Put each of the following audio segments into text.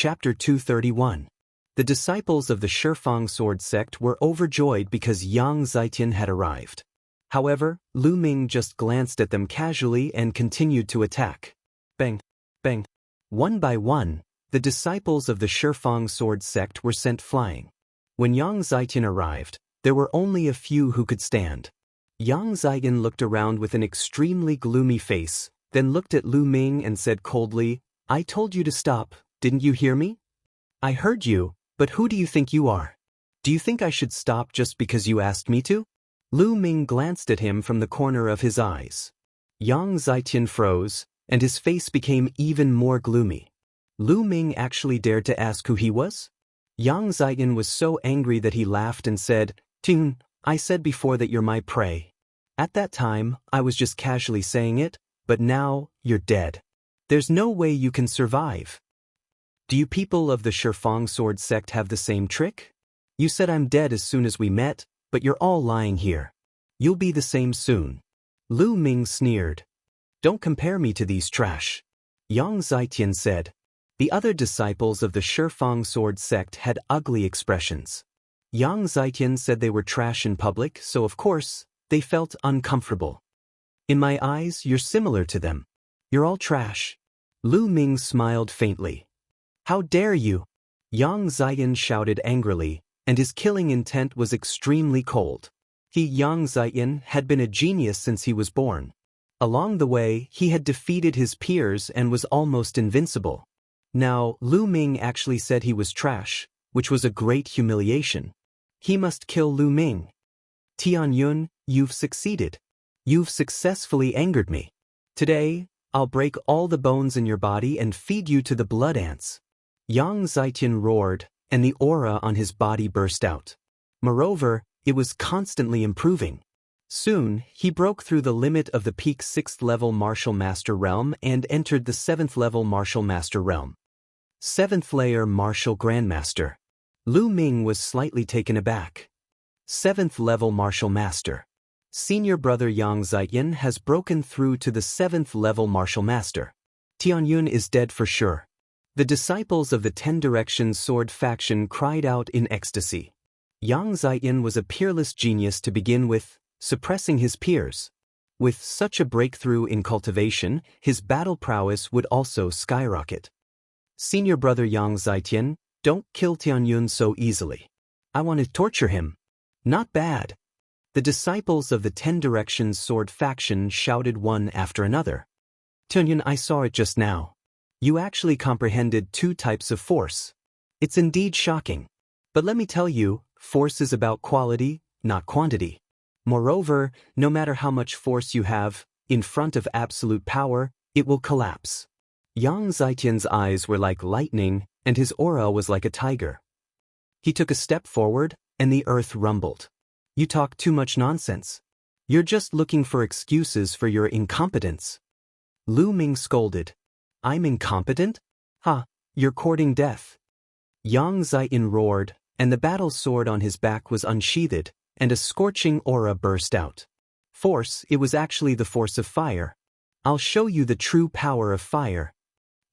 Chapter 231. The disciples of the Shifang sword sect were overjoyed because Yang Zitian had arrived. However, Lu Ming just glanced at them casually and continued to attack. Bang! Bang! One by one, the disciples of the Shifang sword sect were sent flying. When Yang Zitian arrived, there were only a few who could stand. Yang Zitian looked around with an extremely gloomy face, then looked at Lu Ming and said coldly, "I told you to stop, didn't you hear me? I heard you, but who do you think you are? Do you think I should stop just because you asked me to?" Lu Ming glanced at him from the corner of his eyes. Yang Zitian froze, and his face became even more gloomy. Lu Ming actually dared to ask who he was? Yang Zitian was so angry that he laughed and said, "Ting, I said before that you're my prey. At that time, I was just casually saying it, but now, you're dead. There's no way you can survive. Do you people of the Shifang sword sect have the same trick? You said I'm dead as soon as we met, but you're all lying here. You'll be the same soon." Lu Ming sneered. "Don't compare me to these trash," Yang Zitian said. The other disciples of the Shifang sword sect had ugly expressions. Yang Zitian said they were trash in public, so of course, they felt uncomfortable. "In my eyes, you're similar to them. You're all trash." Lu Ming smiled faintly. "How dare you?" Yang Zitian shouted angrily, and his killing intent was extremely cold. Yang Zitian had been a genius since he was born. Along the way, he had defeated his peers and was almost invincible. Now, Lu Ming actually said he was trash, which was a great humiliation. He must kill Lu Ming. "Tianyun, you've succeeded. You've successfully angered me. Today, I'll break all the bones in your body and feed you to the blood ants." Yang Zitian roared, and the aura on his body burst out. Moreover, it was constantly improving. Soon, he broke through the limit of the peak 6th-level Martial Master realm and entered the 7th-level Martial Master realm. 7th-layer Martial Grandmaster. Lu Ming was slightly taken aback. 7th-level Martial Master. Senior brother Yang Zitian has broken through to the 7th-level Martial Master. Tianyun is dead for sure. The disciples of the Ten Directions sword faction cried out in ecstasy. Yang Zitian was a peerless genius to begin with, suppressing his peers. With such a breakthrough in cultivation, his battle prowess would also skyrocket. Senior brother Yang Zitian, don't kill Tianyun so easily. I want to torture him. Not bad. The disciples of the Ten Directions sword faction shouted one after another. "Tianyun, I saw it just now. You actually comprehended 2 types of force. It's indeed shocking. But let me tell you, force is about quality, not quantity. Moreover, no matter how much force you have, in front of absolute power, it will collapse." Yang Zitian's eyes were like lightning, and his aura was like a tiger. He took a step forward, and the earth rumbled. "You talk too much nonsense. You're just looking for excuses for your incompetence." Lu Ming scolded. "I'm incompetent? Ha, you're courting death." Yang Zitian roared, and the battle sword on his back was unsheathed, and a scorching aura burst out. Force, it was actually the force of fire. "I'll show you the true power of fire."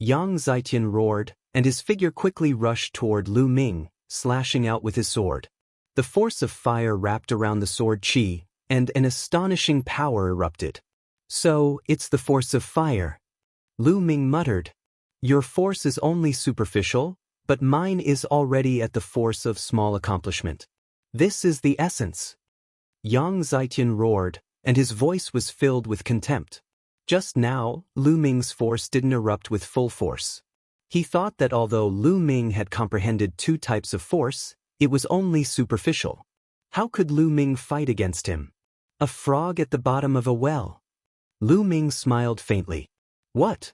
Yang Zitian roared, and his figure quickly rushed toward Lu Ming, slashing out with his sword. The force of fire wrapped around the sword chi, and an astonishing power erupted. "So, it's the force of fire." Lu Ming muttered. "Your force is only superficial, but mine is already at the force of small accomplishment. This is the essence." Yang Zitian roared, and his voice was filled with contempt. Just now, Lu Ming's force didn't erupt with full force. He thought that although Lu Ming had comprehended 2 types of force, it was only superficial. How could Lu Ming fight against him? A frog at the bottom of a well. Lu Ming smiled faintly. "What?"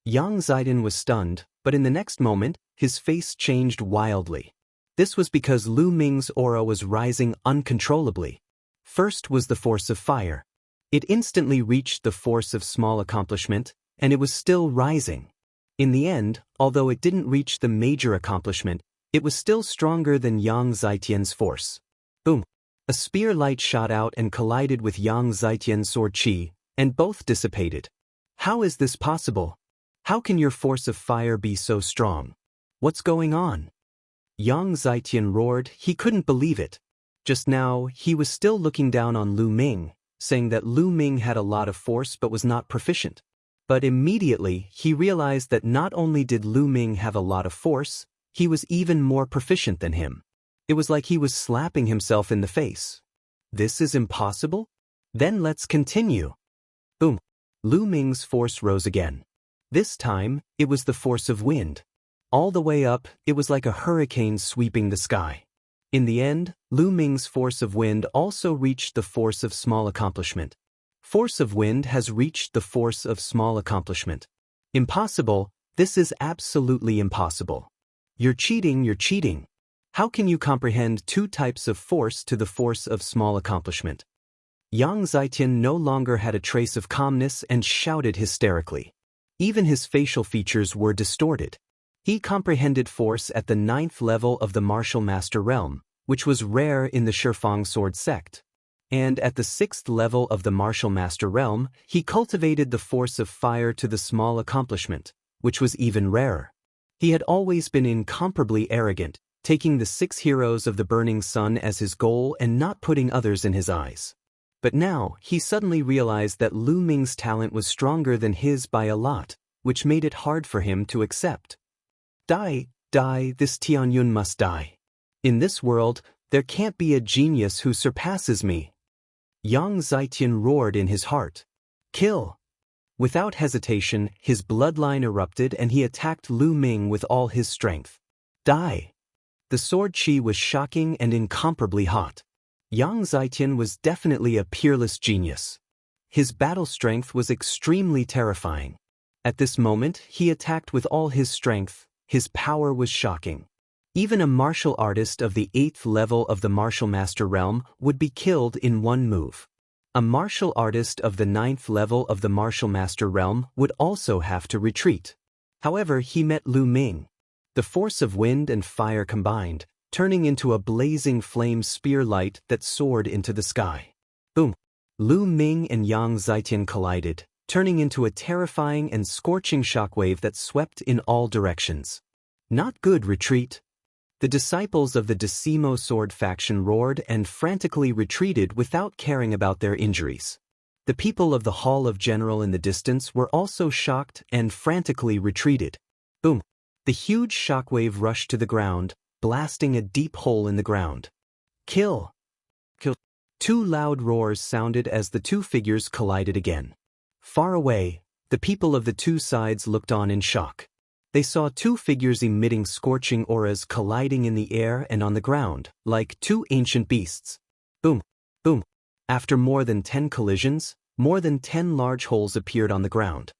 Yang Zitian was stunned, but in the next moment, his face changed wildly. This was because Lu Ming's aura was rising uncontrollably. First was the force of fire. It instantly reached the force of small accomplishment, and it was still rising. In the end, although it didn't reach the major accomplishment, it was still stronger than Yang Zitian's force. Boom! A spear light shot out and collided with Yang Zitian's sword chi, and both dissipated. How is this possible? How can your force of fire be so strong? What's going on? Yang Zaijian roared. He couldn't believe it. Just now, he was still looking down on Lu Ming, saying that Lu Ming had a lot of force but was not proficient. But immediately, he realized that not only did Lu Ming have a lot of force, he was even more proficient than him. It was like he was slapping himself in the face. This is impossible? Then let's continue. Boom. Lu Ming's force rose again. This time, it was the force of wind. All the way up, it was like a hurricane sweeping the sky. In the end, Lu Ming's force of wind also reached the force of small accomplishment. Force of wind has reached the force of small accomplishment. Impossible, this is absolutely impossible. You're cheating. How can you comprehend two types of force to the force of small accomplishment? Yang Zaijian no longer had a trace of calmness and shouted hysterically. Even his facial features were distorted. He comprehended force at the 9th level of the martial master realm, which was rare in the Shifang sword sect. And at the 6th level of the martial master realm, he cultivated the force of fire to the small accomplishment, which was even rarer. He had always been incomparably arrogant, taking the 6 heroes of the burning sun as his goal and not putting others in his eyes. But now, he suddenly realized that Lu Ming's talent was stronger than his by a lot, which made it hard for him to accept. Die, this Tianyun must die. In this world, there can't be a genius who surpasses me. Yang Zaijian roared in his heart. Kill! Without hesitation, his bloodline erupted and he attacked Lu Ming with all his strength. Die! The sword chi was shocking and incomparably hot. Yang Zaijian was definitely a peerless genius. His battle strength was extremely terrifying. At this moment, he attacked with all his strength. His power was shocking. Even a martial artist of the 8th level of the martial master realm would be killed in one move. A martial artist of the 9th level of the martial master realm would also have to retreat. However, he met Lu Ming. The force of wind and fire combined, turning into a blazing flame spear light that soared into the sky. Boom! Lu Ming and Yang Zaijian collided, turning into a terrifying and scorching shockwave that swept in all directions. Not good retreat. The disciples of the Decimo sword faction roared and frantically retreated without caring about their injuries. The people of the Hall of General in the distance were also shocked and frantically retreated. Boom! The huge shockwave rushed to the ground, blasting a deep hole in the ground. Kill! Kill! 2 loud roars sounded as the 2 figures collided again. Far away, the people of the 2 sides looked on in shock. They saw 2 figures emitting scorching auras colliding in the air and on the ground, like 2 ancient beasts. Boom! Boom! After more than 10 collisions, more than 10 large holes appeared on the ground.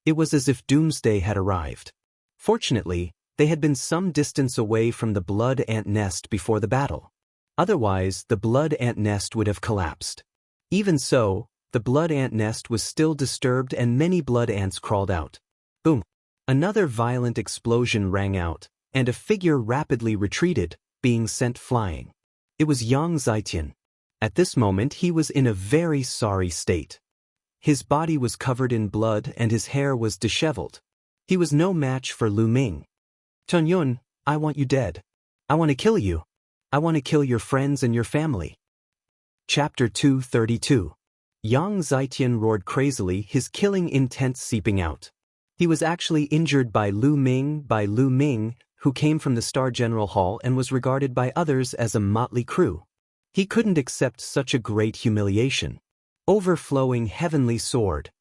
It was as if doomsday had arrived. Fortunately, they had been some distance away from the blood ant nest before the battle. Otherwise, the blood ant nest would have collapsed. Even so, the blood ant nest was still disturbed and many blood ants crawled out. Boom! Another violent explosion rang out, and a figure rapidly retreated, being sent flying. It was Yang Zaijian. At this moment he was in a very sorry state. His body was covered in blood and his hair was disheveled. He was no match for Lu Ming. Tianyun, I want you dead. I want to kill you. I want to kill your friends and your family. Chapter 232. Yang Zaijian roared crazily, his killing intent seeping out. He was actually injured by Lu Ming, who came from the Star General Hall and was regarded by others as a motley crew. He couldn't accept such a great humiliation. Overflowing heavenly sword.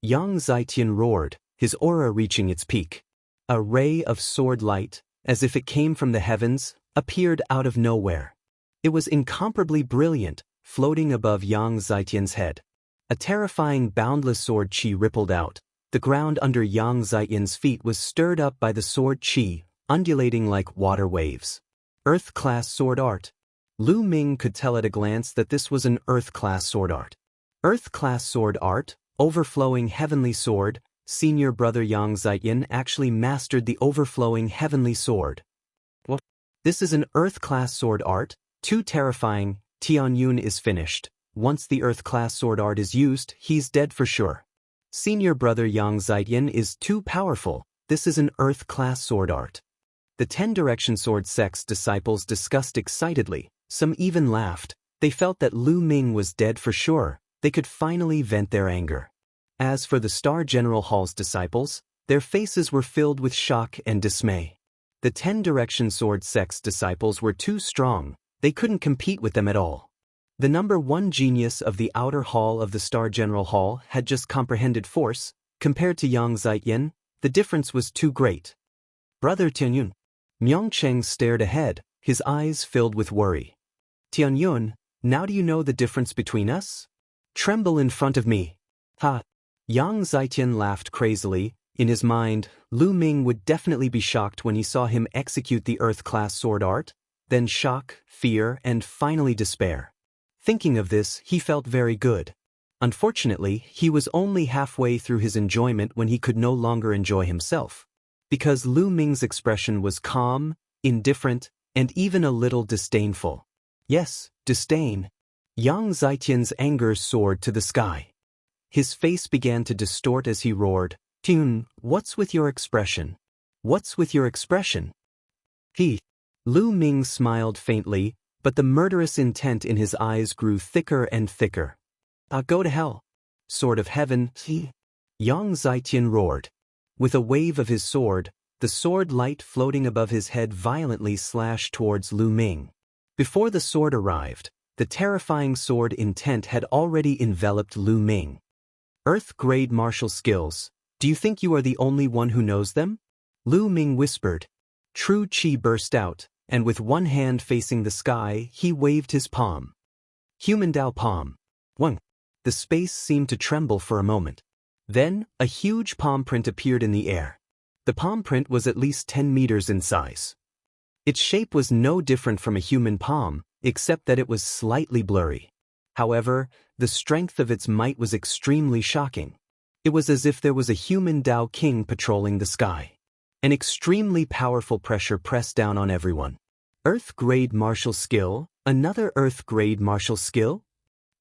Yang Zaijian roared, his aura reaching its peak. A ray of sword light, as if it came from the heavens, appeared out of nowhere. It was incomparably brilliant, floating above Yang Zaijian's head. A terrifying boundless sword chi rippled out. The ground under Yang Zaijian's feet was stirred up by the sword chi, undulating like water waves. Earth-class sword art. Lu Ming could tell at a glance that this was an Earth-class sword art. Earth-class sword art, overflowing heavenly sword. Senior brother Yang Zaijian actually mastered the overflowing heavenly sword. What? This is an Earth-class sword art, too terrifying. Tianyun is finished. Once the Earth-class sword art is used, he's dead for sure. Senior brother Yang Zaijian is too powerful. This is an Earth-class sword art. The 10 Direction Sword sect's disciples discussed excitedly, some even laughed. They felt that Lu Ming was dead for sure. They could finally vent their anger. As for the Star General Hall's disciples, their faces were filled with shock and dismay. The 10 Direction Sword sect's disciples were too strong. They couldn't compete with them at all. The number 1 genius of the outer hall of the Star General Hall had just comprehended force. Compared to Yang Zietian, the difference was too great. Brother Tianyun. Myeongcheng stared ahead, his eyes filled with worry. Tianyun, now do you know the difference between us? Tremble in front of me. Ha! Yang Zietian laughed crazily. In his mind, Lu Ming would definitely be shocked when he saw him execute the Earth-class sword art, then shock, fear, and finally despair. Thinking of this, he felt very good. Unfortunately, he was only halfway through his enjoyment when he could no longer enjoy himself. Because Lu Ming's expression was calm, indifferent, and even a little disdainful. Yes, disdain. Yang Zietian's anger soared to the sky. His face began to distort as he roared, "Tianyun, what's with your expression? What's with your expression?" Lu Ming smiled faintly, but the murderous intent in his eyes grew thicker and thicker. Go to hell. Sword of heaven, Yang Zietian roared. With a wave of his sword, the sword light floating above his head violently slashed towards Lu Ming. Before the sword arrived, the terrifying sword intent had already enveloped Lu Ming. Earth-grade martial skills. Do you think you are the only one who knows them? Lu Ming whispered. True Qi burst out, and with one hand facing the sky, he waved his palm. Human Dao palm. Wang. The space seemed to tremble for a moment. Then, a huge palm print appeared in the air. The palm print was at least 10 meters in size. Its shape was no different from a human palm, except that it was slightly blurry. However, the strength of its might was extremely shocking. It was as if there was a human Dao king patrolling the sky. An extremely powerful pressure pressed down on everyone. Earth-grade martial skill, another Earth-grade martial skill?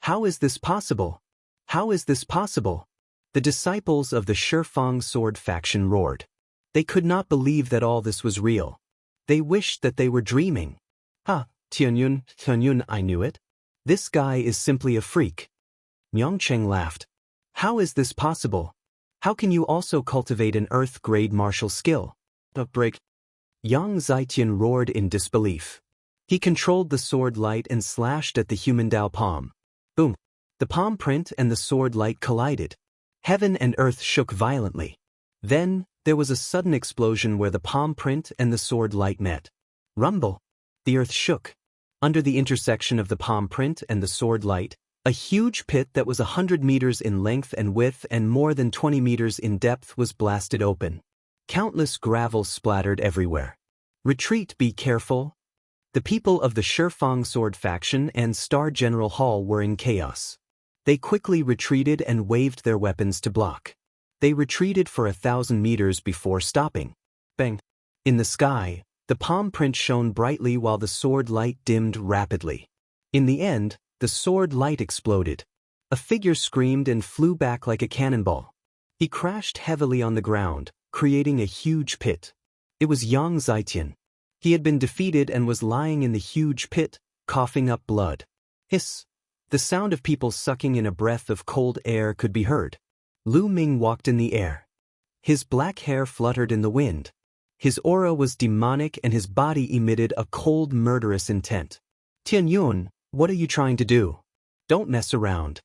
How is this possible? How is this possible? The disciples of the Shifang sword faction roared. They could not believe that all this was real. They wished that they were dreaming. Tianyun, I knew it. This guy is simply a freak. Myeongcheng laughed. How is this possible? How can you also cultivate an Earth-grade martial skill? Break. Yang Zietian roared in disbelief. He controlled the sword light and slashed at the human Dao palm. Boom. The palm print and the sword light collided. Heaven and earth shook violently. Then, there was a sudden explosion where the palm print and the sword light met. Rumble. The earth shook. Under the intersection of the palm print and the sword light, a huge pit that was 100 meters in length and width and more than 20 meters in depth was blasted open. Countless gravel splattered everywhere. Retreat, be careful. The people of the Shifang sword faction and Star General Hall were in chaos. They quickly retreated and waved their weapons to block. They retreated for 1,000 meters before stopping. Bang! In the sky, the palm print shone brightly while the sword light dimmed rapidly. In the end, the sword light exploded. A figure screamed and flew back like a cannonball. He crashed heavily on the ground, creating a huge pit. It was Yang Zietian. He had been defeated and was lying in the huge pit, coughing up blood. Hiss! The sound of people sucking in a breath of cold air could be heard. Lu Ming walked in the air. His black hair fluttered in the wind. His aura was demonic and his body emitted a cold, murderous intent. Tianyun, what are you trying to do? Don't mess around.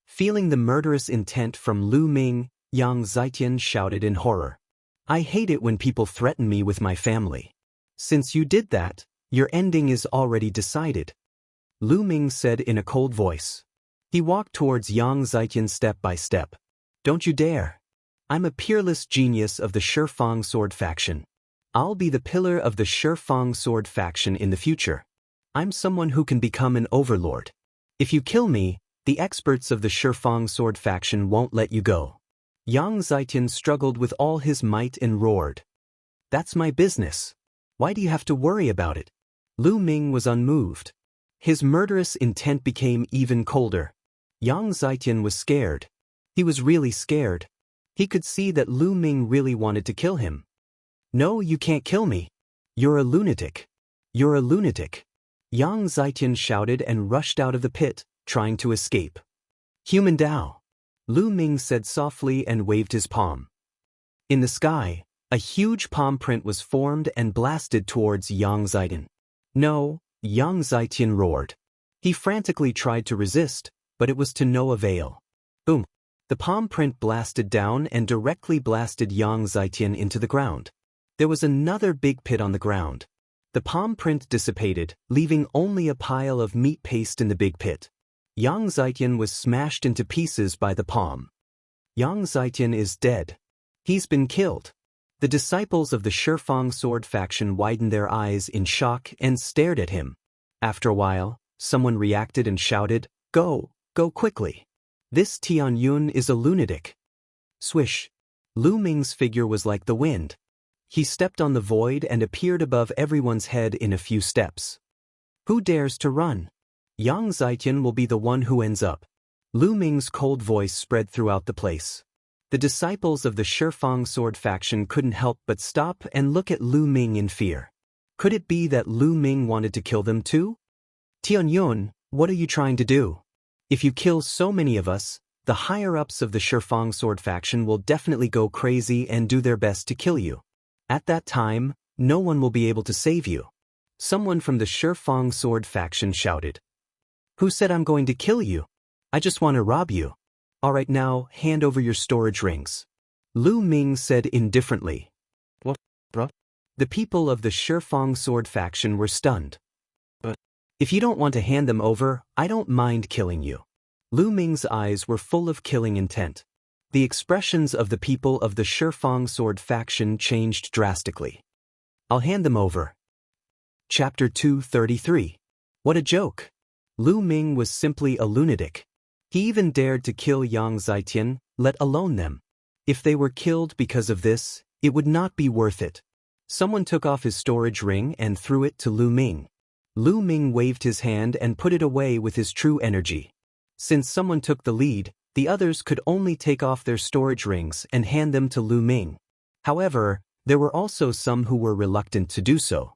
Feeling the murderous intent from Lu Ming, Yang Zietian shouted in horror. I hate it when people threaten me with my family. Since you did that, your ending is already decided. Lu Ming said in a cold voice. He walked towards Yang Zietian step by step. Don't you dare. I'm a peerless genius of the Shifang sword faction. I'll be the pillar of the Shifang sword faction in the future. I'm someone who can become an overlord. If you kill me, the experts of the Shifang sword faction won't let you go. Yang Zietian struggled with all his might and roared. That's my business. Why do you have to worry about it? Lu Ming was unmoved. His murderous intent became even colder. Yang Zietian was scared. He was really scared. He could see that Lu Ming really wanted to kill him. No, you can't kill me. You're a lunatic. You're a lunatic. Yang Zitian shouted and rushed out of the pit, trying to escape. Human Dao. Lu Ming said softly and waved his palm. In the sky, a huge palm print was formed and blasted towards Yang Zitian. No, Yang Zitian roared. He frantically tried to resist, but it was to no avail. Boom. The palm print blasted down and directly blasted Yang Zitian into the ground. There was another big pit on the ground. The palm print dissipated, leaving only a pile of meat paste in the big pit. Yang Zitian was smashed into pieces by the palm. Yang Zitian is dead. He's been killed. The disciples of the Shifang sword faction widened their eyes in shock and stared at him. After a while, someone reacted and shouted, "Go, go quickly. This Tianyun is a lunatic." Swish. Lu Ming's figure was like the wind. He stepped on the void and appeared above everyone's head in a few steps. Who dares to run? Yang Zitian will be the one who ends up. Lu Ming's cold voice spread throughout the place. The disciples of the Shifang sword faction couldn't help but stop and look at Lu Ming in fear. Could it be that Lu Ming wanted to kill them too? Tianyun, what are you trying to do? If you kill so many of us, the higher-ups of the Shifang sword faction will definitely go crazy and do their best to kill you. At that time, no one will be able to save you. Someone from the Shifang sword faction shouted. Who said I'm going to kill you? I just want to rob you. Alright, now, hand over your storage rings. Lu Ming said indifferently. What, bruh? The people of the Shifang sword faction were stunned. But if you don't want to hand them over, I don't mind killing you. Lu Ming's eyes were full of killing intent. The expressions of the people of the Shifang sword faction changed drastically. I'll hand them over. Chapter 233. What a joke. Lu Ming was simply a lunatic. He even dared to kill Yang Zitian, let alone them. If they were killed because of this, it would not be worth it. Someone took off his storage ring and threw it to Lu Ming. Lu Ming waved his hand and put it away with his true energy. Since someone took the lead, the others could only take off their storage rings and hand them to Lu Ming. However, there were also some who were reluctant to do so.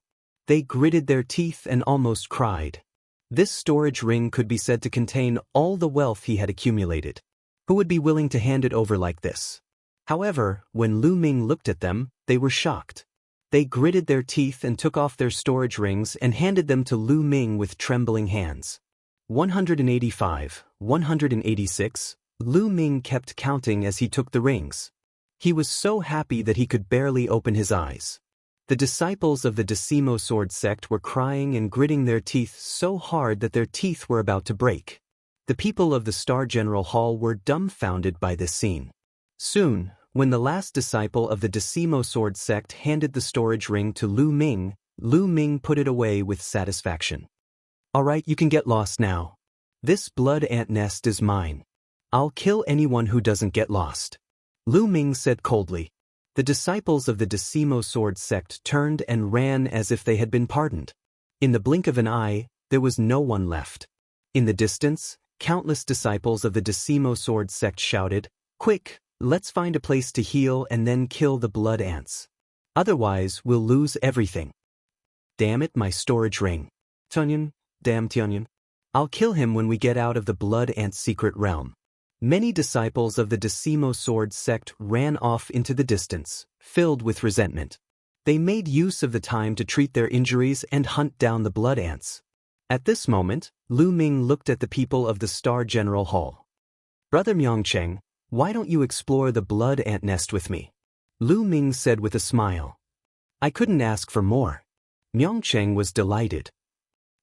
They gritted their teeth and almost cried. This storage ring could be said to contain all the wealth he had accumulated. Who would be willing to hand it over like this? However, when Lu Ming looked at them, they were shocked. They gritted their teeth and took off their storage rings and handed them to Lu Ming with trembling hands. 185, 186, Lu Ming kept counting as he took the rings. He was so happy that he could barely open his eyes. The disciples of the Decimo sword sect were crying and gritting their teeth so hard that their teeth were about to break. The people of the Star General Hall were dumbfounded by this scene. Soon, when the last disciple of the Decimo sword sect handed the storage ring to Lu Ming put it away with satisfaction. Alright, you can get lost now. This blood ant nest is mine. I'll kill anyone who doesn't get lost. Lu Ming said coldly. The disciples of the Decimo sword sect turned and ran as if they had been pardoned. In the blink of an eye, there was no one left. In the distance, countless disciples of the Decimo sword sect shouted, "Quick, let's find a place to heal and then kill the blood ants. Otherwise, we'll lose everything." Damn it, my storage ring. Tianyun, damn Tianyun. I'll kill him when we get out of the blood ant secret realm. Many disciples of the Decimo sword sect ran off into the distance, filled with resentment. They made use of the time to treat their injuries and hunt down the blood ants. At this moment, Lu Ming looked at the people of the Star General Hall. Brother Myongcheng, why don't you explore the blood ant nest with me? Lu Ming said with a smile. I couldn't ask for more. Myongcheng was delighted.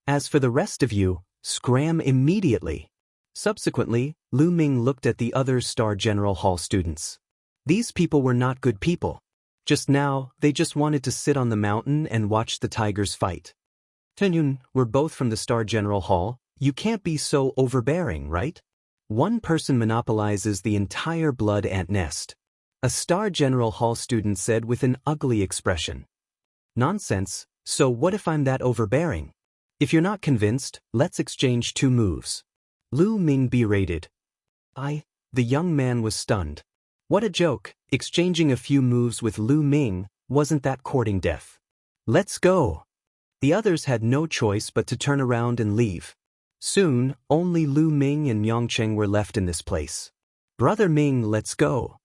As for the rest of you, scram immediately. Subsequently, Lu Ming looked at the other Star General Hall students. These people were not good people. Just now, they just wanted to sit on the mountain and watch the tigers fight. Tianyun, we're both from the Star General Hall. You can't be so overbearing, right? One person monopolizes the entire blood ant nest. A Star General Hall student said with an ugly expression. Nonsense, so what if I'm that overbearing? If you're not convinced, let's exchange 2 moves. Lu Ming berated. The young man was stunned. What a joke, exchanging a few moves with Lu Ming, wasn't that courting death? Let's go. The others had no choice but to turn around and leave. Soon, only Lu Ming and Yongcheng were left in this place. Brother Ming, let's go.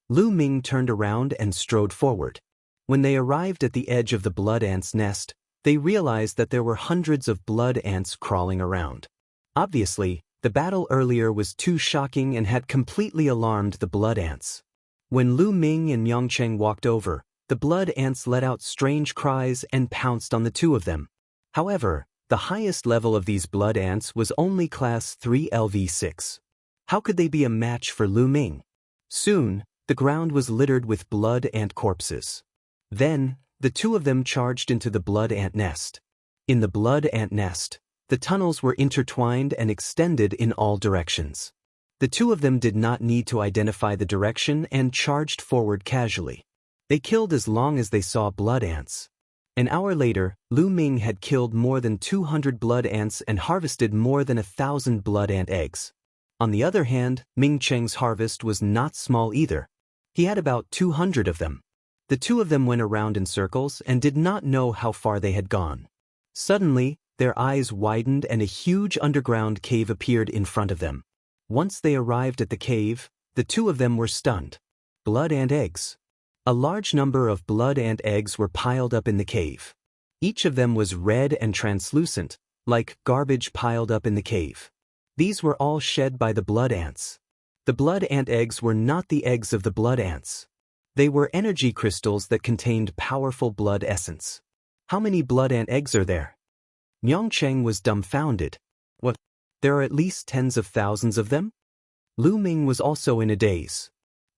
Lu Ming turned around and strode forward. When they arrived at the edge of the blood ant's nest, they realized that there were hundreds of blood ants crawling around. Obviously, the battle earlier was too shocking and had completely alarmed the blood ants. When Lu Ming and Yongcheng walked over, the blood ants let out strange cries and pounced on the two of them. However, the highest level of these blood ants was only class 3 LV6. How could they be a match for Lu Ming? Soon, the ground was littered with blood ant corpses. Then, the two of them charged into the blood ant nest. In the blood ant nest, the tunnels were intertwined and extended in all directions. The two of them did not need to identify the direction and charged forward casually. They killed as long as they saw blood ants. An hour later, Lu Ming had killed more than 200 blood ants and harvested more than 1,000 blood ant eggs. On the other hand, Ming Cheng's harvest was not small either. He had about 200 of them. The two of them went around in circles and did not know how far they had gone. Suddenly, their eyes widened and a huge underground cave appeared in front of them. Once they arrived at the cave, the two of them were stunned. Blood ant eggs. A large number of blood ant eggs were piled up in the cave. Each of them was red and translucent, like garbage piled up in the cave. These were all shed by the blood ants. The blood ant eggs were not the eggs of the blood ants. They were energy crystals that contained powerful blood essence. How many blood ant eggs are there? Yongcheng was dumbfounded. What? There are at least tens of thousands of them? Lu Ming was also in a daze.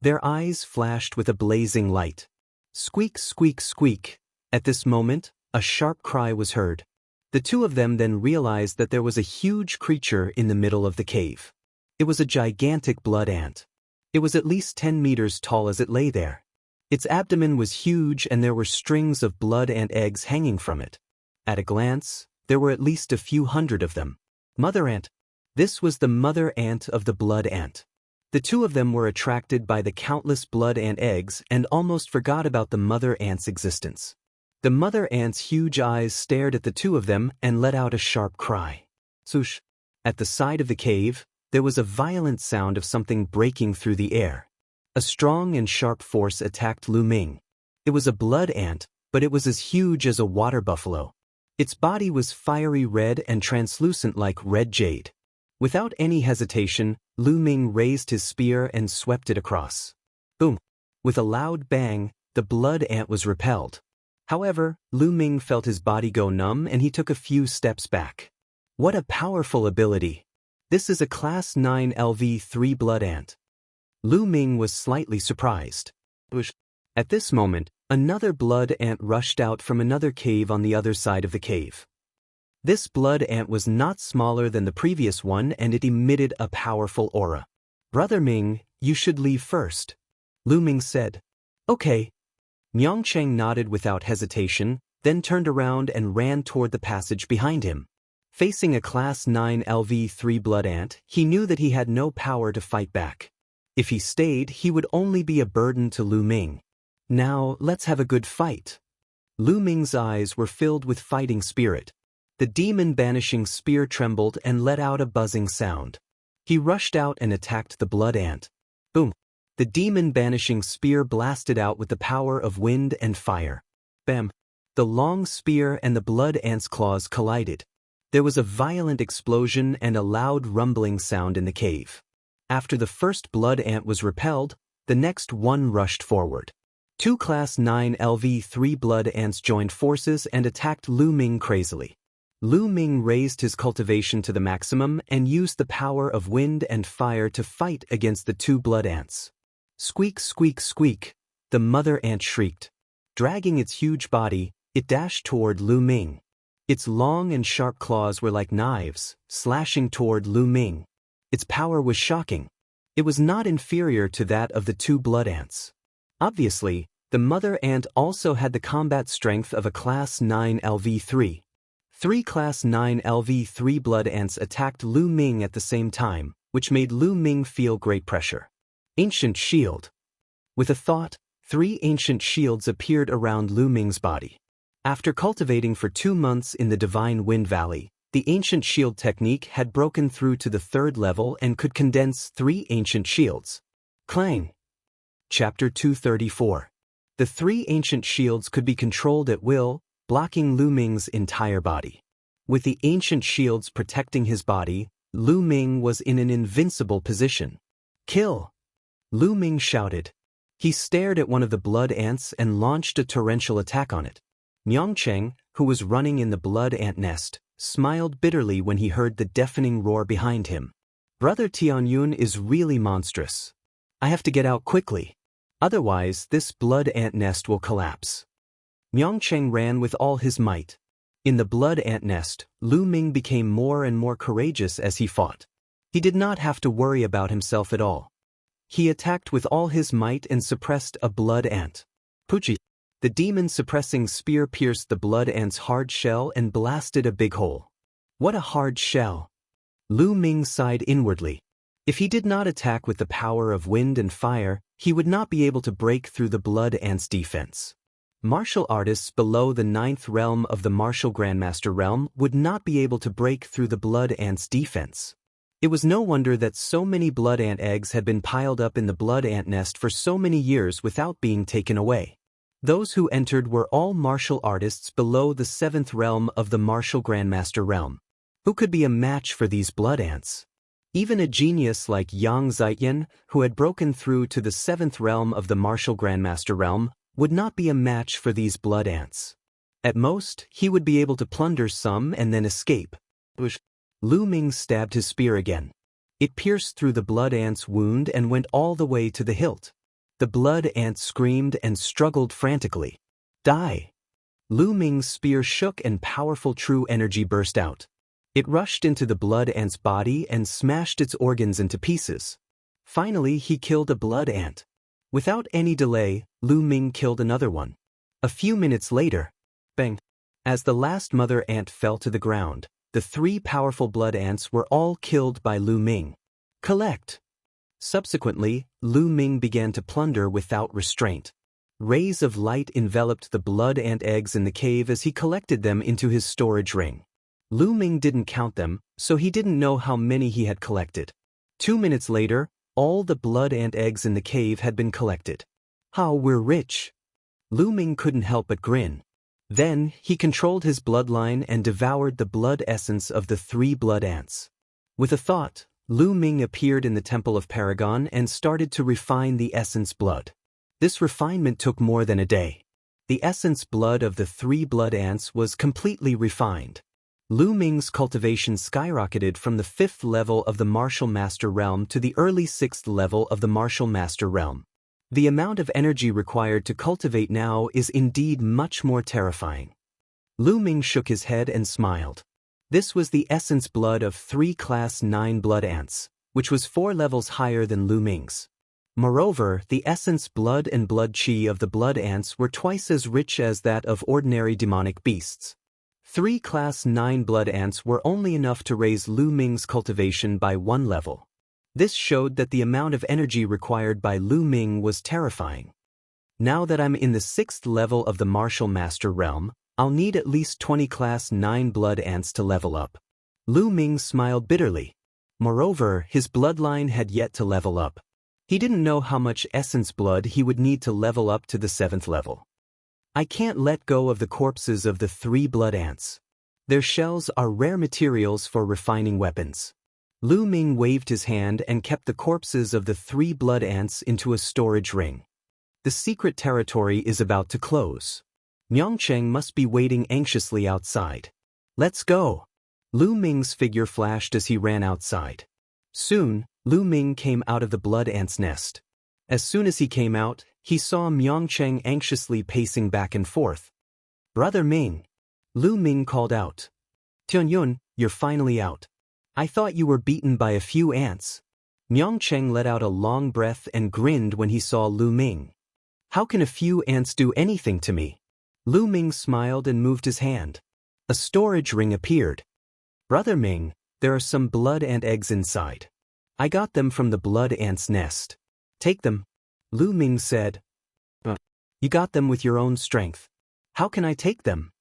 Their eyes flashed with a blazing light. Squeak, squeak, squeak. At this moment, a sharp cry was heard. The two of them then realized that there was a huge creature in the middle of the cave. It was a gigantic blood ant. It was at least 10 meters tall as it lay there. Its abdomen was huge and there were strings of blood ant eggs hanging from it. At a glance, there were at least a few hundred of them. Mother ant. This was the mother ant of the blood ant. The two of them were attracted by the countless blood ant eggs and almost forgot about the mother ant's existence. The mother ant's huge eyes stared at the two of them and let out a sharp cry. Swoosh! At the side of the cave, there was a violent sound of something breaking through the air. A strong and sharp force attacked Lu Ming. It was a blood ant, but it was as huge as a water buffalo. Its body was fiery red and translucent like red jade. Without any hesitation, Lu Ming raised his spear and swept it across. Boom! With a loud bang, the blood ant was repelled. However, Lu Ming felt his body go numb and he took a few steps back. What a powerful ability! This is a Class 9 LV3 blood ant. Lu Ming was slightly surprised. At this moment, another blood ant rushed out from another cave on the other side of the cave. This blood ant was not smaller than the previous one and it emitted a powerful aura. Brother Ming, you should leave first. Lu Ming said. Okay. Yongcheng nodded without hesitation, then turned around and ran toward the passage behind him. Facing a Class 9 LV3 blood ant, he knew that he had no power to fight back. If he stayed, he would only be a burden to Lu Ming. Now, let's have a good fight. Lu Ming's eyes were filled with fighting spirit. The demon-banishing spear trembled and let out a buzzing sound. He rushed out and attacked the blood ant. Boom! The demon-banishing spear blasted out with the power of wind and fire. Bam! The long spear and the blood ant's claws collided. There was a violent explosion and a loud rumbling sound in the cave. After the first blood ant was repelled, the next one rushed forward. Two Class 9 LV3 blood ants joined forces and attacked Lu Ming crazily. Lu Ming raised his cultivation to the maximum and used the power of wind and fire to fight against the two blood ants. Squeak, squeak, squeak, the mother ant shrieked. Dragging its huge body, it dashed toward Lu Ming. Its long and sharp claws were like knives, slashing toward Lu Ming. Its power was shocking. It was not inferior to that of the two blood ants. Obviously, the mother ant also had the combat strength of a Class 9 LV3. Three Class 9 LV3 blood ants attacked Lu Ming at the same time, which made Lu Ming feel great pressure. Ancient Shield. With a thought, 3 ancient shields appeared around Lu Ming's body. After cultivating for 2 months in the Divine Wind Valley, the ancient shield technique had broken through to the 3rd level and could condense 3 ancient shields. Clang. Chapter 234. The 3 ancient shields could be controlled at will, blocking Lu Ming's entire body. With the ancient shields protecting his body, Lu Ming was in an invincible position. Kill! Lu Ming shouted. He stared at one of the blood ants and launched a torrential attack on it. Miangcheng, who was running in the blood ant nest, smiled bitterly when he heard the deafening roar behind him. Brother Tianyun is really monstrous. I have to get out quickly. Otherwise, this blood ant nest will collapse. Miangcheng ran with all his might. In the blood ant nest, Lu Ming became more and more courageous as he fought. He did not have to worry about himself at all. He attacked with all his might and suppressed a blood ant. Puchi. The demon-suppressing spear pierced the blood ant's hard shell and blasted a big hole. What a hard shell! Lu Ming sighed inwardly. If he did not attack with the power of wind and fire, he would not be able to break through the blood ant's defense. Martial artists below the 9th realm of the Martial Grandmaster realm would not be able to break through the blood ant's defense. It was no wonder that so many blood ant eggs had been piled up in the blood ant nest for so many years without being taken away. Those who entered were all martial artists below the 7th realm of the Martial Grandmaster realm. Who could be a match for these blood ants? Even a genius like Yang Xianxia, who had broken through to the 7th realm of the Martial Grandmaster realm, would not be a match for these blood ants. At most, he would be able to plunder some and then escape. Lu Ming stabbed his spear again. It pierced through the blood ant's wound and went all the way to the hilt. The blood ant screamed and struggled frantically. Die! Lu Ming's spear shook and powerful true energy burst out. It rushed into the blood ant's body and smashed its organs into pieces. Finally, he killed a blood ant. Without any delay, Lu Ming killed another one. A few minutes later, bang! As the last mother ant fell to the ground, the 3 powerful blood ants were all killed by Lu Ming. Collect! Subsequently, Lu Ming began to plunder without restraint. Rays of light enveloped the blood ant eggs in the cave as he collected them into his storage ring. Lu Ming didn't count them, so he didn't know how many he had collected. 2 minutes later, all the blood ant eggs in the cave had been collected. How we're rich! Lu Ming couldn't help but grin. Then, he controlled his bloodline and devoured the blood essence of the 3 blood ants. With a thought, Lu Ming appeared in the Temple of Paragon and started to refine the essence blood. This refinement took more than a day. The essence blood of the 3 blood ants was completely refined. Lu Ming's cultivation skyrocketed from the 5th level of the Martial Master Realm to the early 6th level of the Martial Master Realm. The amount of energy required to cultivate now is indeed much more terrifying. Lu Ming shook his head and smiled. This was the essence blood of 3 Class 9 blood ants, which was 4 levels higher than Lu Ming's. Moreover, the essence blood and blood chi of the blood ants were twice as rich as that of ordinary demonic beasts. 3 Class 9 blood ants were only enough to raise Lu Ming's cultivation by 1 level. This showed that the amount of energy required by Lu Ming was terrifying. Now that I'm in the 6th level of the Martial Master Realm, I'll need at least 20 Class 9 blood ants to level up. Lu Ming smiled bitterly. Moreover, his bloodline had yet to level up. He didn't know how much essence blood he would need to level up to the 7th level. I can't let go of the corpses of the 3 blood ants. Their shells are rare materials for refining weapons. Lu Ming waved his hand and kept the corpses of the 3 blood ants into a storage ring. The secret territory is about to close. Miangcheng must be waiting anxiously outside. Let's go! Lu Ming's figure flashed as he ran outside. Soon, Lu Ming came out of the blood ant's nest. As soon as he came out, he saw Miangcheng anxiously pacing back and forth. Brother Ming! Lu Ming called out. Tianyun, you're finally out. I thought you were beaten by a few ants. Miangcheng let out a long breath and grinned when he saw Lu Ming. How can a few ants do anything to me? Lu Ming smiled and moved his hand. A storage ring appeared. Brother Ming, there are some blood ant eggs inside. I got them from the blood ant's nest. Take them. Lu Ming said. You got them with your own strength. How can I take them?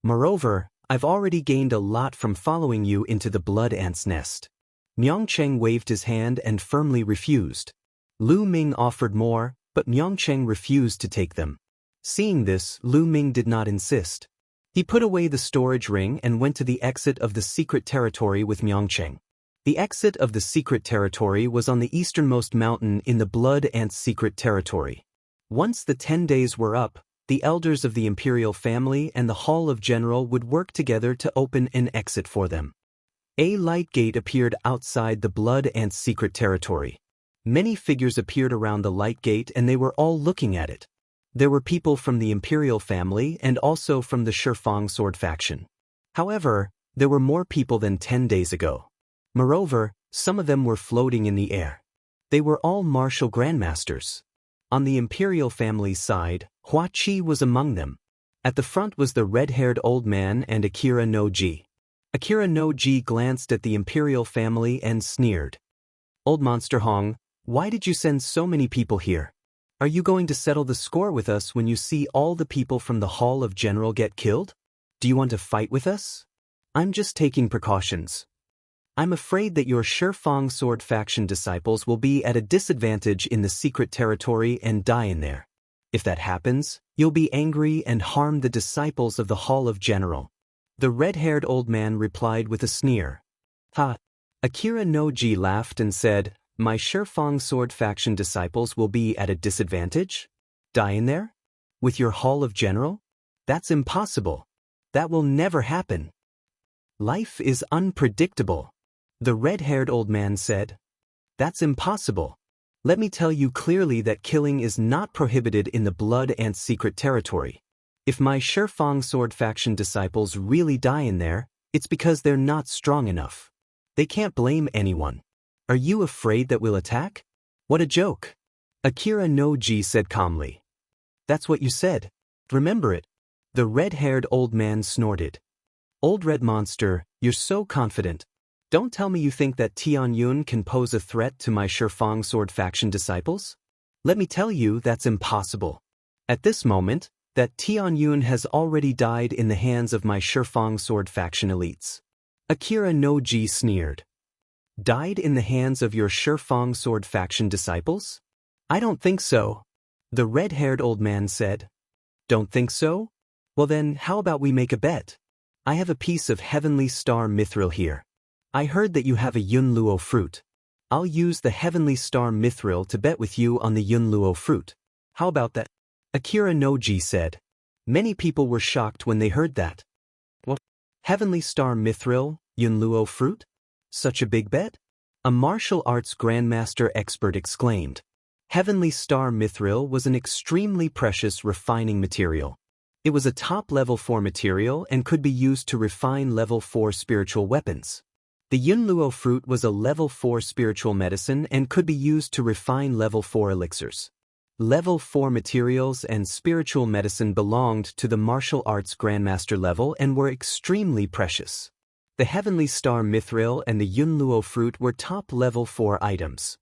Moreover, I've already gained a lot from following you into the blood ant's nest. Myeongcheng waved his hand and firmly refused. Lu Ming offered more, but Myeongcheng refused to take them. Seeing this, Lu Ming did not insist. He put away the storage ring and went to the exit of the secret territory with Myeongcheng. The exit of the secret territory was on the easternmost mountain in the blood ant's secret territory. Once the 10 days were up, the elders of the imperial family and the Hall of General would work together to open an exit for them. A light gate appeared outside the blood ant's secret territory. Many figures appeared around the light gate and they were all looking at it. There were people from the imperial family and also from the Shifang sword faction. However, there were more people than 10 days ago. Moreover, some of them were floating in the air. They were all martial grandmasters. On the imperial family's side, Hua Qi was among them. At the front was the red-haired old man and Akira no Ji. Akira no Ji glanced at the imperial family and sneered. "Old Monster Hong, why did you send so many people here? Are you going to settle the score with us when you see all the people from the Hall of General get killed? Do you want to fight with us?" "I'm just taking precautions. I'm afraid that your Shifang sword faction disciples will be at a disadvantage in the secret territory and die in there. If that happens, you'll be angry and harm the disciples of the Hall of General." The red-haired old man replied with a sneer. "Ha!" Akira no Ji laughed and said, "My Shifang sword faction disciples will be at a disadvantage? Die in there? With your Hall of General? That's impossible. That will never happen." "Life is unpredictable," the red-haired old man said. "That's impossible. Let me tell you clearly that killing is not prohibited in the blood ant's secret territory. If my Shifang sword faction disciples really die in there, it's because they're not strong enough. They can't blame anyone. Are you afraid that we'll attack? What a joke." Akira no Ji said calmly. "That's what you said. Remember it." The red-haired old man snorted. "Old red monster, you're so confident. Don't tell me you think that Tianyun can pose a threat to my Shifang sword faction disciples? Let me tell you that's impossible. At this moment, that Tianyun has already died in the hands of my Shifang sword faction elites." Akira no Ji sneered. "Died in the hands of your Shifang sword faction disciples? I don't think so," the red-haired old man said. "Don't think so? Well then, how about we make a bet? I have a piece of heavenly star mithril here. I heard that you have a Yunluo fruit. I'll use the heavenly star mithril to bet with you on the Yunluo fruit. How about that?" Akira no Ji said. Many people were shocked when they heard that. What? Heavenly star mithril, Yunluo fruit? Such a big bet? A martial arts grandmaster expert exclaimed. Heavenly star mithril was an extremely precious refining material. It was a top level 4 material and could be used to refine level 4 spiritual weapons. The Yunluo fruit was a level 4 spiritual medicine and could be used to refine level 4 elixirs. Level 4 materials and spiritual medicine belonged to the martial arts grandmaster level and were extremely precious. The Heavenly Star Mithril and the Yunluo fruit were top level 4 items.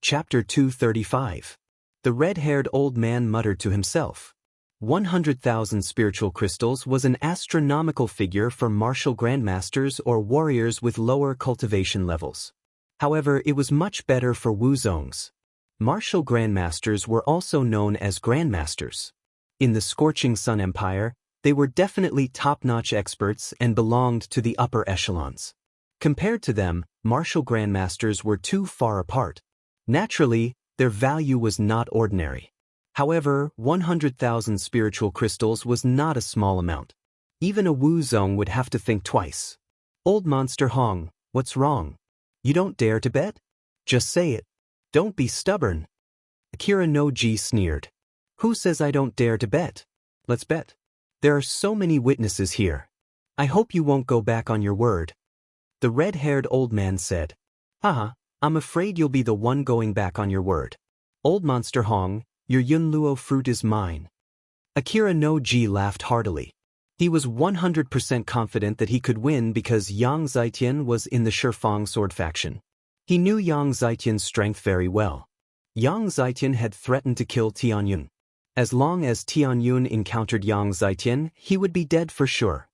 Chapter 235. The red-haired old man muttered to himself. 100,000 spiritual crystals was an astronomical figure for martial grandmasters or warriors with lower cultivation levels. However, it was much better for Wuzongs. Martial grandmasters were also known as grandmasters. In the Scorching Sun Empire, they were definitely top-notch experts and belonged to the upper echelons. Compared to them, martial grandmasters were too far apart. Naturally, their value was not ordinary. However, 100,000 spiritual crystals was not a small amount. Even a Wuzong would have to think twice. Old Monster Hong, what's wrong? You don't dare to bet? Just say it. Don't be stubborn. Akira no Ji sneered. Who says I don't dare to bet? Let's bet. There are so many witnesses here. I hope you won't go back on your word. The red-haired old man said. Haha, I'm afraid you'll be the one going back on your word. Old Monster Hong, your Yunluo fruit is mine. Akira no Ji laughed heartily. He was 100% confident that he could win because Yang Zitian was in the Shifang sword faction. He knew Yang Zitian's strength very well. Yang Zitian had threatened to kill Tianyun. As long as Tianyun encountered Yang Zitian, he would be dead for sure.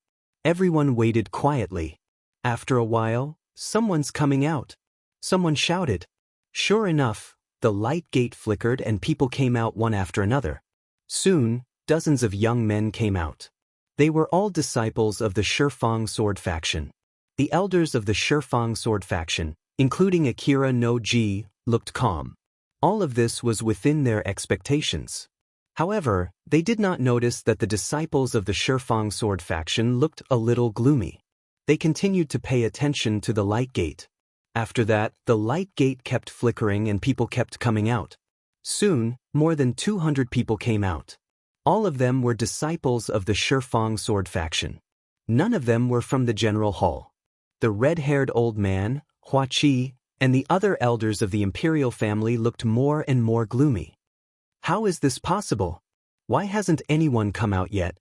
Everyone waited quietly. After a while, someone's coming out. Someone shouted. Sure enough, the light gate flickered and people came out one after another. Soon, dozens of young men came out. They were all disciples of the Shifang sword faction. The elders of the Shifang sword faction, including Akira no Ji, looked calm. All of this was within their expectations. However, they did not notice that the disciples of the Shifang sword faction looked a little gloomy. They continued to pay attention to the light gate. After that, the light gate kept flickering and people kept coming out. Soon, more than 200 people came out. All of them were disciples of the Shifang sword faction. None of them were from the general hall. The red-haired old man, Hua Qi, and the other elders of the imperial family looked more and more gloomy. How is this possible? Why hasn't anyone come out yet?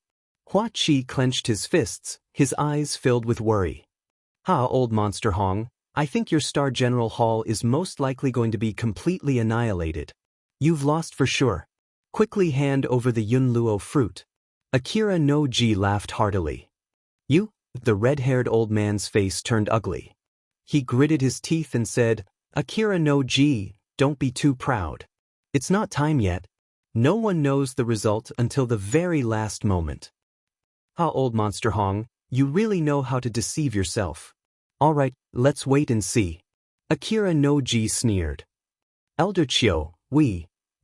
Hua Qi clenched his fists, his eyes filled with worry. Old monster Hong, I think your Star General Hall is most likely going to be completely annihilated. You've lost for sure. Quickly hand over the Yunluo fruit. Akira no Ji laughed heartily. You? The red-haired old man's face turned ugly. He gritted his teeth and said, Akira no Ji, don't be too proud. It's not time yet. No one knows the result until the very last moment. Old monster Hong, you really know how to deceive yourself. All right, let's wait and see. Akira no Ji sneered. Elder Chiu,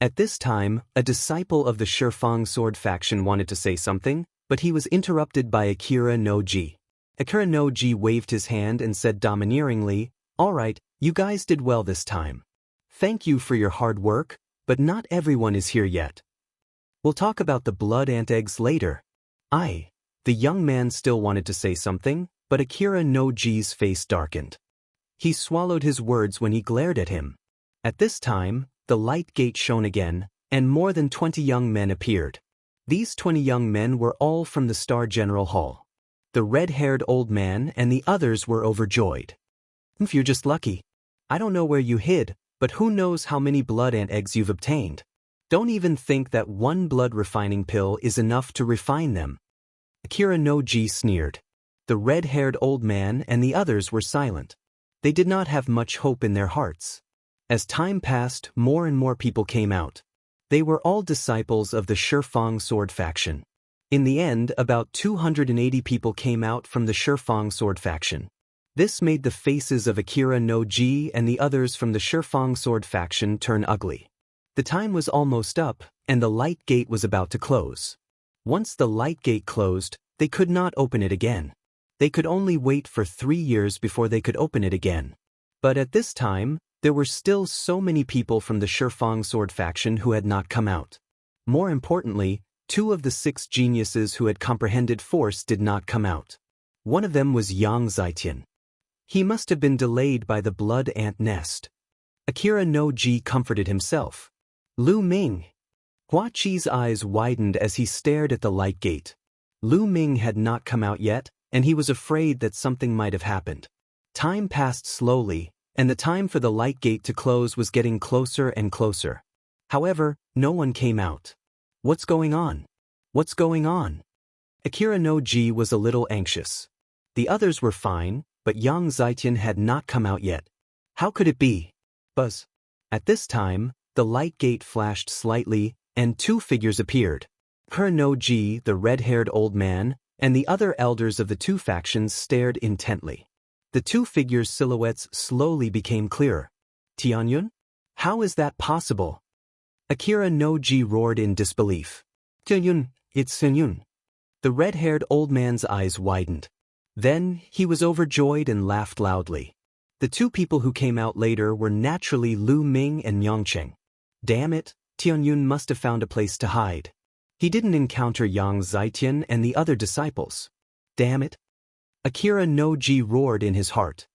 At this time, a disciple of the Shifang sword faction wanted to say something, but he was interrupted by Akira no Ji. Akira no Ji waved his hand and said domineeringly, All right, you guys did well this time. Thank you for your hard work, but not everyone is here yet. We'll talk about the blood ant eggs later. The young man still wanted to say something, but Akira no Ji's face darkened. He swallowed his words when he glared at him. At this time, the light gate shone again, and more than 20 young men appeared. These 20 young men were all from the Star General Hall. The red-haired old man and the others were overjoyed. If you're just lucky. I don't know where you hid, but who knows how many blood ant eggs you've obtained. Don't even think that one blood refining pill is enough to refine them. Akira no Ji sneered. The red-haired old man and the others were silent. They did not have much hope in their hearts. As time passed, more and more people came out. They were all disciples of the Shifang sword faction. In the end, about 280 people came out from the Shifang sword faction. This made the faces of Akira no Ji and the others from the Shifang sword faction turn ugly. The time was almost up, and the light gate was about to close. Once the light gate closed, they could not open it again. They could only wait for 3 years before they could open it again. But at this time, there were still so many people from the Shifang sword faction who had not come out. More importantly, 2 of the 6 geniuses who had comprehended force did not come out. One of them was Yang Zitian. He must have been delayed by the blood ant nest. Akira no Ji comforted himself. Lu Ming. Hua Qi's eyes widened as he stared at the light gate. Lu Ming had not come out yet, and he was afraid that something might have happened. Time passed slowly, and the time for the light gate to close was getting closer and closer. However, no one came out. What's going on? What's going on? Akira no Ji was a little anxious. The others were fine, but Yang Zitian had not come out yet. How could it be? Buzz. At this time, the light gate flashed slightly, and 2 figures appeared. Akira no Ji, the red-haired old man, and the other elders of the 2 factions stared intently. The 2 figures' silhouettes slowly became clearer. Tianyun? How is that possible? Akira no Ji roared in disbelief. Tianyun, it's Tianyun. The red-haired old man's eyes widened. Then, he was overjoyed and laughed loudly. The 2 people who came out later were naturally Lu Ming and Yangcheng. Damn it, Tianyun must have found a place to hide. He didn't encounter Yang Zitian and the other disciples. Damn it. Akira no Ji roared in his heart.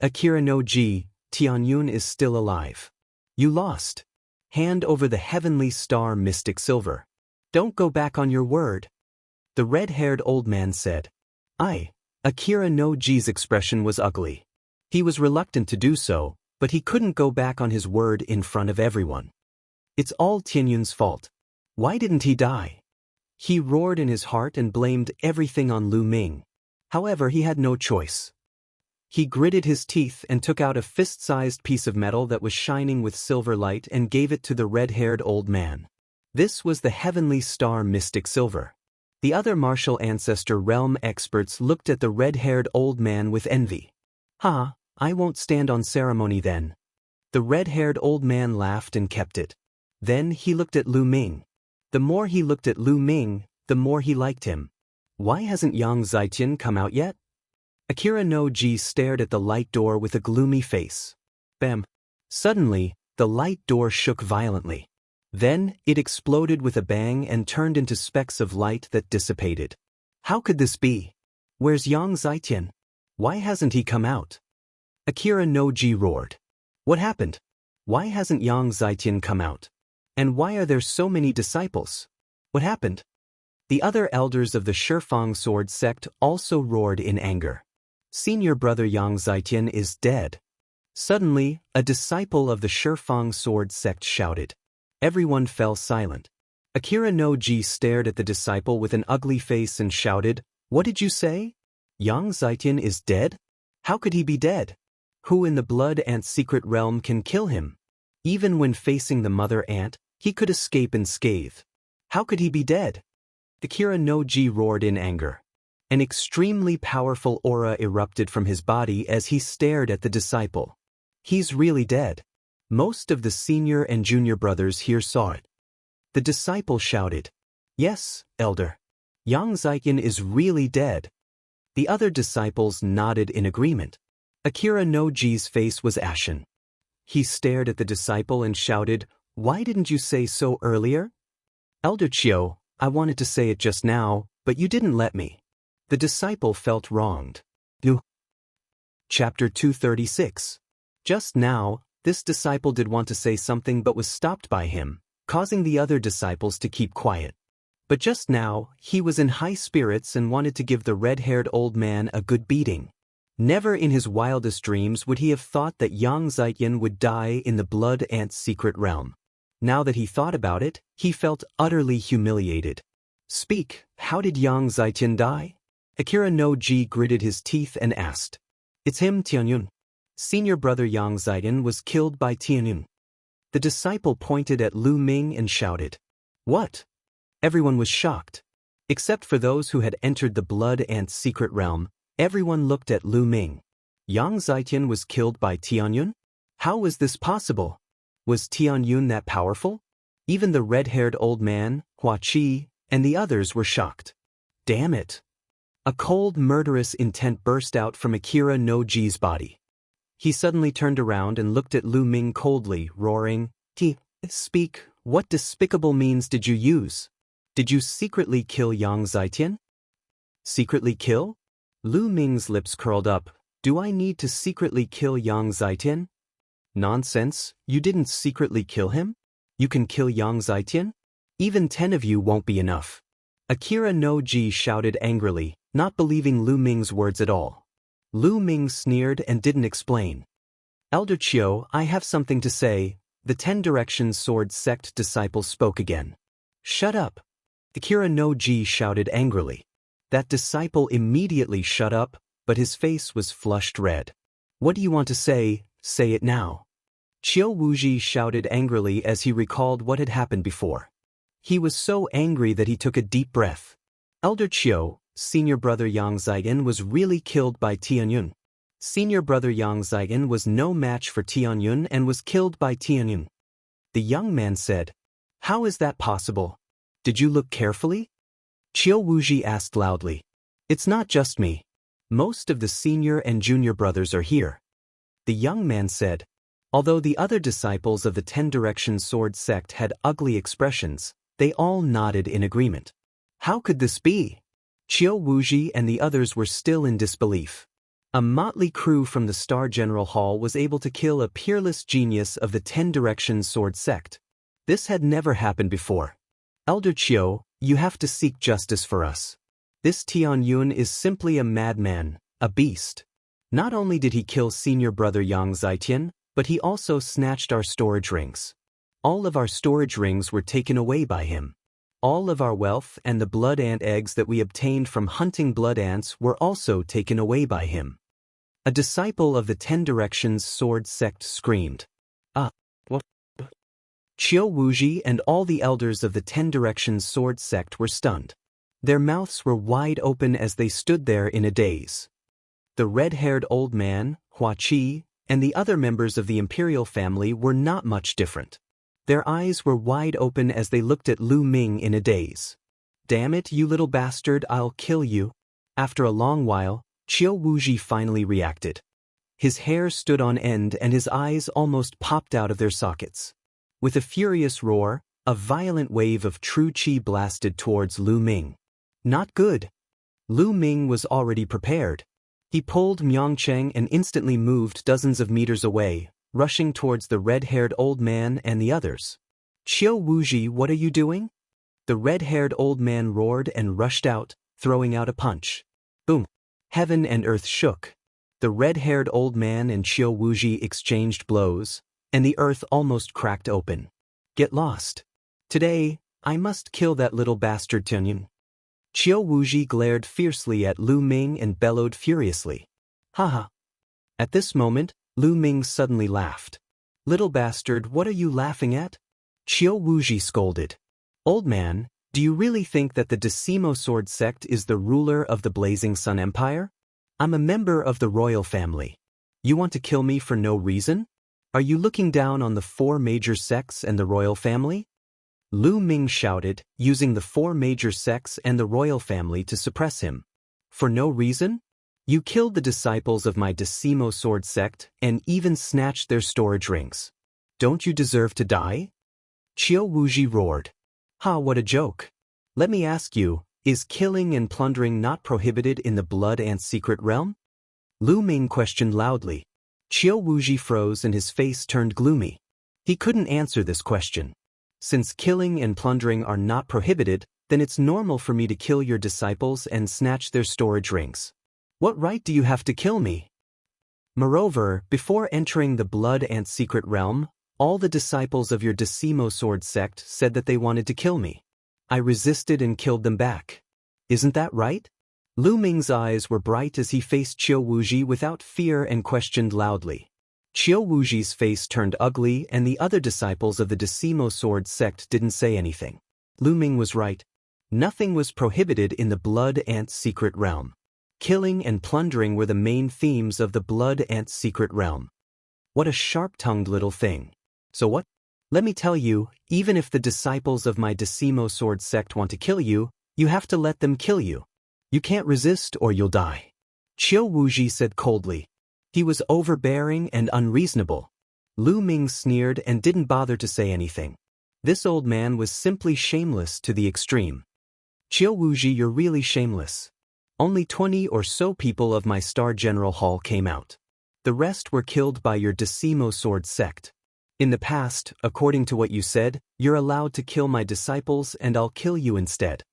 Akira no Ji, Tianyun is still alive. You lost. Hand over the heavenly star mystic silver. Don't go back on your word. The red-haired old man said. Akira no Ji's expression was ugly. He was reluctant to do so, but he couldn't go back on his word in front of everyone. It's all Tianyun's fault. Why didn't he die? He roared in his heart and blamed everything on Lu Ming. However, he had no choice. He gritted his teeth and took out a fist-sized piece of metal that was shining with silver light and gave it to the red-haired old man. This was the heavenly star Mystic Silver. The other martial ancestor realm experts looked at the red-haired old man with envy. "Ha, I won't stand on ceremony then." The red-haired old man laughed and kept it. Then he looked at Lu Ming. The more he looked at Lu Ming, the more he liked him. Why hasn't Yang Zaijian come out yet? Akira no Ji stared at the light door with a gloomy face. Bam! Suddenly, the light door shook violently. Then, it exploded with a bang and turned into specks of light that dissipated. How could this be? Where's Yang Zaijian? Why hasn't he come out? Akira no Ji roared. What happened? Why hasn't Yang Zaijian come out? And why are there so many disciples? What happened? The other elders of the Shifang sword sect also roared in anger. Senior brother Yang Zaijian is dead. Suddenly, a disciple of the Shifang sword sect shouted. Everyone fell silent. Akira no Ji stared at the disciple with an ugly face and shouted, "What did you say? Yang Zaijian is dead? How could he be dead? Who in the blood ant secret realm can kill him? Even when facing the mother ant, he could escape unscathed. How could he be dead?" Akira no Ji roared in anger. An extremely powerful aura erupted from his body as he stared at the disciple. He's really dead. Most of the senior and junior brothers here saw it. The disciple shouted, "Yes, elder. Yang Zaijian is really dead." The other disciples nodded in agreement. Akira no Ji's face was ashen. He stared at the disciple and shouted, "Why didn't you say so earlier?" "Elder Chiu, I wanted to say it just now, but you didn't let me." The disciple felt wronged. Chapter 236. Just now, this disciple did want to say something but was stopped by him, causing the other disciples to keep quiet. But just now, he was in high spirits and wanted to give the red-haired old man a good beating. Never in his wildest dreams would he have thought that Yang Zaijian would die in the blood ant's secret realm. Now that he thought about it, he felt utterly humiliated. "Speak, how did Yang Zaijian die?" Akira no Ji gritted his teeth and asked. "It's him, Tianyun. Senior brother Yang Zaijian was killed by Tianyun." The disciple pointed at Lu Ming and shouted. "What?" Everyone was shocked. Except for those who had entered the blood ant's secret realm, everyone looked at Lu Ming. Yang Zaijian was killed by Tianyun? How was this possible? Was Tianyun that powerful? Even the red-haired old man, Hua Qi, and the others were shocked. Damn it! A cold, murderous intent burst out from Akira no Ji's body. He suddenly turned around and looked at Lu Ming coldly, roaring, Speak, what despicable means did you use? Did you secretly kill Yang Zaijian?" "Secretly kill?" Lu Ming's lips curled up. "Do I need to secretly kill Yang Zaijian?" "Nonsense, you didn't secretly kill him? You can kill Yang Zaijian? Even 10 of you won't be enough." Akira no Ji shouted angrily, not believing Lu Ming's words at all. Lu Ming sneered and didn't explain. "Elder Chiu, I have something to say." The 10 Directions Sword Sect disciple spoke again. "Shut up." Akira no Ji shouted angrily. That disciple immediately shut up, but his face was flushed red. "What do you want to say? Say it now." Chiu Wuji shouted angrily as he recalled what had happened before. He was so angry that he took a deep breath. "Elder Chiu, senior brother Yang Zaijian was really killed by Tianyun. Senior brother Yang Zaijian was no match for Tianyun and was killed by Tianyun." The young man said, "How is that possible? Did you look carefully?" Chiu Wuji asked loudly. "It's not just me. Most of the senior and junior brothers are here." The young man said. Although the other disciples of the 10 Directions Sword Sect had ugly expressions, they all nodded in agreement. How could this be? Chiu Wuji and the others were still in disbelief. A motley crew from the Star General Hall was able to kill a peerless genius of the 10 Directions Sword Sect. This had never happened before. "Elder Chiu, you have to seek justice for us. This Tianyun is simply a madman, a beast. Not only did he kill senior brother Yang Zaijian, but he also snatched our storage rings. All of our storage rings were taken away by him. All of our wealth and the blood ant eggs that we obtained from hunting blood ants were also taken away by him. A disciple of the 10 Directions sword sect screamed. What? Qiu Wuji and all the elders of the 10 Directions sword sect were stunned. Their mouths were wide open as they stood there in a daze. The red-haired old man, Hua Qi, and the other members of the imperial family were not much different. Their eyes were wide open as they looked at Lu Ming in a daze. "Damn it, you little bastard, I'll kill you." After a long while, Qiu Wuji finally reacted. His hair stood on end and his eyes almost popped out of their sockets. With a furious roar, a violent wave of true qi blasted towards Lu Ming. Not good. Lu Ming was already prepared. He pulled Myongcheng and instantly moved dozens of meters away, rushing towards the red-haired old man and the others. "Qiu Wuji, what are you doing?" The red-haired old man roared and rushed out, throwing out a punch. Boom! Heaven and earth shook. The red-haired old man and Qiu Wuji exchanged blows, and the earth almost cracked open. "Get lost. Today, I must kill that little bastard Tianyun." Qiu Wuji glared fiercely at Lu Ming and bellowed furiously. "Haha." At this moment, Lu Ming suddenly laughed. "Little bastard, what are you laughing at?" Qiu Wuji scolded. "Old man, do you really think that the Decimo Sword sect is the ruler of the Blazing Sun Empire? I'm a member of the royal family. You want to kill me for no reason? Are you looking down on the 4 major sects and the royal family?" Lu Ming shouted, using the 4 major sects and the royal family to suppress him. "For no reason? You killed the disciples of my Decimo Sword sect and even snatched their storage rings. Don't you deserve to die?" Qiu Wuji roared. "Ha, what a joke. Let me ask you, is killing and plundering not prohibited in the Blood Ant secret realm?" Lu Ming questioned loudly. Qiu Wuji froze and his face turned gloomy. He couldn't answer this question. "Since killing and plundering are not prohibited, then it's normal for me to kill your disciples and snatch their storage rings. What right do you have to kill me?" Moreover, before entering the Blood Ant secret realm, all the disciples of your Decimo Sword sect said that they wanted to kill me. I resisted and killed them back. Isn't that right?" Lu Ming's eyes were bright as he faced Qiu Wuji without fear and questioned loudly. Qiu Wuji's face turned ugly and the other disciples of the Decimo Sword sect didn't say anything. Lu Ming was right. Nothing was prohibited in the Blood Ant secret realm. Killing and plundering were the main themes of the Blood Ant secret realm. What a sharp-tongued little thing. So what? Let me tell you, even if the disciples of my Decimo Sword sect want to kill you, you have to let them kill you. You can't resist or you'll die. Qiu Wuji said coldly. He was overbearing and unreasonable. Lu Ming sneered and didn't bother to say anything. This old man was simply shameless to the extreme. "Qiu Wuji, you're really shameless. Only 20 or so people of my Star General Hall came out. The rest were killed by your Decimo Sword sect. In the past, according to what you said, you're allowed to kill my disciples and I'll kill you instead.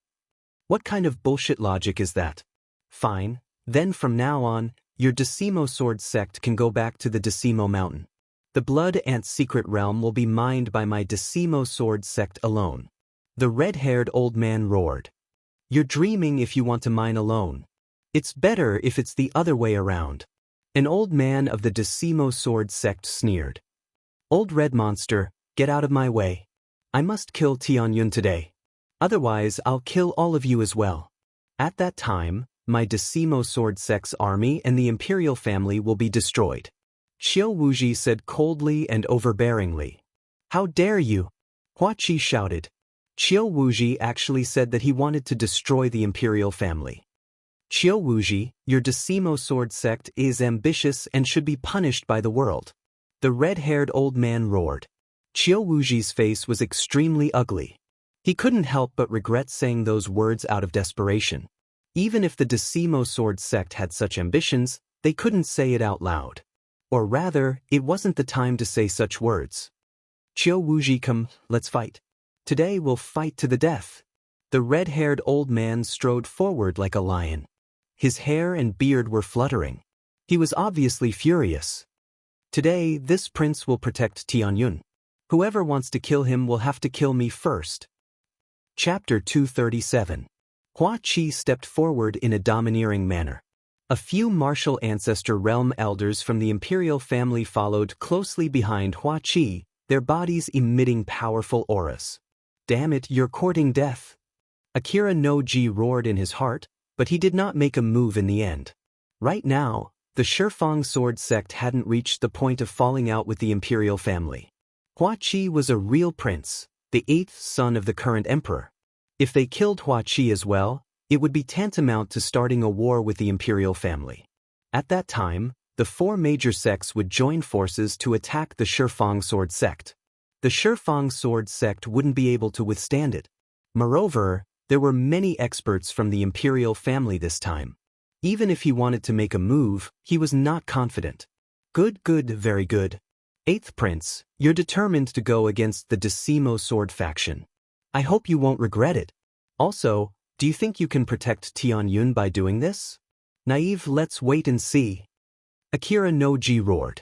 What kind of bullshit logic is that? Fine, then from now on, your Decimo Sword sect can go back to the Decimo Mountain. The Blood Ant secret realm will be mined by my Decimo Sword sect alone." The red-haired old man roared. "You're dreaming if you want to mine alone. It's better if it's the other way around." An old man of the Decimo Sword sect sneered. "Old red monster, get out of my way. I must kill Tianyun today. Otherwise I'll kill all of you as well. At that time, my Decimo Sword sect's army and the imperial family will be destroyed." Qiu Wuji said coldly and overbearingly. "How dare you?" Hua Qi shouted. Qiu Wuji actually said that he wanted to destroy the imperial family. "Qiu Wuji, your Decimo Sword sect is ambitious and should be punished by the world." The red-haired old man roared. Qiu Wuji's face was extremely ugly. He couldn't help but regret saying those words out of desperation. Even if the Decimo Sword sect had such ambitions, they couldn't say it out loud. Or rather, it wasn't the time to say such words. "Qiu Wuji, come, let's fight. Today we'll fight to the death." The red-haired old man strode forward like a lion. His hair and beard were fluttering. He was obviously furious. "Today, this prince will protect Tianyun. Whoever wants to kill him will have to kill me first." Chapter 237. Hua Qi stepped forward in a domineering manner. A few martial ancestor realm elders from the imperial family followed closely behind Hua Qi, their bodies emitting powerful auras. Damn it, you're courting death. Akira no Ji roared in his heart, but he did not make a move in the end. Right now, the Shifang sword sect hadn't reached the point of falling out with the imperial family. Hua Qi was a real prince, the 8th son of the current emperor. If they killed Hua Qi as well, it would be tantamount to starting a war with the imperial family. At that time, the 4 major sects would join forces to attack the Shifang sword sect. The Shifang sword sect wouldn't be able to withstand it. Moreover, there were many experts from the imperial family this time. Even if he wanted to make a move, he was not confident. Good, very good. 8th Prince, you're determined to go against the Decimo sword faction. I hope you won't regret it. Also, do you think you can protect Tianyun by doing this? Naive, let's wait and see. Akira no Ji roared.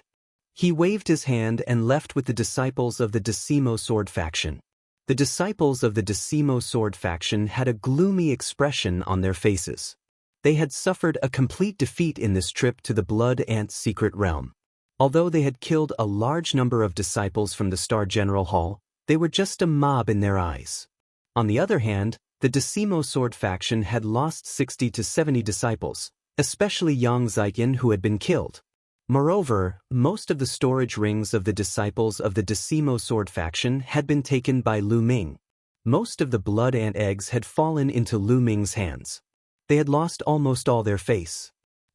He waved his hand and left with the disciples of the Decimo sword faction. The disciples of the Decimo sword faction had a gloomy expression on their faces. They had suffered a complete defeat in this trip to the Blood Ant secret realm. Although they had killed a large number of disciples from the Star General Hall, they were just a mob in their eyes. On the other hand, the Decimo sword faction had lost 60 to 70 disciples, especially Yang Xianxia who had been killed. Moreover, most of the storage rings of the disciples of the Decimo sword faction had been taken by Lu Ming. Most of the blood ant eggs had fallen into Lu Ming's hands. They had lost almost all their face.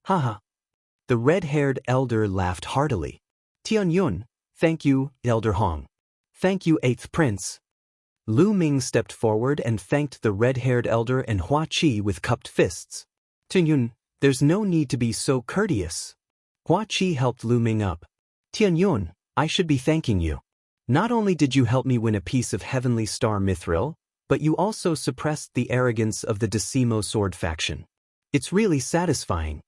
Haha. The red-haired elder laughed heartily. Tianyun, thank you, Elder Hong. Thank you, 8th Prince. Lu Ming stepped forward and thanked the red-haired elder and Hua Qi with cupped fists. Tianyun, there's no need to be so courteous. Hua Qi helped Lu Ming up. Tianyun, I should be thanking you. Not only did you help me win a piece of heavenly star mithril, but you also suppressed the arrogance of the Decimo sword faction. It's really satisfying.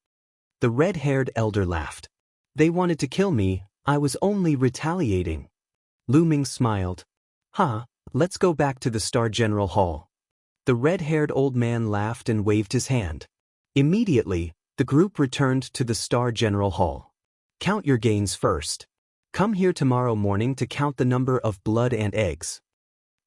The red-haired elder laughed. They wanted to kill me, I was only retaliating. Lu Ming smiled. Let's go back to the Star General Hall. The red-haired old man laughed and waved his hand. Immediately, the group returned to the Star General Hall. Count your gains first. Come here tomorrow morning to count the number of blood and eggs.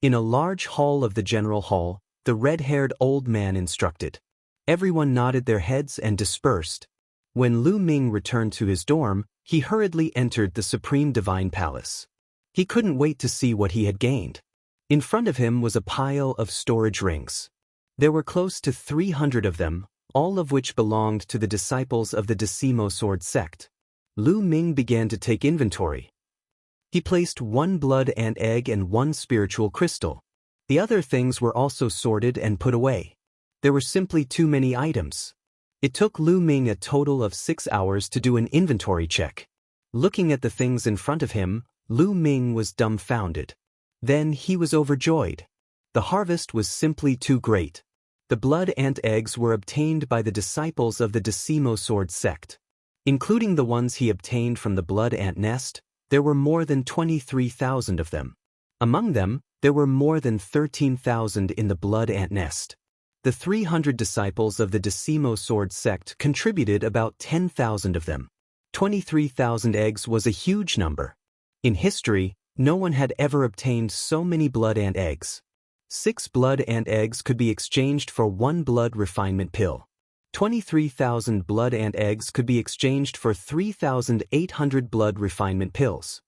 In a large hall of the General Hall, the red-haired old man instructed. Everyone nodded their heads and dispersed. When Lu Ming returned to his dorm, he hurriedly entered the Supreme Divine Palace. He couldn't wait to see what he had gained. In front of him was a pile of storage rings. There were close to 300 of them, all of which belonged to the disciples of the Decimo sword sect. Lu Ming began to take inventory. He placed 1 blood ant egg and 1 spiritual crystal. The other things were also sorted and put away. There were simply too many items. It took Lu Ming a total of 6 hours to do an inventory check. Looking at the things in front of him, Lu Ming was dumbfounded. Then he was overjoyed. The harvest was simply too great. The blood ant eggs were obtained by the disciples of the Decimo sword sect. Including the ones he obtained from the blood ant nest, there were more than 23,000 of them. Among them, there were more than 13,000 in the blood ant nest. The 300 disciples of the Decimo sword sect contributed about 10,000 of them. 23,000 eggs was a huge number. In history, no one had ever obtained so many blood ant eggs. 6 blood ant eggs could be exchanged for 1 blood refinement pill. 23,000 blood ant eggs could be exchanged for 3,800 blood refinement pills.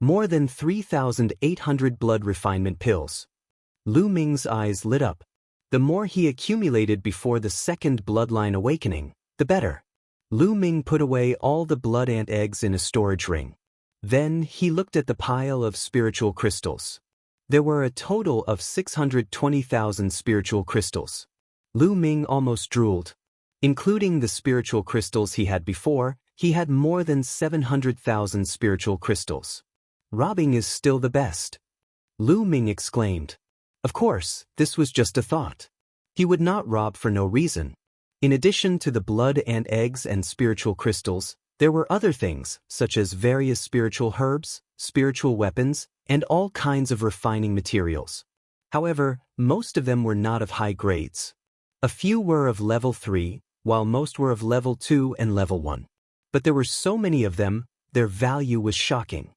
More than 3,800 blood refinement pills. Lu Ming's eyes lit up. The more he accumulated before the second bloodline awakening, the better. Lu Ming put away all the blood ant eggs in a storage ring. Then he looked at the pile of spiritual crystals. There were a total of 620,000 spiritual crystals. Lu Ming almost drooled. Including the spiritual crystals he had before, he had more than 700,000 spiritual crystals. Robbing is still the best. Lu Ming exclaimed. Of course, this was just a thought. He would not rob for no reason. In addition to the blood and eggs and spiritual crystals, there were other things, such as various spiritual herbs, spiritual weapons, and all kinds of refining materials. However, most of them were not of high grades. A few were of level 3, while most were of level 2 and level 1. But there were so many of them, their value was shocking.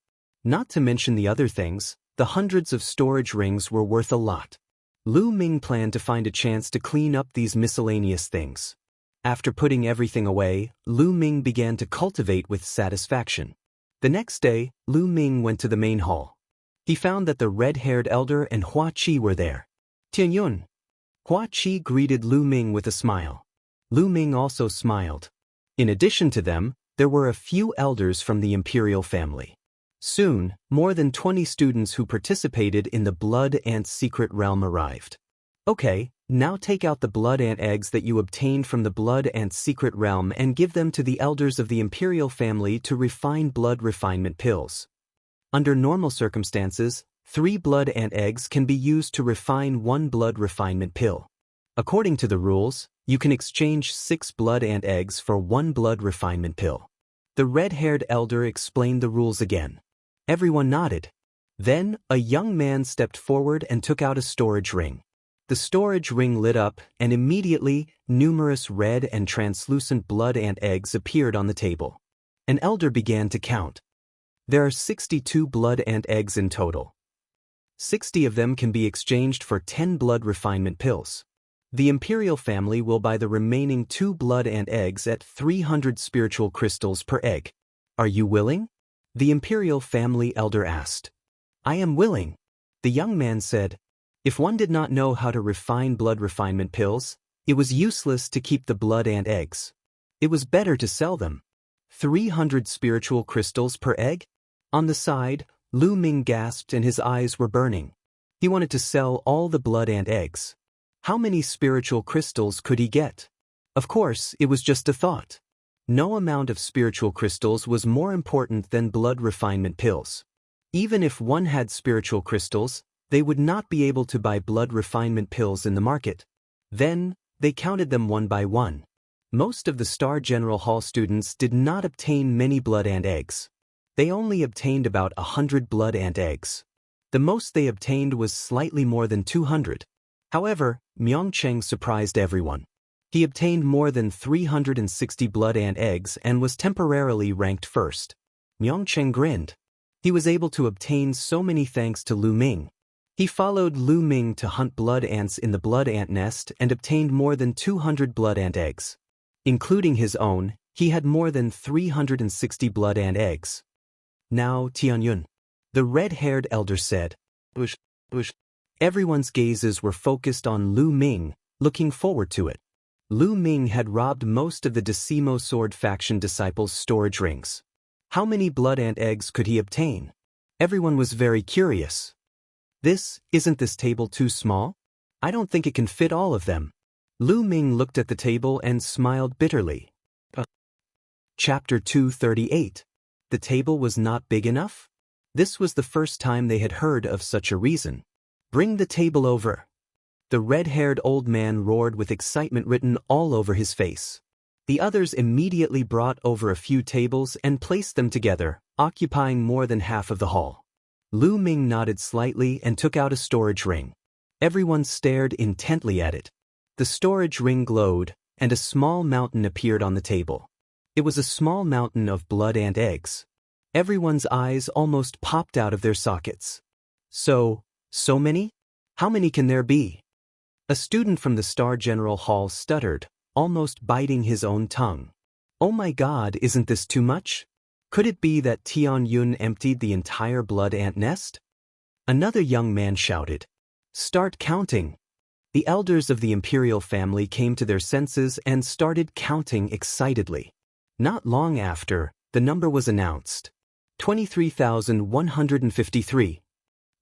Not to mention the other things, the hundreds of storage rings were worth a lot. Lu Ming planned to find a chance to clean up these miscellaneous things. After putting everything away, Lu Ming began to cultivate with satisfaction. The next day, Lu Ming went to the main hall. He found that the red-haired elder and Hua Qi were there. Tianyun. Hua Qi greeted Lu Ming with a smile. Lu Ming also smiled. In addition to them, there were a few elders from the imperial family. Soon, more than 20 students who participated in the Blood Ant Secret Realm arrived. Okay, now take out the blood ant eggs that you obtained from the Blood Ant Secret Realm and give them to the elders of the imperial family to refine blood refinement pills. Under normal circumstances, 3 blood ant eggs can be used to refine 1 blood refinement pill. According to the rules, you can exchange 6 blood ant eggs for 1 blood refinement pill. The red-haired elder explained the rules again. Everyone nodded. Then, a young man stepped forward and took out a storage ring. The storage ring lit up, and immediately, numerous red and translucent blood ant eggs appeared on the table. An elder began to count. There are 62 blood ant eggs in total. 60 of them can be exchanged for 10 blood refinement pills. The imperial family will buy the remaining 2 blood ant eggs at 300 spiritual crystals per egg. Are you willing? The imperial family elder asked. I am willing. The young man said. If one did not know how to refine blood refinement pills, it was useless to keep the blood ant eggs. It was better to sell them. 300 spiritual crystals per egg? On the side, Lu Ming gasped and his eyes were burning. He wanted to sell all the blood ant eggs. How many spiritual crystals could he get? Of course, it was just a thought. No amount of spiritual crystals was more important than blood refinement pills. Even if one had spiritual crystals, they would not be able to buy blood refinement pills in the market. Then, they counted them one by one. Most of the Star General Hall students did not obtain many blood ant eggs. They only obtained about 100 blood ant eggs. The most they obtained was slightly more than 200. However, Myongcheng surprised everyone. He obtained more than 360 blood ant eggs and was temporarily ranked first. Myongcheng grinned. He was able to obtain so many thanks to Lu Ming. He followed Lu Ming to hunt blood ants in the blood ant nest and obtained more than 200 blood ant eggs. Including his own, he had more than 360 blood ant eggs. Now, Tianyun. The red-haired elder said. Bush. Everyone's gazes were focused on Lu Ming, looking forward to it. Lu Ming had robbed most of the Decimo Sword faction disciples' storage rings. How many blood ant eggs could he obtain? Everyone was very curious. Isn't this table too small? I don't think it can fit all of them. Lu Ming looked at the table and smiled bitterly. Chapter 238. The table was not big enough? This was the first time they had heard of such a reason. Bring the table over. The red-haired old man roared with excitement written all over his face. The others immediately brought over a few tables and placed them together, occupying more than half of the hall. Lu Ming nodded slightly and took out a storage ring. Everyone stared intently at it. The storage ring glowed, and a small mountain appeared on the table. It was a small mountain of blood ant eggs. Everyone's eyes almost popped out of their sockets. So many? How many can there be? A student from the Star General Hall stuttered, almost biting his own tongue. Oh my God, isn't this too much? Could it be that Tianyun emptied the entire blood ant nest? Another young man shouted. Start counting. The elders of the imperial family came to their senses and started counting excitedly. Not long after, the number was announced. 23,153.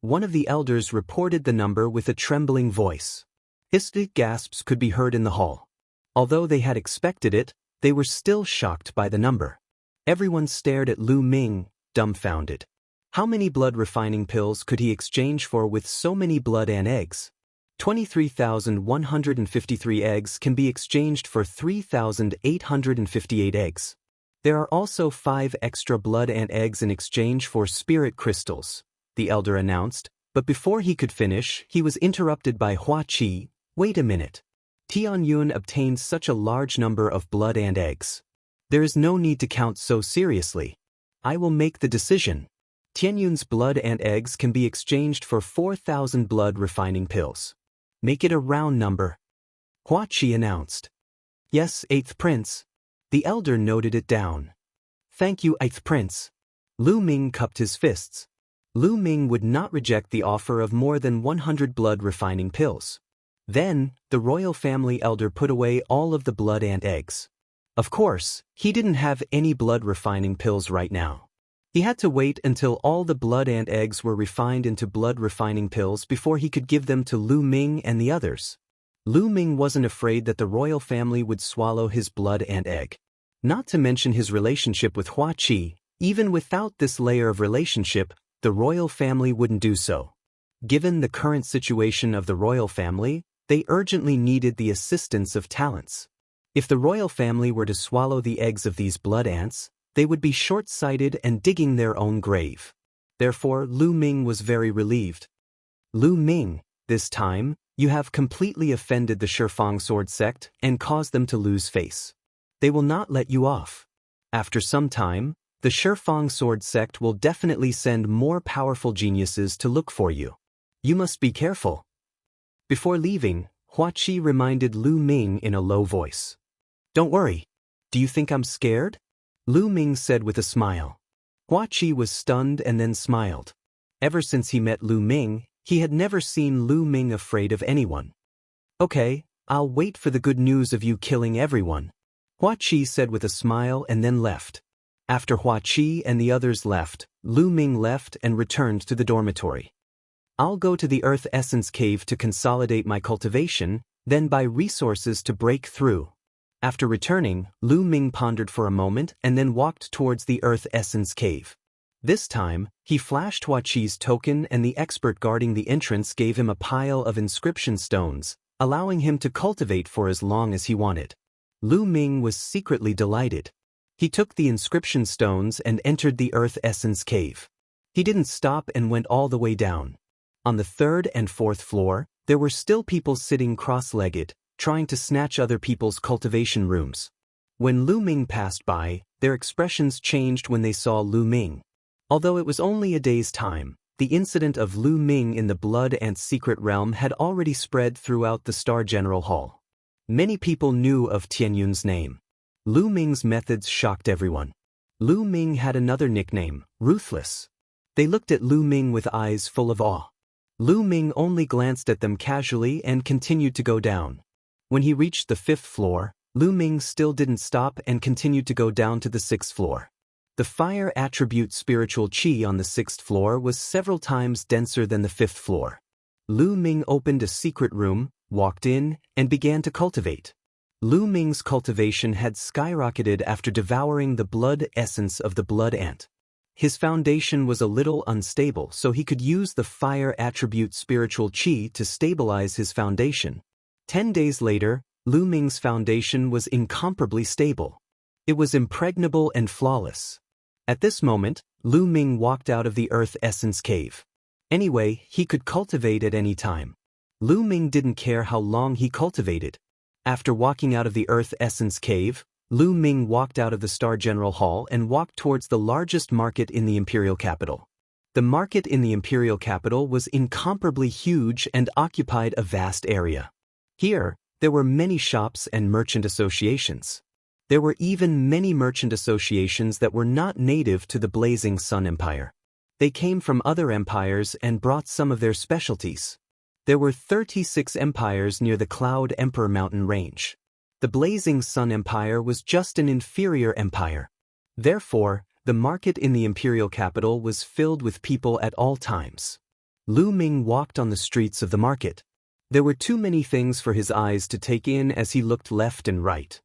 One of the elders reported the number with a trembling voice. Hissed gasps could be heard in the hall. Although they had expected it, they were still shocked by the number. Everyone stared at Lu Ming, dumbfounded. How many blood refining pills could he exchange for with so many blood ant eggs? 23,153 eggs can be exchanged for 3,858 eggs. There are also 5 extra blood ant eggs in exchange for spirit crystals, the elder announced, But before he could finish, he was interrupted by Hua Qi. Wait a minute. Tianyun obtained such a large number of blood and eggs. There is no need to count so seriously. I will make the decision. Tianyun's blood and eggs can be exchanged for 4,000 blood refining pills. Make it a round number. Hua Qi announced. Yes, 8th Prince. The elder noted it down. Thank you, 8th Prince. Lu Ming cupped his fists. Lu Ming would not reject the offer of more than 100 blood refining pills. Then, the royal family elder put away all of the blood and eggs. Of course, he didn't have any blood refining pills right now. He had to wait until all the blood and eggs were refined into blood refining pills before he could give them to Lu Ming and the others. Lu Ming wasn't afraid that the royal family would swallow his blood and egg. Not to mention his relationship with Hua Qi, even without this layer of relationship, the royal family wouldn't do so. Given the current situation of the royal family, they urgently needed the assistance of talents. If the royal family were to swallow the eggs of these blood ants, they would be short-sighted and digging their own grave. Therefore, Lu Ming was very relieved. Lu Ming, this time, you have completely offended the Shifang sword sect and caused them to lose face. They will not let you off. After some time, the Shifang sword sect will definitely send more powerful geniuses to look for you. You must be careful. Before leaving, Hua Qi reminded Lu Ming in a low voice. Don't worry. Do you think I'm scared? Lu Ming said with a smile. Hua Qi was stunned and then smiled. Ever since he met Lu Ming, he had never seen Lu Ming afraid of anyone. Okay, I'll wait for the good news of you killing everyone. Hua Qi said with a smile and then left. After Hua Qi and the others left, Lu Ming left and returned to the dormitory. I'll go to the Earth Essence Cave to consolidate my cultivation, then buy resources to break through. After returning, Lu Ming pondered for a moment and then walked towards the Earth Essence Cave. This time, he flashed Hua Qi's token and the expert guarding the entrance gave him a pile of inscription stones, allowing him to cultivate for as long as he wanted. Lu Ming was secretly delighted. He took the inscription stones and entered the Earth Essence Cave. He didn't stop and went all the way down. On the 3rd and 4th floor, there were still people sitting cross-legged, trying to snatch other people's cultivation rooms. When Lu Ming passed by, their expressions changed when they saw Lu Ming. Although it was only a day's time, the incident of Lu Ming in the Blood Ant's secret realm had already spread throughout the Star General Hall. Many people knew of Tianyun's name. Lu Ming's methods shocked everyone. Lu Ming had another nickname, Ruthless. They looked at Lu Ming with eyes full of awe. Lu Ming only glanced at them casually and continued to go down. When he reached the 5th floor, Lu Ming still didn't stop and continued to go down to the 6th floor. The fire attribute spiritual qi on the 6th floor was several times denser than the 5th floor. Lu Ming opened a secret room, walked in, and began to cultivate. Lu Ming's cultivation had skyrocketed after devouring the blood essence of the blood ant. His foundation was a little unstable, so he could use the fire attribute spiritual qi to stabilize his foundation. 10 days later, Lu Ming's foundation was incomparably stable. It was impregnable and flawless. At this moment, Lu Ming walked out of the Earth Essence Cave. Anyway, he could cultivate at any time. Lu Ming didn't care how long he cultivated. After walking out of the Earth Essence Cave, Lu Ming walked out of the Star General Hall and walked towards the largest market in the imperial capital. The market in the imperial capital was incomparably huge and occupied a vast area. Here, there were many shops and merchant associations. There were even many merchant associations that were not native to the Blazing Sun Empire. They came from other empires and brought some of their specialties. There were 36 empires near the Cloud Emperor mountain range. The Blazing Sun Empire was just an inferior empire. Therefore, the market in the imperial capital was filled with people at all times. Lu Ming walked on the streets of the market. There were too many things for his eyes to take in as he looked left and right.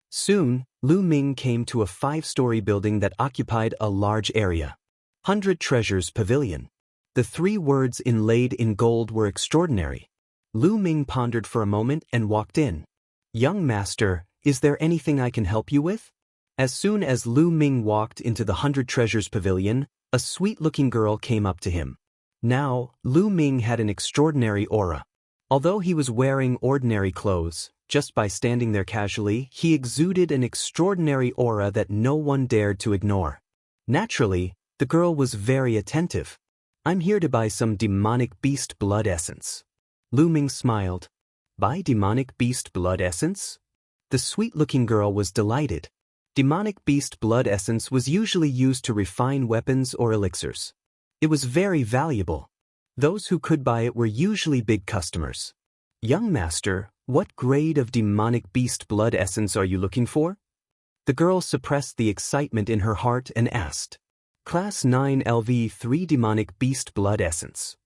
Soon, Lu Ming came to a 5-story building that occupied a large area. 100 Treasures Pavilion. The 3 words inlaid in gold were extraordinary. Lu Ming pondered for a moment and walked in. Young master, is there anything I can help you with? As soon as Lu Ming walked into the 100 Treasures Pavilion, a sweet-looking girl came up to him. Now, Lu Ming had an extraordinary aura. Although he was wearing ordinary clothes, just by standing there casually, he exuded an extraordinary aura that no one dared to ignore. Naturally, the girl was very attentive. "I'm here to buy some demonic beast blood essence." Lu Ming smiled. "Buy demonic beast blood essence?" The sweet-looking girl was delighted. Demonic beast blood essence was usually used to refine weapons or elixirs. It was very valuable. Those who could buy it were usually big customers. "Young master, what grade of demonic beast blood essence are you looking for?" The girl suppressed the excitement in her heart and asked. "Class 9 LV3 demonic beast blood essence."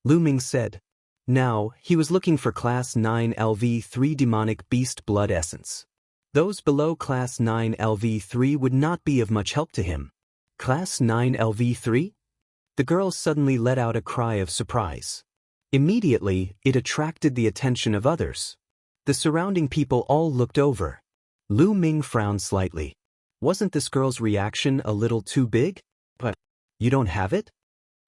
Lu Ming said. Now, he was looking for Class 9 LV3 demonic beast blood essence. Those below Class 9 LV3 would not be of much help to him. Class 9 LV3? The girl suddenly let out a cry of surprise. Immediately, it attracted the attention of others. The surrounding people all looked over. Lu Ming frowned slightly. Wasn't this girl's reaction a little too big? "But you don't have it?"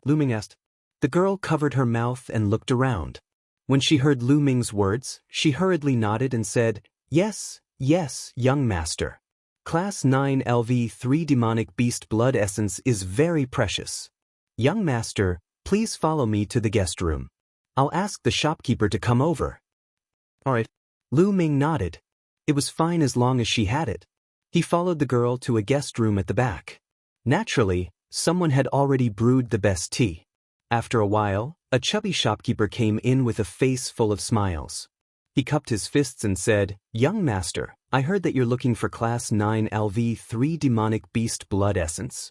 Lu Ming asked. The girl covered her mouth and looked around. When she heard Lu Ming's words, she hurriedly nodded and said, Yes, young master. Class 9 LV3 demonic beast blood essence is very precious. Young master, please follow me to the guest room. I'll ask the shopkeeper to come over." "All right." Lu Ming nodded. It was fine as long as she had it. He followed the girl to a guest room at the back. Naturally, someone had already brewed the best tea. After a while, a chubby shopkeeper came in with a face full of smiles. He cupped his fists and said, "Young master, I heard that you're looking for Class 9 LV3 demonic beast blood essence."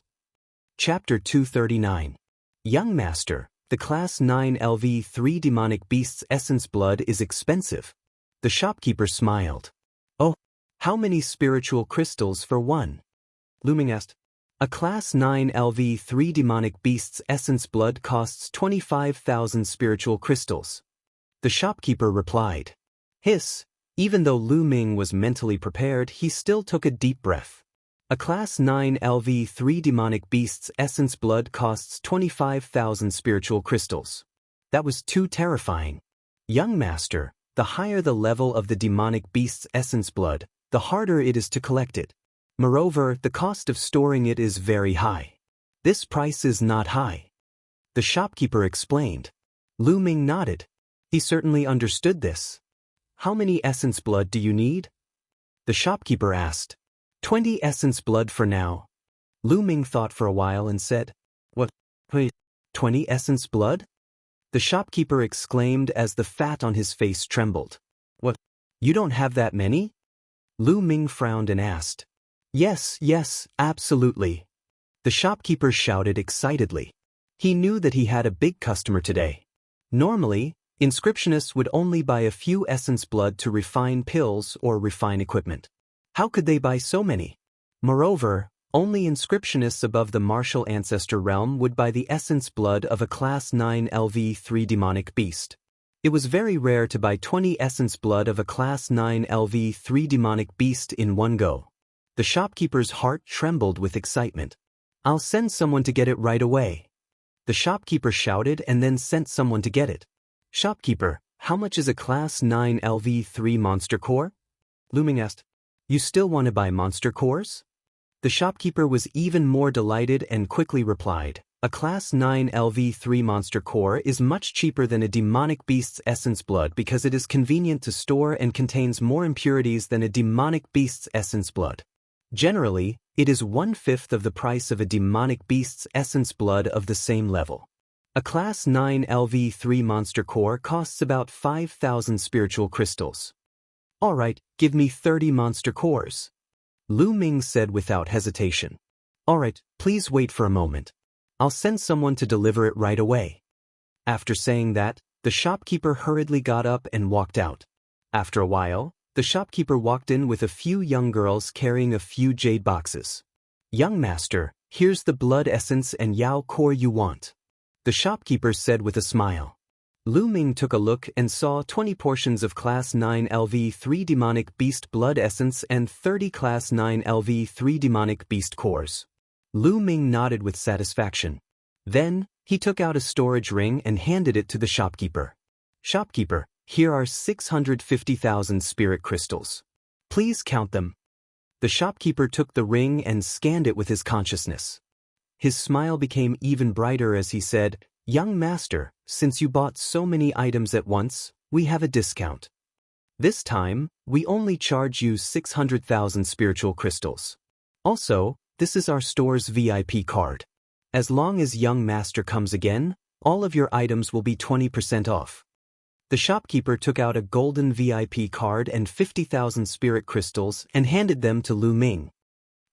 Chapter 239. Young master, the Class 9 LV3 demonic beast's essence blood is expensive. The shopkeeper smiled. "Oh, how many spiritual crystals for one?" Lu Ming asked. "A Class 9 LV3 demonic beast's essence blood costs 25,000 spiritual crystals." The shopkeeper replied. Hiss, even though Lu Ming was mentally prepared, he still took a deep breath. A Class 9 LV3 demonic beast's essence blood costs 25,000 spiritual crystals. That was too terrifying. "Young master, the higher the level of the demonic beast's essence blood, the harder it is to collect it. Moreover, the cost of storing it is very high. This price is not high." The shopkeeper explained. Lu Ming nodded. He certainly understood this. "How many essence blood do you need?" The shopkeeper asked. 20 essence blood for now." Lu Ming thought for a while and said, "What? Wait, 20 essence blood?" The shopkeeper exclaimed as the fat on his face trembled. "What? You don't have that many?" Lu Ming frowned and asked. Yes, absolutely." The shopkeeper shouted excitedly. He knew that he had a big customer today. Normally, inscriptionists would only buy a few essence blood to refine pills or refine equipment. How could they buy so many? Moreover, only inscriptionists above the martial ancestor realm would buy the essence blood of a Class 9 LV3 demonic beast. It was very rare to buy 20 essence blood of a Class 9 LV3 demonic beast in one go. The shopkeeper's heart trembled with excitement. "I'll send someone to get it right away." The shopkeeper shouted and then sent someone to get it. "Shopkeeper, how much is a Class 9 LV3 monster core?" Lu Ming asked. "You still want to buy monster cores?" The shopkeeper was even more delighted and quickly replied, "A Class 9 LV3 monster core is much cheaper than a demonic beast's essence blood because it is convenient to store and contains more impurities than a demonic beast's essence blood. Generally, it is 1/5 of the price of a demonic beast's essence blood of the same level. A Class 9 LV3 monster core costs about 5,000 spiritual crystals." "All right, give me 30 monster cores," Lu Ming said without hesitation. "All right, please wait for a moment. I'll send someone to deliver it right away." After saying that, the shopkeeper hurriedly got up and walked out. After a while, the shopkeeper walked in with a few young girls carrying a few jade boxes. "Young master, here's the blood essence and Yao core you want," the shopkeeper said with a smile. Lu Ming took a look and saw 20 portions of Class 9 LV3 demonic beast blood essence and 30 Class 9 LV3 demonic beast cores. Lu Ming nodded with satisfaction. Then, He took out a storage ring and handed it to the shopkeeper. "Shopkeeper, here are 650,000 spirit crystals. Please count them." The shopkeeper took the ring and scanned it with his consciousness. His smile became even brighter as he said, "Young master, since you bought so many items at once, we have a discount. This time, we only charge you 600,000 spiritual crystals. Also, this is our store's VIP card. As long as young master comes again, all of your items will be 20% off." The shopkeeper took out a golden VIP card and 50,000 spirit crystals and handed them to Lu Ming.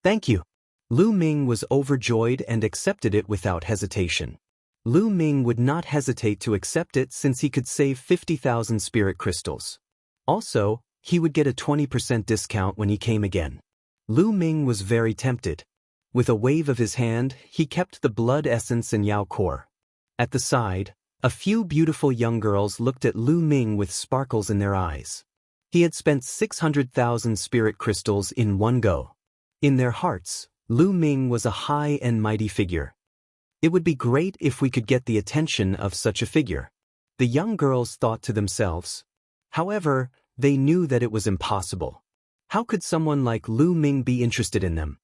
"Thank you." Lu Ming was overjoyed and accepted it without hesitation. Lu Ming would not hesitate to accept it since he could save 50,000 spirit crystals. Also, he would get a 20% discount when he came again. Lu Ming was very tempted. With a wave of his hand, he kept the blood essence and Yao core. At the side, a few beautiful young girls looked at Lu Ming with sparkles in their eyes. He had spent 600,000 spirit crystals in one go. In their hearts, Lu Ming was a high and mighty figure. It would be great if we could get the attention of such a figure. The young girls thought to themselves. However, they knew that it was impossible. How could someone like Lu Ming be interested in them?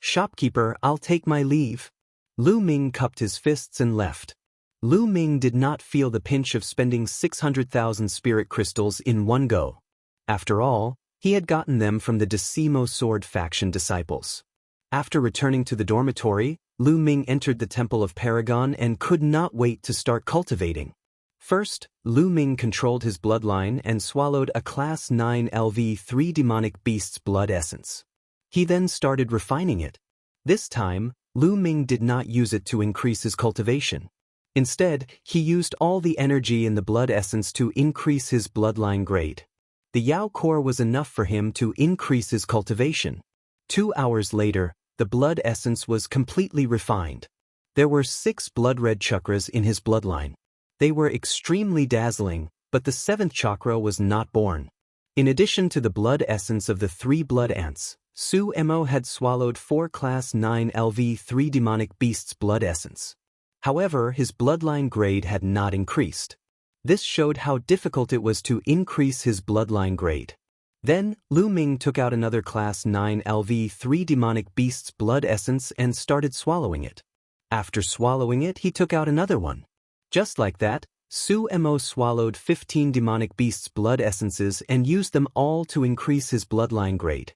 "Shopkeeper, I'll take my leave." Lu Ming cupped his fists and left. Lu Ming did not feel the pinch of spending 600,000 spirit crystals in one go. After all, he had gotten them from the Decimo Sword faction disciples. After returning to the dormitory, Lu Ming entered the Temple of Paragon and could not wait to start cultivating. First, Lu Ming controlled his bloodline and swallowed a Class 9 LV3 demonic beast's blood essence. He then started refining it. This time, Lu Ming did not use it to increase his cultivation. Instead, he used all the energy in the blood essence to increase his bloodline grade. The Yao core was enough for him to increase his cultivation. 2 hours later, the blood essence was completely refined. There were 6 blood-red chakras in his bloodline. They were extremely dazzling, but the 7th chakra was not born. In addition to the blood essence of the 3 blood ants, Su Mo had swallowed 4 Class 9 LV3 demonic beasts' blood essence. However, his bloodline grade had not increased. This showed how difficult it was to increase his bloodline grade. Then, Lu Ming took out another Class 9 LV3 demonic beast's blood essence and started swallowing it. After swallowing it, he took out another one. Just like that, Su Mo swallowed 15 demonic beasts' blood essences and used them all to increase his bloodline grade.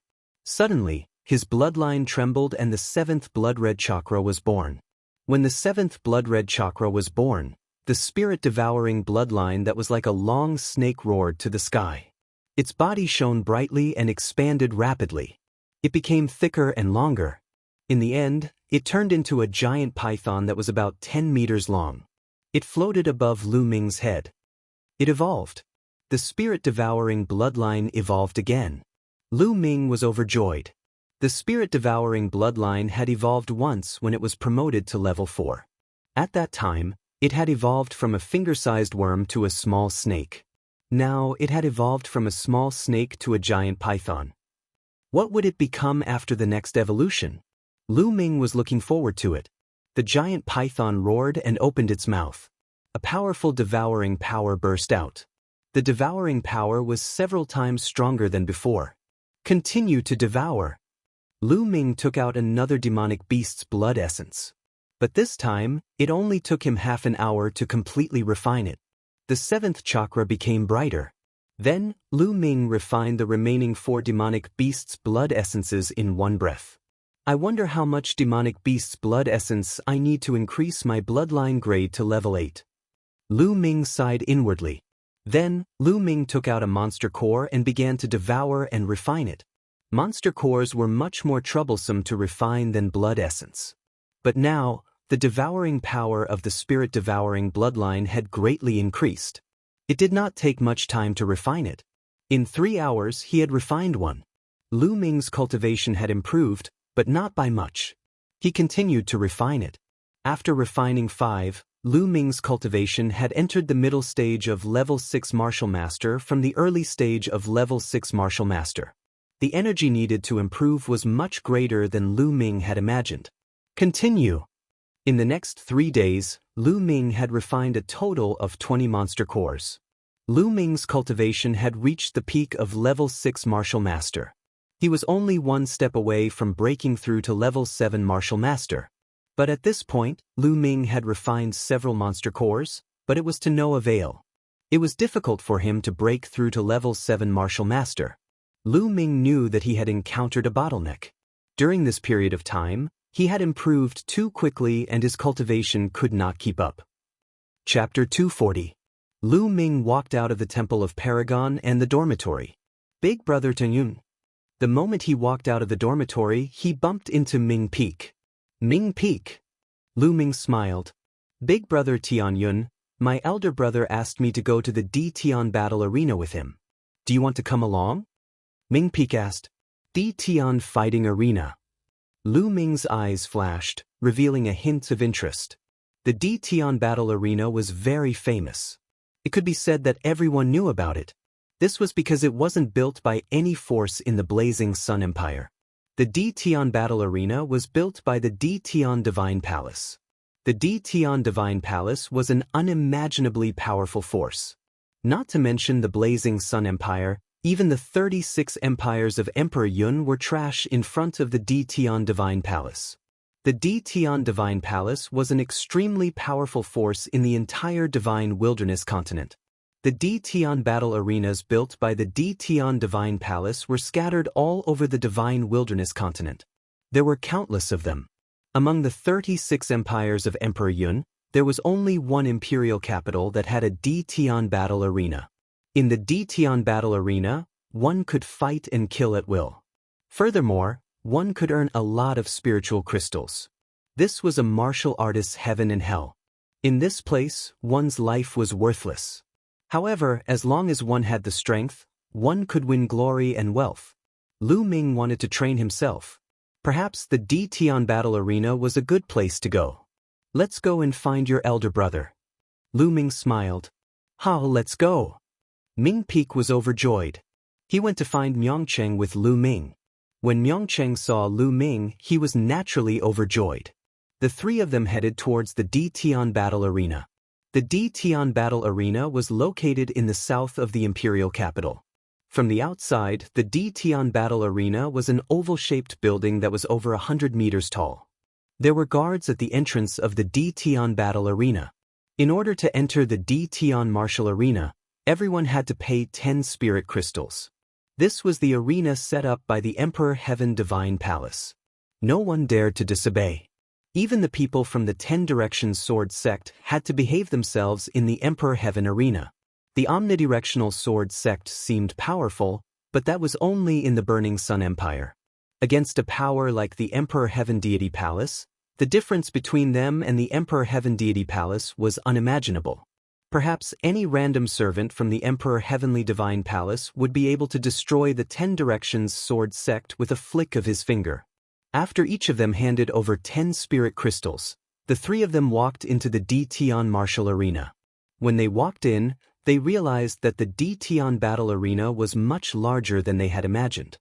Suddenly, his bloodline trembled and the 7th blood-red chakra was born. When the 7th blood-red chakra was born, the spirit-devouring bloodline that was like a long snake roared to the sky. Its body shone brightly and expanded rapidly. It became thicker and longer. In the end, it turned into a giant python that was about 10 meters long. It floated above Lu Ming's head. It evolved. The spirit-devouring bloodline evolved again. Lu Ming was overjoyed. The spirit-devouring bloodline had evolved once when it was promoted to level 4. At that time, it had evolved from a finger-sized worm to a small snake. Now it had evolved from a small snake to a giant python. What would it become after the next evolution? Lu Ming was looking forward to it. The giant python roared and opened its mouth. A powerful devouring power burst out. The devouring power was several times stronger than before. Continue to devour. Lu Ming took out another demonic beast's blood essence. But this time, it only took him half an hour to completely refine it. The 7th chakra became brighter. Then, Lu Ming refined the remaining 4 demonic beasts' blood essences in one breath. I wonder how much demonic beast's blood essence I need to increase my bloodline grade to level 8. Lu Ming sighed inwardly. Then, Lu Ming took out a monster core and began to devour and refine it. Monster cores were much more troublesome to refine than blood essence. But now, the devouring power of the spirit-devouring bloodline had greatly increased. It did not take much time to refine it. In 3 hours, he had refined one. Lu Ming's cultivation had improved, but not by much. He continued to refine it. After refining 5, Lu Ming's cultivation had entered the middle stage of level 6 martial master from the early stage of level 6 martial master. The energy needed to improve was much greater than Lu Ming had imagined. Continue. In the next 3 days, Lu Ming had refined a total of 20 monster cores. Lu Ming's cultivation had reached the peak of level 6 martial master. He was only one step away from breaking through to level 7 martial master. But at this point, Lu Ming had refined several monster cores, but it was to no avail. It was difficult for him to break through to level 7 martial master. Lu Ming knew that he had encountered a bottleneck. During this period of time, he had improved too quickly and his cultivation could not keep up. Chapter 240. Lu Ming walked out of the Temple of Paragon and the dormitory. Big brother Tengyun. The moment he walked out of the dormitory, he bumped into Ming Peak. Ming Peak. Lu Ming smiled. Big brother Tianyun, my elder brother asked me to go to the D Tian battle arena with him. Do you want to come along? Ming Peak asked. D Tian fighting arena. Lu Ming's eyes flashed, revealing a hint of interest. The D Tian battle arena was very famous. It could be said that everyone knew about it. This was because it wasn't built by any force in the Blazing Sun Empire. The D Tian battle arena was built by the D Tian Divine Palace. The D Tian Divine Palace was an unimaginably powerful force. Not to mention the Blazing Sun Empire, even the 36 empires of Emperor Yun were trash in front of the D Tian Divine Palace. The D Tian Divine Palace was an extremely powerful force in the entire Divine Wilderness continent. The D Tian battle arenas built by the D Tian Divine Palace were scattered all over the Divine Wilderness continent. There were countless of them. Among the 36 empires of Emperor Yun, there was only one imperial capital that had a D Tian battle arena. In the D Tian battle arena, one could fight and kill at will. Furthermore, one could earn a lot of spiritual crystals. This was a martial artist's heaven and hell. In this place, one's life was worthless. However, as long as one had the strength, one could win glory and wealth. Lu Ming wanted to train himself. Perhaps the D Tian battle arena was a good place to go. Let's go and find your elder brother. Lu Ming smiled. Let's go. Ming Peak was overjoyed. He went to find Myongcheng with Lu Ming. When Myongcheng saw Lu Ming, he was naturally overjoyed. The three of them headed towards the D Tian battle arena. The D Tian battle arena was located in the south of the imperial capital. From the outside, the D Tian battle arena was an oval-shaped building that was over 100 meters tall. There were guards at the entrance of the D Tian battle arena. In order to enter the D Tian martial arena, everyone had to pay 10 spirit crystals. This was the arena set up by the Emperor Heaven Divine Palace. No one dared to disobey. Even the people from the 10 Directions Sword sect had to behave themselves in the Emperor Heaven arena. The omnidirectional sword sect seemed powerful, but that was only in the Burning Sun Empire. Against a power like the Emperor Heaven Deity Palace, the difference between them and the Emperor Heaven Deity Palace was unimaginable. Perhaps any random servant from the Emperor Heavenly Divine Palace would be able to destroy the 10 Directions Sword sect with a flick of his finger. After each of them handed over 10 spirit crystals, the three of them walked into the D Tian martial arena. When they walked in, they realized that the D Tian battle arena was much larger than they had imagined.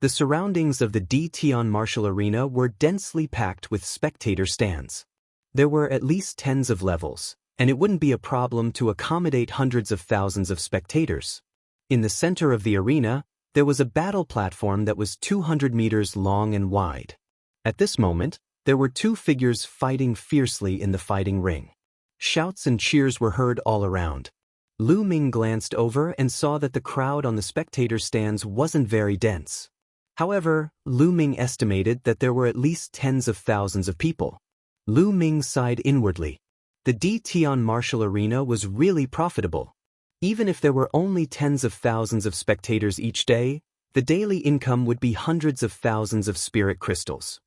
The surroundings of the D Tian martial arena were densely packed with spectator stands. There were at least tens of levels, and it wouldn't be a problem to accommodate hundreds of thousands of spectators. In the center of the arena, there was a battle platform that was 200 meters long and wide. At this moment, there were two figures fighting fiercely in the fighting ring. Shouts and cheers were heard all around. Lu Ming glanced over and saw that the crowd on the spectator stands wasn't very dense. However, Lu Ming estimated that there were at least tens of thousands of people. Lu Ming sighed inwardly. The D Tian martial arena was really profitable. Even if there were only tens of thousands of spectators each day, the daily income would be hundreds of thousands of spirit crystals.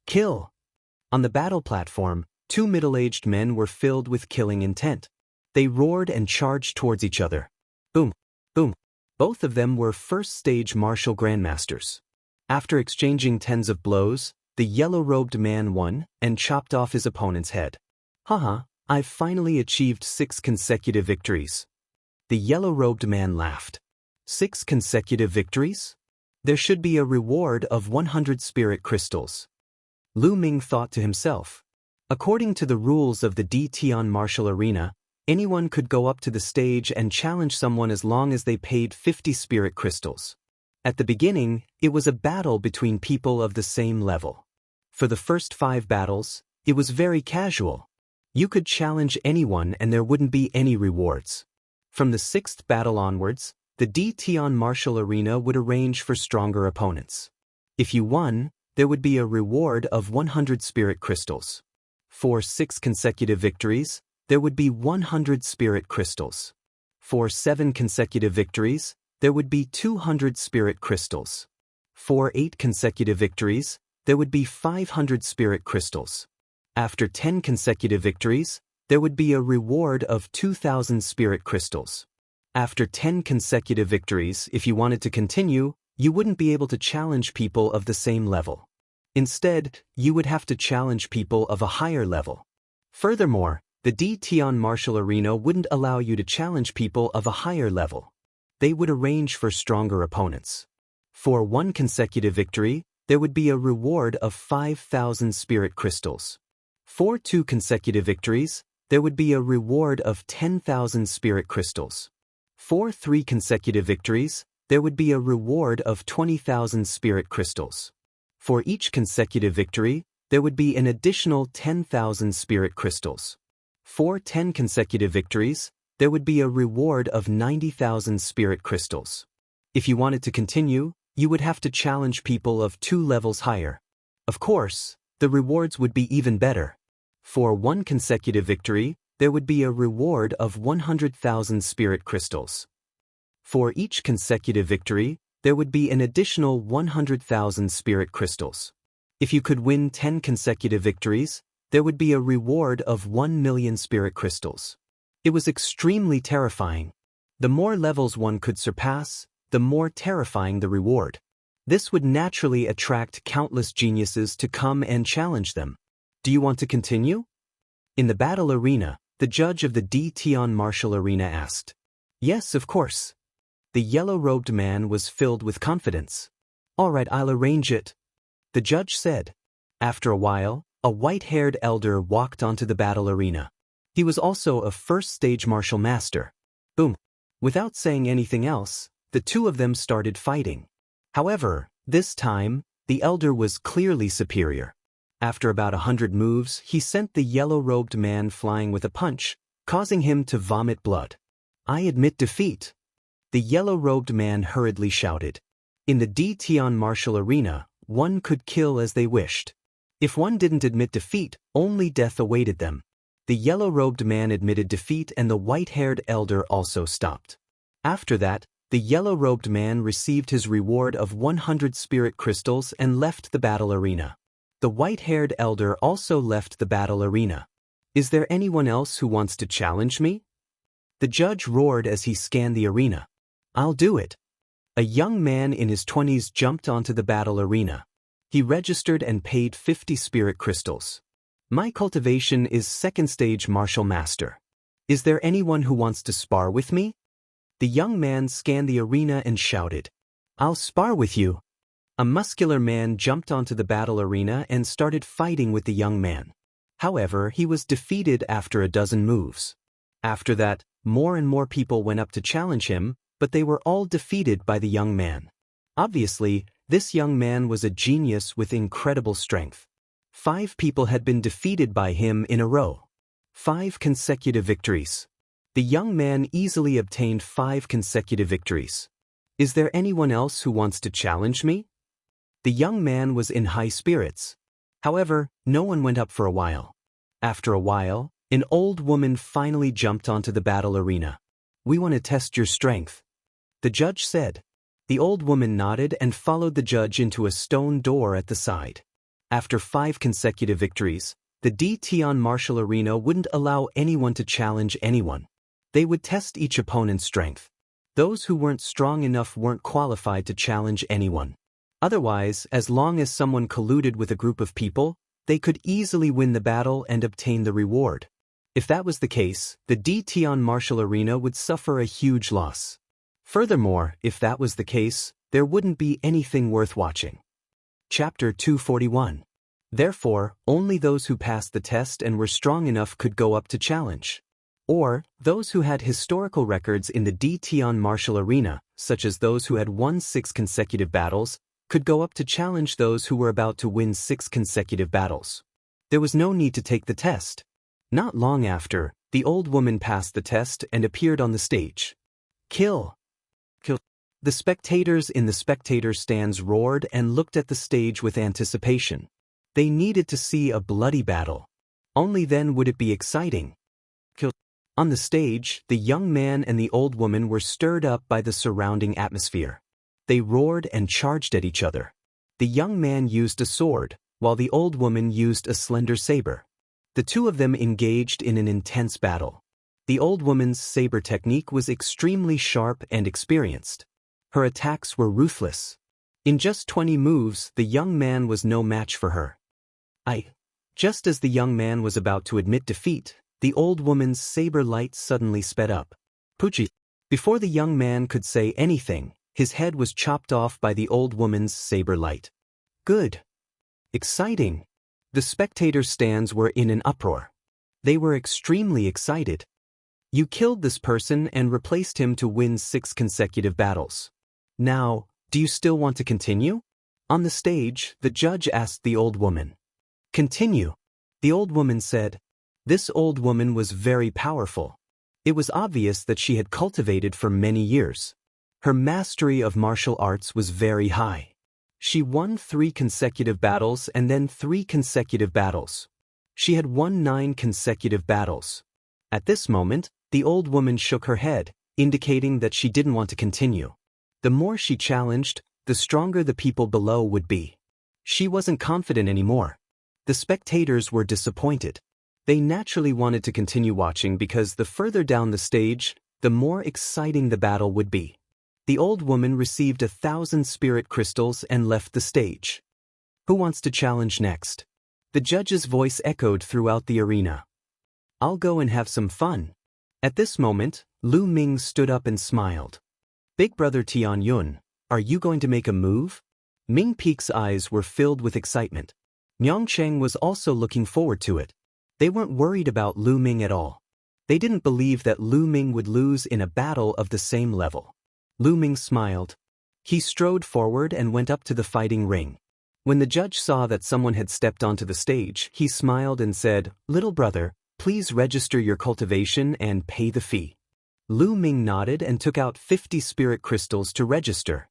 Kill! On the battle platform, two middle-aged men were filled with killing intent. They roared and charged towards each other. Boom! Boom! Both of them were first-stage martial grandmasters. After exchanging tens of blows, the yellow-robed man won and chopped off his opponent's head. Haha, I've finally achieved 6 consecutive victories. The yellow-robed man laughed. 6 consecutive victories? There should be a reward of 100 spirit crystals. Lu Ming thought to himself. According to the rules of the DTon martial arena, anyone could go up to the stage and challenge someone as long as they paid 50 spirit crystals. At the beginning, it was a battle between people of the same level. For the first 5 battles, it was very casual. You could challenge anyone and there wouldn't be any rewards. From the 6th battle onwards, the DTon martial arena would arrange for stronger opponents. If you won, there would be a reward of 100 spirit crystals. For 6 consecutive victories, there would be 100 spirit crystals. For 7 consecutive victories, there would be 200 spirit crystals. For 8 consecutive victories, there would be 500 spirit crystals. After 10 consecutive victories, there would be a reward of 2,000 spirit crystals. After 10 consecutive victories, if you wanted to continue, you wouldn't be able to challenge people of the same level. Instead, you would have to challenge people of a higher level. Furthermore, the DTon martial arena wouldn't allow you to challenge people of a higher level. They would arrange for stronger opponents. For 1 consecutive victory, there would be a reward of 5,000 spirit crystals. For 2 consecutive victories, there would be a reward of 10,000 spirit crystals. For 3 consecutive victories, there would be a reward of 20,000 spirit crystals. For each consecutive victory, there would be an additional 10,000 spirit crystals. For 10 consecutive victories, there would be a reward of 90,000 spirit crystals. If you wanted to continue, you would have to challenge people of 2 levels higher. Of course, the rewards would be even better. For 1 consecutive victory, there would be a reward of 100,000 spirit crystals. For each consecutive victory, there would be an additional 100,000 spirit crystals. If you could win 10 consecutive victories, there would be a reward of 1 million spirit crystals. It was extremely terrifying. The more levels one could surpass, the more terrifying the reward. This would naturally attract countless geniuses to come and challenge them. Do you want to continue? In the battle arena, the judge of the DTon martial arena asked. Yes, of course. The yellow-robed man was filled with confidence. All right, I'll arrange it. The judge said. After a while, a white-haired elder walked onto the battle arena. He was also a first-stage martial master. Boom. Without saying anything else, the two of them started fighting. However, this time, the elder was clearly superior. After about 100 moves, he sent the yellow-robed man flying with a punch, causing him to vomit blood. I admit defeat. The yellow-robed man hurriedly shouted. In the DTon martial arena, one could kill as they wished. If one didn't admit defeat, only death awaited them. The yellow-robed man admitted defeat and the white-haired elder also stopped. After that, the yellow-robed man received his reward of 100 spirit crystals and left the battle arena. The white-haired elder also left the battle arena. Is there anyone else who wants to challenge me? The judge roared as he scanned the arena. I'll do it. A young man in his 20s jumped onto the battle arena. He registered and paid 50 spirit crystals. My cultivation is second stage martial master. Is there anyone who wants to spar with me? The young man scanned the arena and shouted, I'll spar with you. A muscular man jumped onto the battle arena and started fighting with the young man. However, he was defeated after a dozen moves. After that, more and more people went up to challenge him, but they were all defeated by the young man. Obviously, this young man was a genius with incredible strength. 5 people had been defeated by him in a row. 5 consecutive victories. The young man easily obtained 5 consecutive victories. Is there anyone else who wants to challenge me? The young man was in high spirits. However, no one went up for a while. After a while, an old woman finally jumped onto the battle arena. We want to test your strength. The judge said. The old woman nodded and followed the judge into a stone door at the side. After 5 consecutive victories, the DTon martial arena wouldn't allow anyone to challenge anyone. They would test each opponent's strength. Those who weren't strong enough weren't qualified to challenge anyone. Otherwise, as long as someone colluded with a group of people, they could easily win the battle and obtain the reward. If that was the case, the DTon martial arena would suffer a huge loss. Furthermore, if that was the case, there wouldn't be anything worth watching. Chapter 241. Therefore, only those who passed the test and were strong enough could go up to challenge. Or, those who had historical records in the Tian martial arena, such as those who had won 6 consecutive battles, could go up to challenge those who were about to win 6 consecutive battles. There was no need to take the test. Not long after, the old woman passed the test and appeared on the stage. Kill! Kill! The spectators in the spectator stands roared and looked at the stage with anticipation. They needed to see a bloody battle. Only then would it be exciting. Kill! On the stage, the young man and the old woman were stirred up by the surrounding atmosphere. They roared and charged at each other. The young man used a sword, while the old woman used a slender saber. The two of them engaged in an intense battle. The old woman's saber technique was extremely sharp and experienced. Her attacks were ruthless. In just 20 moves, the young man was no match for her. Just as the young man was about to admit defeat, the old woman's saber light suddenly sped up. Puchi! Before the young man could say anything, his head was chopped off by the old woman's saber light. Good! Exciting! The spectator stands were in an uproar. They were extremely excited. You killed this person and replaced him to win 6 consecutive battles. Now, do you still want to continue? On the stage, the judge asked the old woman. Continue. The old woman said. This old woman was very powerful. It was obvious that she had cultivated for many years. Her mastery of martial arts was very high. She won 3 consecutive battles and then 3 consecutive battles. She had won 9 consecutive battles. At this moment, the old woman shook her head, indicating that she didn't want to continue. The more she challenged, the stronger the people below would be. She wasn't confident anymore. The spectators were disappointed. They naturally wanted to continue watching because the further down the stage, the more exciting the battle would be. The old woman received 1,000 spirit crystals and left the stage. Who wants to challenge next? The judge's voice echoed throughout the arena. I'll go and have some fun. At this moment, Lu Ming stood up and smiled. Big brother Tian Yun, are you going to make a move? Ming Peek's eyes were filled with excitement. Miang Cheng was also looking forward to it. They weren't worried about Lu Ming at all. They didn't believe that Lu Ming would lose in a battle of the same level. Lu Ming smiled. He strode forward and went up to the fighting ring. When the judge saw that someone had stepped onto the stage, he smiled and said, Little brother, please register your cultivation and pay the fee. Lu Ming nodded and took out 50 spirit crystals to register.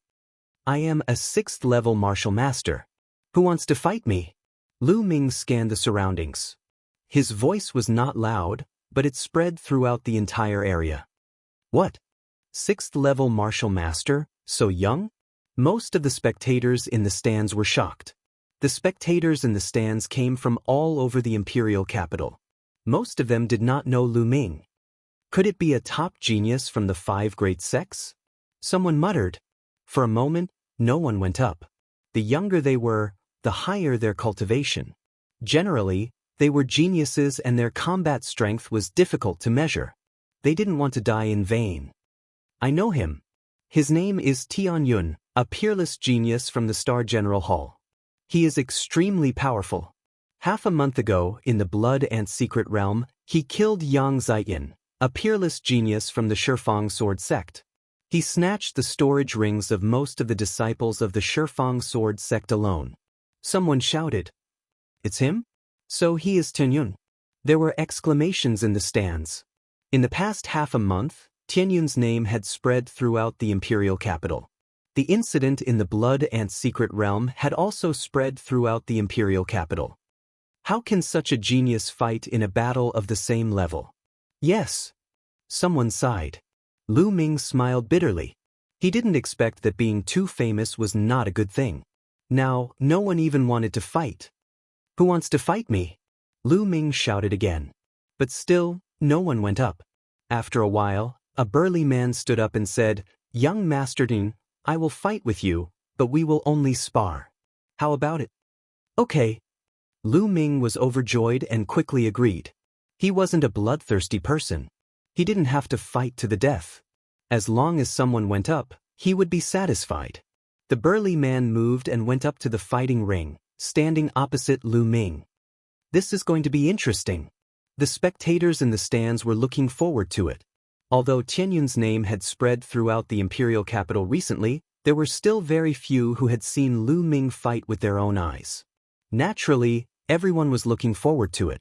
I am a 6th level martial master. Who wants to fight me? Lu Ming scanned the surroundings. His voice was not loud, but it spread throughout the entire area. What? 6th level martial master, so young? Most of the spectators in the stands were shocked. The spectators in the stands came from all over the imperial capital. Most of them did not know Lu Ming. Could it be a top genius from the 5 great sects? Someone muttered. For a moment, no one went up. The younger they were, the higher their cultivation. Generally, they were geniuses and their combat strength was difficult to measure. They didn't want to die in vain. I know him. His name is Tian Yun, a peerless genius from the Star General Hall. He is extremely powerful. Half a month ago, in the Blood and Secret Realm, he killed Yang Xianxia, a peerless genius from the Shifang Sword sect. He snatched the storage rings of most of the disciples of the Shifang Sword sect alone. Someone shouted. It's him? So he is Tian Yun. There were exclamations in the stands. In the past half a month, Tian Yun's name had spread throughout the imperial capital. The incident in the Blood and Secret Realm had also spread throughout the imperial capital. How can such a genius fight in a battle of the same level? Yes. Someone sighed. Lu Ming smiled bitterly. He didn't expect that being too famous was not a good thing. Now, no one even wanted to fight. Who wants to fight me? Lu Ming shouted again. But still, no one went up. After a while, a burly man stood up and said, Young Master Ding, I will fight with you, but we will only spar. How about it? Okay. Lu Ming was overjoyed and quickly agreed. He wasn't a bloodthirsty person. He didn't have to fight to the death. As long as someone went up, he would be satisfied. The burly man moved and went up to the fighting ring, standing opposite Lu Ming. This is going to be interesting. The spectators in the stands were looking forward to it. Although Tianyun's name had spread throughout the imperial capital recently, there were still very few who had seen Lu Ming fight with their own eyes. Naturally, everyone was looking forward to it.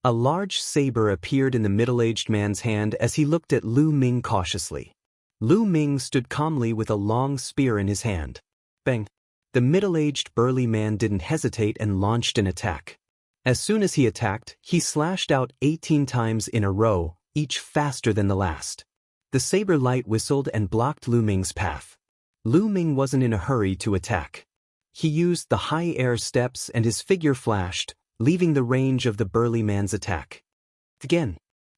A large saber appeared in the middle-aged man's hand as he looked at Lu Ming cautiously. Lu Ming stood calmly with a long spear in his hand. Bang! The middle-aged burly man didn't hesitate and launched an attack. As soon as he attacked, he slashed out 18 times in a row, each faster than the last. The saber light whistled and blocked Lu Ming's path. Lu Ming wasn't in a hurry to attack. He used the high air steps and his figure flashed, leaving the range of the burly man's attack. Again,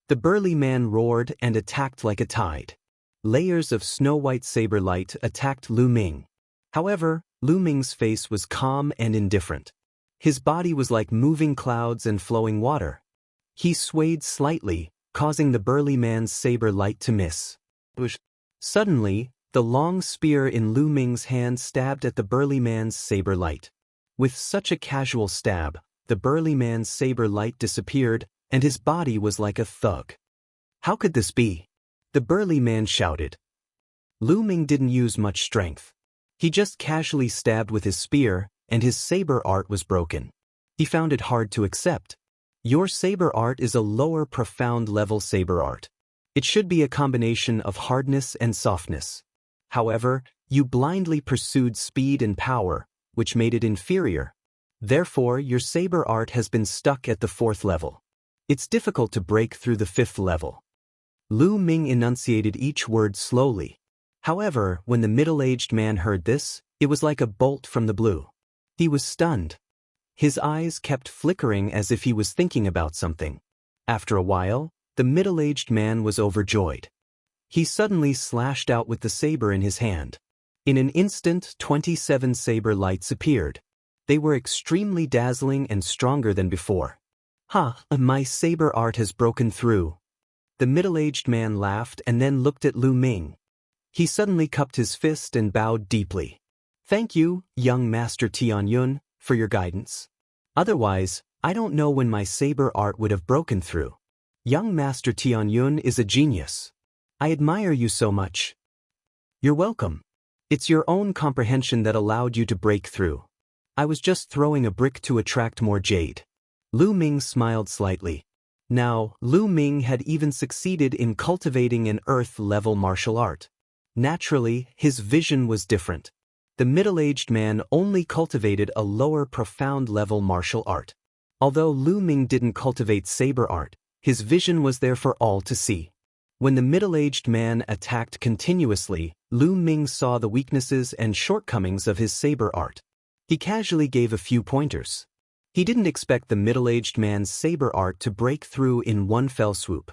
the burly man roared and attacked like a tide. Layers of snow-white saber light attacked Lu Ming. However, Lu Ming's face was calm and indifferent. His body was like moving clouds and flowing water. He swayed slightly, causing the burly man's saber light to miss. Suddenly, the long spear in Lu Ming's hand stabbed at the burly man's saber light. With such a casual stab, the burly man's saber light disappeared, and his body was like a thug. How could this be? The burly man shouted. Lu Ming didn't use much strength. He just casually stabbed with his spear, and his saber art was broken. He found it hard to accept. Your saber art is a lower profound level saber art. It should be a combination of hardness and softness. However, you blindly pursued speed and power, which made it inferior. Therefore, your saber art has been stuck at the 4th level. It's difficult to break through the 5th level. Lu Ming enunciated each word slowly. However, when the middle-aged man heard this, it was like a bolt from the blue. He was stunned. His eyes kept flickering as if he was thinking about something. After a while, the middle-aged man was overjoyed. He suddenly slashed out with the saber in his hand. In an instant, 27 saber lights appeared. They were extremely dazzling and stronger than before. My saber art has broken through. The middle-aged man laughed and then looked at Lu Ming. He suddenly cupped his fist and bowed deeply. Thank you, young Master Tianyun, for your guidance. Otherwise, I don't know when my saber art would have broken through. Young Master Tianyun is a genius. I admire you so much. You're welcome. It's your own comprehension that allowed you to break through. I was just throwing a brick to attract more jade. Lu Ming smiled slightly. Now, Lu Ming had even succeeded in cultivating an earth-level martial art. Naturally, his vision was different. The middle-aged man only cultivated a lower profound-level martial art. Although Lu Ming didn't cultivate saber art, his vision was there for all to see. When the middle-aged man attacked continuously, Lu Ming saw the weaknesses and shortcomings of his saber art. He casually gave a few pointers. He didn't expect the middle-aged man's saber art to break through in one fell swoop.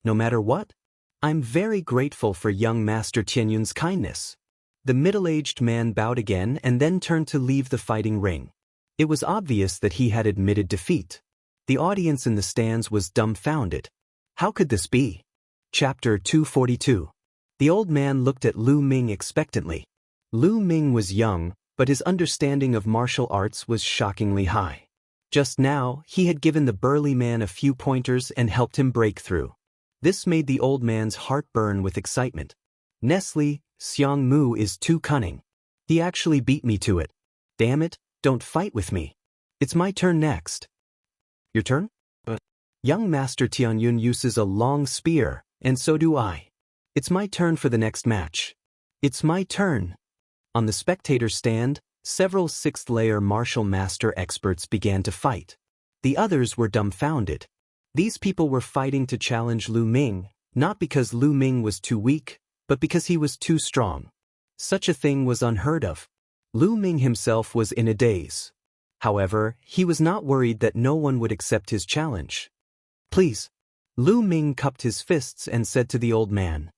No matter what, I'm very grateful for young Master Tianyun's kindness. The middle-aged man bowed again and then turned to leave the fighting ring. It was obvious that he had admitted defeat. The audience in the stands was dumbfounded. How could this be? Chapter 242. The old man looked at Lu Ming expectantly. Lu Ming was young, but his understanding of martial arts was shockingly high. Just now, he had given the burly man a few pointers and helped him break through. This made the old man's heart burn with excitement. Nestle, Xiang Mu is too cunning. He actually beat me to it. Damn it, don't fight with me. It's my turn next. Your turn? Young Master Tianyun uses a long spear, and so do I. It's my turn for the next match. It's my turn. On the spectator stand, several 6th-layer martial master experts began to fight. The others were dumbfounded. These people were fighting to challenge Lu Ming, not because Lu Ming was too weak, but because he was too strong. Such a thing was unheard of. Lu Ming himself was in a daze. However, he was not worried that no one would accept his challenge. Please. Lu Ming cupped his fists and said to the old man.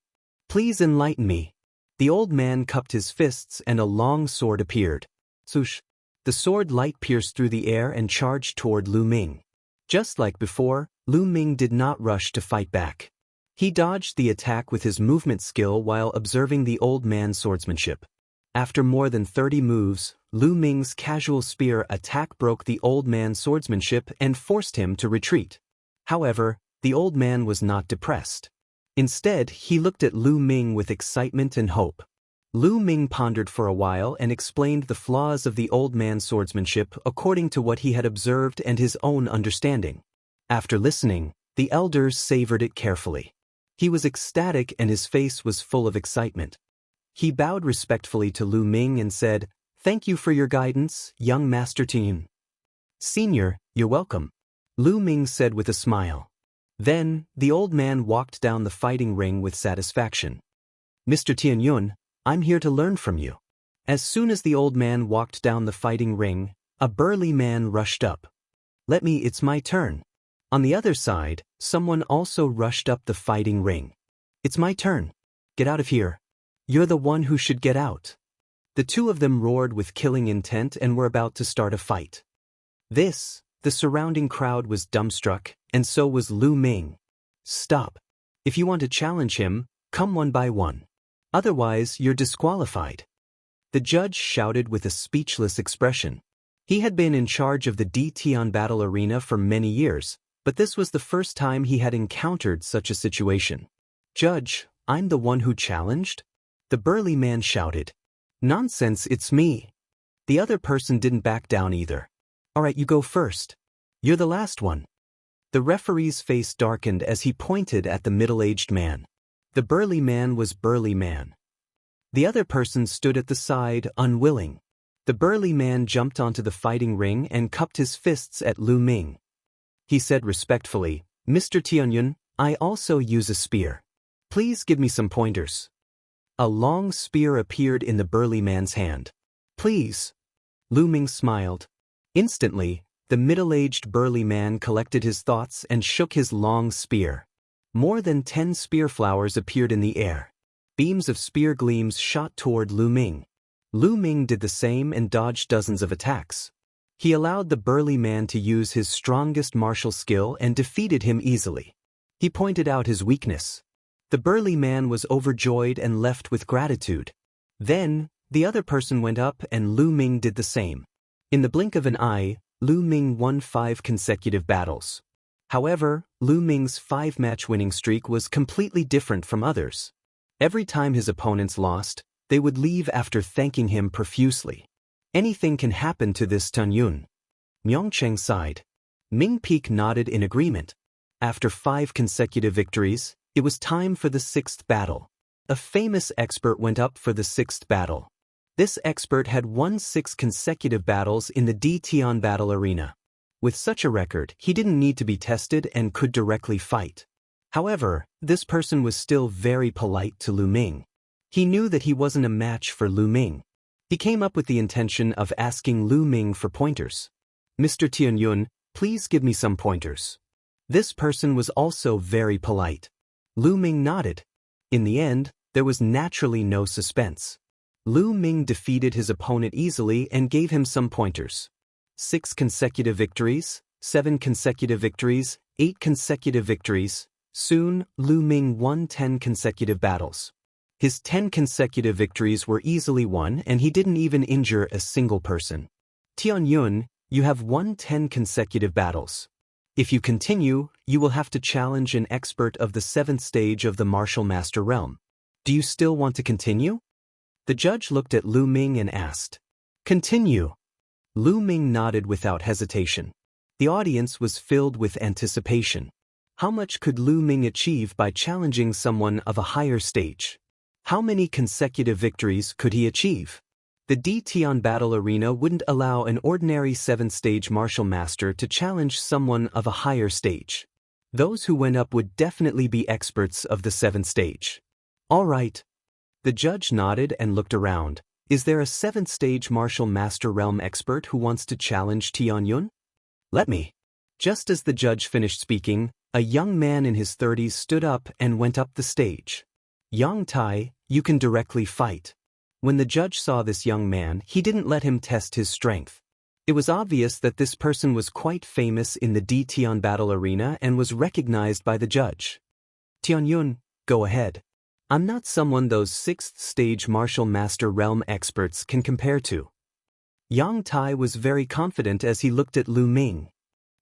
Please enlighten me. The old man cupped his fists and a long sword appeared. Swoosh. The sword light pierced through the air and charged toward Lu Ming. Just like before, Lu Ming did not rush to fight back. He dodged the attack with his movement skill while observing the old man's swordsmanship. After more than 30 moves, Lu Ming's casual spear attack broke the old man's swordsmanship and forced him to retreat. However, the old man was not depressed. Instead, he looked at Lu Ming with excitement and hope. Lu Ming pondered for a while and explained the flaws of the old man's swordsmanship according to what he had observed and his own understanding. After listening, the elders savored it carefully. He was ecstatic and his face was full of excitement. He bowed respectfully to Lu Ming and said, "Thank you for your guidance, young Master Tian." "Senior, you're welcome," Lu Ming said with a smile. Then, the old man walked down the fighting ring with satisfaction. "Mr. Tianyun, I'm here to learn from you." As soon as the old man walked down the fighting ring, a burly man rushed up. It's my turn." On the other side, someone also rushed up the fighting ring. "It's my turn. Get out of here. You're the one who should get out." The two of them roared with killing intent and were about to start a fight. The surrounding crowd was dumbstruck, and so was Lu Ming. "Stop. If you want to challenge him, come one by one. Otherwise, you're disqualified." The judge shouted with a speechless expression. He had been in charge of the Tian battle arena for many years, but this was the first time he had encountered such a situation. "Judge, I'm the one who challenged?" The burly man shouted. "Nonsense, it's me." The other person didn't back down either. "All right, you go first. You're the last one." The referee's face darkened as he pointed at the middle-aged man. The burly man was burly man. The other person stood at the side, unwilling. The burly man jumped onto the fighting ring and cupped his fists at Lu Ming. He said respectfully, "Mr. Tianyun, I also use a spear. Please give me some pointers." A long spear appeared in the burly man's hand. "Please." Lu Ming smiled. Instantly, the middle-aged burly man collected his thoughts and shook his long spear. More than 10 spear flowers appeared in the air. Beams of spear gleams shot toward Lu Ming. Lu Ming did the same and dodged dozens of attacks. He allowed the burly man to use his strongest martial skill and defeated him easily. He pointed out his weakness. The burly man was overjoyed and left with gratitude. Then, the other person went up and Lu Ming did the same. In the blink of an eye, Lu Ming won 5 consecutive battles. However, Lu Ming's 5-match winning streak was completely different from others. Every time his opponents lost, they would leave after thanking him profusely. "Anything can happen to this Tianyun." Myongcheng sighed. Ming Peak nodded in agreement. After 5 consecutive victories, it was time for the 6th battle. A famous expert went up for the 6th battle. This expert had won 6 consecutive battles in the Tian battle arena. With such a record, he didn't need to be tested and could directly fight. However, this person was still very polite to Lu Ming. He knew that he wasn't a match for Lu Ming. He came up with the intention of asking Lu Ming for pointers. "Mr. Tianyun, please give me some pointers." This person was also very polite. Lu Ming nodded. In the end, there was naturally no suspense. Lu Ming defeated his opponent easily and gave him some pointers. 6 consecutive victories, 7 consecutive victories, 8 consecutive victories. Soon, Lu Ming won 10 consecutive battles. His 10 consecutive victories were easily won and he didn't even injure a single person. "Tianyun, you have won 10 consecutive battles. If you continue, you will have to challenge an expert of the 7th stage of the Martial Master Realm. Do you still want to continue?" The judge looked at Lu Ming and asked. "Continue." Lu Ming nodded without hesitation. The audience was filled with anticipation. How much could Lu Ming achieve by challenging someone of a higher stage? How many consecutive victories could he achieve? The Tian battle arena wouldn't allow an ordinary 7th-stage martial master to challenge someone of a higher stage. Those who went up would definitely be experts of the 7th stage. "All right." The judge nodded and looked around. "Is there a 7th-stage martial master realm expert who wants to challenge Tianyun? Let me." Just as the judge finished speaking, a young man in his 30s stood up and went up the stage. "Yang Tai, you can directly fight." When the judge saw this young man, he didn't let him test his strength. It was obvious that this person was quite famous in the Tian battle arena and was recognized by the judge. "Tianyun, go ahead. I'm not someone those 6th-stage martial master realm experts can compare to." Yang Tai was very confident as he looked at Lu Ming.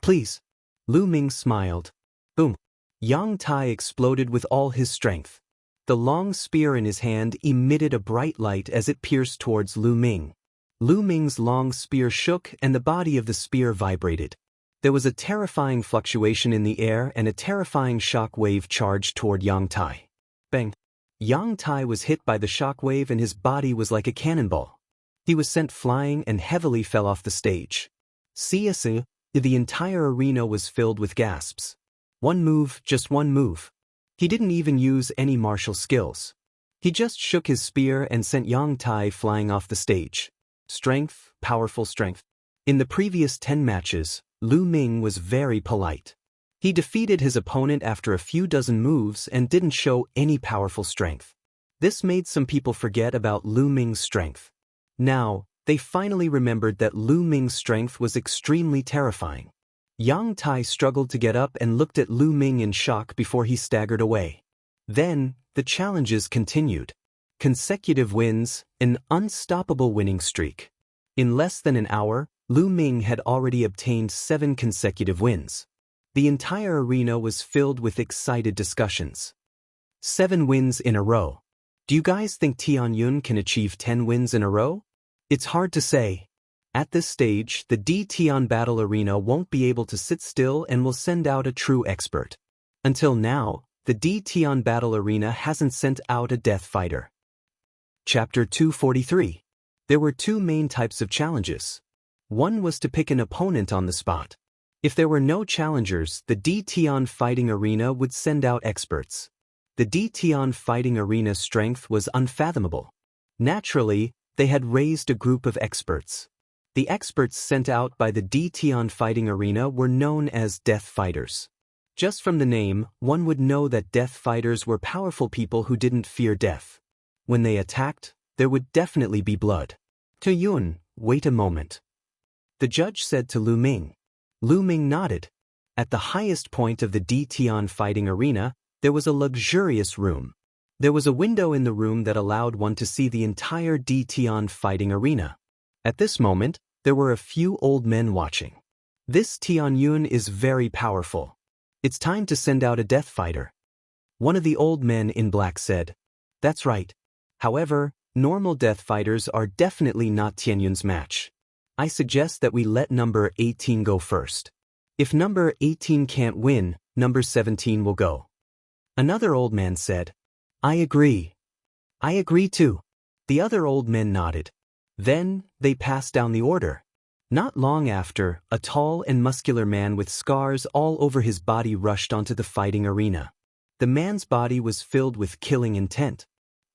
Please. Lu Ming smiled. Boom. Yang Tai exploded with all his strength. The long spear in his hand emitted a bright light as it pierced towards Lu Ming. Lu Ming's long spear shook and the body of the spear vibrated. There was a terrifying fluctuation in the air and a terrifying shock wave charged toward Yang Tai. Bang! Yang Tai was hit by the shock wave and his body was like a cannonball. He was sent flying and heavily fell off the stage. CSI, the entire arena was filled with gasps. One move, just one move. He didn't even use any martial skills. He just shook his spear and sent Yang Tai flying off the stage. Strength, powerful strength. In the previous 10 matches, Lu Ming was very polite. He defeated his opponent after a few dozen moves and didn't show any powerful strength. This made some people forget about Lu Ming's strength. Now, they finally remembered that Lu Ming's strength was extremely terrifying. Yang Tai struggled to get up and looked at Lu Ming in shock before he staggered away. Then, the challenges continued. Consecutive wins, an unstoppable winning streak. In less than an hour, Lu Ming had already obtained 7 consecutive wins. The entire arena was filled with excited discussions. 7 wins in a row. Do you guys think Tianyun can achieve 10 wins in a row? It's hard to say. At this stage, the Tian battle arena won't be able to sit still and will send out a true expert. Until now, the Tian battle arena hasn't sent out a death fighter. Chapter 243. There were 2 main types of challenges. One was to pick an opponent on the spot. If there were no challengers, the Tian fighting arena would send out experts. The Tian fighting arena's strength was unfathomable. Naturally, they had raised a group of experts. The experts sent out by the Tian fighting arena were known as death fighters. Just from the name, one would know that death fighters were powerful people who didn't fear death. When they attacked, there would definitely be blood. Yun, wait a moment. The judge said to Lu Ming. Lu Ming nodded. At the highest point of the Tian fighting arena, there was a luxurious room. There was a window in the room that allowed one to see the entire Tian fighting arena. At this moment, there were a few old men watching. This Tianyun is very powerful. It's time to send out a death fighter. One of the old men in black said. That's right. However, normal death fighters are definitely not Tianyun's match. I suggest that we let number 18 go first. If number 18 can't win, number 17 will go. Another old man said. I agree. I agree too. The other old men nodded. Then, they passed down the order. Not long after, a tall and muscular man with scars all over his body rushed onto the fighting arena. The man's body was filled with killing intent.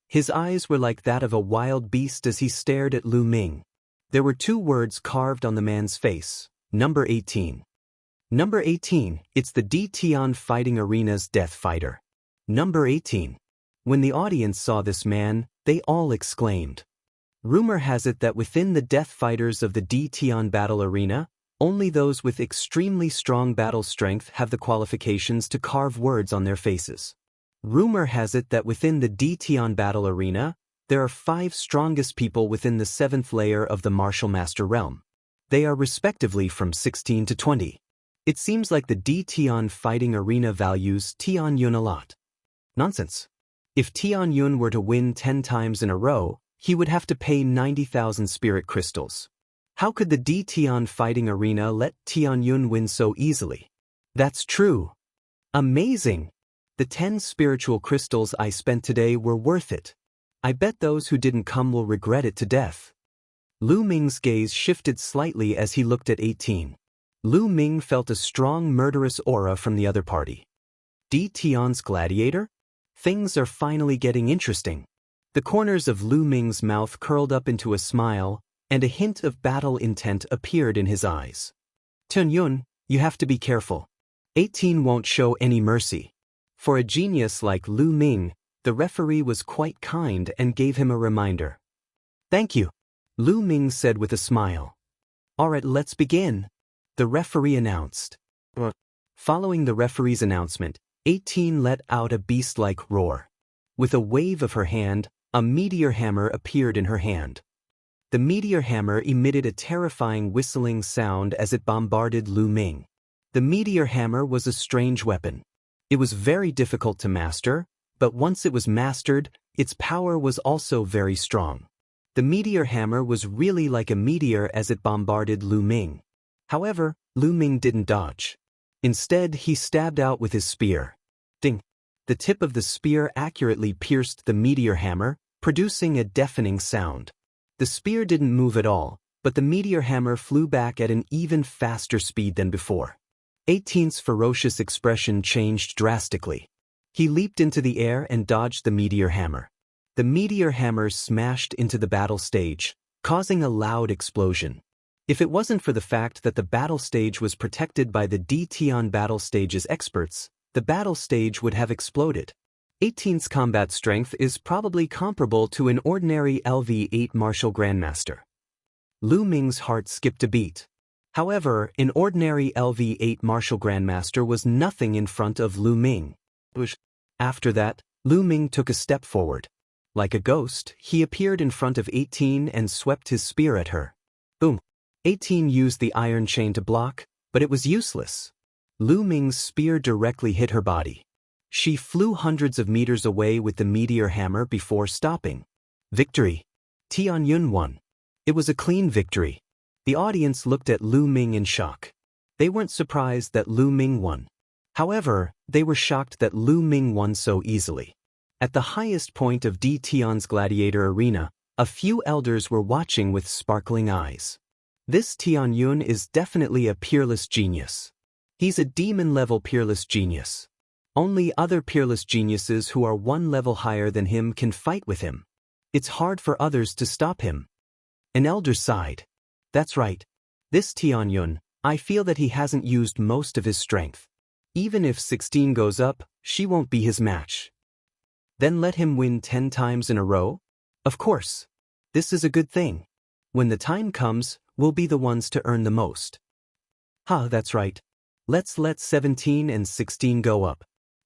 His eyes were like that of a wild beast as he stared at Lu Ming. There were 2 words carved on the man's face. Number 18. Number 18, it's the Tian fighting arena's death fighter. Number 18. When the audience saw this man, they all exclaimed. Rumor has it that within the death fighters of the Tian battle arena, only those with extremely strong battle strength have the qualifications to carve words on their faces. Rumor has it that within the Tian battle arena, there are 5 strongest people within the 7th layer of the martial master realm. They are respectively from 16 to 20. It seems like the Tian fighting arena values Tianyun a lot. Nonsense. If Tianyun were to win 10 times in a row, he would have to pay 90,000 spirit crystals. How could the Tian fighting arena let Tianyun win so easily? That's true. Amazing! The 10 spiritual crystals I spent today were worth it. I bet those who didn't come will regret it to death. Lu Ming's gaze shifted slightly as he looked at 18. Lu Ming felt a strong murderous aura from the other party. Tian's gladiator? Things are finally getting interesting. The corners of Lu Ming's mouth curled up into a smile, and a hint of battle intent appeared in his eyes. Tianyun, you have to be careful. 18 won't show any mercy. For a genius like Lu Ming, the referee was quite kind and gave him a reminder. Thank you, Lu Ming said with a smile. Alright, let's begin, the referee announced. Following the referee's announcement, 18 let out a beast-like roar. With a wave of her hand, a meteor hammer appeared in her hand. The meteor hammer emitted a terrifying whistling sound as it bombarded Lu Ming. The meteor hammer was a strange weapon. It was very difficult to master, but once it was mastered, its power was also very strong. The meteor hammer was really like a meteor as it bombarded Lu Ming. However, Lu Ming didn't dodge. Instead, he stabbed out with his spear. Ding! The tip of the spear accurately pierced the meteor hammer, producing a deafening sound. The spear didn't move at all, but the meteor hammer flew back at an even faster speed than before. 18's ferocious expression changed drastically. He leaped into the air and dodged the meteor hammer. The meteor hammer smashed into the battle stage, causing a loud explosion. If it wasn't for the fact that the battle stage was protected by the D-Tian battle stage's experts, the battle stage would have exploded. 18's combat strength is probably comparable to an ordinary LV8 martial grandmaster. Lu Ming's heart skipped a beat. However, an ordinary LV8 martial grandmaster was nothing in front of Lu Ming. After that, Lu Ming took a step forward. Like a ghost, he appeared in front of 18 and swept his spear at her. Boom! 18 used the iron chain to block, but it was useless. Lu Ming's spear directly hit her body. She flew hundreds of meters away with the meteor hammer before stopping. Victory! Tianyun won. It was a clean victory. The audience looked at Lu Ming in shock. They weren't surprised that Lu Ming won. However, they were shocked that Lu Ming won so easily. At the highest point of D-Tian's gladiator arena, a few elders were watching with sparkling eyes. This Tianyun is definitely a peerless genius. He's a demon-level peerless genius. Only other peerless geniuses who are one level higher than him can fight with him. It's hard for others to stop him. An elder sighed. That's right. This Tianyun, I feel that he hasn't used most of his strength. Even if 16 goes up, she won't be his match. Then let him win 10 times in a row? Of course. This is a good thing. When the time comes, we'll be the ones to earn the most. That's right. Let's let 17 and 16 go up.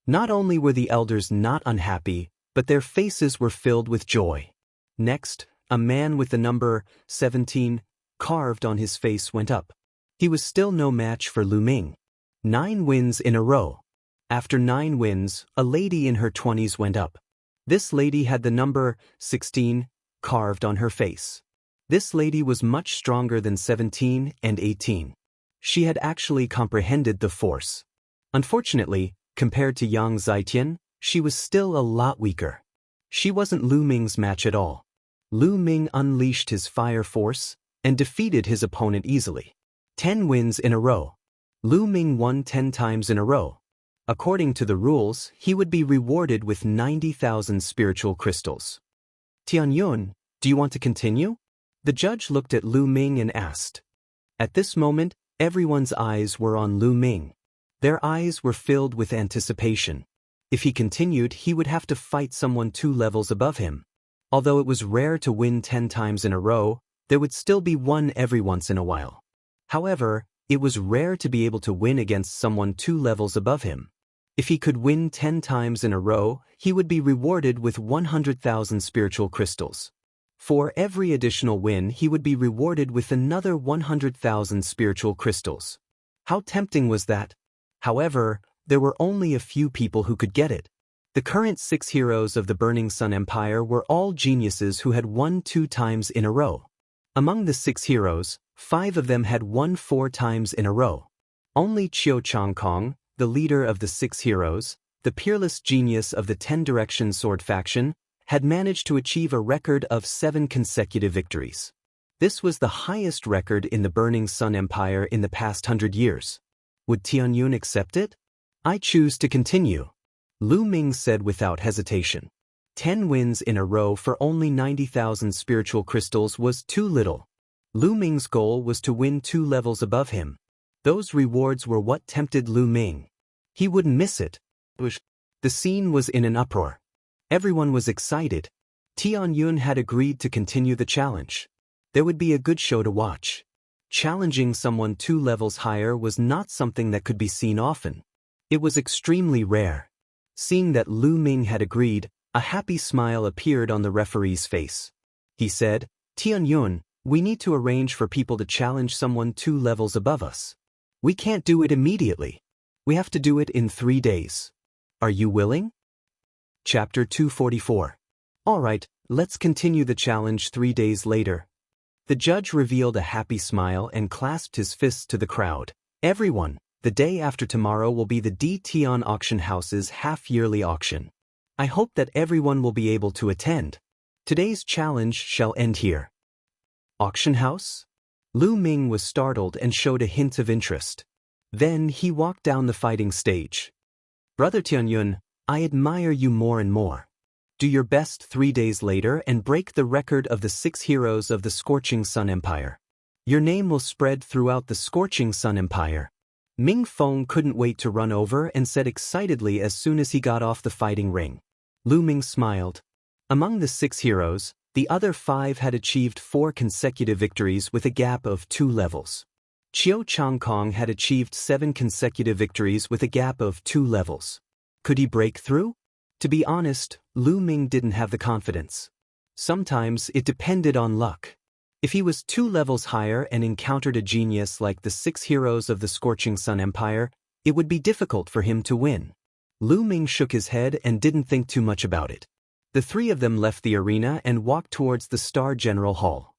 Not only were the elders not unhappy, but their faces were filled with joy. Next, a man with the number 17 carved on his face went up. He was still no match for Lu Ming. 9 wins in a row. After 9 wins, a lady in her 20s went up. This lady had the number 16 carved on her face. This lady was much stronger than 17 and 18. She had actually comprehended the force. Unfortunately, compared to Yang Zitian, she was still a lot weaker. She wasn't Lu Ming's match at all. Lu Ming unleashed his fire force and defeated his opponent easily. 10 wins in a row. Lu Ming won 10 times in a row. According to the rules, he would be rewarded with 90,000 spiritual crystals. Tianyun, do you want to continue? The judge looked at Lu Ming and asked. At this moment, everyone's eyes were on Lu Ming. Their eyes were filled with anticipation. If he continued, he would have to fight someone 2 levels above him. Although it was rare to win 10 times in a row, there would still be one every once in a while. However, it was rare to be able to win against someone 2 levels above him. If he could win 10 times in a row, he would be rewarded with 100,000 spiritual crystals. For every additional win, he would be rewarded with another 100,000 spiritual crystals. How tempting was that? However, there were only a few people who could get it. The current 6 heroes of the Burning Sun Empire were all geniuses who had won 2 times in a row. Among the 6 heroes, 5 of them had won 4 times in a row. Only Qiu Changkong, the leader of the 6 heroes, the peerless genius of the 10 Direction Sword faction, had managed to achieve a record of 7 consecutive victories. This was the highest record in the Burning Sun Empire in the past 100 years. Would Tianyun accept it? I choose to continue. Lu Ming said without hesitation. 10 wins in a row for only 90,000 spiritual crystals was too little. Lu Ming's goal was to win 2 levels above him. Those rewards were what tempted Lu Ming. He wouldn't miss it. The scene was in an uproar. Everyone was excited. Tianyun had agreed to continue the challenge. There would be a good show to watch. Challenging someone 2 levels higher was not something that could be seen often. It was extremely rare. Seeing that Lu Ming had agreed, a happy smile appeared on the referee's face. He said, Tianyun, We need to arrange for people to challenge someone 2 levels above us. We can't do it immediately. We have to do it in 3 days. Are you willing? Chapter 244. Alright, let's continue the challenge 3 days later. The judge revealed a happy smile and clasped his fists to the crowd. Everyone, the day after tomorrow will be the Tion Auction House's half-yearly auction. I hope that everyone will be able to attend. Today's challenge shall end here. Auction house? Lu Ming was startled and showed a hint of interest. Then he walked down the fighting stage. Brother Tianyun, I admire you more and more. Do your best 3 days later and break the record of the 6 heroes of the Scorching Sun Empire. Your name will spread throughout the Scorching Sun Empire. Ming Feng couldn't wait to run over and said excitedly as soon as he got off the fighting ring. Lu Ming smiled. Among the 6 heroes, the other 5 had achieved 4 consecutive victories with a gap of 2 levels. Qiu Changkong had achieved 7 consecutive victories with a gap of 2 levels. Could he break through? To be honest, Lu Ming didn't have the confidence. Sometimes it depended on luck. If he was 2 levels higher and encountered a genius like the 6 heroes of the Scorching Sun Empire, it would be difficult for him to win. Lu Ming shook his head and didn't think too much about it. The 3 of them left the arena and walked towards the Star General Hall.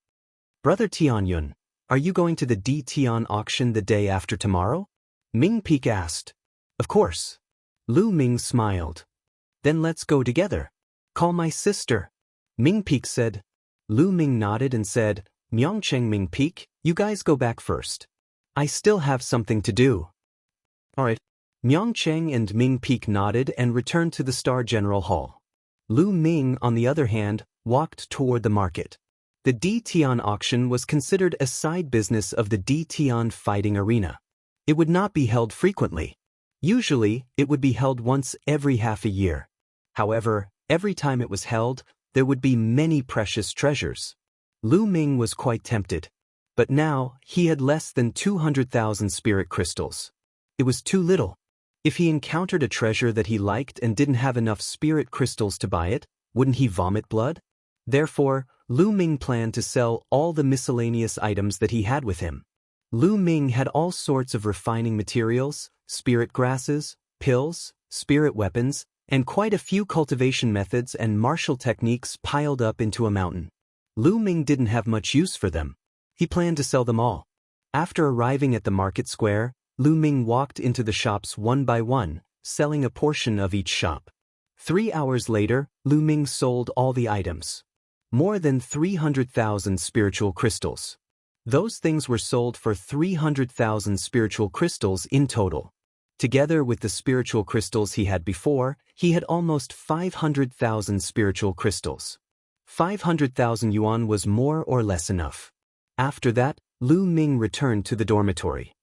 Brother Tianyun, are you going to the Tion auction the day after tomorrow? Ming Peak asked. Of course. Lu Ming smiled. Then let's go together. Call my sister. Ming Peak said. Lu Ming nodded and said, Myeongcheng Ming Peak, you guys go back first. I still have something to do. Alright. Myeongcheng and Ming Peak nodded and returned to the Star General Hall. Lu Ming, on the other hand, walked toward the market. The Tion auction was considered a side business of the Tion fighting arena. It would not be held frequently. Usually, it would be held once every half a year. However, every time it was held, there would be many precious treasures. Lu Ming was quite tempted. But now, he had less than 200,000 spirit crystals. It was too little. If he encountered a treasure that he liked and didn't have enough spirit crystals to buy it, wouldn't he vomit blood? Therefore, Lu Ming planned to sell all the miscellaneous items that he had with him. Lu Ming had all sorts of refining materials, spirit grasses, pills, spirit weapons, and quite a few cultivation methods and martial techniques piled up into a mountain. Lu Ming didn't have much use for them. He planned to sell them all. After arriving at the market square, Lu Ming walked into the shops one by one, selling a portion of each shop. 3 hours later, Lu Ming sold all the items. More than 300,000 spiritual crystals. Those things were sold for 300,000 spiritual crystals in total. Together with the spiritual crystals he had before, he had almost 500,000 spiritual crystals. 500,000 yuan was more or less enough. After that, Lu Ming returned to the dormitory.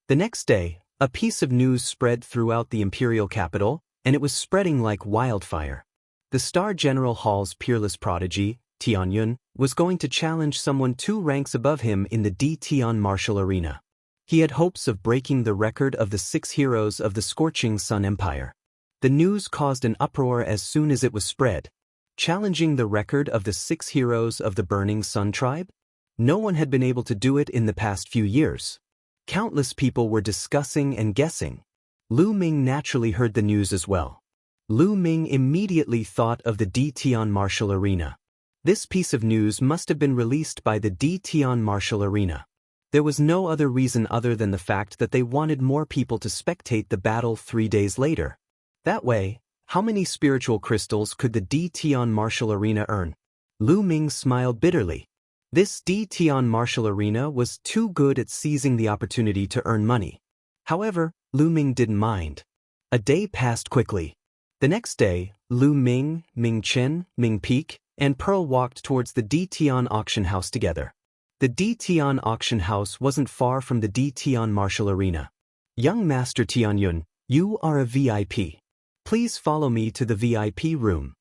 The next day, a piece of news spread throughout the imperial capital, and it was spreading like wildfire. The Star General Hall's peerless prodigy, Tianyun, was going to challenge someone 2 ranks above him in the Tion martial arena. He had hopes of breaking the record of the 6 heroes of the Scorching Sun Empire. The news caused an uproar as soon as it was spread. Challenging the record of the 6 heroes of the Burning Sun tribe? No one had been able to do it in the past few years. Countless people were discussing and guessing. Lu Ming naturally heard the news as well. Lu Ming immediately thought of the Tion martial arena. This piece of news must have been released by the Tion martial arena. There was no other reason other than the fact that they wanted more people to spectate the battle 3 days later. That way, how many spiritual crystals could the Tion martial arena earn? Lu Ming smiled bitterly. This Tion martial arena was too good at seizing the opportunity to earn money. However, Lu Ming didn't mind. A day passed quickly. The next day, Lu Ming, Ming Chen, Ming Peak, and Pearl walked towards the Tion auction house together. The Tion auction house wasn't far from the Tion martial arena. Young Master Tianyun, you are a VIP. Please follow me to the VIP room.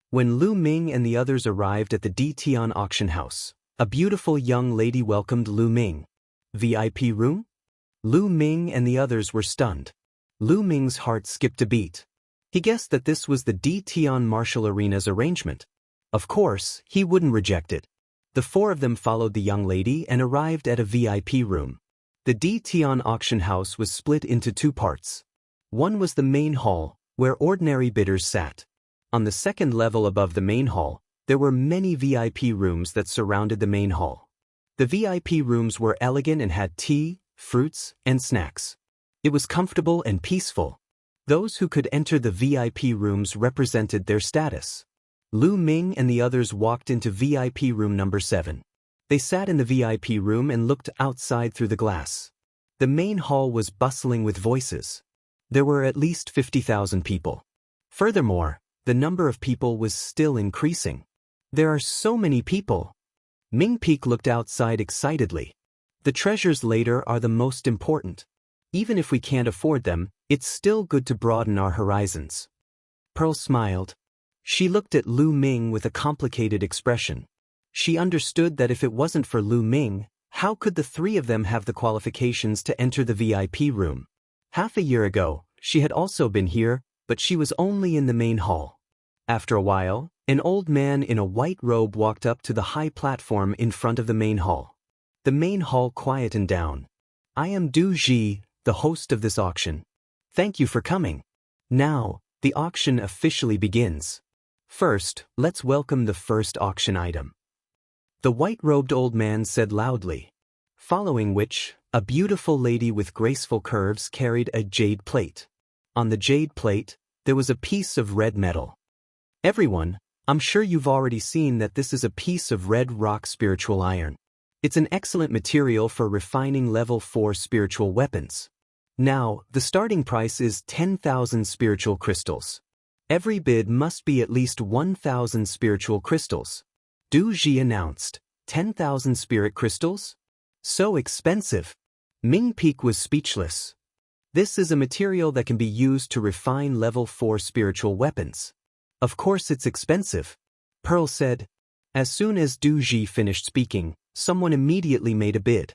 When Lu Ming and the others arrived at the Tion auction house, a beautiful young lady welcomed Lu Ming. VIP room? Lu Ming and the others were stunned. Lu Ming's heart skipped a beat. He guessed that this was the Tion martial arena's arrangement. Of course, he wouldn't reject it. The four of them followed the young lady and arrived at a VIP room. The Tian auction house was split into two parts. One was the main hall, where ordinary bidders sat. On the second level above the main hall, there were many VIP rooms that surrounded the main hall. The VIP rooms were elegant and had tea, fruits, and snacks. It was comfortable and peaceful. Those who could enter the VIP rooms represented their status. Lu Ming and the others walked into VIP room number 7. They sat in the VIP room and looked outside through the glass. The main hall was bustling with voices. There were at least 50,000 people. Furthermore, the number of people was still increasing. There are so many people. Ming Peek looked outside excitedly. The treasures later are the most important. Even if we can't afford them, it's still good to broaden our horizons. Pearl smiled. She looked at Lu Ming with a complicated expression. She understood that if it wasn't for Lu Ming, how could the three of them have the qualifications to enter the VIP room? Half a year ago, she had also been here, but she was only in the main hall. After a while, an old man in a white robe walked up to the high platform in front of the main hall. The main hall quietened down. I am Du Ji, the host of this auction. Thank you for coming. Now, the auction officially begins. First, let's welcome the first auction item. The white-robed old man said loudly. Following which, a beautiful lady with graceful curves carried a jade plate. On the jade plate, there was a piece of red metal. Everyone, I'm sure you've already seen that this is a piece of red rock spiritual iron. It's an excellent material for refining level 4 spiritual weapons. Now, the starting price is 10,000 spiritual crystals. Every bid must be at least 1,000 spiritual crystals. Du Ji announced. 10,000 spirit crystals? So expensive. Ming Peek was speechless. This is a material that can be used to refine level 4 spiritual weapons. Of course it's expensive. Pearl said. As soon as Du Ji finished speaking, someone immediately made a bid.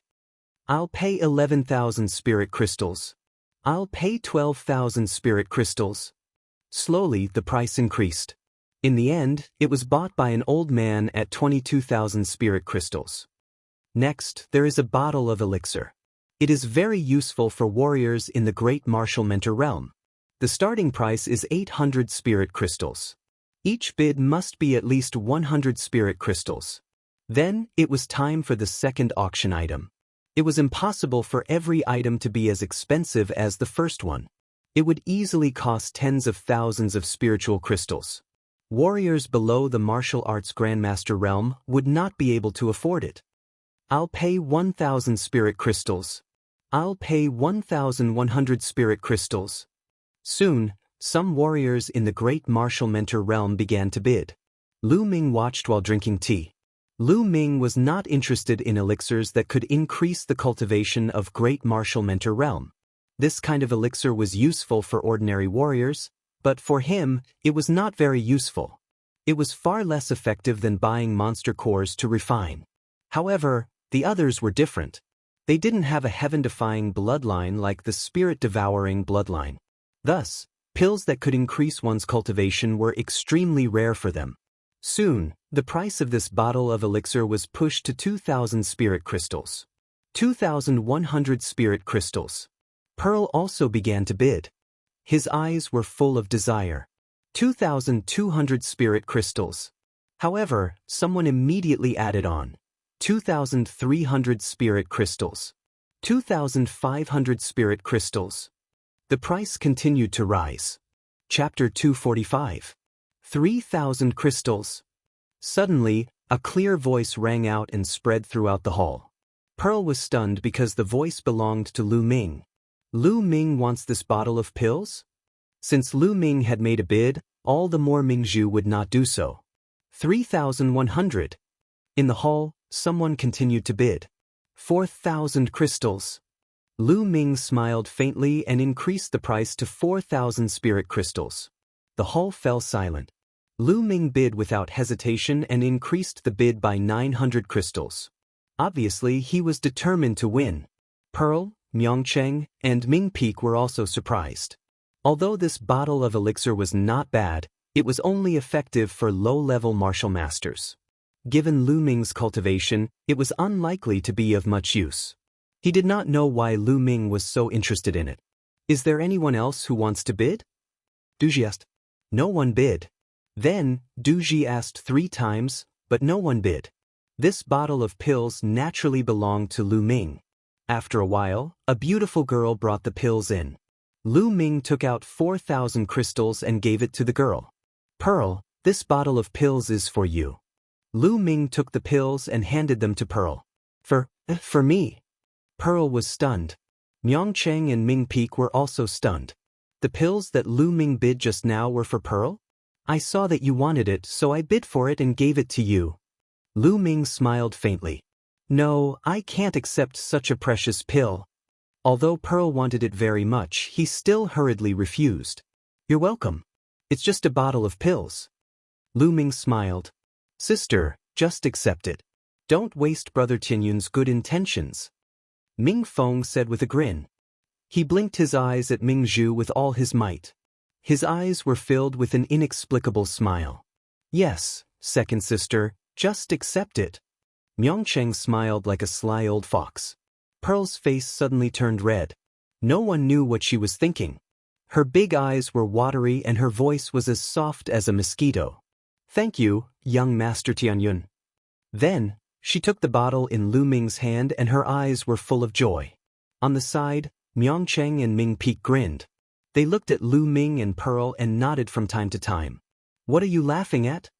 I'll pay 11,000 spirit crystals. I'll pay 12,000 spirit crystals. Slowly, the price increased. In the end, it was bought by an old man at 22,000 spirit crystals. Next, there is a bottle of elixir. It is very useful for warriors in the Great Martial Mentor realm. The starting price is 800 spirit crystals. Each bid must be at least 100 spirit crystals. Then, it was time for the second auction item. It was impossible for every item to be as expensive as the first one. It would easily cost tens of thousands of spiritual crystals. Warriors below the martial arts grandmaster realm would not be able to afford it. I'll pay 1,000 spirit crystals. I'll pay 1,100 spirit crystals. Soon, some warriors in the Great Martial Mentor realm began to bid. Lu Ming watched while drinking tea. Lu Ming was not interested in elixirs that could increase the cultivation of Great Martial Mentor realm. This kind of elixir was useful for ordinary warriors, but for him, it was not very useful. It was far less effective than buying monster cores to refine. However, the others were different. They didn't have a heaven-defying bloodline like the spirit-devouring bloodline. Thus, pills that could increase one's cultivation were extremely rare for them. Soon, the price of this bottle of elixir was pushed to 2,000 spirit crystals. 2,100 spirit crystals. Pearl also began to bid. His eyes were full of desire. 2,200 spirit crystals. However, someone immediately added on. 2,300 spirit crystals. 2,500 spirit crystals. The price continued to rise. Chapter 245. 3,000 crystals. Suddenly, a clear voice rang out and spread throughout the hall. Pearl was stunned because the voice belonged to Lu Ming. Lu Ming wants this bottle of pills? Since Lu Ming had made a bid, all the more Mingzhu would not do so. 3,100. In the hall, someone continued to bid. 4,000 crystals. Lu Ming smiled faintly and increased the price to 4,000 spirit crystals. The hall fell silent. Lu Ming bid without hesitation and increased the bid by 900 crystals. Obviously, he was determined to win. Pearl, Myongcheng, and Ming Peek were also surprised. Although this bottle of elixir was not bad, it was only effective for low-level martial masters. Given Lu Ming's cultivation, it was unlikely to be of much use. He did not know why Lu Ming was so interested in it. Is there anyone else who wants to bid? Duji asked. No one bid. Then, Duji asked 3 times, but no one bid. This bottle of pills naturally belonged to Lu Ming. After a while, a beautiful girl brought the pills in. Lu Ming took out 4,000 crystals and gave it to the girl. Pearl, this bottle of pills is for you. Lu Ming took the pills and handed them to Pearl. For me. Pearl was stunned. Myongcheng and Ming Peek were also stunned. The pills that Lu Ming bid just now were for Pearl? I saw that you wanted it, so I bid for it and gave it to you. Lu Ming smiled faintly. No, I can't accept such a precious pill. Although Pearl wanted it very much, he still hurriedly refused. You're welcome. It's just a bottle of pills. Lu Ming smiled. Sister, just accept it. Don't waste Brother Tianyun's good intentions. Ming Feng said with a grin. He blinked his eyes at Ming Zhu with all his might. His eyes were filled with an inexplicable smile. Yes, second sister, just accept it. Myongcheng smiled like a sly old fox. Pearl's face suddenly turned red. No one knew what she was thinking. Her big eyes were watery and her voice was as soft as a mosquito. Thank you, young Master Tianyun. Then, she took the bottle in Lu Ming's hand and her eyes were full of joy. On the side, Myongcheng and Ming Peek grinned. They looked at Lu Ming and Pearl and nodded from time to time. What are you laughing at?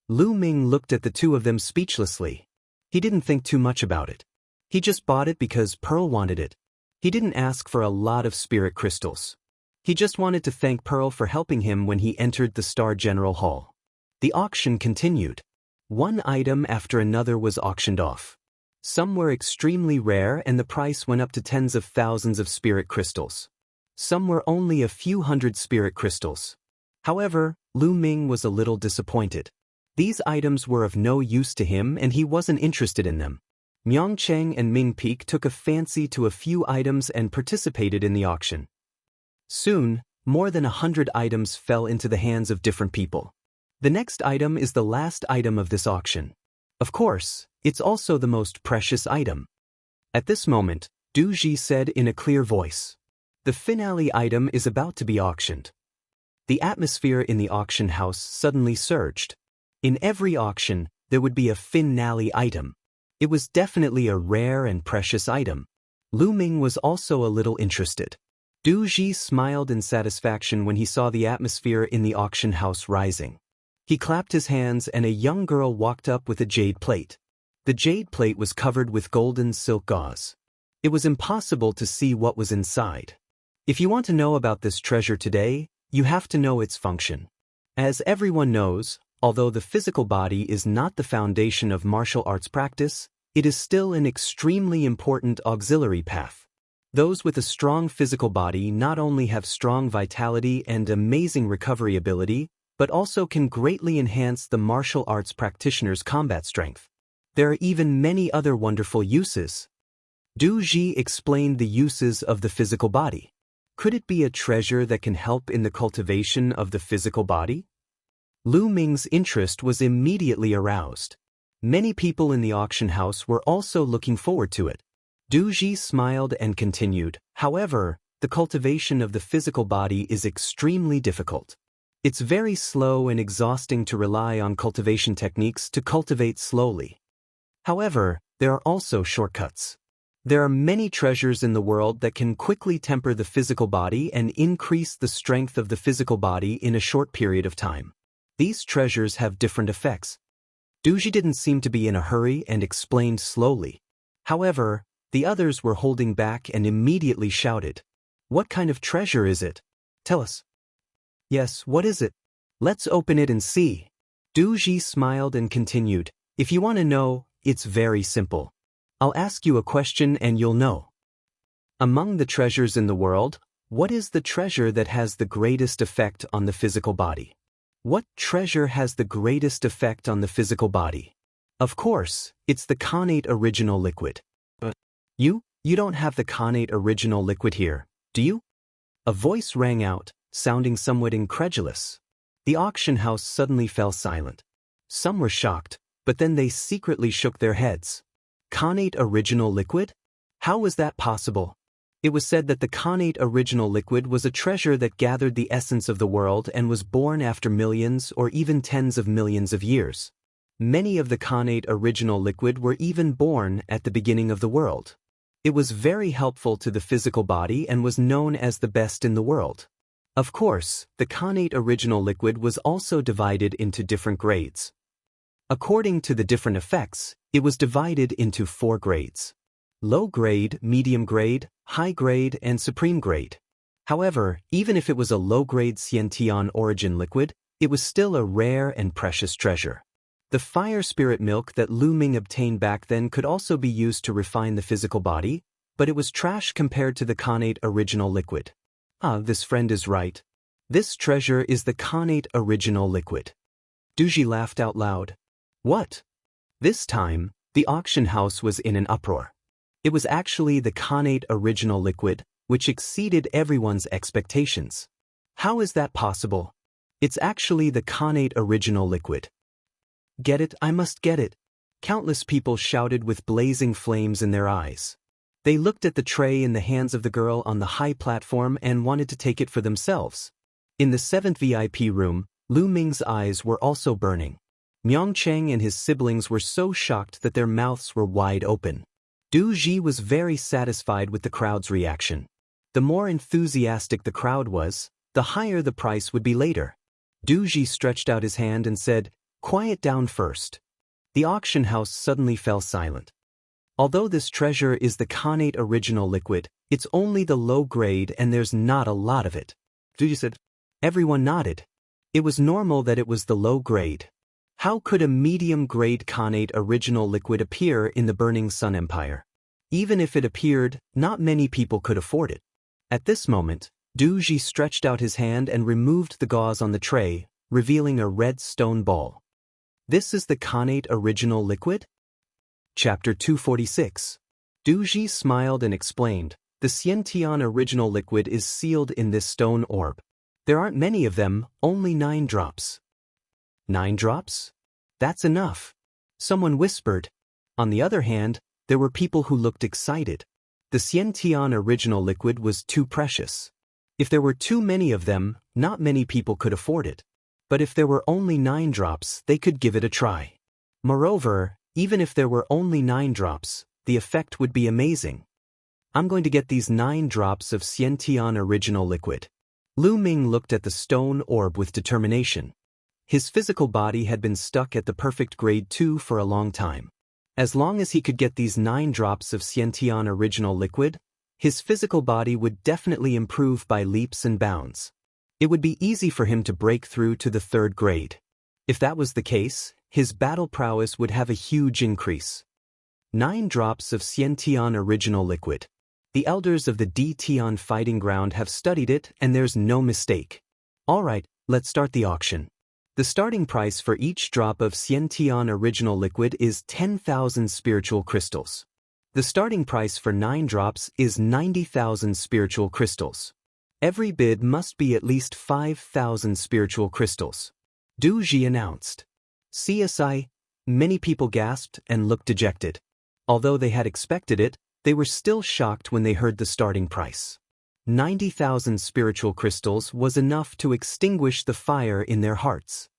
Lu Ming looked at the two of them speechlessly. He didn't think too much about it. He just bought it because Pearl wanted it. He didn't ask for a lot of spirit crystals. He just wanted to thank Pearl for helping him when he entered the Star General Hall. The auction continued. One item after another was auctioned off. Some were extremely rare and the price went up to tens of thousands of spirit crystals. Some were only a few hundred spirit crystals. However, Lu Ming was a little disappointed. These items were of no use to him and he wasn't interested in them. Myongcheng and Ming Peek took a fancy to a few items and participated in the auction. Soon, more than 100 items fell into the hands of different people. The next item is the last item of this auction. Of course, it's also the most precious item. At this moment, Du Ji said in a clear voice. The finale item is about to be auctioned. The atmosphere in the auction house suddenly surged. In every auction, there would be a finale item. It was definitely a rare and precious item. Lu Ming was also a little interested. Du Ji smiled in satisfaction when he saw the atmosphere in the auction house rising. He clapped his hands and a young girl walked up with a jade plate. The jade plate was covered with golden silk gauze. It was impossible to see what was inside. If you want to know about this treasure today, you have to know its function. As everyone knows, although the physical body is not the foundation of martial arts practice, it is still an extremely important auxiliary path. Those with a strong physical body not only have strong vitality and amazing recovery ability, but also can greatly enhance the martial arts practitioner's combat strength. There are even many other wonderful uses. Du Ji explained the uses of the physical body. Could it be a treasure that can help in the cultivation of the physical body? Lu Ming's interest was immediately aroused. Many people in the auction house were also looking forward to it. Du Ji smiled and continued, however, the cultivation of the physical body is extremely difficult. It's very slow and exhausting to rely on cultivation techniques to cultivate slowly. However, there are also shortcuts. There are many treasures in the world that can quickly temper the physical body and increase the strength of the physical body in a short period of time. These treasures have different effects. Du Ji didn't seem to be in a hurry and explained slowly. However, the others were holding back and immediately shouted, "What kind of treasure is it? Tell us." "Yes, what is it? Let's open it and see." Du Ji smiled and continued, "If you want to know, it's very simple. I'll ask you a question and you'll know. Among the treasures in the world, what is the treasure that has the greatest effect on the physical body? What treasure has the greatest effect on the physical body? Of course, it's the Khanate original liquid. But you don't have the Khanate original liquid here, do you?" A voice rang out, sounding somewhat incredulous. The auction house suddenly fell silent. Some were shocked, But then they secretly shook their heads. Connate original liquid? How was that possible? It was said that the connate original liquid was a treasure that gathered the essence of the world and was born after millions or even tens of millions of years. Many of the connate original liquid were even born at the beginning of the world. It was very helpful to the physical body and was known as the best in the world. Of course, the connate original liquid was also divided into different grades. According to the different effects, it was divided into 4 grades: low grade, medium grade, high grade, and supreme grade. However, even if it was a low-grade Xiantian origin liquid, it was still a rare and precious treasure. The fire spirit milk that Lu Ming obtained back then could also be used to refine the physical body, but it was trash compared to the connate original liquid. This friend is right. This treasure is the connate original liquid. Duji laughed out loud. What? This time, the auction house was in an uproar. It was actually the connate original liquid, which exceeded everyone's expectations. How is that possible? It's actually the connate original liquid. Get it, I must get it. Countless people shouted with blazing flames in their eyes. They looked at the tray in the hands of the girl on the high platform and wanted to take it for themselves. In the 7th VIP room, Lu Ming's eyes were also burning. Myongcheng and his siblings were so shocked that their mouths were wide open. Du Ji was very satisfied with the crowd's reaction. The more enthusiastic the crowd was, the higher the price would be later. Du Ji stretched out his hand and said, "Quiet down first." The auction house suddenly fell silent. Although this treasure is the connate original liquid, it's only the low grade and there's not a lot of it. Du Ji said. Everyone nodded. It was normal that it was the low grade. How could a medium-grade connate original liquid appear in the Burning Sun Empire? Even if it appeared, not many people could afford it. At this moment, Du Ji stretched out his hand and removed the gauze on the tray, revealing a red stone ball. This is the connate original liquid? Chapter 246. Du Ji smiled and explained, the Xiantian original liquid is sealed in this stone orb. There aren't many of them, only 9 drops. 9 drops? That's enough. Someone whispered. On the other hand, there were people who looked excited. The Xiantian original liquid was too precious. If there were too many of them, not many people could afford it. But if there were only 9 drops, they could give it a try. Moreover, even if there were only 9 drops, the effect would be amazing. I'm going to get these 9 drops of Xiantian original liquid. Lu Ming looked at the stone orb with determination. His physical body had been stuck at the perfect grade 2 for a long time. As long as he could get these 9 drops of Xiantian original liquid, his physical body would definitely improve by leaps and bounds. It would be easy for him to break through to the 3rd grade. If that was the case, his battle prowess would have a huge increase. 9 drops of Xiantian original liquid. The elders of the D-Tian fighting ground have studied it and there's no mistake. Alright, let's start the auction. The starting price for each drop of Xiantian original liquid is 10,000 spiritual crystals. The starting price for 9 drops is 90,000 spiritual crystals. Every bid must be at least 5,000 spiritual crystals. Du Ji announced. CSI, many people gasped and looked dejected. Although they had expected it, they were still shocked when they heard the starting price. 90,000 spiritual crystals was enough to extinguish the fire in their hearts.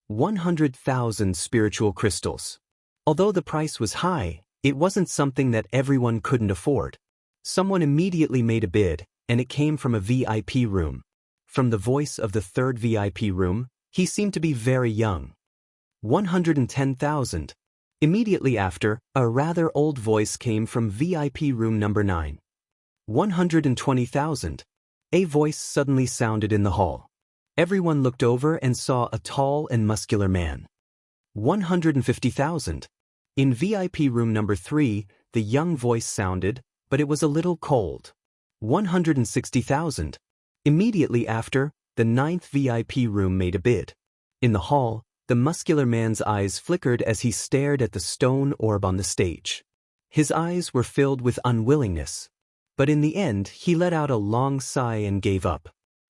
100,000 spiritual crystals. Although the price was high, it wasn't something that everyone couldn't afford. Someone immediately made a bid, and it came from a VIP room. From the voice of the 3rd VIP room, he seemed to be very young. 110,000. Immediately after, a rather old voice came from VIP room number 9. 120,000. A voice suddenly sounded in the hall. Everyone looked over and saw a tall and muscular man. 150,000. In VIP room number 3, the young voice sounded, but it was a little cold. 160,000. Immediately after, the 9th VIP room made a bid. In the hall, the muscular man's eyes flickered as he stared at the stone orb on the stage. His eyes were filled with unwillingness. But in the end, he let out a long sigh and gave up.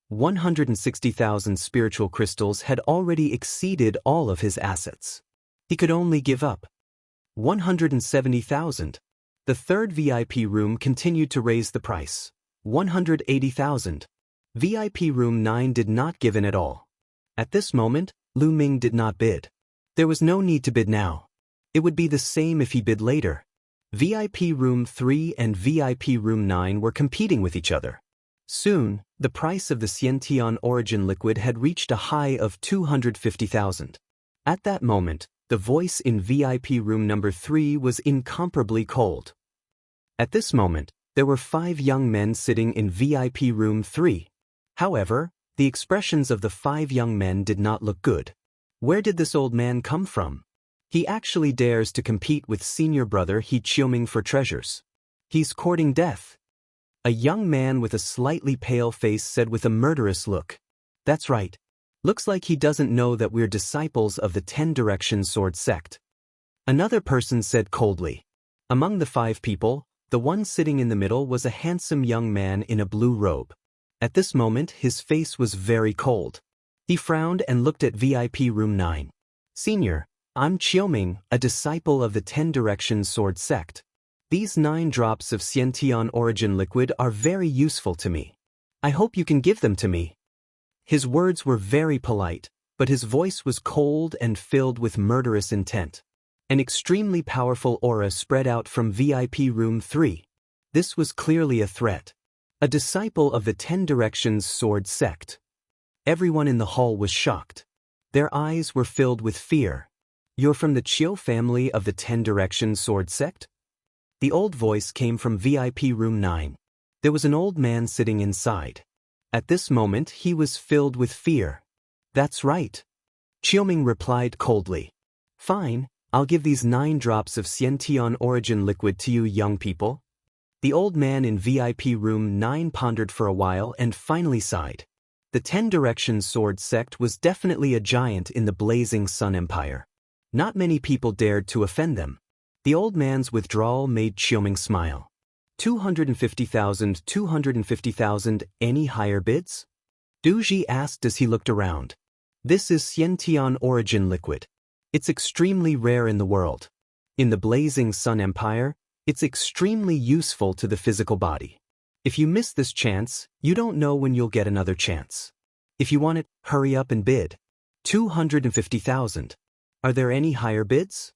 160,000 spiritual crystals had already exceeded all of his assets. He could only give up 170,000. The third VIP room continued to raise the price. 180,000. VIP room 9 did not give in at all. At this moment, Lu Ming did not bid. There was no need to bid now. It would be the same if he bid later. VIP room 3 and VIP room 9 were competing with each other. Soon, the price of the Xiantian origin liquid had reached a high of 250,000. At that moment, the voice in VIP room number 3 was incomparably cold. At this moment, there were 5 young men sitting in VIP room 3. However, the expressions of the 5 young men did not look good. Where did this old man come from? He actually dares to compete with senior brother He Qiuming for treasures. He's courting death. A young man with a slightly pale face said with a murderous look. That's right. Looks like he doesn't know that we're disciples of the 10 Direction Sword sect. Another person said coldly. Among the 5 people, the one sitting in the middle was a handsome young man in a blue robe. At this moment, his face was very cold. He frowned and looked at VIP room 9. Senior, I'm Qiuming, a disciple of the 10 Direction Sword sect. These 9 drops of Xiantian origin liquid are very useful to me. I hope you can give them to me. His words were very polite, but his voice was cold and filled with murderous intent. An extremely powerful aura spread out from VIP room 3. This was clearly a threat. A disciple of the 10 Directions Sword sect. Everyone in the hall was shocked. Their eyes were filled with fear. You're from the Qiu family of the 10 Directions Sword sect? The old voice came from VIP room 9. There was an old man sitting inside. At this moment he was filled with fear. That's right. Qiuming replied coldly. Fine, I'll give these 9 drops of Xiantian origin liquid to you young people. The old man in VIP room 9 pondered for a while and finally sighed. The 10 Directions Sword sect was definitely a giant in the Blazing Sun Empire. Not many people dared to offend them. The old man's withdrawal made Qiuming smile. 250,000, 250,000, any higher bids? Du Ji asked as he looked around. This is Xiantian origin liquid. It's extremely rare in the world. In the Blazing Sun Empire, it's extremely useful to the physical body. If you miss this chance, you don't know when you'll get another chance. If you want it, hurry up and bid. 250,000. Are there any higher bids?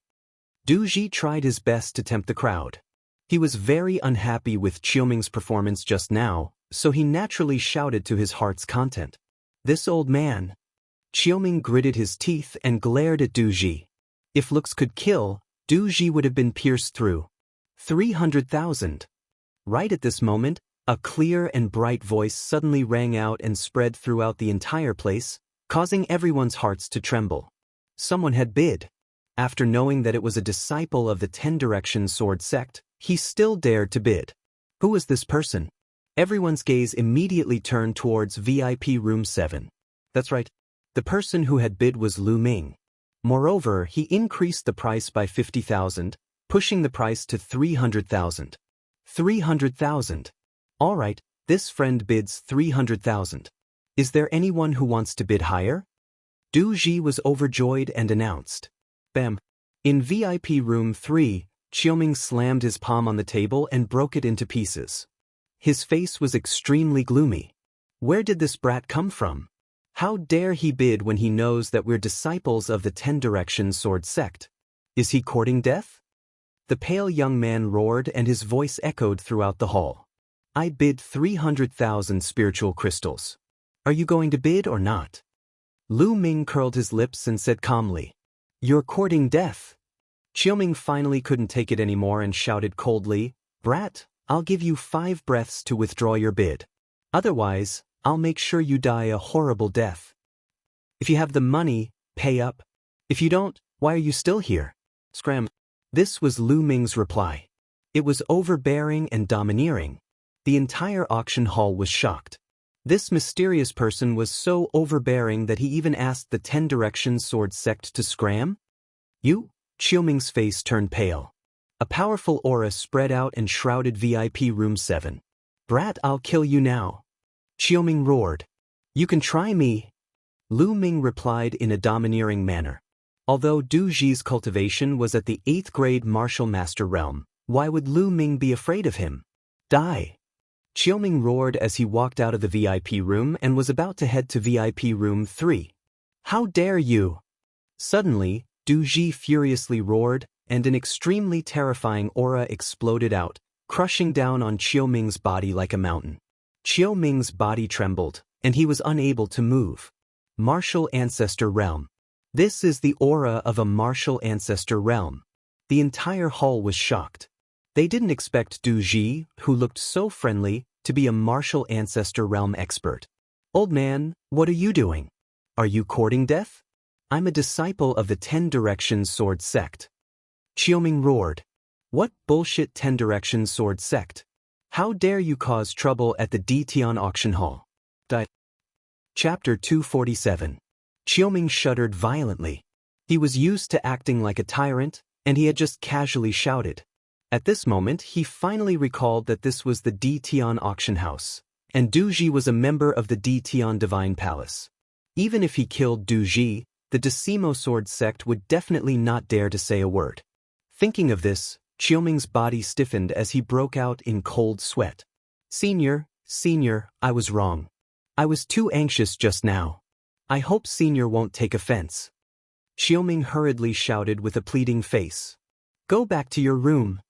Du Ji tried his best to tempt the crowd. He was very unhappy with Qiuming's performance just now, so he naturally shouted to his heart's content. This old man. Qiuming gritted his teeth and glared at Du Ji. If looks could kill, Du Ji would have been pierced through. 300,000. Right at this moment, a clear and bright voice suddenly rang out and spread throughout the entire place, causing everyone's hearts to tremble. Someone had bid. After knowing that it was a disciple of the 10 Directions Sword sect, he still dared to bid. Who was this person? Everyone's gaze immediately turned towards VIP room 7. That's right. The person who had bid was Lu Ming. Moreover, he increased the price by 50,000, pushing the price to 300,000. 300,000. All right, this friend bids 300,000. Is there anyone who wants to bid higher? Du Ji was overjoyed and announced. Bam. In VIP room 3, Qiuming slammed his palm on the table and broke it into pieces. His face was extremely gloomy. Where did this brat come from? How dare he bid when he knows that we're disciples of the 10 Directions Sword sect? Is he courting death? The pale young man roared and his voice echoed throughout the hall. I bid 300,000 spiritual crystals. Are you going to bid or not? Lu Ming curled his lips and said calmly. You're courting death. Qiuming finally couldn't take it anymore and shouted coldly, Brat, I'll give you 5 breaths to withdraw your bid. Otherwise, I'll make sure you die a horrible death. If you have the money, pay up. If you don't, why are you still here? Scram. This was Lu Ming's reply. It was overbearing and domineering. The entire auction hall was shocked. This mysterious person was so overbearing that he even asked the 10 Directions Sword sect to scram? You? Qiuming's face turned pale. A powerful aura spread out and shrouded VIP room 7. Brat, I'll kill you now. Qiuming roared. You can try me. Lu Ming replied in a domineering manner. Although Du Ji's cultivation was at the 8th grade martial master realm, why would Lu Ming be afraid of him? Die! Xiaoming roared as he walked out of the VIP room and was about to head to VIP room 3. How dare you! Suddenly, Du Ji furiously roared, and an extremely terrifying aura exploded out, crushing down on Xiaoming's body like a mountain. Xiaoming's body trembled, and he was unable to move. Martial Ancestor Realm. This is the aura of a martial ancestor realm. The entire hall was shocked. They didn't expect Du Ji, who looked so friendly, to be a martial ancestor realm expert. Old man, what are you doing? Are you courting death? I'm a disciple of the 10 Directions Sword Sect. Xiaoming roared. What bullshit 10 Directions Sword Sect? How dare you cause trouble at the Ditian auction hall? Chapter 247. Xiaoming shuddered violently. He was used to acting like a tyrant, and he had just casually shouted. At this moment he finally recalled that this was the Ditian auction house, and Du Ji was a member of the Ditian Divine Palace. Even if he killed Du Ji, the Decimo Sword Sect would definitely not dare to say a word. Thinking of this, Xiaoming's body stiffened as he broke out in cold sweat. Senior, I was wrong. I was too anxious just now. I hope Senior won't take offense. Xiaoming hurriedly shouted with a pleading face. Go back to your room.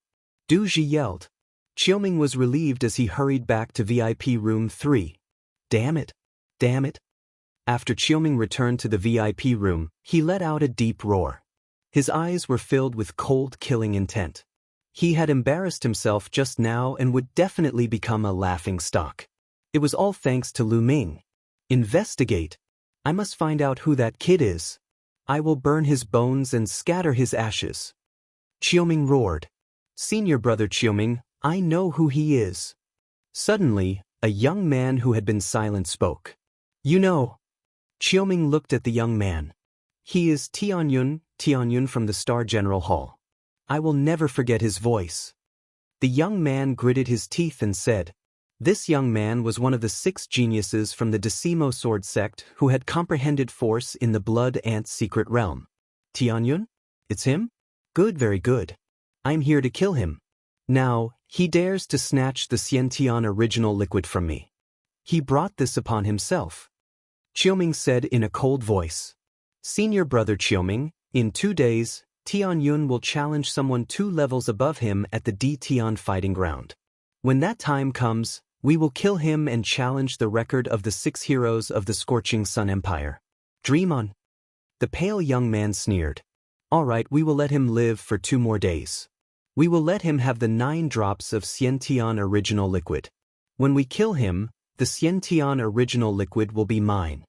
Du Ji yelled. Xiaoming was relieved as he hurried back to VIP room 3. Damn it. After Xiaoming returned to the VIP room, he let out a deep roar. His eyes were filled with cold, killing intent. He had embarrassed himself just now and would definitely become a laughingstock. It was all thanks to Lu Ming. Investigate. I must find out who that kid is. I will burn his bones and scatter his ashes. Xiaoming roared. Senior brother Xiaoming, I know who he is. Suddenly, a young man who had been silent spoke. You know. Xiaoming looked at the young man. He is Tianyun from the Star General Hall. I will never forget his voice. The young man gritted his teeth and said, this young man was one of the 6 geniuses from the Decimo Sword Sect who had comprehended force in the Blood Ant's secret realm. Tianyun? It's him? Good, very good. I'm here to kill him. Now, he dares to snatch the Xiantian original liquid from me. He brought this upon himself. Xiaoming said in a cold voice. Senior brother Xiaoming, in 2 days, Tianyun will challenge someone 2 levels above him at the Ditian fighting ground. When that time comes, we will kill him and challenge the record of the 6 heroes of the Scorching Sun Empire. Dream on. The pale young man sneered. All right, we will let him live for 2 more days. We will let him have the 9 drops of Xiantian original liquid. When we kill him, the Xiantian original liquid will be mine.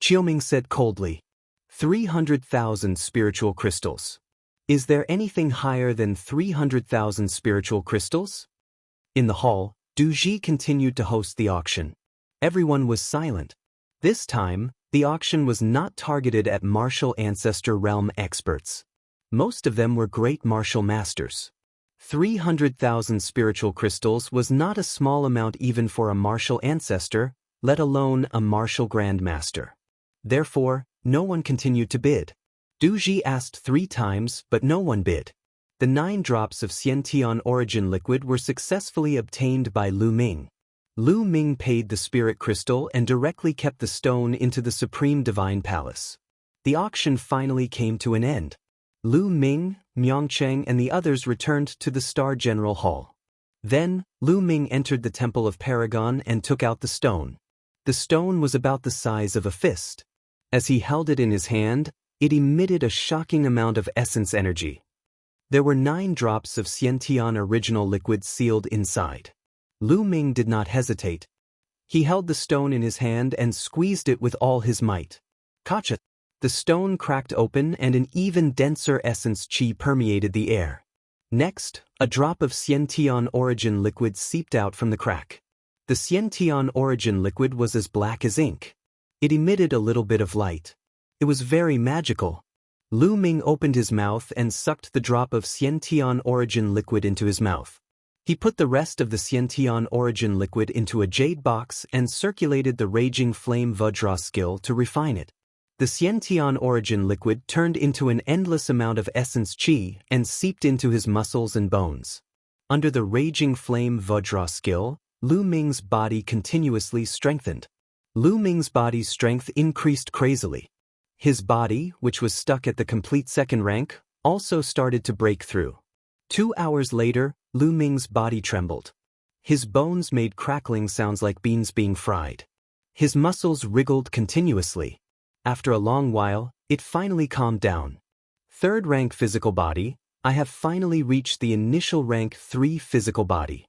Xiaoming said coldly. 300,000 spiritual crystals. Is there anything higher than 300,000 spiritual crystals? In the hall, Du Ji continued to host the auction. Everyone was silent. This time, the auction was not targeted at martial ancestor realm experts. Most of them were great martial masters. 300,000 spiritual crystals was not a small amount even for a martial ancestor, let alone a martial grandmaster. Therefore, no one continued to bid. Du Ji asked 3 times, but no one bid. The 9 drops of Xiantian origin liquid were successfully obtained by Lu Ming. Lu Ming paid the spirit crystal and directly kept the stone into the Supreme Divine Palace. The auction finally came to an end. Lu Ming, Miangcheng and the others returned to the Star General Hall. Then, Lu Ming entered the Temple of Paragon and took out the stone. The stone was about the size of a fist. As he held it in his hand, it emitted a shocking amount of essence energy. There were 9 drops of Xiantian original liquid sealed inside. Lu Ming did not hesitate. He held the stone in his hand and squeezed it with all his might. Kacha! The stone cracked open and an even denser essence chi permeated the air. Next, a drop of Xiantian origin liquid seeped out from the crack. The Xiantian origin liquid was as black as ink. It emitted a little bit of light. It was very magical. Lu Ming opened his mouth and sucked the drop of Xiantian origin liquid into his mouth. He put the rest of the Xiantian origin liquid into a jade box and circulated the Raging Flame Vajra skill to refine it. The Xiantian origin liquid turned into an endless amount of essence qi and seeped into his muscles and bones. Under the raging flame Vajra skill, Lu Ming's body continuously strengthened. Lu Ming's body's strength increased crazily. His body, which was stuck at the complete second rank, also started to break through. 2 hours later, Lu Ming's body trembled. His bones made crackling sounds like beans being fried. His muscles wriggled continuously. After a long while, it finally calmed down. Third rank physical body, I have finally reached the initial rank 3 physical body.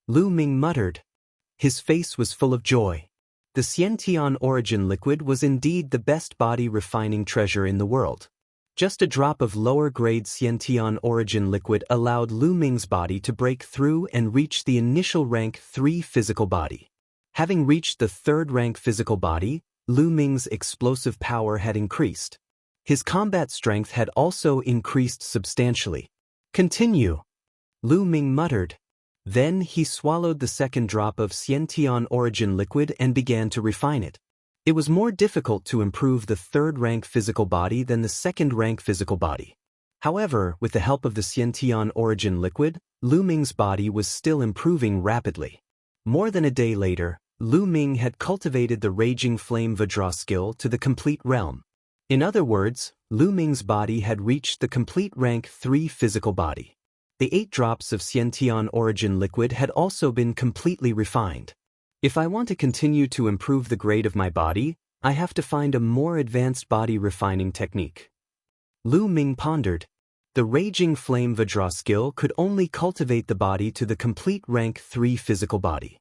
Lu Ming muttered. His face was full of joy. The Xiantian origin liquid was indeed the best body refining treasure in the world. Just a drop of lower-grade Xiantian origin liquid allowed Lu Ming's body to break through and reach the initial rank 3 physical body. Having reached the third rank physical body, Lu Ming's explosive power had increased. His combat strength had also increased substantially. Continue, Lu Ming muttered. Then he swallowed the second drop of Xiantian origin liquid and began to refine it. It was more difficult to improve the third-rank physical body than the second-rank physical body. However, with the help of the Xiantian origin liquid, Lu Ming's body was still improving rapidly. More than a day later, Lu Ming had cultivated the Raging Flame Vajra skill to the complete realm. In other words, Lu Ming's body had reached the complete rank 3 physical body. The 8 drops of Xiantian origin liquid had also been completely refined. If I want to continue to improve the grade of my body, I have to find a more advanced body refining technique. Lu Ming pondered. The Raging Flame Vajra skill could only cultivate the body to the complete rank 3 physical body.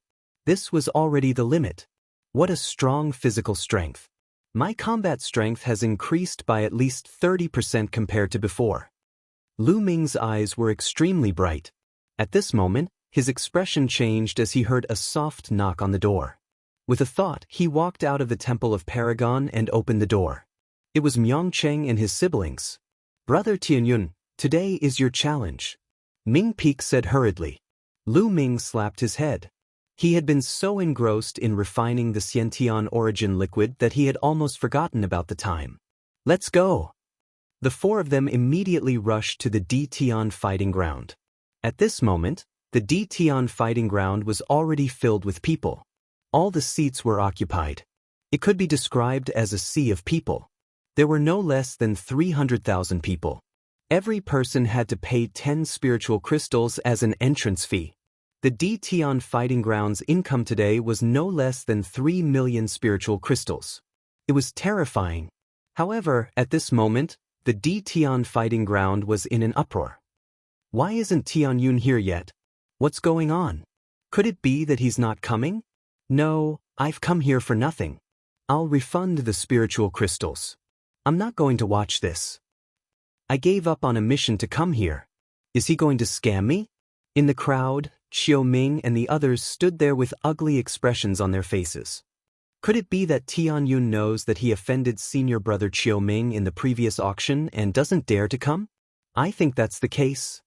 This was already the limit. What a strong physical strength. My combat strength has increased by at least 30% compared to before. Lu Ming's eyes were extremely bright. At this moment, his expression changed as he heard a soft knock on the door. With a thought, he walked out of the Temple of Paragon and opened the door. It was Myeongcheng and his siblings. Brother Tianyun, today is your challenge, Ming Peak said hurriedly. Lu Ming slapped his head. He had been so engrossed in refining the Xiantian origin liquid that he had almost forgotten about the time. Let's go. The 4 of them immediately rushed to the Dtian fighting ground. At this moment, the Dtian fighting ground was already filled with people. All the seats were occupied. It could be described as a sea of people. There were no less than 300,000 people. Every person had to pay 10 spiritual crystals as an entrance fee. The Dtian fighting ground's income today was no less than 3 million spiritual crystals. It was terrifying. However, at this moment, the Dtian fighting ground was in an uproar. Why isn't Tianyun here yet? What's going on? Could it be that he's not coming? No, I've come here for nothing. I'll refund the spiritual crystals. I'm not going to watch this. I gave up on a mission to come here. Is he going to scam me? In the crowd, Xiao Ming and the others stood there with ugly expressions on their faces. Could it be that Tianyun knows that he offended senior brother Xiao Ming in the previous auction and doesn't dare to come? I think that's the case.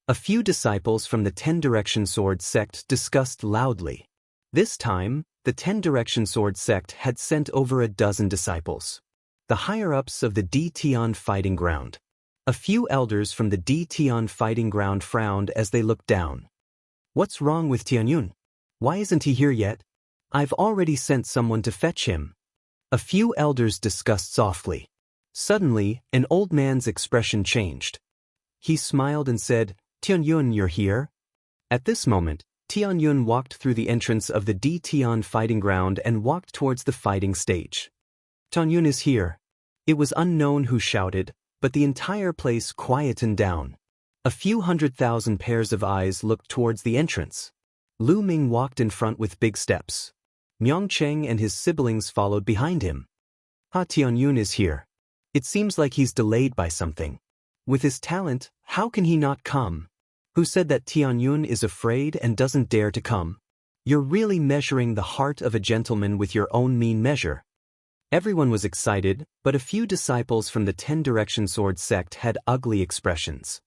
A few disciples from the 10 Direction Sword sect discussed loudly. This time, the 10 Direction Sword sect had sent over a dozen disciples. The higher-ups of the Dtian fighting ground. A few elders from the Dtian fighting ground frowned as they looked down. What's wrong with Tianyun? Why isn't he here yet? I've already sent someone to fetch him. A few elders discussed softly. Suddenly, an old man's expression changed. He smiled and said, Tianyun, you're here? At this moment, Tianyun walked through the entrance of the Dtian fighting ground and walked towards the fighting stage. Tianyun is here. It was unknown who shouted, but the entire place quietened down. A few 100,000 pairs of eyes looked towards the entrance. Lu Ming walked in front with big steps. Myeongcheng and his siblings followed behind him. Tianyun is here. It seems like he's delayed by something. With his talent, how can he not come? Who said that Tianyun is afraid and doesn't dare to come? You're really measuring the heart of a gentleman with your own mean measure. Everyone was excited, but a few disciples from the 10 Direction Sword sect had ugly expressions.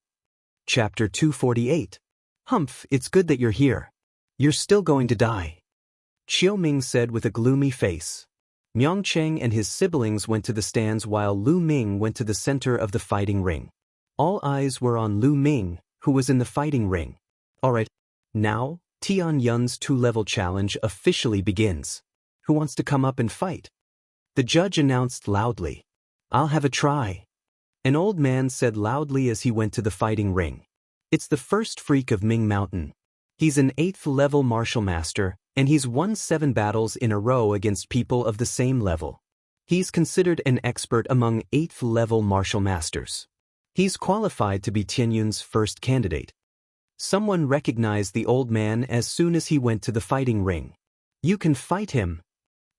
Chapter 248. Humph, it's good that you're here. You're still going to die, Xiao Ming said with a gloomy face. Myeongchang and his siblings went to the stands while Lu Ming went to the center of the fighting ring. All eyes were on Lu Ming, who was in the fighting ring. Alright, now, Tian Yun's 2-level challenge officially begins. Who wants to come up and fight? The judge announced loudly. I'll have a try. An old man said loudly as he went to the fighting ring. It's the first freak of Ming Mountain. He's an 8th-level martial master, and he's won 7 battles in a row against people of the same level. He's considered an expert among 8th-level martial masters. He's qualified to be Tianyun's first candidate. Someone recognized the old man as soon as he went to the fighting ring. You can fight him.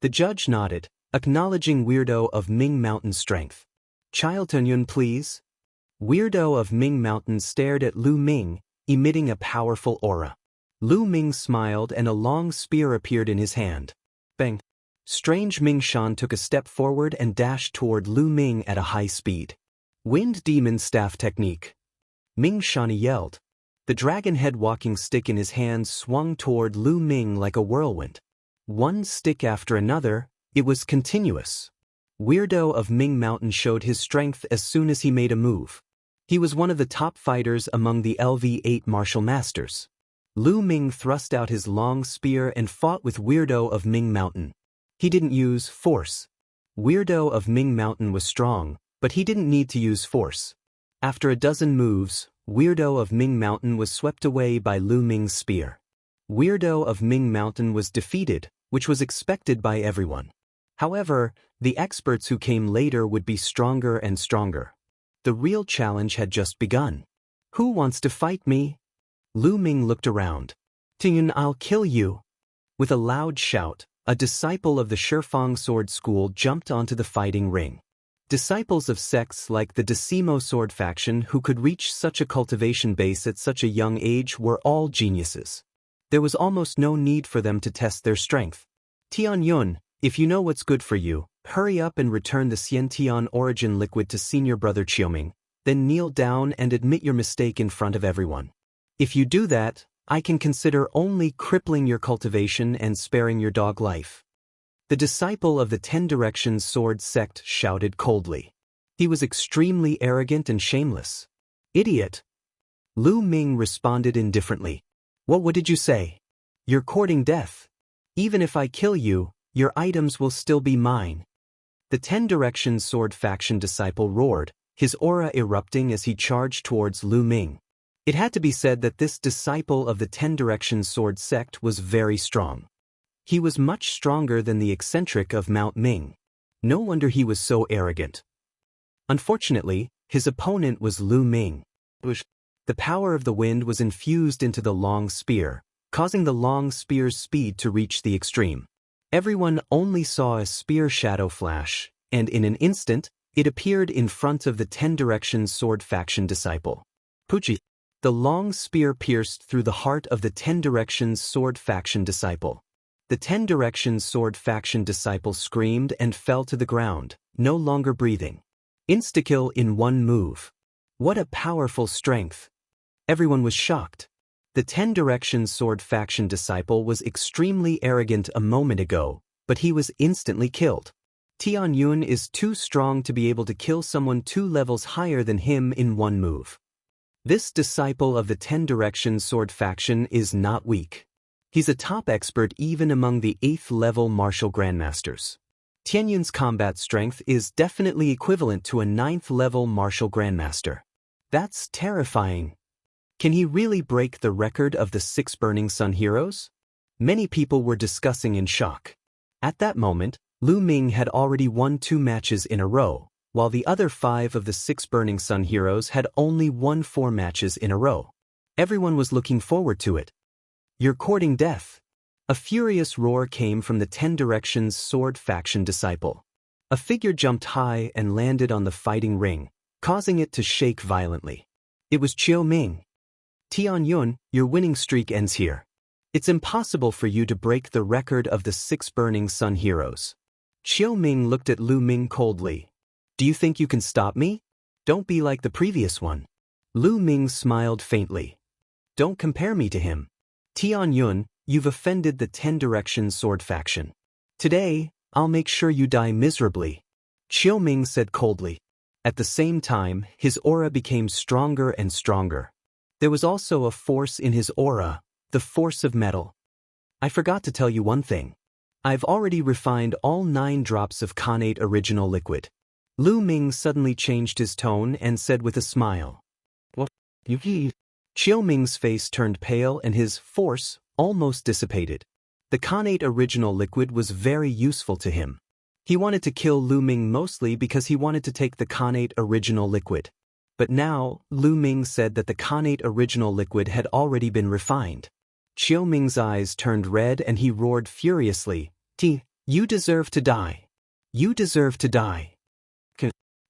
The judge nodded, acknowledging Weirdo of Ming Mountain strength. Child Tianyun, please. Weirdo of Ming Mountain stared at Lu Ming, emitting a powerful aura. Lu Ming smiled and a long spear appeared in his hand. Bang! Strange Ming Shan took a step forward and dashed toward Lu Ming at a high speed. Wind Demon Staff Technique. Ming Shan yelled. The dragon head walking stick in his hand swung toward Lu Ming like a whirlwind. One stick after another, it was continuous. Weirdo of Ming Mountain showed his strength as soon as he made a move. He was one of the top fighters among the LV8 martial masters. Lu Ming thrust out his long spear and fought with Weirdo of Ming Mountain. He didn't use force. Weirdo of Ming Mountain was strong, but he didn't need to use force. After a dozen moves, Weirdo of Ming Mountain was swept away by Lu Ming's spear. Weirdo of Ming Mountain was defeated, which was expected by everyone. However, the experts who came later would be stronger and stronger. The real challenge had just begun. Who wants to fight me? Lu Ming looked around. Tianyun, I'll kill you. With a loud shout, a disciple of the Shifang Sword School jumped onto the fighting ring. Disciples of sects like the Decimo Sword faction who could reach such a cultivation base at such a young age were all geniuses. There was almost no need for them to test their strength. Tianyun, if you know what's good for you, hurry up and return the Xiantian origin liquid to senior brother Qiuming, then kneel down and admit your mistake in front of everyone. If you do that, I can consider only crippling your cultivation and sparing your dog life. The disciple of the 10 Directions Sword sect shouted coldly. He was extremely arrogant and shameless. Idiot! Lu Ming responded indifferently. What did you say? You're courting death. Even if I kill you, your items will still be mine. The 10 Directions Sword faction disciple roared, his aura erupting as he charged towards Lu Ming. It had to be said that this disciple of the 10 Directions Sword sect was very strong. He was much stronger than the eccentric of Mount Ming. No wonder he was so arrogant. Unfortunately, his opponent was Lu Ming. The power of the wind was infused into the long spear, causing the long spear's speed to reach the extreme. Everyone only saw a spear shadow flash, and in an instant, it appeared in front of the 10 Directions Sword faction disciple. Puchi! The long spear pierced through the heart of the 10 Directions Sword faction disciple. The 10 Directions Sword faction disciple screamed and fell to the ground, no longer breathing. Insta-kill in one move. What a powerful strength! Everyone was shocked. The 10 Directions Sword faction disciple was extremely arrogant a moment ago, but he was instantly killed. Tianyun is too strong to be able to kill someone 2 levels higher than him in one move. This disciple of the 10 Directions Sword faction is not weak. He's a top expert even among the 8th level martial grandmasters. Tianyun's combat strength is definitely equivalent to a 9th level martial grandmaster. That's terrifying. Can he really break the record of the 6 Burning Sun heroes? Many people were discussing in shock. At that moment, Lu Ming had already won 2 matches in a row, while the other 5 of the 6 Burning Sun heroes had only won 4 matches in a row. Everyone was looking forward to it. You're courting death. A furious roar came from the 10 Directions Sword faction disciple. A figure jumped high and landed on the fighting ring, causing it to shake violently. It was Qiuming. Tianyun, your winning streak ends here. It's impossible for you to break the record of the 6 Burning Sun heroes. Qiuming looked at Lu Ming coldly. Do you think you can stop me? Don't be like the previous one. Lu Ming smiled faintly. Don't compare me to him. Tianyun, you've offended the 10 Directions Sword faction. Today, I'll make sure you die miserably, Qiu Ming said coldly. At the same time, his aura became stronger and stronger. There was also a force in his aura, the force of metal. I forgot to tell you one thing. I've already refined all 9 drops of connate original liquid. Lu Ming suddenly changed his tone and said with a smile. What? Qiu Ming's face turned pale and his force almost dissipated. The connate original liquid was very useful to him. He wanted to kill Lu Ming mostly because he wanted to take the connate original liquid. But now, Lu Ming said that the connate original liquid had already been refined. Qiu Ming's eyes turned red and he roared furiously, You deserve to die. You deserve to die.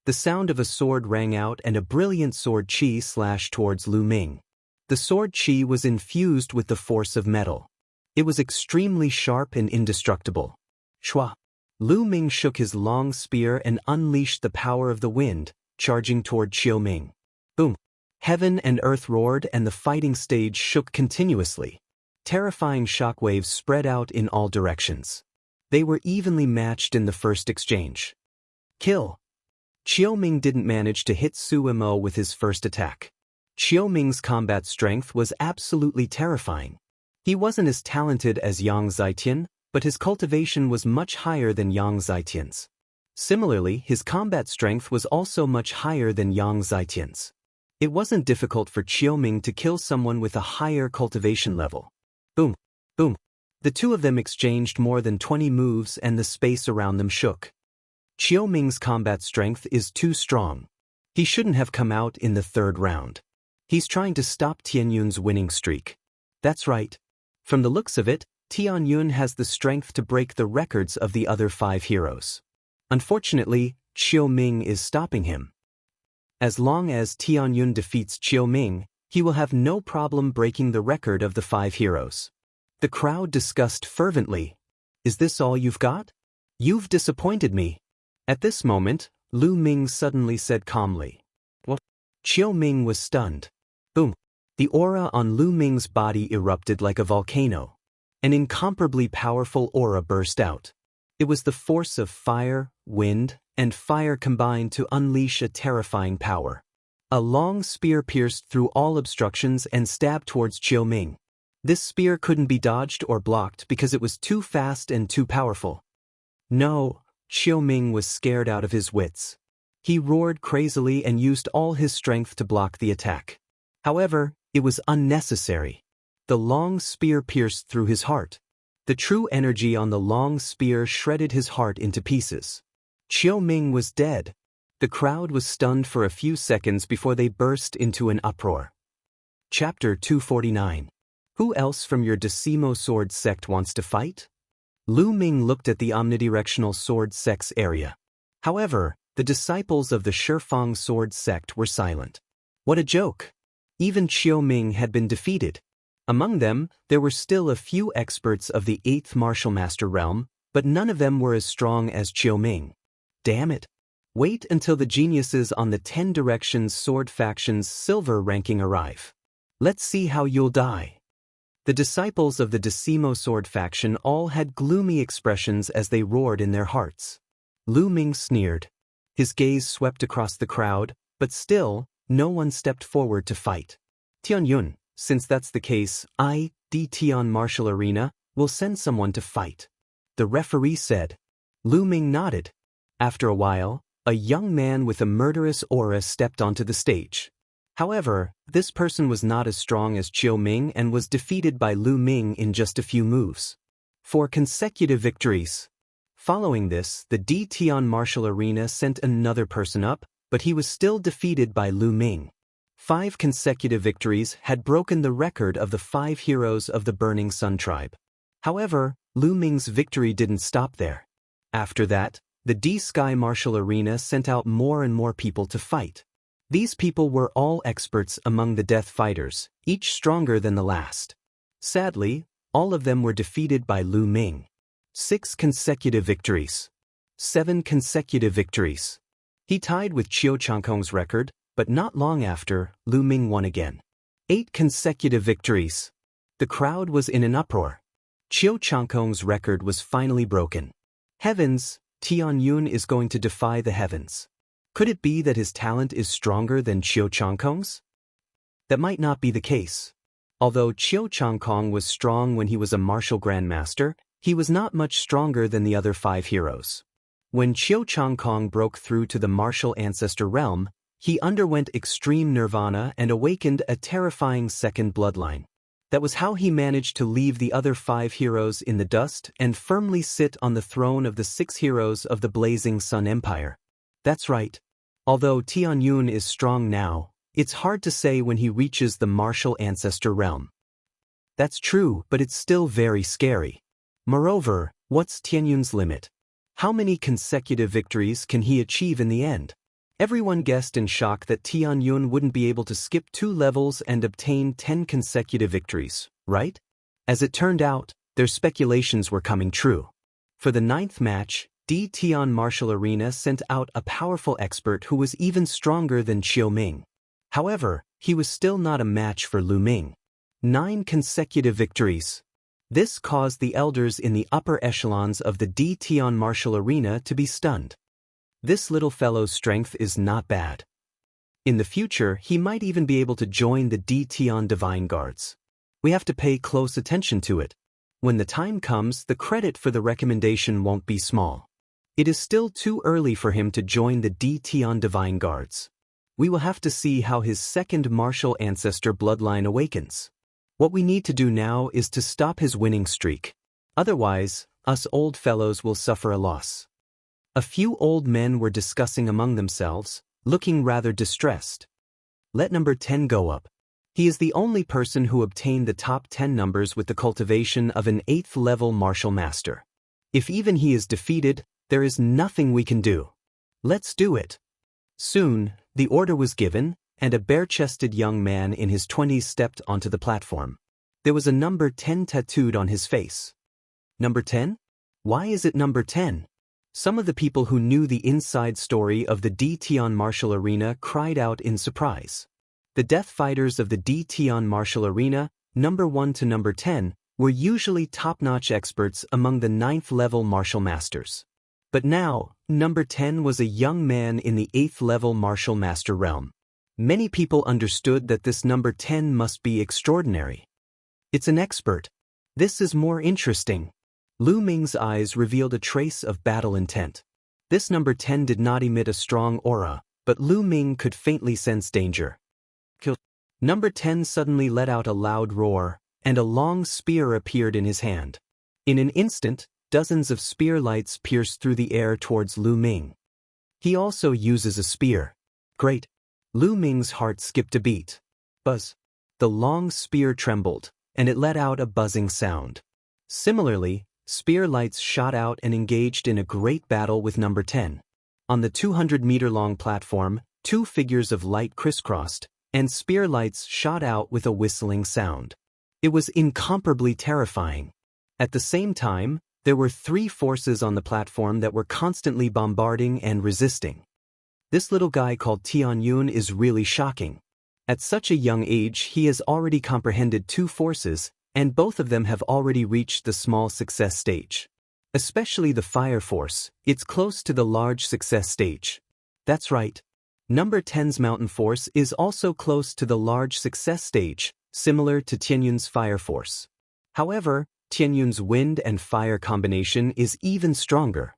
The sound of a sword rang out and a brilliant sword chi slashed towards Lu Ming. The sword chi was infused with the force of metal. It was extremely sharp and indestructible. Shua! Lu Ming shook his long spear and unleashed the power of the wind, charging toward Qiu Ming. Boom! Heaven and earth roared and the fighting stage shook continuously. Terrifying shockwaves spread out in all directions. They were evenly matched in the first exchange. Kill! Qiu Ming didn't manage to hit Su Mo with his first attack. Qiu Ming's combat strength was absolutely terrifying. He wasn't as talented as Yang Zitian, but his cultivation was much higher than Yang Zitian's. Similarly, his combat strength was also much higher than Yang Zitian's. It wasn't difficult for Qiu Ming to kill someone with a higher cultivation level. Boom! Boom! The two of them exchanged more than 20 moves and the space around them shook. Qiu Ming's combat strength is too strong. He shouldn't have come out in the 3rd round. He's trying to stop Tianyun's winning streak. That's right. From the looks of it, Tianyun has the strength to break the records of the other 5 heroes. Unfortunately, Qiu Ming is stopping him. As long as Tianyun defeats Qiu Ming, he will have no problem breaking the record of the 5 heroes. The crowd discussed fervently. Is this all you've got? You've disappointed me. At this moment, Lu Ming suddenly said calmly. What? Qiu Ming was stunned. Boom! The aura on Lu Ming's body erupted like a volcano. An incomparably powerful aura burst out. It was the force of fire, wind, and fire combined to unleash a terrifying power. A long spear pierced through all obstructions and stabbed towards Qiu Ming. This spear couldn't be dodged or blocked because it was too fast and too powerful. No, Qiu Ming was scared out of his wits. He roared crazily and used all his strength to block the attack. However, it was unnecessary. The long spear pierced through his heart. The true energy on the long spear shredded his heart into pieces. Qiu Ming was dead. The crowd was stunned for a few seconds before they burst into an uproar. Chapter 249. Who else from your Decimo Sword sect wants to fight? Lu Ming looked at the omnidirectional sword sect's area. However, the disciples of the Shifang Sword sect were silent. What a joke! Even Qiu Ming had been defeated. Among them, there were still a few experts of the 8th Martial Master realm, but none of them were as strong as Qiu Ming. Damn it! Wait until the geniuses on the 10 Directions Sword Faction's silver ranking arrive. Let's see how you'll die. The disciples of the Decimo Sword Faction all had gloomy expressions as they roared in their hearts. Lu Ming sneered. His gaze swept across the crowd, but still, no one stepped forward to fight. Tianyun, since that's the case, the Tian Martial Arena will send someone to fight. The referee said. Lu Ming nodded. After a while, a young man with a murderous aura stepped onto the stage. However, this person was not as strong as Qiu Ming and was defeated by Lu Ming in just a few moves. 4 consecutive victories. Following this, the Tian Martial Arena sent another person up, but he was still defeated by Lu Ming. 5 consecutive victories had broken the record of the 5 heroes of the Burning Sun tribe. However, Lu Ming's victory didn't stop there. After that, the Sky Martial Arena sent out more and more people to fight. These people were all experts among the death fighters, each stronger than the last. Sadly, all of them were defeated by Lu Ming. 6 consecutive victories. 7 consecutive victories. He tied with Qiu Changkong's record, but not long after, Lu Ming won again. 8 consecutive victories. The crowd was in an uproar. Qiu Changkong's record was finally broken. Heavens, Tianyun is going to defy the heavens. Could it be that his talent is stronger than Qiu Changkong's? That might not be the case. Although Qiu Changkong was strong when he was a martial grandmaster, he was not much stronger than the other 5 heroes. When Qiu Changkong broke through to the martial ancestor realm, he underwent extreme nirvana and awakened a terrifying second bloodline. That was how he managed to leave the other 5 heroes in the dust and firmly sit on the throne of the 6 heroes of the Blazing Sun Empire. That's right. Although Tianyun is strong now, it's hard to say when he reaches the martial ancestor realm. That's true, but it's still very scary. Moreover, what's Tianyun's limit? How many consecutive victories can he achieve in the end? Everyone guessed in shock that Tianyun wouldn't be able to skip 2 levels and obtain 10 consecutive victories, right? As it turned out, their speculations were coming true. For the 9th match, Tian Martial Arena sent out a powerful expert who was even stronger than Qiu Ming. However, he was still not a match for Lu Ming. 9 consecutive victories. This caused the elders in the upper echelons of the Tian Martial Arena to be stunned. This little fellow's strength is not bad. In the future, he might even be able to join the Tian Divine Guards. We have to pay close attention to it. When the time comes, the credit for the recommendation won't be small. It is still too early for him to join the Tian Divine Guards. We will have to see how his second martial ancestor bloodline awakens. What we need to do now is to stop his winning streak. Otherwise, us old fellows will suffer a loss. A few old men were discussing among themselves, looking rather distressed. Let number 10 go up. He is the only person who obtained the top 10 numbers with the cultivation of an 8th level martial master. If even he is defeated, there is nothing we can do. Let's do it. Soon, the order was given, and a bare-chested young man in his 20s stepped onto the platform. There was a number 10 tattooed on his face. Number 10? Why is it number 10? Some of the people who knew the inside story of the Tian Martial Arena cried out in surprise. The death fighters of the Tian Martial Arena, number 1 to number 10, were usually top-notch experts among the 9th level martial masters. But now, number 10 was a young man in the 8th level martial master realm. Many people understood that this number 10 must be extraordinary. It's an expert. This is more interesting. Lu Ming's eyes revealed a trace of battle intent. This number 10 did not emit a strong aura, but Lu Ming could faintly sense danger. Kill. Number 10 suddenly let out a loud roar, and a long spear appeared in his hand. In an instant, dozens of spear lights pierced through the air towards Lu Ming. He also uses a spear. Great. Lu Ming's heart skipped a beat. Buzz. The long spear trembled, and it let out a buzzing sound. Similarly, spear lights shot out and engaged in a great battle with number 10. On the 200-meter-long platform, 2 figures of light crisscrossed, and spear lights shot out with a whistling sound. It was incomparably terrifying. At the same time, there were 3 forces on the platform that were constantly bombarding and resisting. This little guy called Tianyun is really shocking. At such a young age, he has already comprehended 2 forces, and both of them have already reached the small success stage. Especially the fire force, it's close to the large success stage. That's right. Number 10's mountain force is also close to the large success stage, similar to Tianyun's fire force. However, Tianyun's wind and fire combination is even stronger.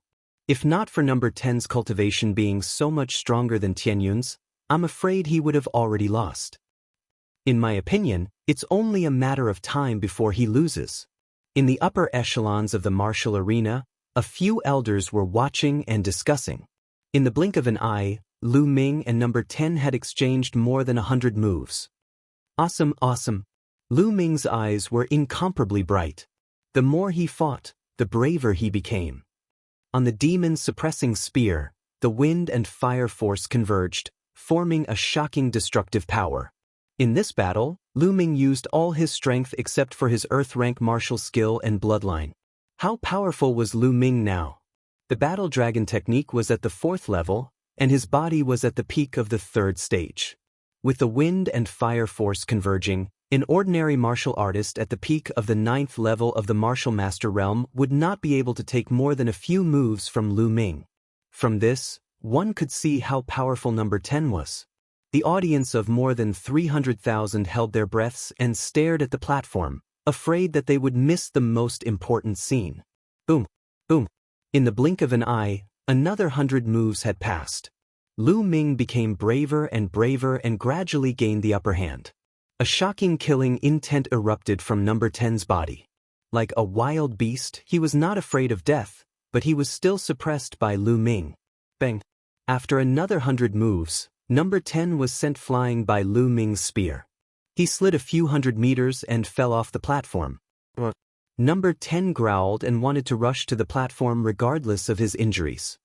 If not for number 10's cultivation being so much stronger than Tianyun's, I'm afraid he would have already lost. In my opinion, it's only a matter of time before he loses. In the upper echelons of the martial arena, a few elders were watching and discussing. In the blink of an eye, Lu Ming and number 10 had exchanged more than 100 moves. Awesome, awesome. Lu Ming's eyes were incomparably bright. The more he fought, the braver he became. On the demon's suppressing spear, the wind and fire force converged, forming a shocking destructive power. In this battle, Lu Ming used all his strength except for his earth-rank martial skill and bloodline. How powerful was Lu Ming now? The battle dragon technique was at the 4th level, and his body was at the peak of the 3rd stage. With the wind and fire force converging, An ordinary martial artist at the peak of the 9th level of the martial master realm would not be able to take more than a few moves from Lu Ming. From this, one could see how powerful number 10 was. The audience of more than 300,000 held their breaths and stared at the platform, afraid that they would miss the most important scene. Boom, boom. In the blink of an eye, another 100 moves had passed. Lu Ming became braver and gradually gained the upper hand. A shocking killing intent erupted from number 10's body. Like a wild beast, he was not afraid of death, but he was still suppressed by Lu Ming. Bang! After another 100 moves, number 10 was sent flying by Lu Ming's spear. He slid a few 100 meters and fell off the platform. Number 10 growled and wanted to rush to the platform regardless of his injuries.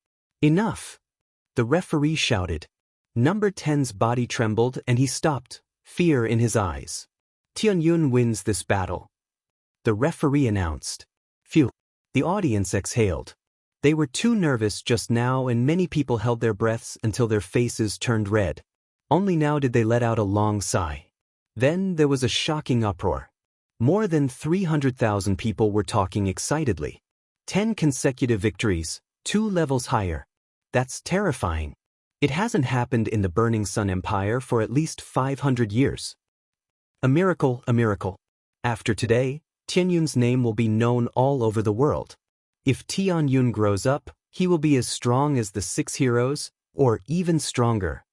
Enough! The referee shouted. Number 10's body trembled and he stopped, fear in his eyes. Tianyun wins this battle. The referee announced. Phew! The audience exhaled. They were too nervous just now and many people held their breaths until their faces turned red. Only now did they let out a long sigh. Then there was a shocking uproar. More than 300,000 people were talking excitedly. 10 consecutive victories, 2 levels higher. That's terrifying. It hasn't happened in the Burning Sun Empire for at least 500 years. A miracle, a miracle. After today, Tianyun's name will be known all over the world. If Tianyun grows up, he will be as strong as the 6 heroes, or even stronger.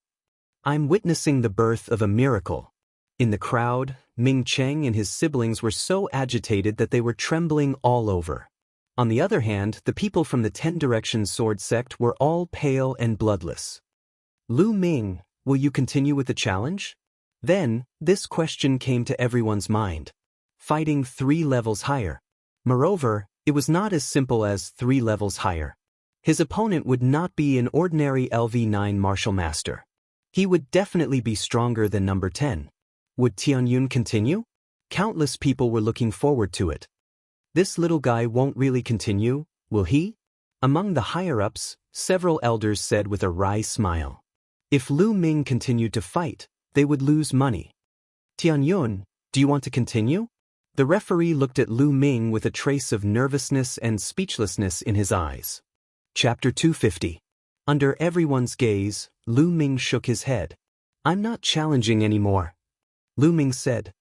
I'm witnessing the birth of a miracle. In the crowd, Ming Cheng and his siblings were so agitated that they were trembling all over. On the other hand, the people from the 10 Directions sword sect were all pale and bloodless. Lu Ming, will you continue with the challenge? Then, this question came to everyone's mind. Fighting 3 levels higher. Moreover, it was not as simple as 3 levels higher. His opponent would not be an ordinary LV9 martial master. He would definitely be stronger than number 10. Would Tianyun continue? Countless people were looking forward to it. This little guy won't really continue, will he? Among the higher-ups, several elders said with a wry smile. If Lu Ming continued to fight, they would lose money. Tianyun, do you want to continue? The referee looked at Lu Ming with a trace of nervousness and speechlessness in his eyes. Chapter 250. Under everyone's gaze, Lu Ming shook his head. I'm not challenging anymore. Lu Ming said.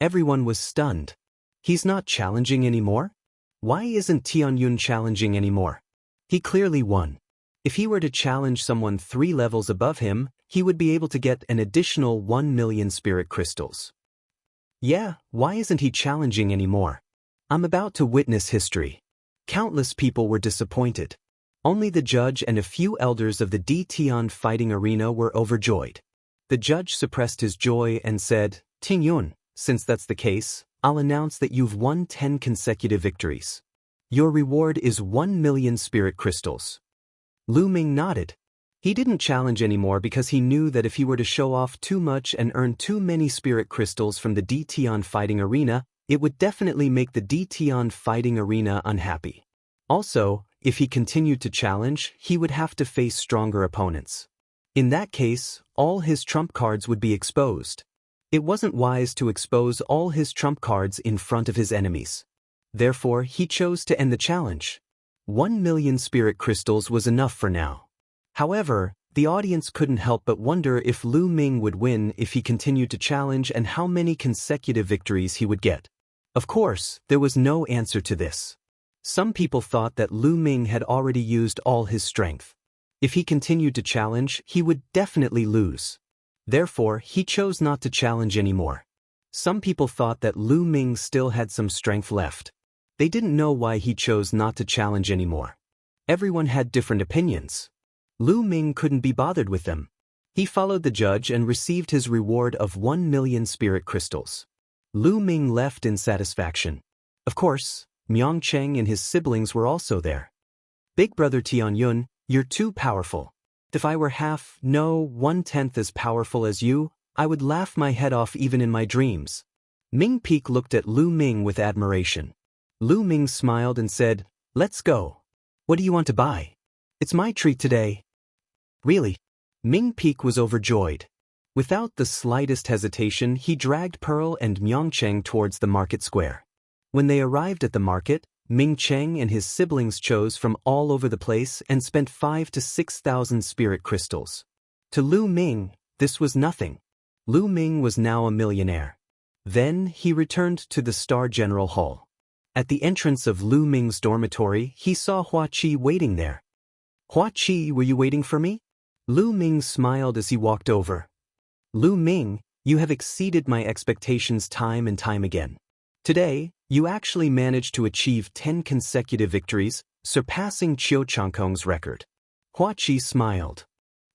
Everyone was stunned. He's not challenging anymore? Why isn't Tianyun challenging anymore? He clearly won. If he were to challenge someone 3 levels above him, he would be able to get an additional 1 million spirit crystals. Yeah, why isn't he challenging anymore? I'm about to witness history. Countless people were disappointed. Only the judge and a few elders of the D-Tian fighting arena were overjoyed. The judge suppressed his joy and said, Tianyun, since that's the case, I'll announce that you've won 10 consecutive victories. Your reward is 1 million spirit crystals. Lu Ming nodded. He didn't challenge anymore because he knew that if he were to show off too much and earn too many spirit crystals from the D-Tian fighting arena, it would definitely make the D-Tian fighting arena unhappy. Also, if he continued to challenge, he would have to face stronger opponents. In that case, all his trump cards would be exposed. It wasn't wise to expose all his trump cards in front of his enemies. Therefore, he chose to end the challenge. 1 million spirit crystals was enough for now. However, the audience couldn't help but wonder if Lu Ming would win if he continued to challenge and how many consecutive victories he would get. Of course, there was no answer to this. Some people thought that Lu Ming had already used all his strength. If he continued to challenge, he would definitely lose. Therefore, he chose not to challenge anymore. Some people thought that Lu Ming still had some strength left. They didn't know why he chose not to challenge anymore. Everyone had different opinions. Lu Ming couldn't be bothered with them. He followed the judge and received his reward of 1 million spirit crystals. Lu Ming left in satisfaction. Of course, Myong Cheng and his siblings were also there. Big brother Tianyun, you're too powerful. If I were half, no, 1/10 as powerful as you, I would laugh my head off even in my dreams. Ming Peak looked at Lu Ming with admiration. Lu Ming smiled and said, Let's go. What do you want to buy? It's my treat today. Really? Ming Peak was overjoyed. Without the slightest hesitation, he dragged Pearl and Myeongcheng towards the market square. When they arrived at the market, Ming Cheng and his siblings chose from all over the place and spent 5,000 to 6,000 spirit crystals. To Lu Ming, this was nothing. Lu Ming was now a millionaire. Then he returned to the Star General Hall. At the entrance of Lu Ming's dormitory, he saw Hua Qi waiting there. "Hua Qi, were you waiting for me?" Lu Ming smiled as he walked over. "Lu Ming, you have exceeded my expectations time and time again. Today, you actually managed to achieve 10 consecutive victories, surpassing Qiu Changkong's record." Hua Qi smiled.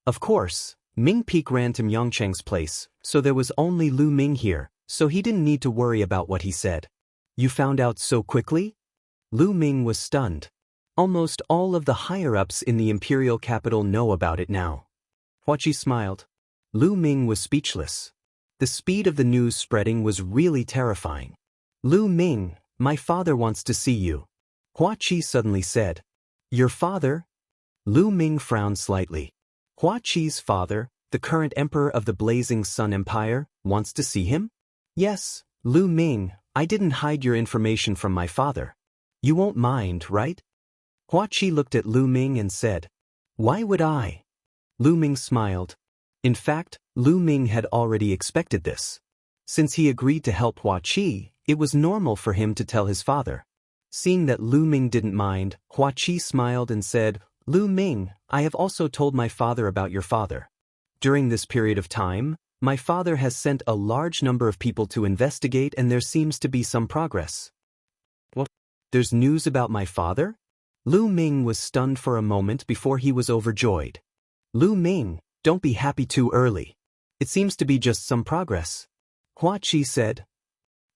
Of course, Ming Peak ran to Myeongcheng's place, so there was only Lu Ming here, so he didn't need to worry about what he said. "You found out so quickly?" Lu Ming was stunned. Almost all of the higher-ups in the imperial capital know about it now. Hua Qi smiled. Lu Ming was speechless. The speed of the news spreading was really terrifying. "Lu Ming, my father wants to see you," Hua Qi suddenly said. "Your father?" Lu Ming frowned slightly. Hua Qi's father, the current emperor of the Blazing Sun Empire, wants to see him? "Yes, Lu Ming, I didn't hide your information from my father. You won't mind, right?" Hua Qi looked at Lu Ming and said, "Why would I?" Lu Ming smiled. In fact, Lu Ming had already expected this. Since he agreed to help Hua Qi, it was normal for him to tell his father. Seeing that Lu Ming didn't mind, Hua Qi smiled and said, "Lu Ming, I have also told my father about your father. During this period of time, my father has sent a large number of people to investigate and there seems to be some progress." "What? There's news about my father?" Lu Ming was stunned for a moment before he was overjoyed. "Lu Ming, don't be happy too early. It seems to be just some progress." Hua Qi said,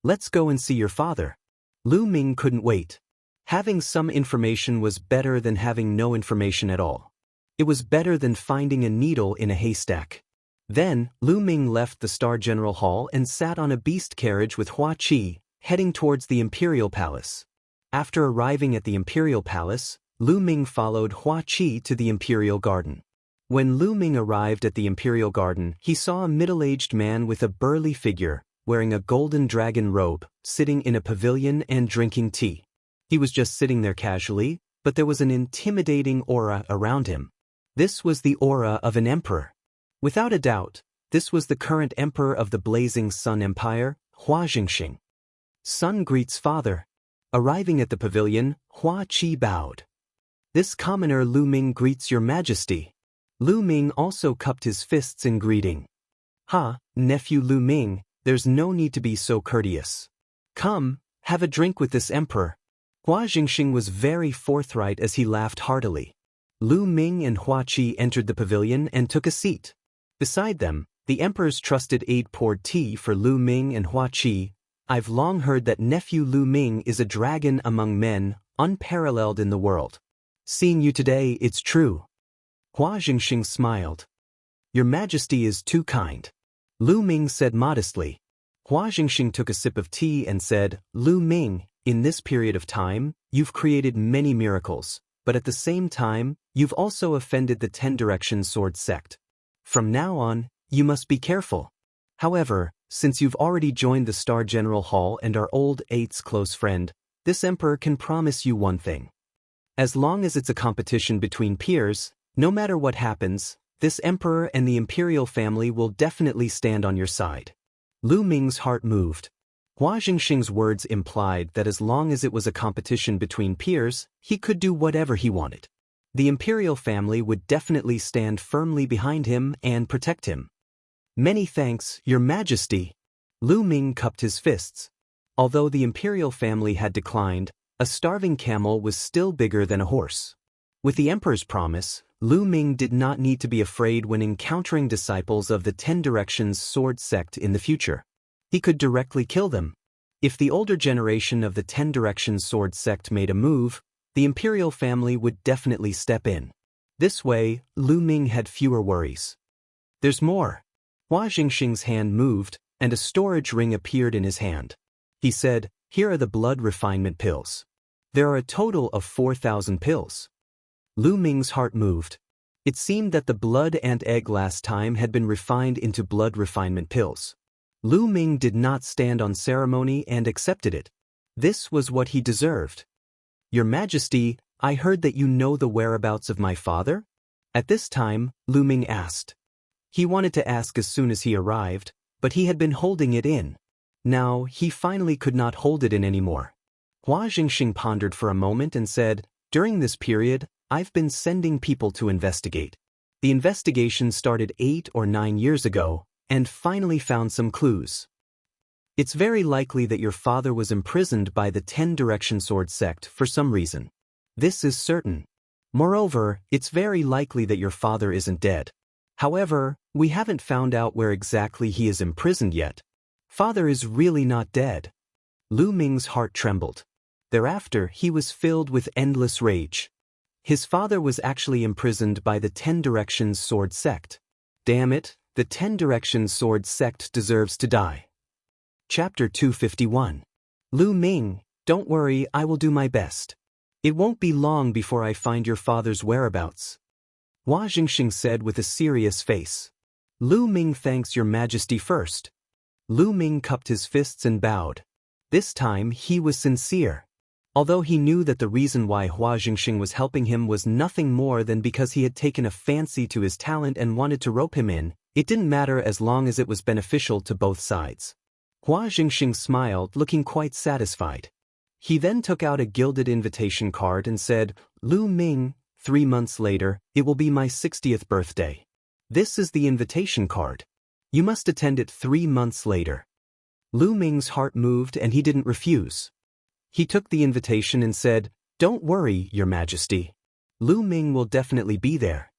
"Let's go and see your father." Lu Ming couldn't wait. Having some information was better than having no information at all. It was better than finding a needle in a haystack. Then, Lu Ming left the Star General Hall and sat on a beast carriage with Hua Qi, heading towards the Imperial Palace. After arriving at the Imperial Palace, Lu Ming followed Hua Qi to the Imperial Garden. When Lu Ming arrived at the Imperial Garden, he saw a middle-aged man with a burly figure, wearing a golden dragon robe, sitting in a pavilion and drinking tea. He was just sitting there casually, but there was an intimidating aura around him. This was the aura of an emperor. Without a doubt, this was the current emperor of the Blazing Sun Empire, Hua Jingxing. "Son greets father." Arriving at the pavilion, Hua Qi bowed. "This commoner Lu Ming greets your majesty." Lu Ming also cupped his fists in greeting. "Ha, nephew Lu Ming, there's no need to be so courteous. Come, have a drink with this emperor." Hua Jingxing was very forthright as he laughed heartily. Lu Ming and Hua Qi entered the pavilion and took a seat. Beside them, the emperor's trusted aide poured tea for Lu Ming and Hua Qi. "I've long heard that nephew Lu Ming is a dragon among men, unparalleled in the world. Seeing you today, it's true." Hua Jingxing smiled. "Your majesty is too kind," Lu Ming said modestly. Hua Jingxing took a sip of tea and said, "Lu Ming, in this period of time, you've created many miracles, but at the same time, you've also offended the 10 Direction Sword sect. From now on, you must be careful. However, since you've already joined the Star General Hall and are old Eight's close friend, this emperor can promise you one thing. As long as it's a competition between peers, no matter what happens, this emperor and the imperial family will definitely stand on your side." Lu Ming's heart moved. Hua Jingxing's words implied that as long as it was a competition between peers, he could do whatever he wanted. The imperial family would definitely stand firmly behind him and protect him. "Many thanks, your majesty." Lu Ming cupped his fists. Although the imperial family had declined, a starving camel was still bigger than a horse. With the emperor's promise, Lu Ming did not need to be afraid when encountering disciples of the 10 Directions Sword sect in the future. He could directly kill them. If the older generation of the 10 Directions Sword sect made a move, the imperial family would definitely step in. This way, Lu Ming had fewer worries. "There's more." Hua Jingxing's hand moved, and a storage ring appeared in his hand. He said, "Here are the blood refinement pills. There are a total of 4,000 pills." Lu Ming's heart moved. It seemed that the blood and egg last time had been refined into blood refinement pills. Lu Ming did not stand on ceremony and accepted it. This was what he deserved. Your Majesty, I heard that you know the whereabouts of my father? At this time, Lu Ming asked. He wanted to ask as soon as he arrived, but he had been holding it in. Now, he finally could not hold it in anymore. Hua Jingxing pondered for a moment and said, during this period, I've been sending people to investigate. The investigation started 8 or 9 years ago, and finally found some clues. It's very likely that your father was imprisoned by the 10-direction sword sect for some reason. This is certain. Moreover, it's very likely that your father isn't dead. However, we haven't found out where exactly he is imprisoned yet. Father is really not dead. Lu Ming's heart trembled. Thereafter, he was filled with endless rage. His father was actually imprisoned by the 10 Directions Sword Sect. Damn it, the 10 Directions Sword Sect deserves to die. Chapter 251. Lu Ming, don't worry, I will do my best. It won't be long before I find your father's whereabouts. Hua Jingxing said with a serious face. Lu Ming thanks your Majesty first. Lu Ming cupped his fists and bowed. This time he was sincere. Although he knew that the reason why Hua Jingxing was helping him was nothing more than because he had taken a fancy to his talent and wanted to rope him in, it didn't matter as long as it was beneficial to both sides. Hua Jingxing smiled, looking quite satisfied. He then took out a gilded invitation card and said, Lu Ming, 3 months later, it will be my 60th birthday. This is the invitation card. You must attend it 3 months later. Lu Ming's heart moved and he didn't refuse. He took the invitation and said, don't worry, Your Majesty. Lu Ming will definitely be there.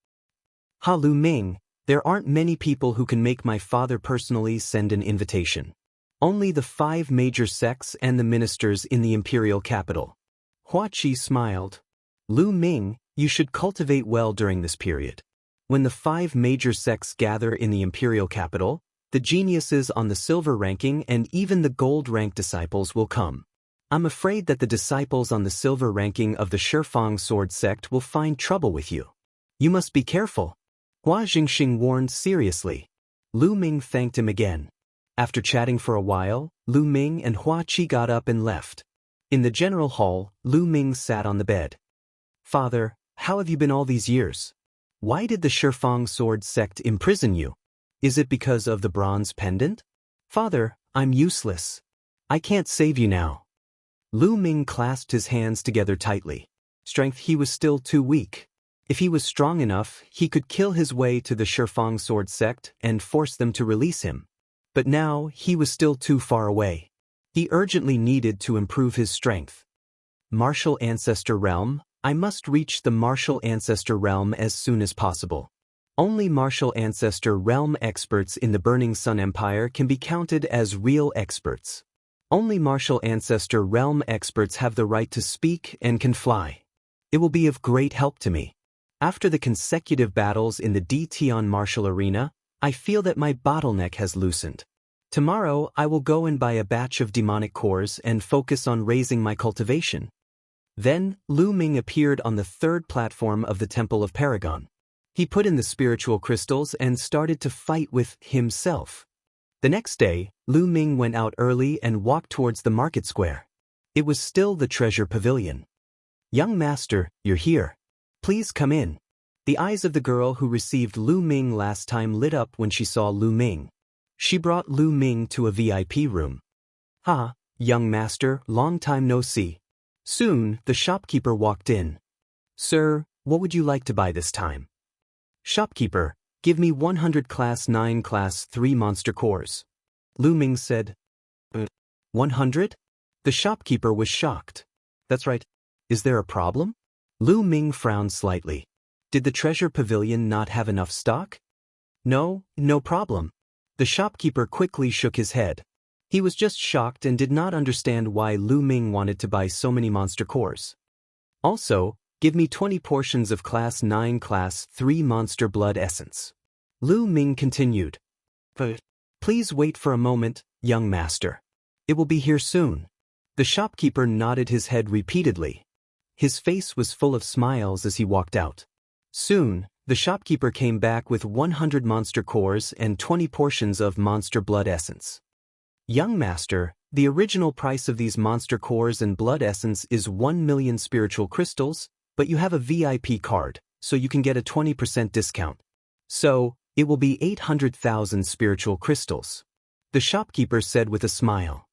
Ha Lu Ming, there aren't many people who can make my father personally send an invitation. Only the 5 major sects and the ministers in the imperial capital. Hua Qi smiled. Lu Ming, you should cultivate well during this period. When the 5 major sects gather in the imperial capital, the geniuses on the silver ranking and even the gold rank disciples will come. I'm afraid that the disciples on the silver ranking of the Shifang sword sect will find trouble with you. You must be careful. Hua Jingxing warned seriously. Lu Ming thanked him again. After chatting for a while, Lu Ming and Hua Qi got up and left. In the general hall, Lu Ming sat on the bed. Father, how have you been all these years? Why did the Shifang sword sect imprison you? Is it because of the bronze pendant? Father, I'm useless. I can't save you now. Lu Ming clasped his hands together tightly. Strength, he was still too weak. If he was strong enough, he could kill his way to the Shifang sword sect and force them to release him. But now, he was still too far away. He urgently needed to improve his strength. Martial Ancestor Realm, I must reach the Martial Ancestor Realm as soon as possible. Only Martial Ancestor Realm experts in the Burning Sun Empire can be counted as real experts. Only Martial Ancestor Realm experts have the right to speak and can fly. It will be of great help to me. After the consecutive battles in the Dtian Martial Arena, I feel that my bottleneck has loosened. Tomorrow, I will go and buy a batch of demonic cores and focus on raising my cultivation. Then, Lu Ming appeared on the 3rd platform of the Temple of Paragon. He put in the spiritual crystals and started to fight with himself. The next day, Lu Ming went out early and walked towards the market square. It was still the treasure pavilion. Young master, you're here. Please come in. The eyes of the girl who received Lu Ming last time lit up when she saw Lu Ming. She brought Lu Ming to a VIP room. Ha, young master, long time no see. Soon, the shopkeeper walked in. Sir, what would you like to buy this time? Shopkeeper, give me 100 Class 9 Class 3 monster cores. Lu Ming said. 100? The shopkeeper was shocked. That's right. Is there a problem? Lu Ming frowned slightly. Did the treasure pavilion not have enough stock? No, no problem. The shopkeeper quickly shook his head. He was just shocked and did not understand why Lu Ming wanted to buy so many monster cores. Also, give me 20 portions of Class 9 Class 3 Monster Blood Essence. Lu Ming continued. Please wait for a moment, young master. It will be here soon. The shopkeeper nodded his head repeatedly. His face was full of smiles as he walked out. Soon, The shopkeeper came back with 100 monster cores and 20 portions of monster blood essence. Young master, the original price of these monster cores and blood essence is 1 million spiritual crystals, but you have a VIP card, so you can get a 20% discount. So, it will be 800,000 spiritual crystals. The shopkeeper said with a smile.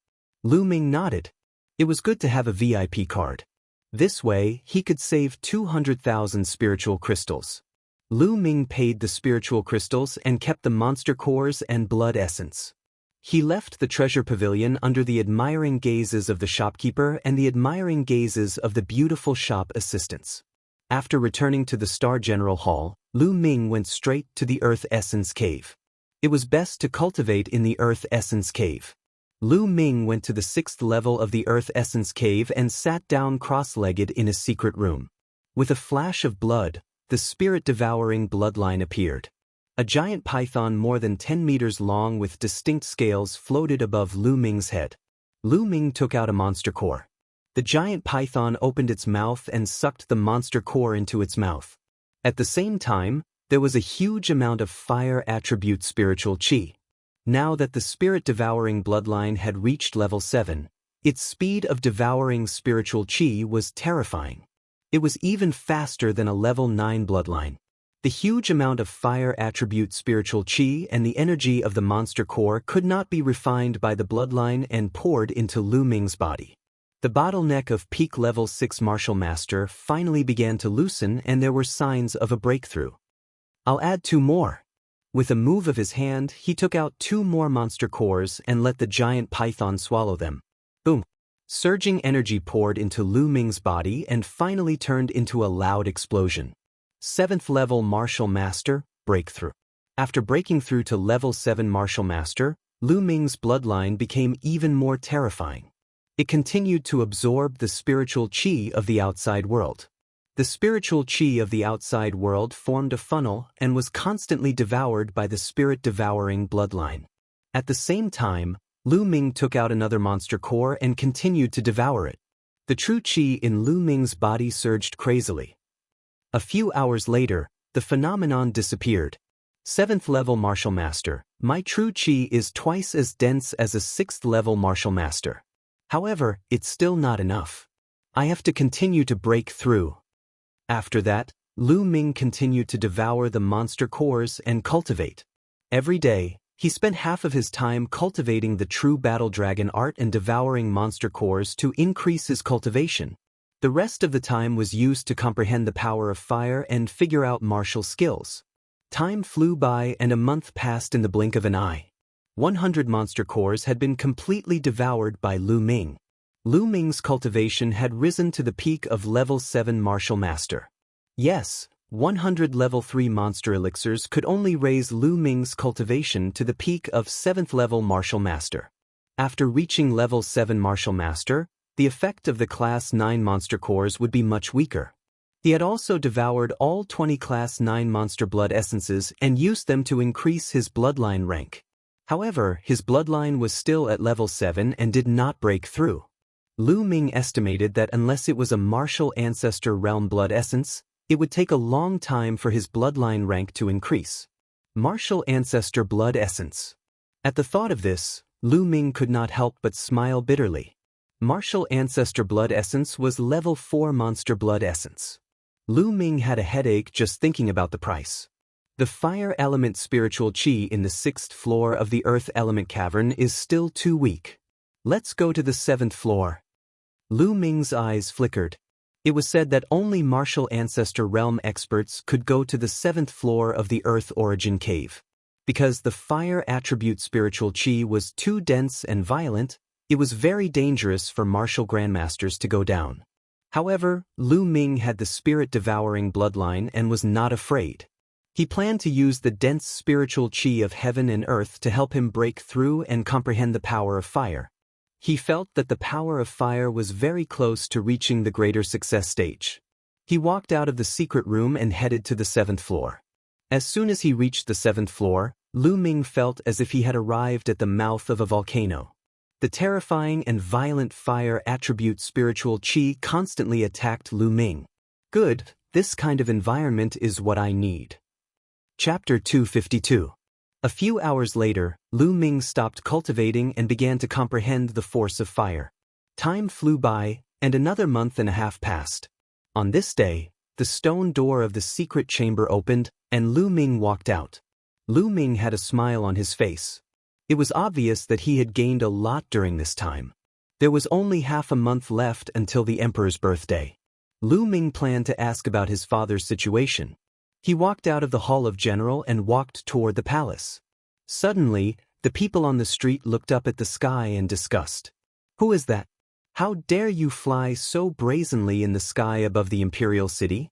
Lu Ming nodded. It was good to have a VIP card. This way, he could save 200,000 spiritual crystals. Lu Ming paid the spiritual crystals and kept the monster cores and blood essence. He left the treasure pavilion under the admiring gazes of the shopkeeper and the admiring gazes of the beautiful shop assistants. After returning to the Star General Hall, Lu Ming went straight to the Earth Essence Cave. It was best to cultivate in the Earth Essence Cave. Lu Ming went to the 6th level of the Earth Essence Cave and sat down cross-legged in a secret room. With a flash of blood, the spirit-devouring bloodline appeared. A giant python more than 10 meters long with distinct scales floated above Lu Ming's head. Lu Ming took out a monster core. The giant python opened its mouth and sucked the monster core into its mouth. At the same time, there was a huge amount of fire attribute spiritual chi. Now that the spirit-devouring bloodline had reached level 7, its speed of devouring spiritual chi was terrifying. It was even faster than a level 9 bloodline. The huge amount of fire attribute spiritual chi and the energy of the monster core could not be refined by the bloodline and poured into Lu Ming's body. The bottleneck of peak level 6 martial master finally began to loosen and there were signs of a breakthrough. I'll add 2 more. With a move of his hand, he took out 2 more monster cores and let the giant python swallow them. Boom! Surging energy poured into Lu Ming's body and finally turned into a loud explosion. 7th level Martial Master, Breakthrough. After breaking through to level 7 Martial Master, Lu Ming's bloodline became even more terrifying. It continued to absorb the spiritual chi of the outside world. The spiritual chi of the outside world formed a funnel and was constantly devoured by the spirit-devouring bloodline. At the same time, Lu Ming took out another monster core and continued to devour it. The true chi in Lu Ming's body surged crazily. A few hours later, the phenomenon disappeared. 7th level Martial Master, my true chi is twice as dense as a 6th level Martial Master. However, it's still not enough. I have to continue to break through. After that, Lu Ming continued to devour the monster cores and cultivate. Every day, he spent half of his time cultivating the true battle dragon art and devouring monster cores to increase his cultivation. The rest of the time was used to comprehend the power of fire and figure out martial skills. Time flew by and a month passed in the blink of an eye. 100 monster cores had been completely devoured by Lu Ming. Lu Ming's cultivation had risen to the peak of level 7 martial master. Yes, 100 level 3 monster elixirs could only raise Lu Ming's cultivation to the peak of 7th level martial master. After reaching level 7 martial master, the effect of the class 9 monster cores would be much weaker. He had also devoured all 20 class 9 monster blood essences and used them to increase his bloodline rank. However, his bloodline was still at level 7 and did not break through. Lu Ming estimated that unless it was a martial ancestor realm blood essence, it would take a long time for his bloodline rank to increase. Martial ancestor blood essence. At the thought of this, Lu Ming could not help but smile bitterly. Martial ancestor blood essence was level 4 monster blood essence. Lu Ming had a headache just thinking about the price. The fire element spiritual chi in the 6th floor of the earth element cavern is still too weak. Let's go to the 7th floor. Lu Ming's eyes flickered. It was said that only martial ancestor realm experts could go to the 7th floor of the Earth Origin Cave. Because the fire attribute spiritual chi was too dense and violent, it was very dangerous for martial grandmasters to go down. However, Lu Ming had the spirit-devouring bloodline and was not afraid. He planned to use the dense spiritual chi of heaven and earth to help him break through and comprehend the power of fire. He felt that the power of fire was very close to reaching the greater success stage. He walked out of the secret room and headed to the 7th floor. As soon as he reached the 7th floor, Lu Ming felt as if he had arrived at the mouth of a volcano. The terrifying and violent fire attribute spiritual chi constantly attacked Lu Ming. Good, this kind of environment is what I need. Chapter 252. A few hours later, Lu Ming stopped cultivating and began to comprehend the force of fire. Time flew by, and another month and a half passed. On this day, the stone door of the secret chamber opened, and Lu Ming walked out. Lu Ming had a smile on his face. It was obvious that he had gained a lot during this time. There was only half a month left until the emperor's birthday. Lu Ming planned to ask about his father's situation. He walked out of the Hall of General and walked toward the palace. Suddenly, the people on the street looked up at the sky in disgust. "Who is that? How dare you fly so brazenly in the sky above the imperial city?"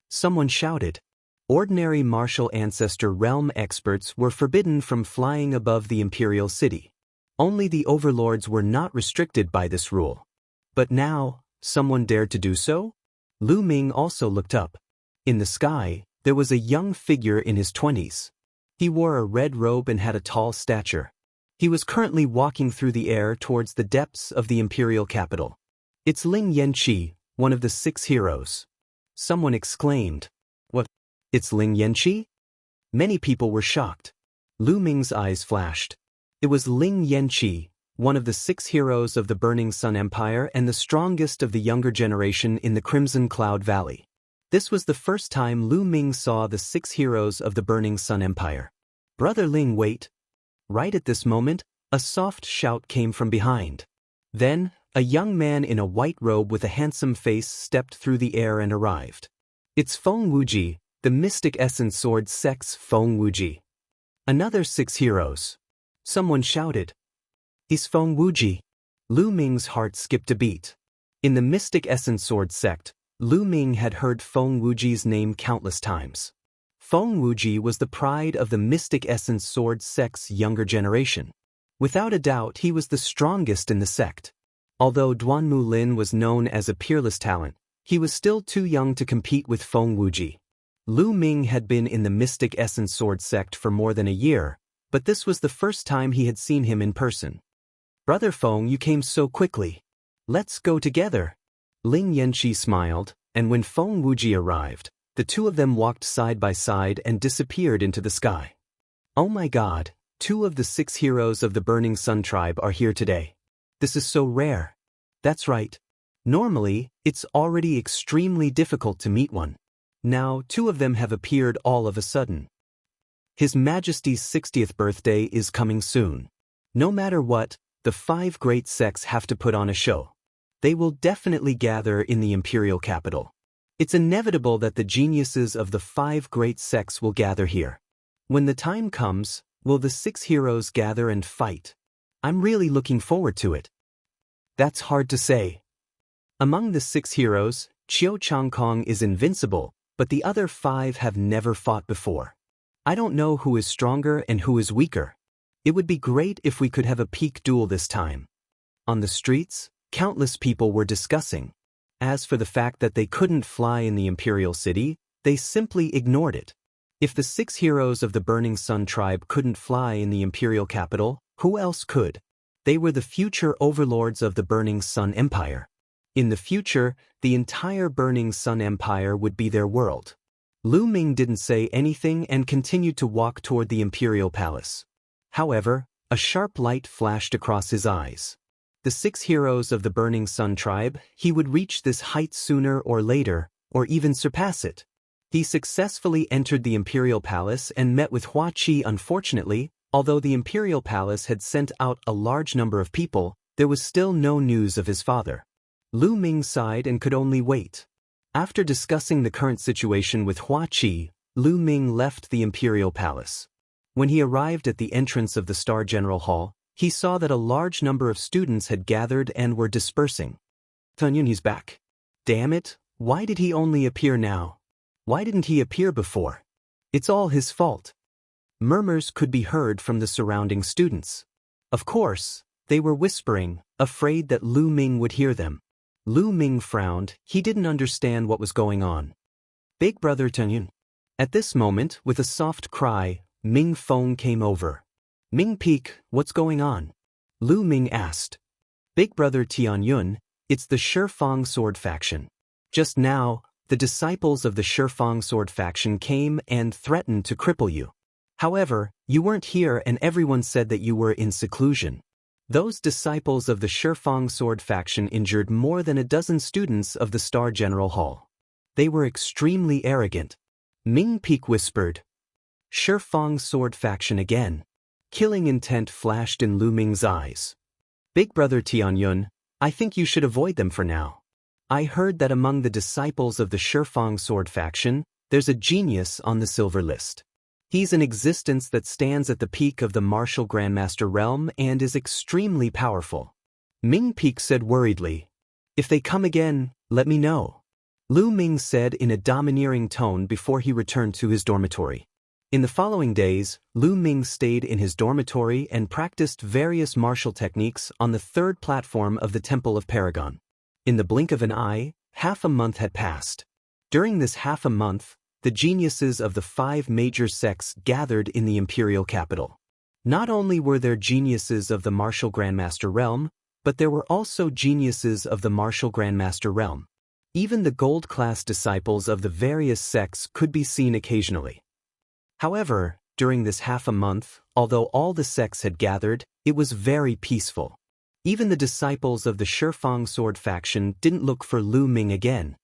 Someone shouted. Ordinary martial ancestor realm experts were forbidden from flying above the imperial city. Only the overlords were not restricted by this rule. But now, someone dared to do so? Lu Ming also looked up. In the sky, there was a young figure in his 20s. He wore a red robe and had a tall stature. He was currently walking through the air towards the depths of the imperial capital. "It's Ling Yanqi, one of the 6 heroes." Someone exclaimed. "What? It's Ling Yanqi?" Many people were shocked. Lu Ming's eyes flashed. It was Ling Yanqi, one of the 6 heroes of the Burning Sun Empire and the strongest of the younger generation in the Crimson Cloud Valley. This was the first time Lu Ming saw the 6 heroes of the Burning Sun Empire. "Brother Ling, wait." Right at this moment, a soft shout came from behind. Then, a young man in a white robe with a handsome face stepped through the air and arrived. "It's Feng Wuji, the Mystic Essence Sword Sect's Feng Wuji." "Another 6 heroes." Someone shouted. "He's Feng Wuji." Lu Ming's heart skipped a beat. In the Mystic Essence Sword Sect, Lu Ming had heard Feng Wuji's name countless times. Feng Wuji was the pride of the Mystic Essence Sword Sect's younger generation. Without a doubt, he was the strongest in the sect. Although Duanmu Lin was known as a peerless talent, he was still too young to compete with Feng Wuji. Lu Ming had been in the Mystic Essence Sword Sect for more than a year, but this was the first time he had seen him in person. "Brother Feng, you came so quickly. Let's go together." Ling Yanqi smiled, and when Feng Wuji arrived, the two of them walked side by side and disappeared into the sky. "Oh my God, 2 of the 6 heroes of the Burning Sun tribe are here today. This is so rare." "That's right. Normally, it's already extremely difficult to meet one. Now 2 of them have appeared all of a sudden. His Majesty's 60th birthday is coming soon. No matter what, the 5 great sects have to put on a show. They will definitely gather in the imperial capital. It's inevitable that the geniuses of the 5 great sects will gather here. When the time comes, will the 6 heroes gather and fight? I'm really looking forward to it." "That's hard to say. Among the 6 heroes, Qiu Changkong is invincible, but the other 5 have never fought before. I don't know who is stronger and who is weaker. It would be great if we could have a peak duel this time." On the streets, countless people were discussing. As for the fact that they couldn't fly in the imperial city, they simply ignored it. If the 6 heroes of the Burning Sun tribe couldn't fly in the imperial capital, who else could? They were the future overlords of the Burning Sun Empire. In the future, the entire Burning Sun Empire would be their world. Lu Ming didn't say anything and continued to walk toward the imperial palace. However, a sharp light flashed across his eyes. The 6 heroes of the Burning Sun tribe, he would reach this height sooner or later, or even surpass it. He successfully entered the imperial palace and met with Hua Qi. Unfortunately, although the imperial palace had sent out a large number of people, there was still no news of his father. Lu Ming sighed and could only wait. After discussing the current situation with Hua Qi, Lu Ming left the imperial palace. When he arrived at the entrance of the Star General Hall, he saw that a large number of students had gathered and were dispersing. "Tunyun, he's back. Damn it, why did he only appear now? Why didn't he appear before? It's all his fault." Murmurs could be heard from the surrounding students. Of course, they were whispering, afraid that Lu Ming would hear them. Lu Ming frowned. He didn't understand what was going on. "Big brother Tunyun." At this moment, with a soft cry, Ming Feng came over. "Ming Peak, what's going on?" Lu Ming asked. "Big brother Tianyun, it's the Shifang sword faction. Just now, the disciples of the Shifang sword faction came and threatened to cripple you. However, you weren't here and everyone said that you were in seclusion. Those disciples of the Shifang sword faction injured more than a dozen students of the Star General Hall. They were extremely arrogant. Ming Peak whispered. Shifang sword faction again. Killing intent flashed in Lu Ming's eyes. Big brother Tianyun, I think you should avoid them for now. I heard that among the disciples of the Shifang sword faction, there's a genius on the silver list. He's an existence that stands at the peak of the martial grandmaster realm and is extremely powerful. Ming Peak said worriedly. If they come again, let me know. Lu Ming said in a domineering tone before he returned to his dormitory. In the following days, Lu Ming stayed in his dormitory and practiced various martial techniques on the third platform of the Temple of Paragon. In the blink of an eye, half a month had passed. During this half a month, the geniuses of the 5 major sects gathered in the imperial capital. Not only were there geniuses of the martial grandmaster realm, but there were also geniuses of the martial grandmaster realm. Even the gold-class disciples of the various sects could be seen occasionally. However, during this half a month, although all the sects had gathered, it was very peaceful. Even the disciples of the Shifang sword faction didn't look for Lu Ming again.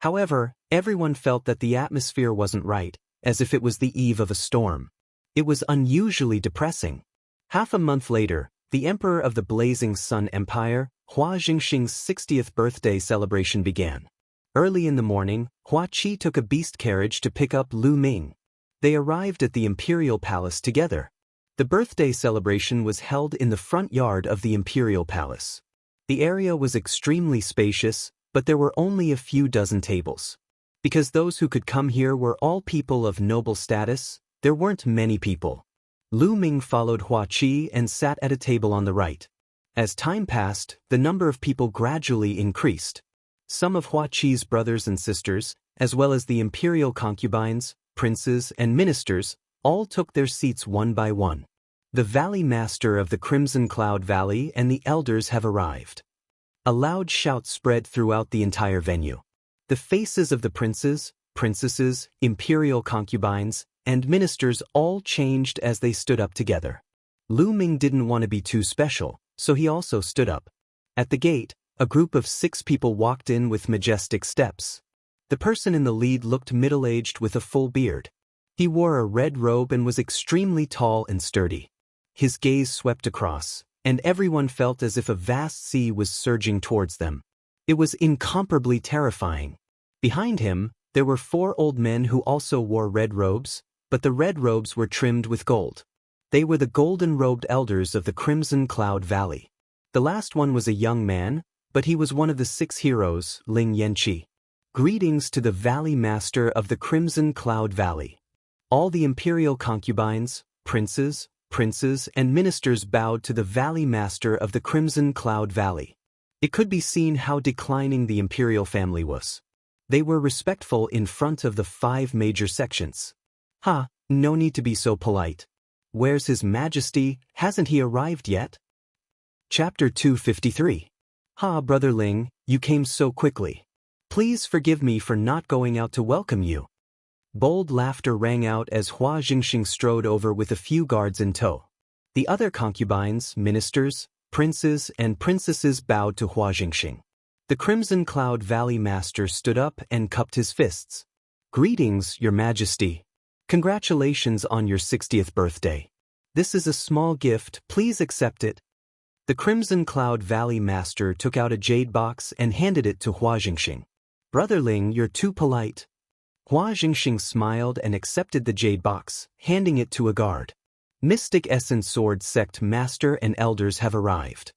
However, everyone felt that the atmosphere wasn't right, as if it was the eve of a storm. It was unusually depressing. Half a month later, the Emperor of the Blazing Sun Empire, Hua Jingxing's 60th birthday celebration began. Early in the morning, Hua Qi took a beast carriage to pick up Lu Ming. They arrived at the Imperial Palace together. The birthday celebration was held in the front yard of the Imperial Palace. The area was extremely spacious, but there were only a few dozen tables. Because those who could come here were all people of noble status, there weren't many people. Lu Ming followed Hua Qi and sat at a table on the right. As time passed, the number of people gradually increased. Some of Hua Qi's brothers and sisters, as well as the imperial concubines, princes, and ministers, all took their seats one by one. The Valley Master of the Crimson Cloud Valley and the elders have arrived. A loud shout spread throughout the entire venue. The faces of the princes, princesses, imperial concubines, and ministers all changed as they stood up together. Lu Ming didn't want to be too special, so he also stood up. At the gate, a group of 6 people walked in with majestic steps. The person in the lead looked middle-aged with a full beard. He wore a red robe and was extremely tall and sturdy. His gaze swept across, and everyone felt as if a vast sea was surging towards them. It was incomparably terrifying. Behind him, there were 4 old men who also wore red robes, but the red robes were trimmed with gold. They were the golden-robed elders of the Crimson Cloud Valley. The last one was a young man, but he was one of the 6 heroes, Ling Yanqi. Greetings to the Valley Master of the Crimson Cloud Valley. All the imperial concubines, princes, and ministers bowed to the Valley Master of the Crimson Cloud Valley. It could be seen how declining the imperial family was. They were respectful in front of the 5 major sections. No need to be so polite. Where's His Majesty? Hasn't he arrived yet? Chapter 253. Brother Ling, you came so quickly. Please forgive me for not going out to welcome you. Bold laughter rang out as Hua Jingxing strode over with a few guards in tow. The other concubines, ministers, princes, and princesses bowed to Hua Jingxing. The Crimson Cloud Valley Master stood up and cupped his fists. Greetings, Your Majesty. Congratulations on your 60th birthday. This is a small gift, please accept it. The Crimson Cloud Valley Master took out a jade box and handed it to Hua Jingxing. Brother Ling, you're too polite. Hua Jingxing smiled and accepted the jade box, handing it to a guard. Mystic Essence Sword Sect Master and Elders have arrived.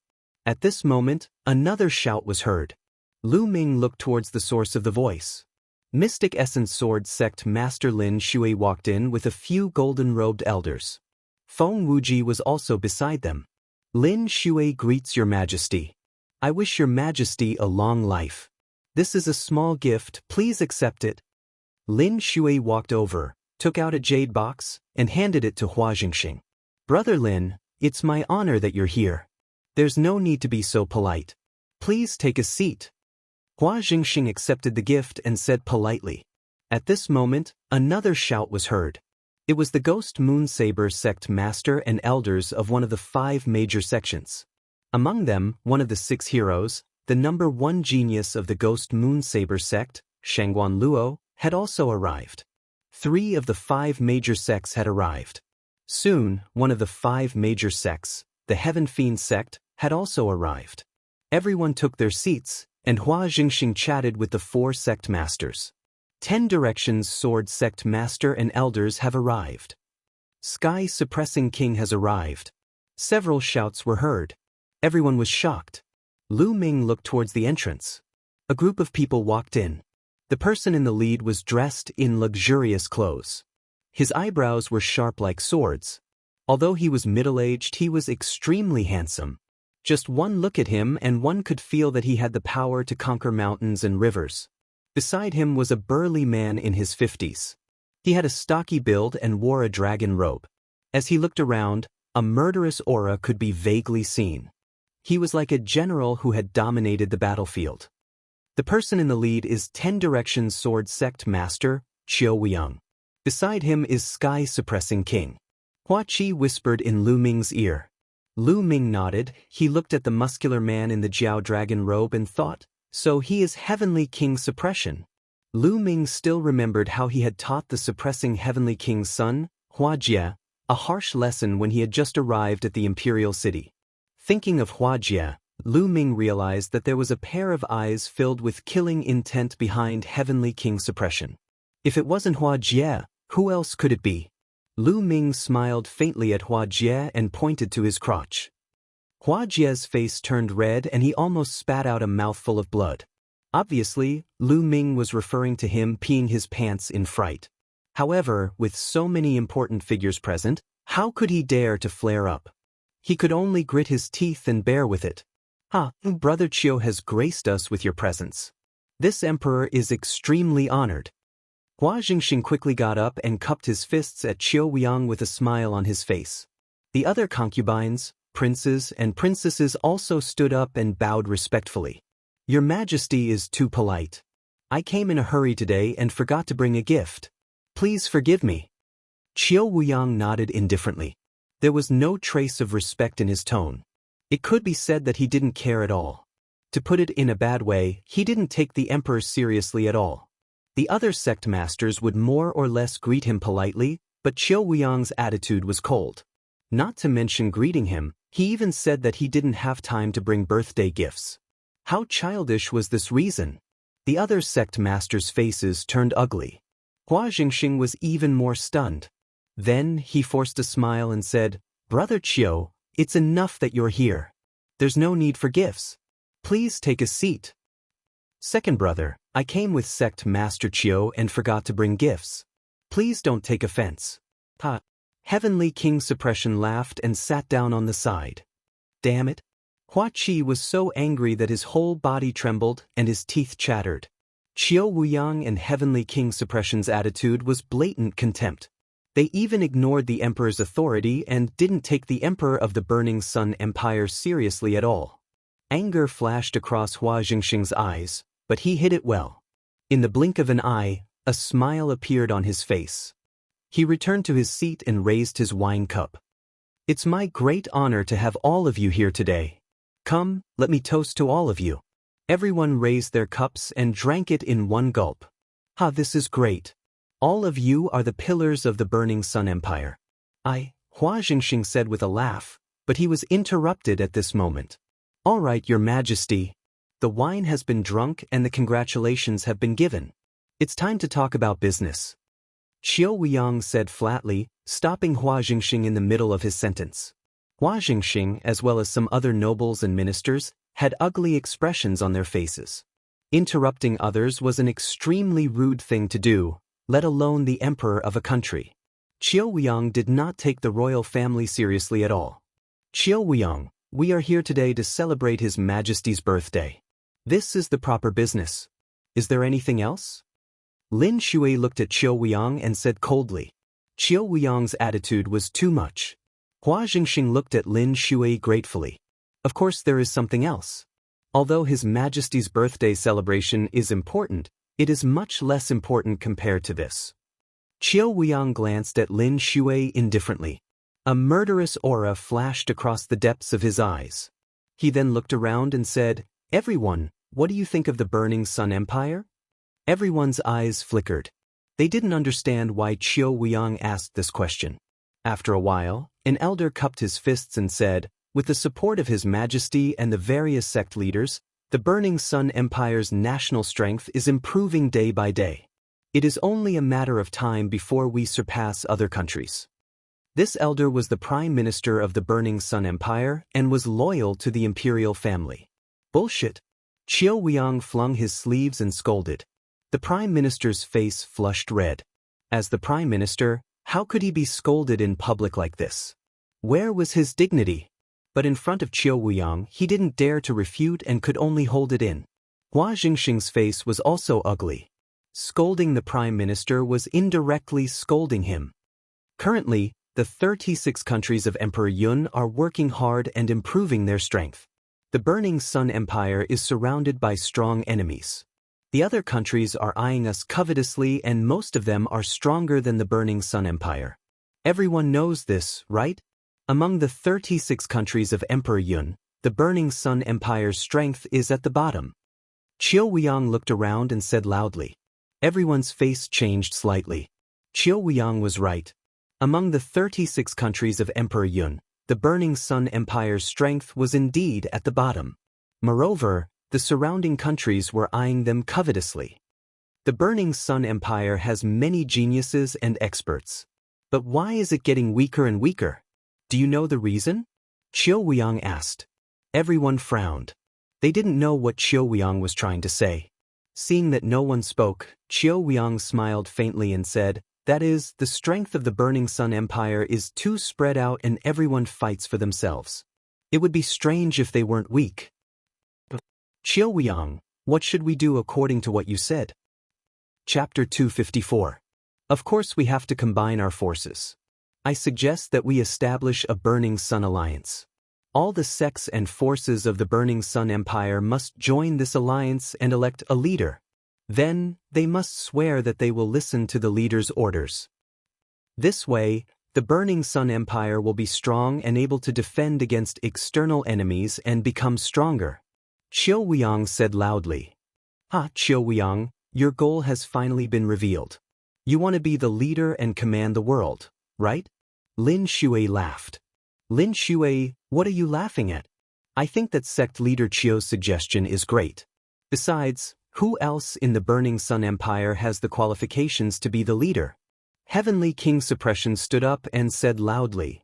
At this moment, another shout was heard. Lu Ming looked towards the source of the voice. Mystic Essence Sword Sect Master Lin Shui walked in with a few golden-robed elders. Feng Wuji was also beside them. Lin Shui greets Your Majesty. I wish Your Majesty a long life. This is a small gift, please accept it. Lin Shui walked over, took out a jade box, and handed it to Hua Jingxing. Brother Lin, it's my honor that you're here. There's no need to be so polite. Please take a seat. Hua Jingxing accepted the gift and said politely. At this moment, another shout was heard. It was the Ghost Moonsaber sect master and elders of one of the 5 major sections. Among them, one of the 6 heroes, the number 1 genius of the Ghost Moonsaber sect, Shangguan Luo, had also arrived. 3 of the 5 major sects had arrived. Soon, one of the 5 major sects, the Heaven Fiend sect, had also arrived. Everyone took their seats, and Hua Jingxing chatted with the 4 sect masters. 10 Directions Sword sect master and elders have arrived. Sky Suppressing King has arrived. Several shouts were heard. Everyone was shocked. Lu Ming looked towards the entrance. A group of people walked in. The person in the lead was dressed in luxurious clothes. His eyebrows were sharp like swords. Although he was middle-aged, he was extremely handsome. Just one look at him and one could feel that he had the power to conquer mountains and rivers. Beside him was a burly man in his 50s. He had a stocky build and wore a dragon robe. As he looked around, a murderous aura could be vaguely seen. He was like a general who had dominated the battlefield. The person in the lead is 10 Directions Sword Sect Master, Qiu Weiyang. Beside him is Sky Suppressing King. Hua Qi whispered in Lu Ming's ear. Lu Ming nodded. He looked at the muscular man in the Jiao dragon robe and thought, so he is Heavenly King Suppression. Lu Ming still remembered how he had taught the suppressing Heavenly King's son, Hua Jie, a harsh lesson when he had just arrived at the imperial city. Thinking of Hua Jie, Lu Ming realized that there was a pair of eyes filled with killing intent behind Heavenly King Suppression. If it wasn't Hua Jie, who else could it be? Lu Ming smiled faintly at Hua Jie and pointed to his crotch. Hua Jie's face turned red and he almost spat out a mouthful of blood. Obviously, Lu Ming was referring to him peeing his pants in fright. However, with so many important figures present, how could he dare to flare up? He could only grit his teeth and bear with it. Brother Qiu has graced us with your presence. This emperor is extremely honored. Hua Jingxing quickly got up and cupped his fists at Qiu Weiyang with a smile on his face. The other concubines, princes and princesses also stood up and bowed respectfully. Your Majesty is too polite. I came in a hurry today and forgot to bring a gift. Please forgive me. Qiu Weiyang nodded indifferently. There was no trace of respect in his tone. It could be said that he didn't care at all. To put it in a bad way, he didn't take the emperor seriously at all. The other sect masters would more or less greet him politely, but Qiu Weiyang's attitude was cold. Not to mention greeting him, he even said that he didn't have time to bring birthday gifts. How childish was this reason? The other sect masters' faces turned ugly. Hua Jingxing was even more stunned. Then he forced a smile and said, Brother Qiu, it's enough that you're here. There's no need for gifts. Please take a seat. Second brother, I came with sect Master Qiu and forgot to bring gifts. Please don't take offense. Heavenly King Suppression laughed and sat down on the side. Damn it. Hua Qi was so angry that his whole body trembled and his teeth chattered. Qiu Weiyang and Heavenly King Suppression's attitude was blatant contempt. They even ignored the emperor's authority and didn't take the emperor of the Burning Sun Empire seriously at all. Anger flashed across Hua Jingxing's eyes, but he hid it well. In the blink of an eye, a smile appeared on his face. He returned to his seat and raised his wine cup. It's my great honor to have all of you here today. Come, let me toast to all of you. Everyone raised their cups and drank it in one gulp. This is great. All of you are the pillars of the Burning Sun Empire. Hua Jingxing said with a laugh, but he was interrupted at this moment. All right, Your Majesty. The wine has been drunk and the congratulations have been given. It's time to talk about business. Qiu Weiyang said flatly, stopping Hua Jingxing in the middle of his sentence. Hua Jingxing, as well as some other nobles and ministers, had ugly expressions on their faces. Interrupting others was an extremely rude thing to do, let alone the emperor of a country. Qiu Weiyang did not take the royal family seriously at all. Qiu Weiyang, we are here today to celebrate His Majesty's birthday. This is the proper business. Is there anything else? Lin Shui looked at Qiu Weiyang and said coldly. Qiu Weiyang's attitude was too much. Hua Jingxing looked at Lin Shui gratefully. Of course there is something else. Although His Majesty's birthday celebration is important, it is much less important compared to this. Qiu Weiyang glanced at Lin Shui indifferently. A murderous aura flashed across the depths of his eyes. He then looked around and said, "Everyone, what do you think of the Burning Sun Empire?" Everyone's eyes flickered. They didn't understand why Qiu Weiyang asked this question. After a while, an elder cupped his fists and said, "With the support of His Majesty and the various sect leaders, the Burning Sun Empire's national strength is improving day by day. It is only a matter of time before we surpass other countries." This elder was the Prime Minister of the Burning Sun Empire and was loyal to the imperial family. Bullshit. Qiu Weiyang flung his sleeves and scolded. The Prime Minister's face flushed red. As the Prime Minister, how could he be scolded in public like this? Where was his dignity? But in front of Qiu Weiyang, he didn't dare to refute and could only hold it in. Hua Jingxing's face was also ugly. Scolding the Prime Minister was indirectly scolding him. Currently, the 36 countries of Emperor Yun are working hard and improving their strength. The Burning Sun Empire is surrounded by strong enemies. The other countries are eyeing us covetously and most of them are stronger than the Burning Sun Empire. Everyone knows this, right? Among the 36 countries of Emperor Yun, the Burning Sun Empire's strength is at the bottom. Qiu Weiyang looked around and said loudly. Everyone's face changed slightly. Qiu Weiyang was right. Among the 36 countries of Emperor Yun, the Burning Sun Empire's strength was indeed at the bottom. Moreover, the surrounding countries were eyeing them covetously. The Burning Sun Empire has many geniuses and experts. But why is it getting weaker and weaker? Do you know the reason? Qiu Weiyang asked. Everyone frowned. They didn't know what Qiu Weiyang was trying to say. Seeing that no one spoke, Qiu Weiyang smiled faintly and said, "That is, the strength of the Burning Sun Empire is too spread out and everyone fights for themselves. It would be strange if they weren't weak." Qiu Weiyang, what should we do according to what you said? Chapter 254. Of course we have to combine our forces. I suggest that we establish a Burning Sun Alliance. All the sects and forces of the Burning Sun Empire must join this alliance and elect a leader. Then, they must swear that they will listen to the leader's orders. This way, the Burning Sun Empire will be strong and able to defend against external enemies and become stronger. Qiu Weiyang said loudly. Qiu Weiyang, your goal has finally been revealed. You want to be the leader and command the world, right? Lin Shui laughed. Lin Shui, what are you laughing at? I think that sect leader Qiu's suggestion is great. Besides, who else in the Burning Sun Empire has the qualifications to be the leader? Heavenly King Suppression stood up and said loudly.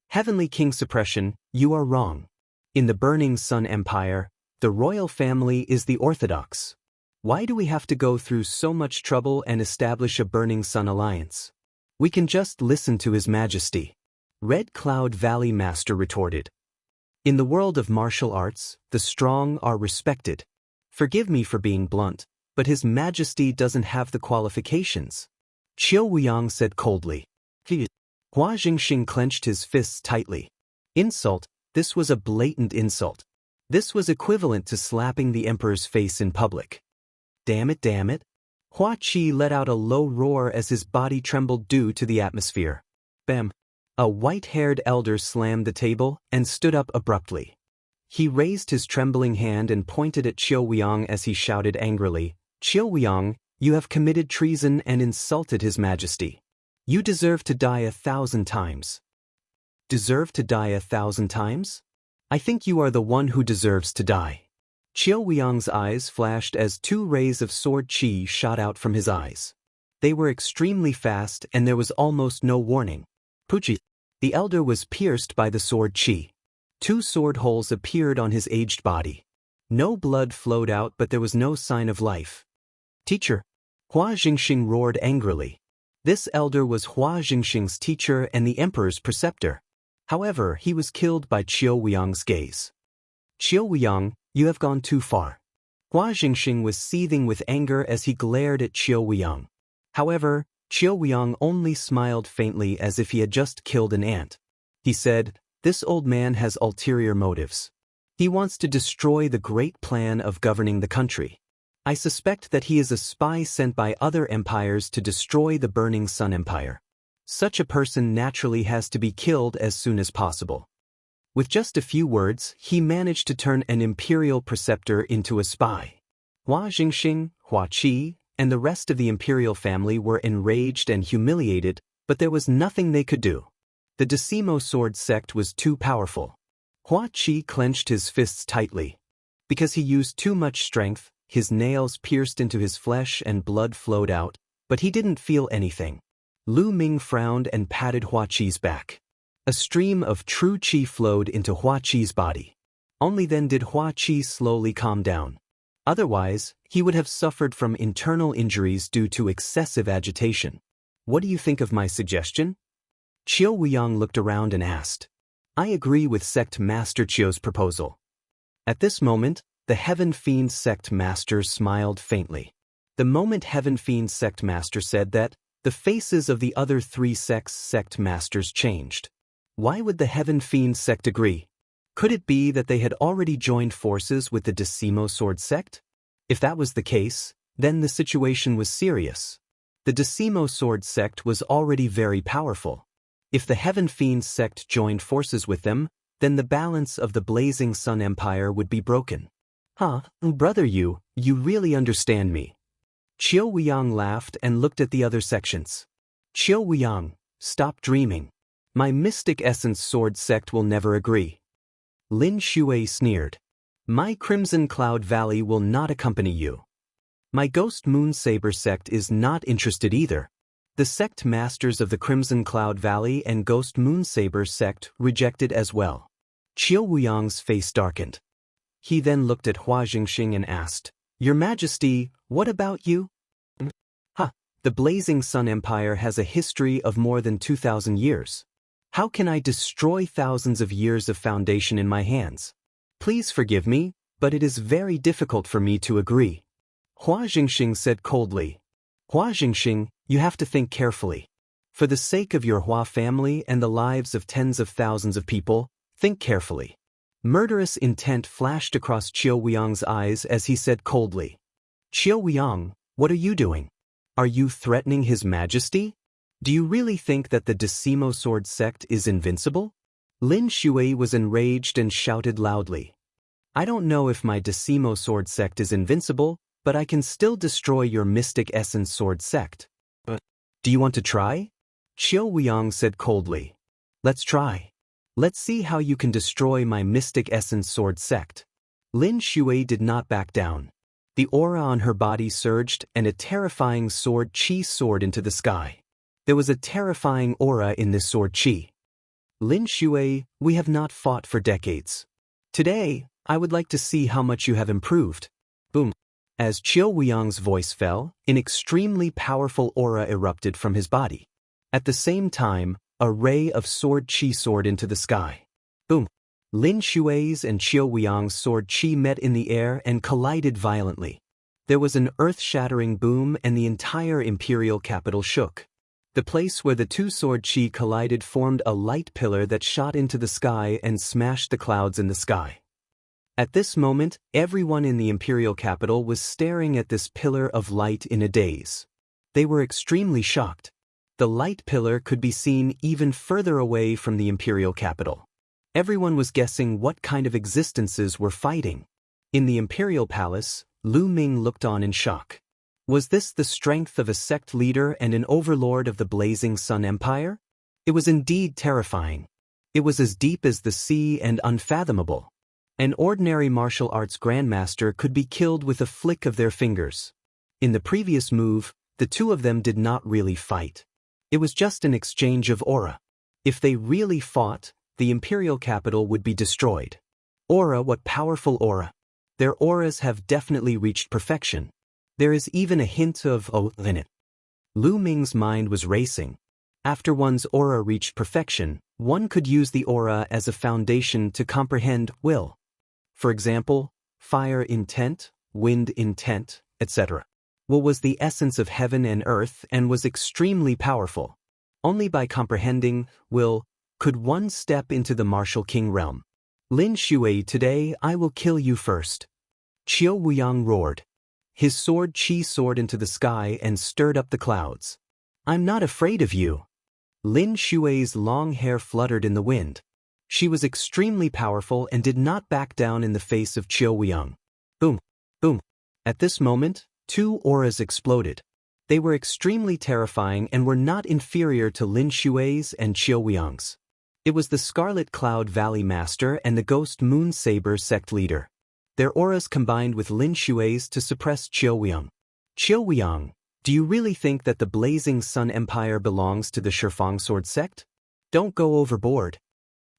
Heavenly King Suppression, you are wrong. In the Burning Sun Empire, the royal family is the orthodox. Why do we have to go through so much trouble and establish a Burning Sun Alliance? We can just listen to His Majesty. Red Cloud Valley Master retorted. In the world of martial arts, the strong are respected. Forgive me for being blunt, but His Majesty doesn't have the qualifications. Qiu Weiyang said coldly. Hua Jingxing clenched his fists tightly. Insult, this was a blatant insult. This was equivalent to slapping the emperor's face in public. Damn it, damn it. Hua Qi let out a low roar as his body trembled due to the atmosphere. Bam. A white-haired elder slammed the table and stood up abruptly. He raised his trembling hand and pointed at Qiu Weiyang as he shouted angrily, "Qiu Weiyang, you have committed treason and insulted His Majesty. You deserve to die 1,000 times." Deserve to die 1,000 times? I think you are the one who deserves to die. Qiu Weiyang's eyes flashed as 2 rays of sword qi shot out from his eyes. They were extremely fast and there was almost no warning. Puchi. The elder was pierced by the sword qi. 2 sword holes appeared on his aged body. No blood flowed out but there was no sign of life. Teacher. Hua Jingxing roared angrily. This elder was Hua Jingxing's teacher and the emperor's preceptor. However, he was killed by Qiu Weiyang's gaze. Qiu Weiyang, you have gone too far. Hua Jingxing was seething with anger as he glared at Qiu Weiyang. However, Qiu Weiyang only smiled faintly as if he had just killed an ant. He said, "This old man has ulterior motives. He wants to destroy the great plan of governing the country. I suspect that he is a spy sent by other empires to destroy the Burning Sun Empire. Such a person naturally has to be killed as soon as possible. With just a few words, he managed to turn an imperial preceptor into a spy. Hua Jingxing, Hua Qi, and the rest of the imperial family were enraged and humiliated, but there was nothing they could do. The Decimo sword sect was too powerful. Hua Qi clenched his fists tightly. Because he used too much strength, his nails pierced into his flesh and blood flowed out, but he didn't feel anything. Lu Ming frowned and patted Hua Qi's back. A stream of true qi flowed into Hua Qi's body. Only then did Hua Qi slowly calm down. Otherwise, he would have suffered from internal injuries due to excessive agitation. What do you think of my suggestion? Qiu Wuyang looked around and asked. I agree with Sect Master Qiu's proposal. At this moment, the Heaven Fiend Sect Master smiled faintly. The moment Heaven Fiend Sect Master said that, the faces of the other three sects' Sect Masters changed. Why would the Heaven Fiend Sect agree? Could it be that they had already joined forces with the Decimo Sword Sect? If that was the case, then the situation was serious. The Decimo Sword Sect was already very powerful. If the Heaven Fiend Sect joined forces with them, then the balance of the Blazing Sun Empire would be broken. Brother you really understand me. Qiu Wuyang laughed and looked at the other sections. Qiu Wuyang, stop dreaming. My Mystic Essence Sword Sect will never agree. Lin Shui sneered. My Crimson Cloud Valley will not accompany you. My Ghost Moon Saber Sect is not interested either. The sect masters of the Crimson Cloud Valley and Ghost Moon Saber Sect rejected as well. Qiu Wuyang's face darkened. He then looked at Hua Jingxing and asked, Your Majesty, what about you? The Blazing Sun Empire has a history of more than 2,000 years. How can I destroy thousands of years of foundation in my hands? Please forgive me, but it is very difficult for me to agree. Hua Jingxing said coldly. Hua Jingxing, you have to think carefully. For the sake of your Hua family and the lives of tens of thousands of people, think carefully. Murderous intent flashed across Qiu Wuyang's eyes as he said coldly. Qiu Wuyang, what are you doing? Are you threatening His Majesty? Do you really think that the Decimo Sword Sect is invincible? Lin Shui was enraged and shouted loudly. I don't know if my Decimo Sword Sect is invincible, but I can still destroy your Mystic Essence Sword Sect. Do you want to try? Qiu Wuyang said coldly. Let's try. Let's see how you can destroy my Mystic Essence Sword Sect. Lin Shui did not back down. The aura on her body surged and a terrifying sword qi soared into the sky. There was a terrifying aura in this sword qi. Lin Shui, we have not fought for decades. Today, I would like to see how much you have improved. Boom. As Qiu Wuyang's voice fell, an extremely powerful aura erupted from his body. At the same time, a ray of sword qi soared into the sky. Boom. Lin Shui's and Qiu Wuyang's sword qi met in the air and collided violently. There was an earth-shattering boom and the entire imperial capital shook. The place where the two sword qi collided formed a light pillar that shot into the sky and smashed the clouds in the sky. At this moment, everyone in the imperial capital was staring at this pillar of light in a daze. They were extremely shocked. The light pillar could be seen even further away from the imperial capital. Everyone was guessing what kind of existences were fighting. In the imperial palace, Lu Ming looked on in shock. Was this the strength of a sect leader and an overlord of the Blazing Sun Empire? It was indeed terrifying. It was as deep as the sea and unfathomable. An ordinary martial arts grandmaster could be killed with a flick of their fingers. In the previous move, the two of them did not really fight. It was just an exchange of aura. If they really fought, the imperial capital would be destroyed. Aura, what powerful aura! Their auras have definitely reached perfection. There is even a hint of in it. Lu Ming's mind was racing. After one's aura reached perfection, one could use the aura as a foundation to comprehend will. For example, fire intent, wind intent, etc. Will was the essence of heaven and earth and was extremely powerful. Only by comprehending will could one step into the martial king realm. Lin Shui, today I will kill you first. Qiu Wuyang roared. His sword Qi soared into the sky and stirred up the clouds. I'm not afraid of you. Lin Shui's long hair fluttered in the wind. She was extremely powerful and did not back down in the face of Qiu Wuyang. Boom, boom. At this moment, two auras exploded. They were extremely terrifying and were not inferior to Lin Shui's and Qiu Wuyang's. It was the Scarlet Cloud Valley Master and the Ghost Moon Saber sect leader. Their auras combined with Lin Shui's to suppress Qiu Wuyang. Qiu Wuyang, do you really think that the Blazing Sun Empire belongs to the Shifang Sword sect? Don't go overboard.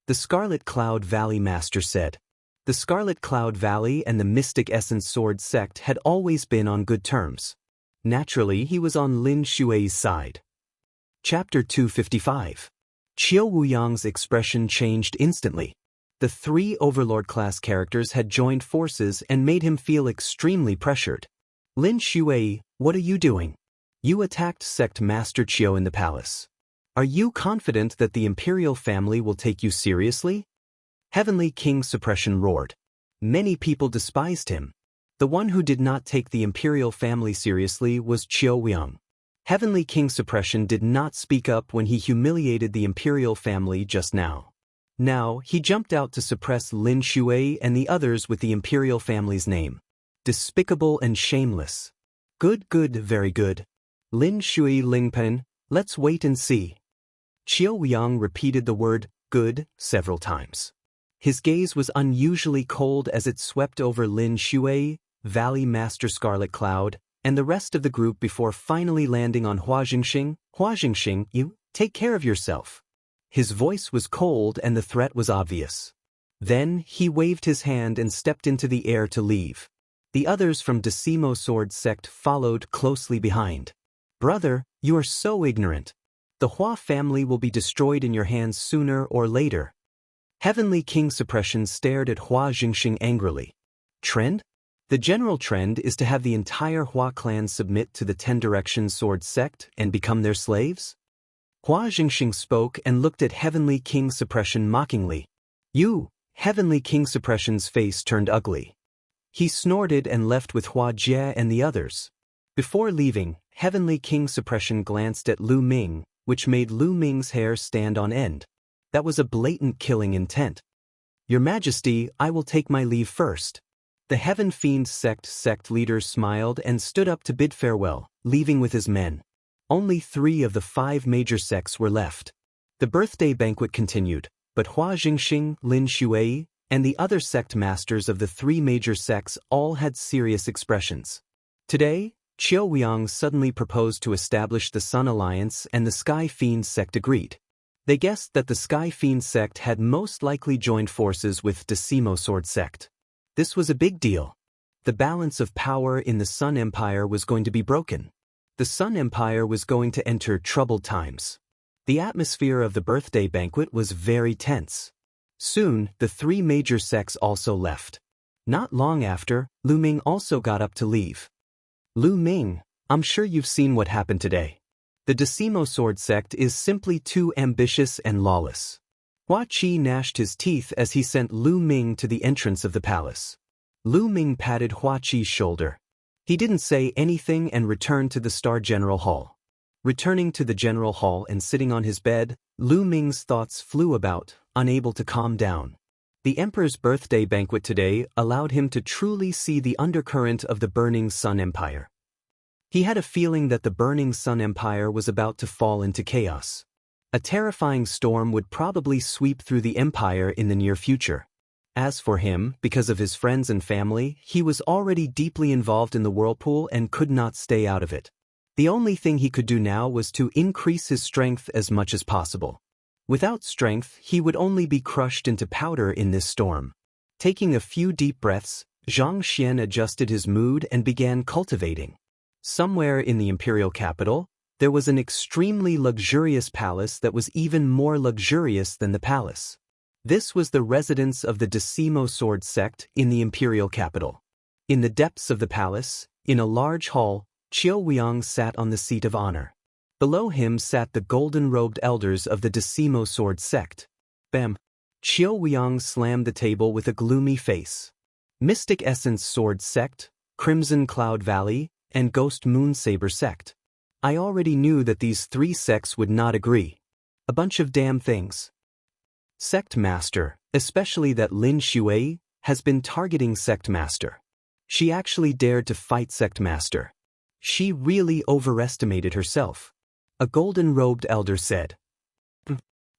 The Scarlet Cloud Valley Master said. The Scarlet Cloud Valley and the Mystic Essence Sword sect had always been on good terms. Naturally, he was on Lin Shui's side. Chapter 255. Qiu Wuyang's expression changed instantly. The three Overlord-class characters had joined forces and made him feel extremely pressured. Lin Shui, what are you doing? You attacked Sect Master Qiu in the palace. Are you confident that the Imperial family will take you seriously? Heavenly King Suppression roared. Many people despised him. The one who did not take the Imperial family seriously was Qiu Wuyang. Heavenly King Suppression did not speak up when he humiliated the Imperial family just now. Now, he jumped out to suppress Lin Shui and the others with the Imperial family's name. Despicable and shameless. Good, very good. Lin Shui Lingpen, let's wait and see. Qiu Wuyang repeated the word, good, several times. His gaze was unusually cold as it swept over Lin Shui, Valley Master Scarlet Cloud, and the rest of the group before finally landing on Hua Jingxing. Hua Jingxing, you, take care of yourself. His voice was cold and the threat was obvious. Then, he waved his hand and stepped into the air to leave. The others from Decimo Sword sect followed closely behind. Brother, you are so ignorant. The Hua family will be destroyed in your hands sooner or later. Heavenly King Suppression stared at Hua Jingxing angrily. Trend? The general trend is to have the entire Hua clan submit to the 10 Directions Sword sect and become their slaves? Hua Jingxing spoke and looked at Heavenly King Suppression mockingly. You, Heavenly King Suppression's face turned ugly. He snorted and left with Hua Jie and the others. Before leaving, Heavenly King Suppression glanced at Lu Ming, which made Lu Ming's hair stand on end. That was a blatant killing intent. Your Majesty, I will take my leave first. The Heaven Fiend sect leader smiled and stood up to bid farewell, leaving with his men. Only 3 of the 5 major sects were left. The birthday banquet continued, but Hua Jingxing, Lin Shui, and the other sect masters of the 3 major sects all had serious expressions. Today, Qiu Wuyang suddenly proposed to establish the Sun Alliance and the Sky Fiend sect agreed. They guessed that the Sky Fiend sect had most likely joined forces with Decimo Sword sect. This was a big deal. The balance of power in the Sun Empire was going to be broken. The Sun Empire was going to enter troubled times. The atmosphere of the birthday banquet was very tense. Soon, the 3 major sects also left. Not long after, Lu Ming also got up to leave. Lu Ming, I'm sure you've seen what happened today. The Decimo Sword sect is simply too ambitious and lawless. Hua Qi gnashed his teeth as he sent Lu Ming to the entrance of the palace. Lu Ming patted Hua Qi's shoulder. He didn't say anything and returned to the Star General Hall. Returning to the General Hall and sitting on his bed, Lu Ming's thoughts flew about, unable to calm down. The Emperor's birthday banquet today allowed him to truly see the undercurrent of the Burning Sun Empire. He had a feeling that the Burning Sun Empire was about to fall into chaos. A terrifying storm would probably sweep through the empire in the near future. As for him, because of his friends and family, he was already deeply involved in the whirlpool and could not stay out of it. The only thing he could do now was to increase his strength as much as possible. Without strength, he would only be crushed into powder in this storm. Taking a few deep breaths, Zhang Xian adjusted his mood and began cultivating. Somewhere in the imperial capital, there was an extremely luxurious palace that was even more luxurious than the palace. This was the residence of the Decimo Sword sect in the imperial capital. In the depths of the palace, in a large hall, Qiu Wuyang sat on the seat of honor. Below him sat the golden-robed elders of the Decimo Sword sect. Bam! Qiu Wuyang slammed the table with a gloomy face. Mystic Essence Sword Sect, Crimson Cloud Valley, and Ghost Moon Saber Sect. I already knew that these three sects would not agree. A bunch of damn things. Sect Master, especially that Lin Shui, has been targeting Sect Master. She actually dared to fight Sect Master. She really overestimated herself. A golden-robed elder said.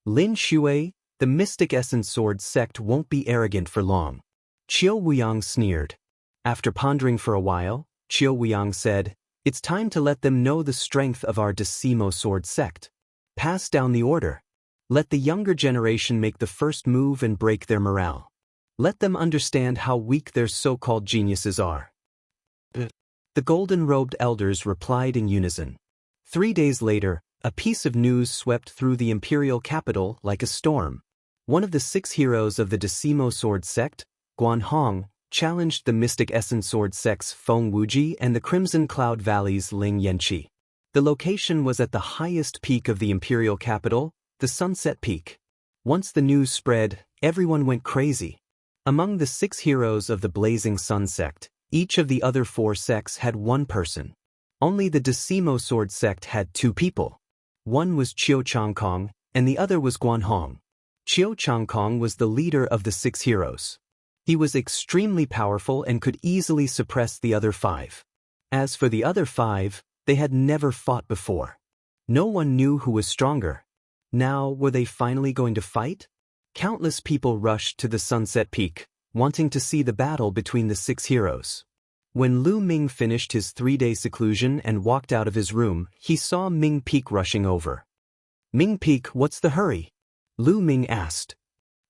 Lin Shui, the Mystic Essence Sword Sect won't be arrogant for long. Qiu Wuyang sneered. After pondering for a while, Qiu Wuyang said, it's time to let them know the strength of our Decimo Sword Sect. Pass down the order. Let the younger generation make the first move and break their morale. Let them understand how weak their so-called geniuses are. The golden-robed elders replied in unison. 3 days later, a piece of news swept through the imperial capital like a storm. One of the 6 heroes of the Decimo Sword Sect, Guan Hong, challenged the Mystic Essence Sword Sect's Feng Wuji and the Crimson Cloud Valley's Ling Yanqi. The location was at the highest peak of the imperial capital, the Sunset Peak. Once the news spread, everyone went crazy. Among the 6 heroes of the Blazing Sun Sect, each of the other 4 sects had 1 person. Only the Decimo Sword Sect had 2 people. One was Qiu Changkong, and the other was Guan Hong. Qiu Changkong was the leader of the 6 heroes. He was extremely powerful and could easily suppress the other 5. As for the other 5, they had never fought before. No one knew who was stronger. Now, were they finally going to fight? Countless people rushed to the Sunset Peak, wanting to see the battle between the 6 heroes. When Lu Ming finished his 3-day seclusion and walked out of his room, he saw Ming Peak rushing over. Ming Peak, what's the hurry? Lu Ming asked.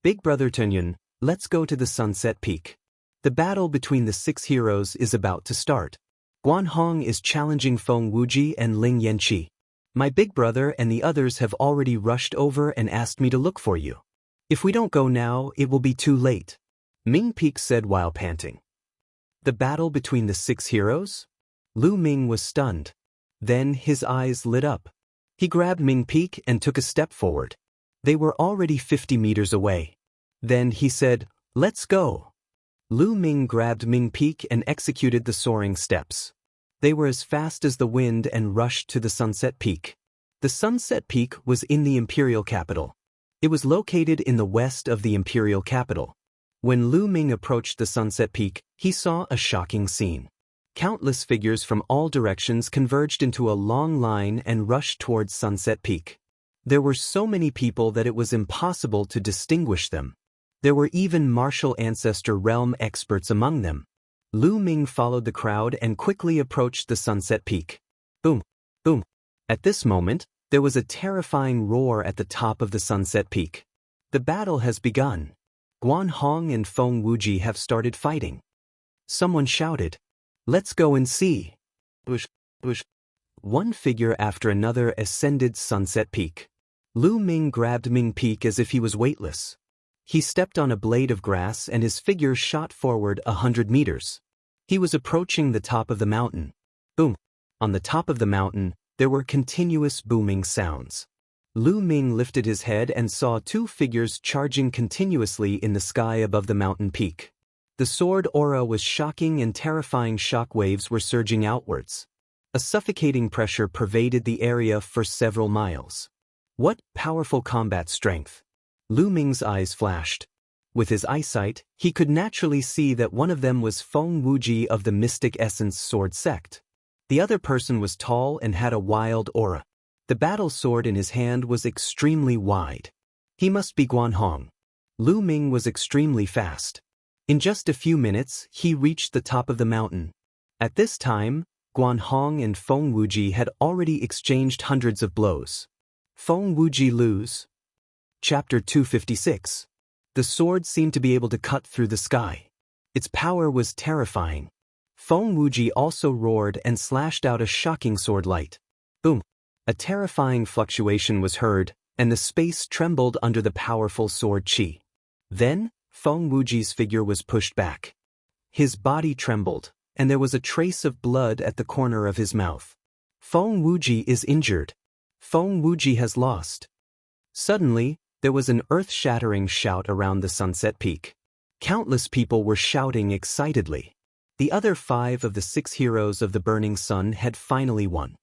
Big brother Tunyun, let's go to the Sunset Peak. The battle between the 6 heroes is about to start. Guan Hong is challenging Feng Wuji and Ling Yanqi. My big brother and the others have already rushed over and asked me to look for you. If we don't go now, it will be too late. Ming Peak said while panting. The battle between the 6 heroes? Lu Ming was stunned. Then his eyes lit up. He grabbed Ming Peak and took a step forward. They were already 50 meters away. Then he said, let's go. Lu Ming grabbed Ming Peak and executed the soaring steps. They were as fast as the wind and rushed to the Sunset Peak. The Sunset Peak was in the imperial capital. It was located in the west of the imperial capital. When Lu Ming approached the Sunset Peak, he saw a shocking scene. Countless figures from all directions converged into a long line and rushed towards Sunset Peak. There were so many people that it was impossible to distinguish them. There were even martial ancestor realm experts among them. Lu Ming followed the crowd and quickly approached the Sunset Peak. Boom, boom. At this moment, there was a terrifying roar at the top of the Sunset Peak. The battle has begun. Guan Hong and Feng Wuji have started fighting. Someone shouted, let's go and see. Bush, bush. One figure after another ascended Sunset Peak. Lu Ming grabbed Ming Peak as if he was weightless. He stepped on a blade of grass and his figure shot forward 100 meters. He was approaching the top of the mountain. Boom. On the top of the mountain, there were continuous booming sounds. Lu Ming lifted his head and saw 2 figures charging continuously in the sky above the mountain peak. The sword aura was shocking and terrifying shock waves were surging outwards. A suffocating pressure pervaded the area for several miles. What powerful combat strength! Lu Ming's eyes flashed. With his eyesight, he could naturally see that one of them was Feng Wuji of the Mystic Essence Sword Sect. The other person was tall and had a wild aura. The battle sword in his hand was extremely wide. He must be Guan Hong. Lu Ming was extremely fast. In just a few minutes, he reached the top of the mountain. At this time, Guan Hong and Feng Wuji had already exchanged hundreds of blows. Feng Wuji lose. Chapter 256. The sword seemed to be able to cut through the sky. Its power was terrifying. Feng Wuji also roared and slashed out a shocking sword light. Boom! A terrifying fluctuation was heard, and the space trembled under the powerful sword chi. Then, Feng Wuji's figure was pushed back. His body trembled, and there was a trace of blood at the corner of his mouth. Feng Wuji is injured. Feng Wuji has lost. Suddenly, There was an earth-shattering shout around the sunset peak. Countless people were shouting excitedly. The other 5 of the 6 heroes of the Burning Sun had finally won.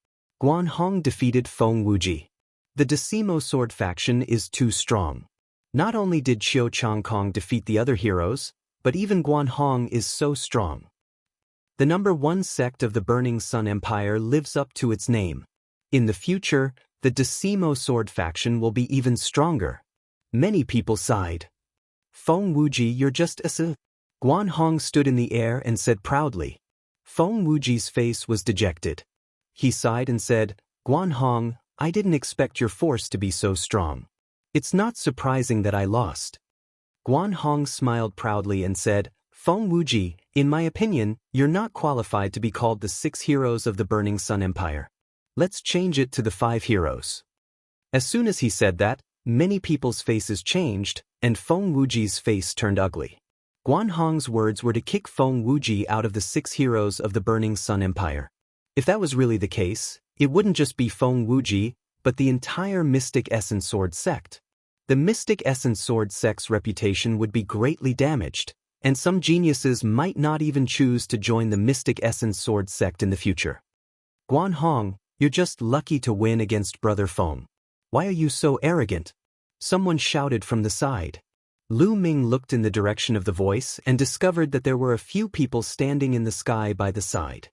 Guan Hong defeated Feng Wuji. The Decimo Sword faction is too strong. Not only did Qiu Changkong defeat the other heroes, but even Guan Hong is so strong. The number 1 sect of the Burning Sun Empire lives up to its name. In the future, the Decimo Sword faction will be even stronger. Many people sighed. Feng Wuji, you're just a Guan Hong stood in the air and said proudly. Feng Wuji's face was dejected. He sighed and said, Guan Hong, I didn't expect your force to be so strong. It's not surprising that I lost. Guan Hong smiled proudly and said, Feng Wuji, in my opinion, you're not qualified to be called the 6 heroes of the Burning Sun Empire. Let's change it to the 5 heroes. As soon as he said that, many people's faces changed, and Feng Wuji's face turned ugly. Guan Hong's words were to kick Feng Wuji out of the 6 heroes of the Burning Sun Empire. If that was really the case, it wouldn't just be Feng Wuji, but the entire Mystic Essence Sword sect. The Mystic Essence Sword sect's reputation would be greatly damaged, and some geniuses might not even choose to join the Mystic Essence Sword sect in the future. Guan Hong, you're just lucky to win against Brother Feng. Why are you so arrogant? Someone shouted from the side. Lu Ming looked in the direction of the voice and discovered that there were a few people standing in the sky by the side.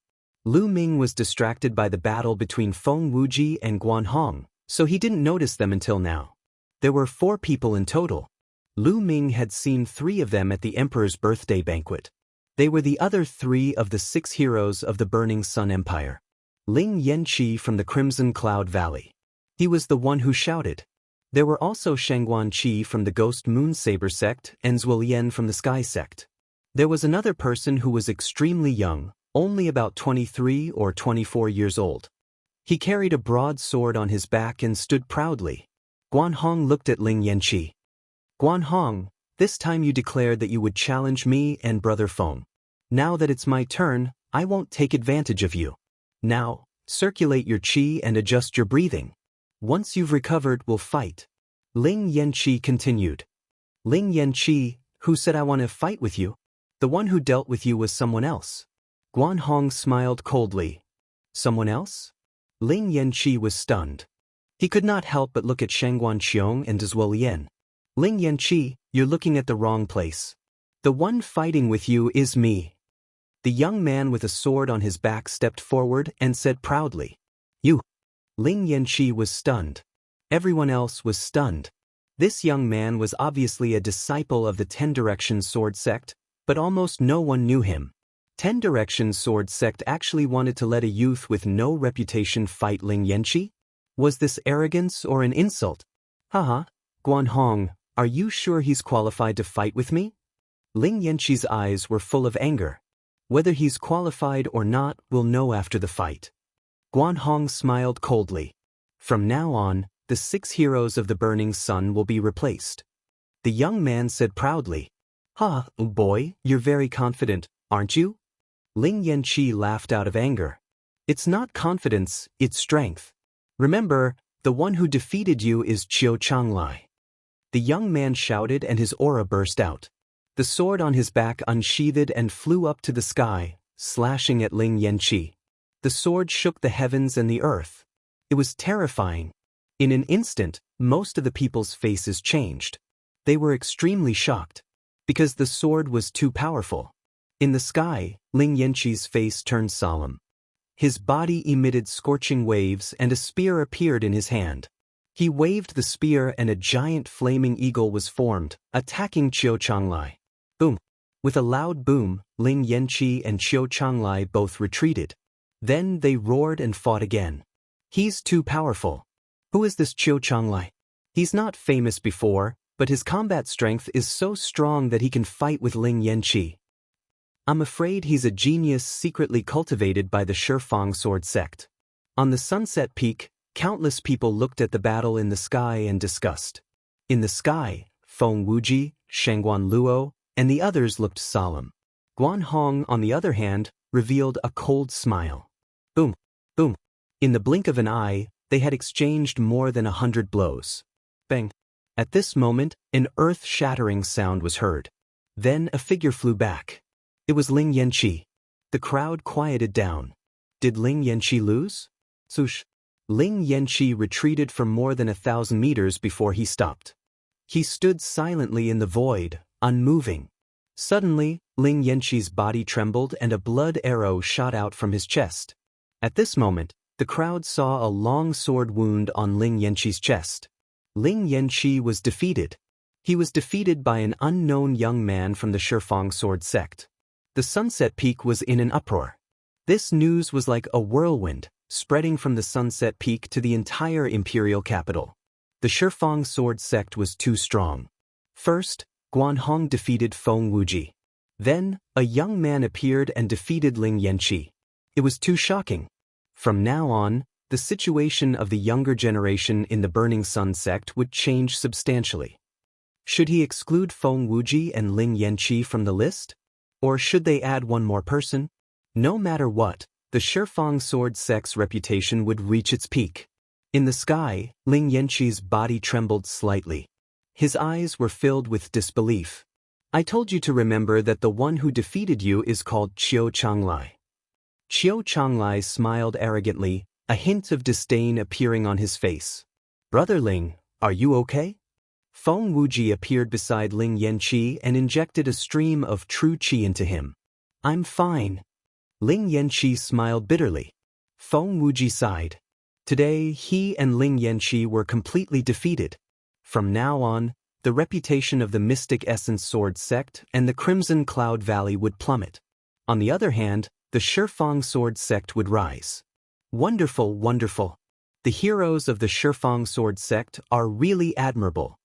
Lu Ming was distracted by the battle between Feng Wuji and Guan Hong, so he didn't notice them until now. There were 4 people in total. Lu Ming had seen 3 of them at the Emperor's birthday banquet. They were the other 3 of the 6 heroes of the Burning Sun Empire. Ling Yanqi from the Crimson Cloud Valley. He was the one who shouted. There were also Shangguan Qi from the Ghost Moon Saber sect and Zuolian from the Sky sect. There was another person who was extremely young, only about 23 or 24 years old. He carried a broad sword on his back and stood proudly. Guan Hong looked at Ling Yanqi. Guan Hong, this time you declared that you would challenge me and Brother Feng. Now that it's my turn, I won't take advantage of you. Now, circulate your qi and adjust your breathing. Once you've recovered, we'll fight. Ling Yanqi continued. Ling Yanqi, who said I want to fight with you? The one who dealt with you was someone else. Guan Hong smiled coldly. Someone else? Ling Yanqi was stunned. He could not help but look at Shangguan Qiong and Zuolian. Ling Yanqi, you're looking at the wrong place. The one fighting with you is me. The young man with a sword on his back stepped forward and said proudly. You. Ling Yanqi was stunned. Everyone else was stunned. This young man was obviously a disciple of the 10 Directions Sword sect, but almost no one knew him. 10 Directions Sword sect actually wanted to let a youth with no reputation fight Ling Yanqi? Was this arrogance or an insult? Haha, Guan Hong, are you sure he's qualified to fight with me? Ling Yanqi's eyes were full of anger. Whether he's qualified or not, we'll know after the fight. Guan Hong smiled coldly. From now on, the 6 heroes of the Burning Sun will be replaced. The young man said proudly. Ha, boy, you're very confident, aren't you? Ling Yanqi laughed out of anger. It's not confidence, it's strength. Remember, the one who defeated you is Qiu Changlai. The young man shouted and his aura burst out. The sword on his back unsheathed and flew up to the sky, slashing at Ling Yanqi. The sword shook the heavens and the earth. It was terrifying. In an instant, most of the people's faces changed. They were extremely shocked, because the sword was too powerful. In the sky, Ling Yanqi's face turned solemn. His body emitted scorching waves and a spear appeared in his hand. He waved the spear and a giant flaming eagle was formed, attacking Qiu Changlai. Boom! With a loud boom, Ling Yanqi and Qiu Changlai both retreated. Then they roared and fought again. He's too powerful. Who is this Qiu Changlai? He's not famous before, but his combat strength is so strong that he can fight with Ling Yanqi. I'm afraid he's a genius secretly cultivated by the Shifang Sword sect. On the Sunset Peak, countless people looked at the battle in the sky and discussed. In the sky, Feng Wuji, Shangguan Luo, and the others looked solemn. Guan Hong, on the other hand, revealed a cold smile. Boom, boom. In the blink of an eye, they had exchanged more than 100 blows. Bang. At this moment, an earth-shattering sound was heard. Then a figure flew back. It was Ling Yanqi. The crowd quieted down. Did Ling Yanqi lose? Swoosh. Ling Yanqi retreated for more than 1,000 meters before he stopped. He stood silently in the void, unmoving. Suddenly, Ling Yanqi's body trembled and a blood arrow shot out from his chest. At this moment, the crowd saw a long sword wound on Ling Yanqi's chest. Ling Yanqi was defeated. He was defeated by an unknown young man from the Shifang sword sect. The Sunset Peak was in an uproar. This news was like a whirlwind, spreading from the Sunset Peak to the entire imperial capital. The Shifang sword sect was too strong. First, Guanhong defeated Feng Wuji. Then, a young man appeared and defeated Ling Yanqi. It was too shocking. From now on, the situation of the younger generation in the Burning Sun sect would change substantially. Should he exclude Feng Wuji and Ling Yanqi from the list? Or should they add one more person? No matter what, the Shifang sword sect's reputation would reach its peak. In the sky, Ling Yanqi's body trembled slightly. His eyes were filled with disbelief. I told you to remember that the one who defeated you is called Qiu Changlai. Qiu Changlai smiled arrogantly, a hint of disdain appearing on his face. Brother Ling, are you okay? Feng Wuji appeared beside Ling Yanqi and injected a stream of true qi into him. I'm fine. Ling Yanqi smiled bitterly. Feng Wuji sighed. Today, he and Ling Yanqi were completely defeated. From now on, the reputation of the Mystic Essence Sword sect and the Crimson Cloud Valley would plummet. On the other hand, the Shifang Sword sect would rise. Wonderful, wonderful. The heroes of the Shifang Sword sect are really admirable.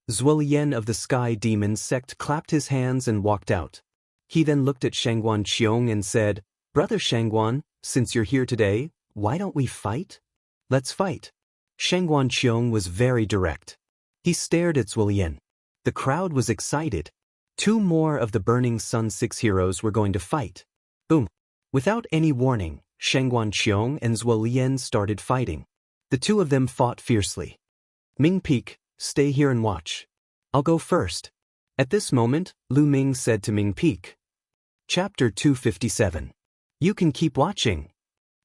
Zuolian of the Sky Demon sect clapped his hands and walked out. He then looked at Shangguan Qiong and said, Brother Shangguan, since you're here today, why don't we fight? Let's fight. Shangguan Qiong was very direct. He stared at Zuolian. The crowd was excited. 2 more of the Burning Sun 6 heroes were going to fight. Boom. Without any warning, Shangguan Qiong and Zuolian started fighting. The 2 of them fought fiercely. Ming Peak, stay here and watch. I'll go first. At this moment, Lu Ming said to Ming Peak. Chapter 257. You can keep watching.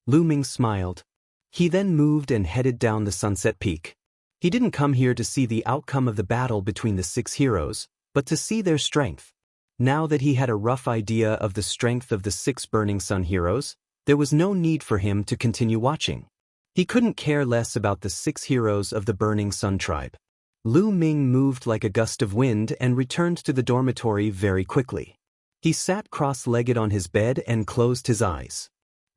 Lu Ming smiled. He then moved and headed down the Sunset Peak. He didn't come here to see the outcome of the battle between the 6 heroes, but to see their strength. Now that he had a rough idea of the strength of the 6 Burning Sun heroes, there was no need for him to continue watching. He couldn't care less about the 6 heroes of the Burning Sun tribe. Lu Ming moved like a gust of wind and returned to the dormitory very quickly. He sat cross-legged on his bed and closed his eyes.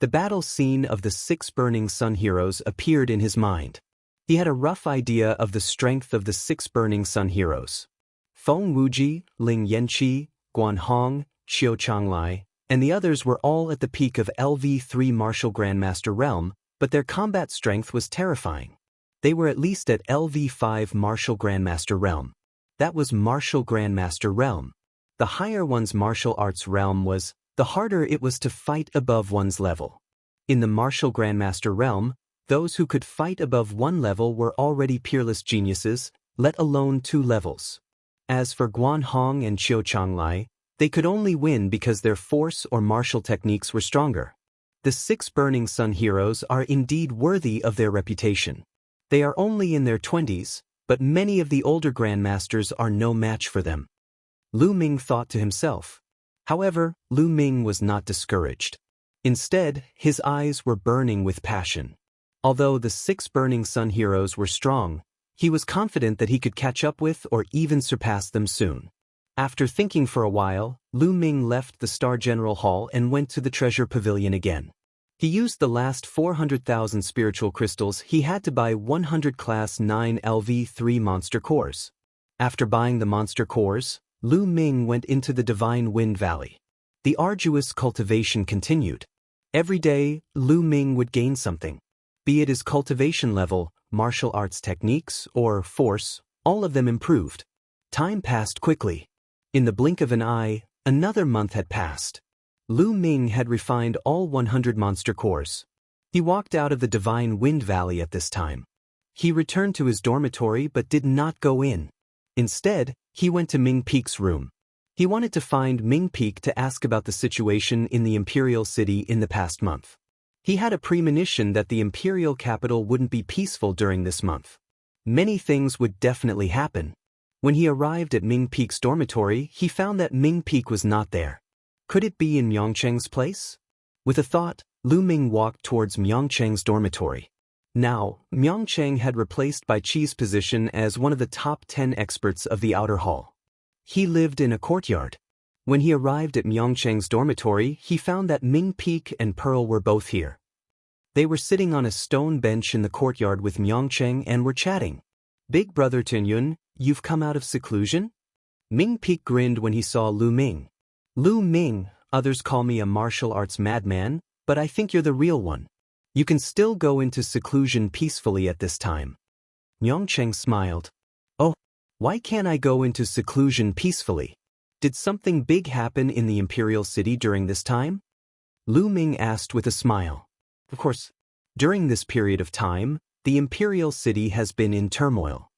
The battle scene of the 6 Burning Sun heroes appeared in his mind. He had a rough idea of the strength of the 6 Burning Sun heroes. Feng Wuji, Ling Yanqi, Guanhong, Qiu Changlai, and the others were all at the peak of LV3 Martial Grandmaster Realm, but their combat strength was terrifying. They were at least at LV5 Martial Grandmaster Realm. That was Martial Grandmaster Realm. The higher one's martial arts realm was, the harder it was to fight above one's level. In the Martial Grandmaster Realm, those who could fight above 1 level were already peerless geniuses, let alone 2 levels. As for Guanhong and Qiu Changlai, they could only win because their force or martial techniques were stronger. The 6 Burning Sun heroes are indeed worthy of their reputation. They are only in their 20s, but many of the older grandmasters are no match for them. Lu Ming thought to himself. However, Lu Ming was not discouraged. Instead, his eyes were burning with passion. Although the 6 Burning Sun heroes were strong, he was confident that he could catch up with or even surpass them soon. After thinking for a while, Lu Ming left the Star General Hall and went to the Treasure Pavilion again. He used the last 400,000 spiritual crystals he had to buy 100 Class 9 LV3 monster cores. After buying the monster cores, Lu Ming went into the Divine Wind Valley. The arduous cultivation continued. Every day, Lu Ming would gain something. Be it his cultivation level, martial arts techniques, or force, all of them improved. Time passed quickly. In the blink of an eye, another month had passed. Lu Ming had refined all 100 monster cores. He walked out of the Divine Wind Valley at this time. He returned to his dormitory but did not go in. Instead, he went to Ming Peak's room. He wanted to find Ming Peak to ask about the situation in the imperial city in the past month. He had a premonition that the imperial capital wouldn't be peaceful during this month. Many things would definitely happen. When he arrived at Ming Peak's dormitory, he found that Ming Peak was not there. Could it be in Myongcheng's place? With a thought, Lu Ming walked towards Myongcheng's dormitory. Now, Myongcheng had replaced Bai Qi's position as one of the top 10 experts of the outer hall. He lived in a courtyard. When he arrived at Myongcheng's dormitory, he found that Ming Peak and Pearl were both here. They were sitting on a stone bench in the courtyard with Myongcheng and were chatting. "Big brother Tianyun, you've come out of seclusion?" Ming Peak grinned when he saw Lu Ming. "Lu Ming, others call me a martial arts madman, but I think you're the real one. You can still go into seclusion peacefully at this time." Myongcheng smiled. "Oh, why can't I go into seclusion peacefully? Did something big happen in the imperial city during this time?" Lu Ming asked with a smile. Of course, during this period of time, the imperial city has been in turmoil.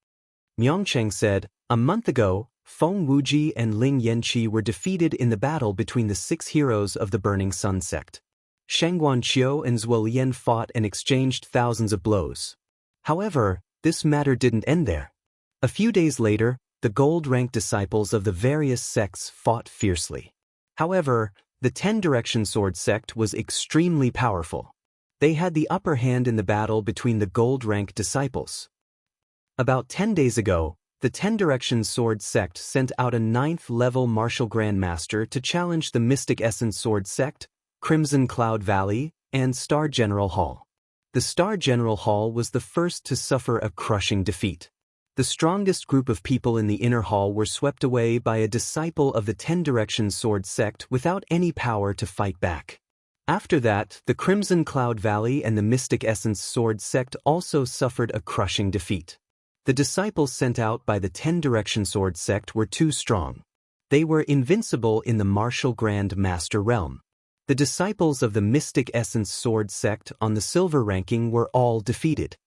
Myongcheng said, "A month ago, Feng Wuji and Ling Yanqi were defeated in the battle between the 6 heroes of the Burning Sun sect. Shang Guanqiu and Zhuo Lian fought and exchanged thousands of blows. However, this matter didn't end there. A few days later, the gold-ranked disciples of the various sects fought fiercely. However, the 10-direction sword sect was extremely powerful. They had the upper hand in the battle between the gold-ranked disciples. About 10 days ago, the 10-direction sword sect sent out a 9th-level martial grandmaster to challenge the Mystic Essence sword sect, Crimson Cloud Valley, and Star General Hall. The Star General Hall was the first to suffer a crushing defeat. The strongest group of people in the inner hall were swept away by a disciple of the 10-direction sword sect without any power to fight back. After that, the Crimson Cloud Valley and the Mystic Essence sword sect also suffered a crushing defeat. The disciples sent out by the 10-direction sword sect were too strong. They were invincible in the martial Grand Master realm. The disciples of the Mystic Essence sword sect on the silver ranking were all defeated.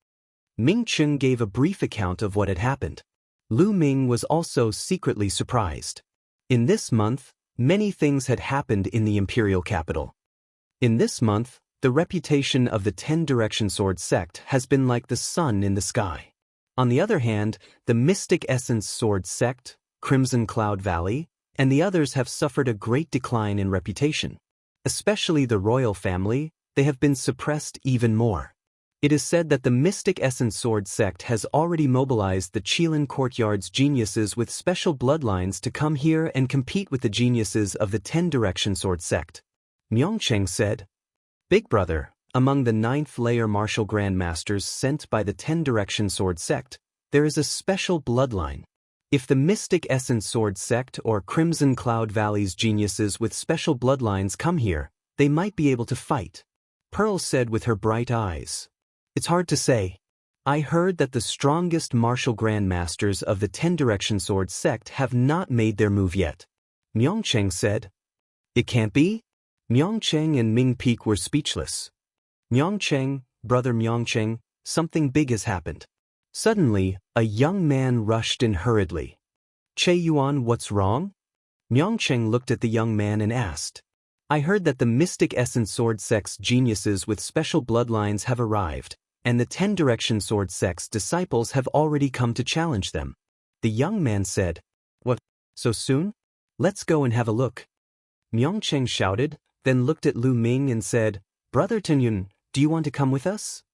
Ming Cheng gave a brief account of what had happened. Lu Ming was also secretly surprised. In this month, many things had happened in the imperial capital. In this month, the reputation of the 10-direction sword sect has been like the sun in the sky. On the other hand, the Mystic Essence sword sect, Crimson Cloud Valley, and the others have suffered a great decline in reputation. Especially the royal family, they have been suppressed even more. It is said that the Mystic Essence sword sect has already mobilized the Qilin Courtyard's geniuses with special bloodlines to come here and compete with the geniuses of the 10-direction sword sect. Myongcheng said, "Big brother, among the 9th-layer martial grandmasters sent by the 10-direction sword sect, there is a special bloodline. If the Mystic Essence sword sect or Crimson Cloud Valley's geniuses with special bloodlines come here, they might be able to fight," Pearl said with her bright eyes. "It's hard to say. I heard that the strongest martial grandmasters of the 10-direction sword sect have not made their move yet." Myongcheng said, "It can't be?" Myongcheng and Ming Peak were speechless. "Myongcheng, brother Myongcheng, something big has happened." Suddenly, a young man rushed in hurriedly. "Che Yuan, what's wrong?" Myongcheng looked at the young man and asked. "I heard that the Mystic Essence sword sect's geniuses with special bloodlines have arrived, and the 10-direction sword sect's disciples have already come to challenge them." The young man said, "What, so soon? Let's go and have a look." Myongcheng shouted, then looked at Lu Ming and said, "Brother Tianyun, do you want to come with us?"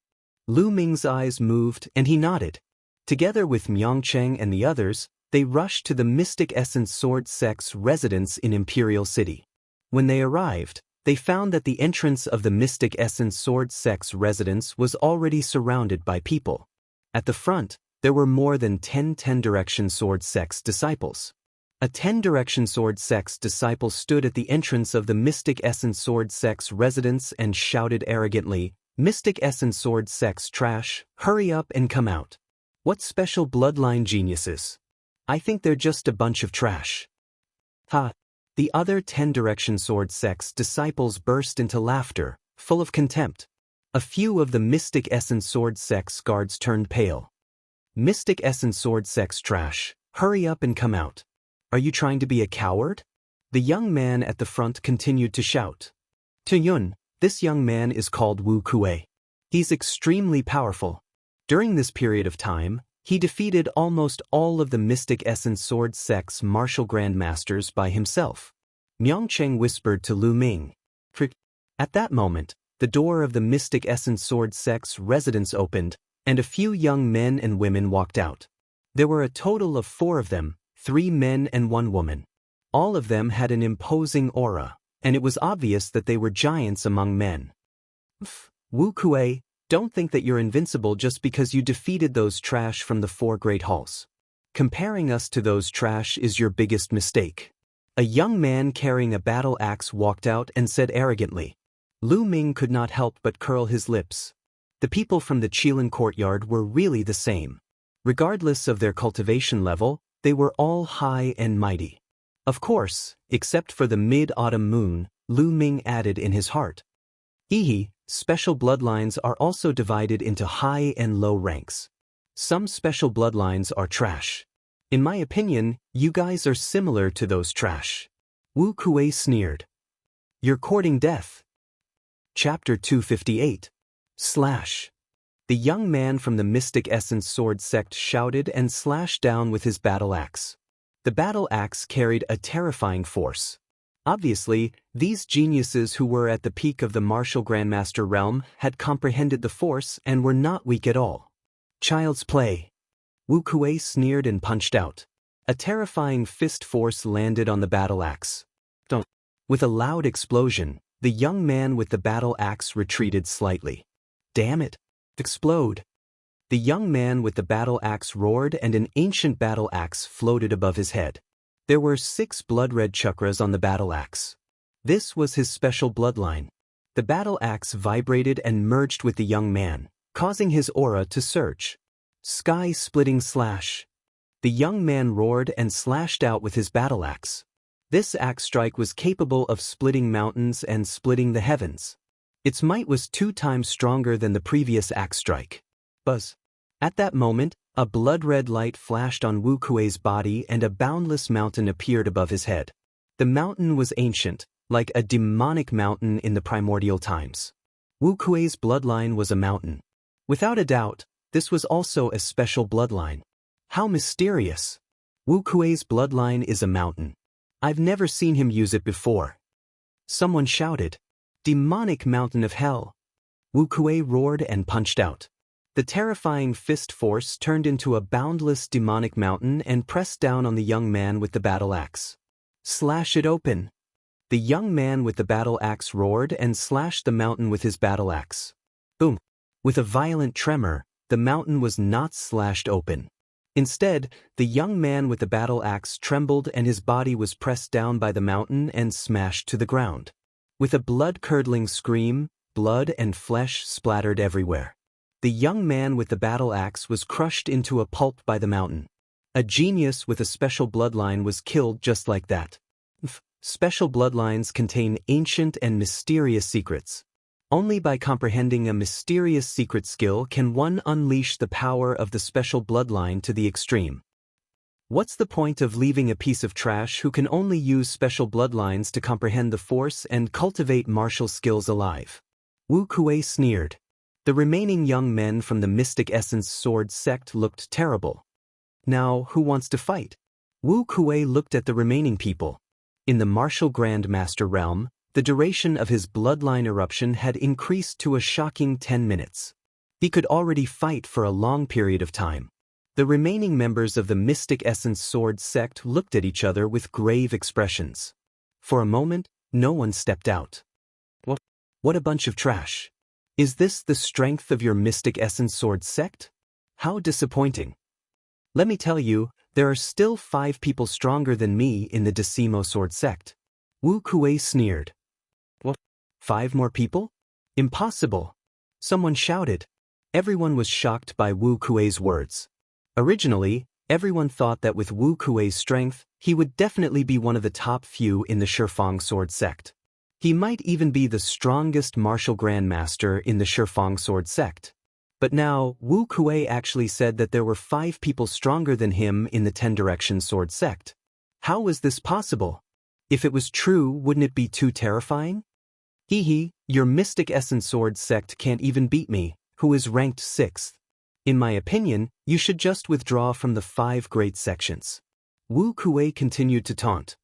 Lu Ming's eyes moved and he nodded. Together with Myongcheng and the others, they rushed to the Mystic Essence sword sect's residence in Imperial City. When they arrived, they found that the entrance of the Mystic Essence sword sect's residence was already surrounded by people. At the front, there were more than 10 10-direction sword sect's disciples. A 10-direction sword sect's disciple stood at the entrance of the Mystic Essence sword sect's residence and shouted arrogantly, "Mystic Essence sword sect's trash, hurry up and come out. What special bloodline geniuses? I think they're just a bunch of trash." Ha! The other 10-direction sword sect's disciples burst into laughter, full of contempt. A few of the Mystic Essence Sword sect's guards turned pale. Mystic Essence Sword sect's trash, hurry up and come out. Are you trying to be a coward? The young man at the front continued to shout. To Yun, this young man is called Wu Kuei. He's extremely powerful. During this period of time, he defeated almost all of the Mystic Essence Sword sect's martial grandmasters by himself. Myongcheng whispered to Lu Ming. At that moment, the door of the Mystic Essence Sword sect's residence opened, and a few young men and women walked out. There were a total of 4 of them, 3 men and 1 woman. All of them had an imposing aura, and it was obvious that they were giants among men. Wu Kuei, don't think that you're invincible just because you defeated those trash from the 4 great halls. Comparing us to those trash is your biggest mistake. A young man carrying a battle axe walked out and said arrogantly. Lu Ming could not help but curl his lips. The people from the Qilin courtyard were really the same. Regardless of their cultivation level, they were all high and mighty. Of course, except for the mid-autumn moon, Lu Ming added in his heart. Special bloodlines are also divided into high and low ranks. Some special bloodlines are trash. In my opinion, you guys are similar to those trash. Wu Kuei sneered. You're courting death. Chapter 258. The young man from the Mystic Essence Sword sect shouted and slashed down with his battle axe. The battle axe carried a terrifying force. Obviously, these geniuses who were at the peak of the martial grandmaster realm had comprehended the force and were not weak at all. Child's play. Wu Kuei sneered and punched out. A terrifying fist force landed on the battle axe. With a loud explosion, the young man with the battle axe retreated slightly. Damn it! Explode! The young man with the battle axe roared and an ancient battle axe floated above his head. There were 6 blood-red chakras on the battle axe. This was his special bloodline. The battle axe vibrated and merged with the young man, causing his aura to surge. Sky-splitting slash. The young man roared and slashed out with his battle axe. This axe strike was capable of splitting mountains and splitting the heavens. Its might was 2 times stronger than the previous axe strike. Buzz. At that moment, a blood-red light flashed on Wu Kuei's body and a boundless mountain appeared above his head. The mountain was ancient, like a demonic mountain in the primordial times. Wu Kuei's bloodline was a mountain. Without a doubt, this was also a special bloodline. How mysterious! Wu Kuei's bloodline is a mountain. I've never seen him use it before. Someone shouted. Demonic mountain of hell! Wu Kuei roared and punched out. The terrifying fist force turned into a boundless demonic mountain and pressed down on the young man with the battle axe. Slash it open! The young man with the battle axe roared and slashed the mountain with his battle axe. Boom! With a violent tremor, the mountain was not slashed open. Instead, the young man with the battle axe trembled and his body was pressed down by the mountain and smashed to the ground. With a blood-curdling scream, blood and flesh splattered everywhere. The young man with the battle axe was crushed into a pulp by the mountain. A genius with a special bloodline was killed just like that. Special bloodlines contain ancient and mysterious secrets. Only by comprehending a mysterious secret skill can one unleash the power of the special bloodline to the extreme. What's the point of leaving a piece of trash who can only use special bloodlines to comprehend the force and cultivate martial skills alive? Wu Kuei sneered. The remaining young men from the Mystic Essence Sword sect looked terrible. Now, who wants to fight? Wu Kuei looked at the remaining people. In the martial grandmaster realm, the duration of his bloodline eruption had increased to a shocking 10 minutes. He could already fight for a long period of time. The remaining members of the Mystic Essence Sword sect looked at each other with grave expressions. For a moment, no one stepped out. What a bunch of trash. Is this the strength of your Mystic Essence Sword sect? How disappointing. Let me tell you, there are still 5 people stronger than me in the Decimo Sword sect. Wu Kuei sneered. What? 5 more people? Impossible. Someone shouted. Everyone was shocked by Wu Kuei's words. Originally, everyone thought that with Wu Kuei's strength, he would definitely be one of the top few in the Shifang Sword sect. He might even be the strongest martial grandmaster in the Shifang sword sect. But now, Wu Kuei actually said that there were 5 people stronger than him in the 10 Direction sword sect. How was this possible? If it was true, wouldn't it be too terrifying? Hee, your Mystic Essence sword sect can't even beat me, who is ranked 6th. In my opinion, you should just withdraw from the 5 great sections. Wu Kuei continued to taunt.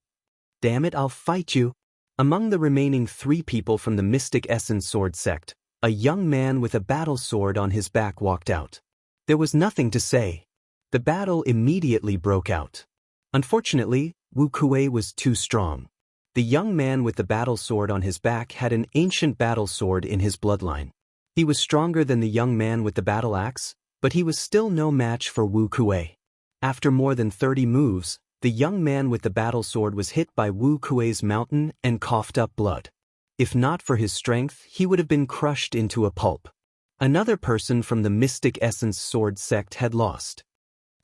Damn it, I'll fight you. Among the remaining 3 people from the Mystic Essence sword sect, a young man with a battle sword on his back walked out. There was nothing to say. The battle immediately broke out. Unfortunately, Wu Kuei was too strong. The young man with the battle sword on his back had an ancient battle sword in his bloodline. He was stronger than the young man with the battle axe, but he was still no match for Wu Kuei. After more than 30 moves, the young man with the battle sword was hit by Wu Kuei's mountain and coughed up blood. If not for his strength, he would have been crushed into a pulp. Another person from the Mystic Essence sword sect had lost.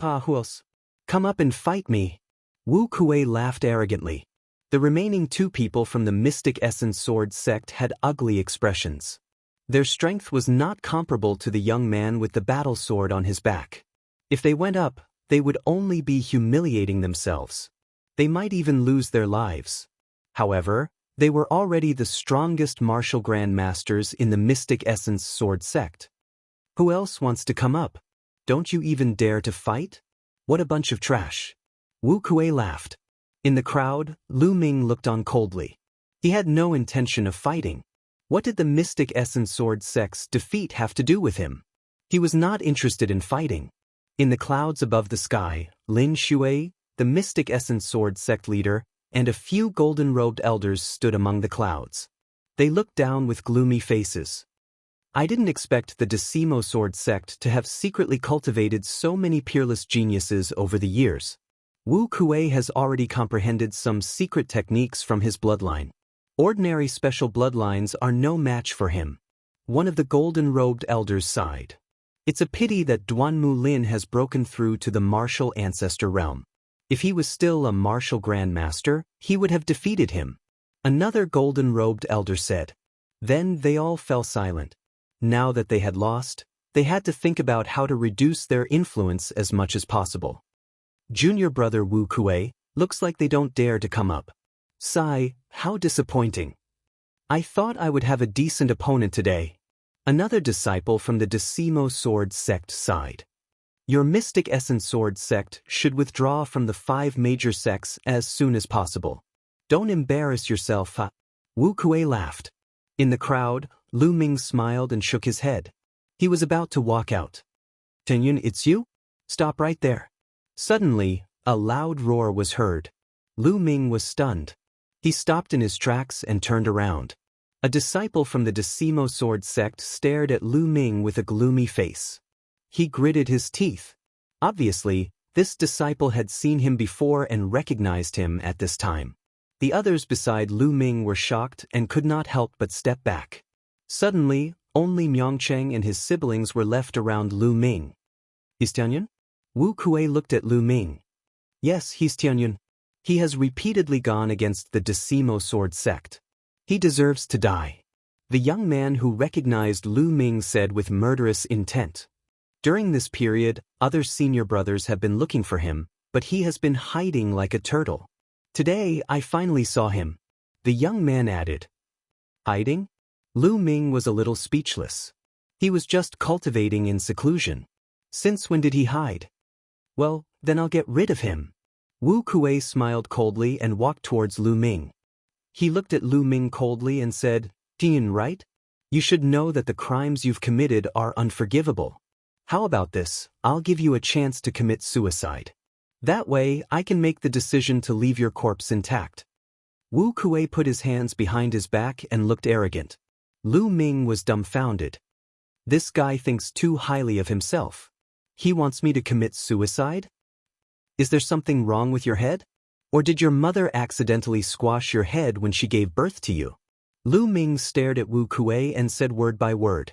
Who else? Come up and fight me. Wu Kuei laughed arrogantly. The remaining 2 people from the Mystic Essence sword sect had ugly expressions. Their strength was not comparable to the young man with the battle sword on his back. If they went up, they would only be humiliating themselves. They might even lose their lives. However, they were already the strongest martial grandmasters in the Mystic Essence sword sect. Who else wants to come up? Don't you even dare to fight? What a bunch of trash. Wu Kuei laughed. In the crowd, Lu Ming looked on coldly. He had no intention of fighting. What did the Mystic Essence sword sect's defeat have to do with him? He was not interested in fighting. In the clouds above the sky, Lin Shui, the Mystic Essence sword sect leader, and a few golden-robed elders stood among the clouds. They looked down with gloomy faces. I didn't expect the Decimo sword sect to have secretly cultivated so many peerless geniuses over the years. Wu Kuei has already comprehended some secret techniques from his bloodline. Ordinary special bloodlines are no match for him. One of the golden-robed elders sighed. It's a pity that Duanmu Lin has broken through to the martial ancestor realm. If he was still a martial grandmaster, he would have defeated him. Another golden-robed elder said. Then they all fell silent. Now that they had lost, they had to think about how to reduce their influence as much as possible. Junior brother Wu Kuei, looks like they don't dare to come up. Sigh, how disappointing. I thought I would have a decent opponent today. Another disciple from the Decimo sword sect sighed. Your Mystic Essence sword sect should withdraw from the 5 major sects as soon as possible. Don't embarrass yourself, huh? Wu Kuei laughed. In the crowd, Lu Ming smiled and shook his head. He was about to walk out. Tianyun, it's you? Stop right there. Suddenly, a loud roar was heard. Lu Ming was stunned. He stopped in his tracks and turned around. A disciple from the Decimo sword sect stared at Lu Ming with a gloomy face. He gritted his teeth. Obviously, this disciple had seen him before and recognized him at this time. The others beside Lu Ming were shocked and could not help but step back. Suddenly, only Myeongcheng and his siblings were left around Lu Ming. Is Tianyun? Wu Kuei looked at Lu Ming. Yes, he's Tianyun. He has repeatedly gone against the Decimo sword sect. He deserves to die. The young man who recognized Lu Ming said with murderous intent. During this period, other senior brothers have been looking for him, but he has been hiding like a turtle. Today, I finally saw him. The young man added. Hiding? Lu Ming was a little speechless. He was just cultivating in seclusion. Since when did he hide? Well, then I'll get rid of him. Wu Kuei smiled coldly and walked towards Lu Ming. He looked at Lu Ming coldly and said, Tian, right? You should know that the crimes you've committed are unforgivable. How about this? I'll give you a chance to commit suicide. That way, I can make the decision to leave your corpse intact. Wu Kuei put his hands behind his back and looked arrogant. Lu Ming was dumbfounded. This guy thinks too highly of himself. He wants me to commit suicide? Is there something wrong with your head? Or did your mother accidentally squash your head when she gave birth to you? Lu Ming stared at Wu Kuei and said word by word.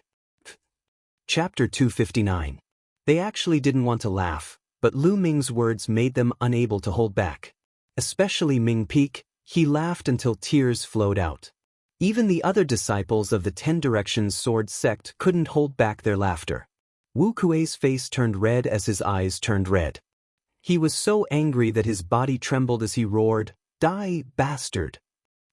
Chapter 259. They actually didn't want to laugh, but Lu Ming's words made them unable to hold back. Especially Ming Peak, he laughed until tears flowed out. Even the other disciples of the 10 Directions sword sect couldn't hold back their laughter. Wu Kuei's face turned red as his eyes turned red. He was so angry that his body trembled as he roared, "Die, bastard!"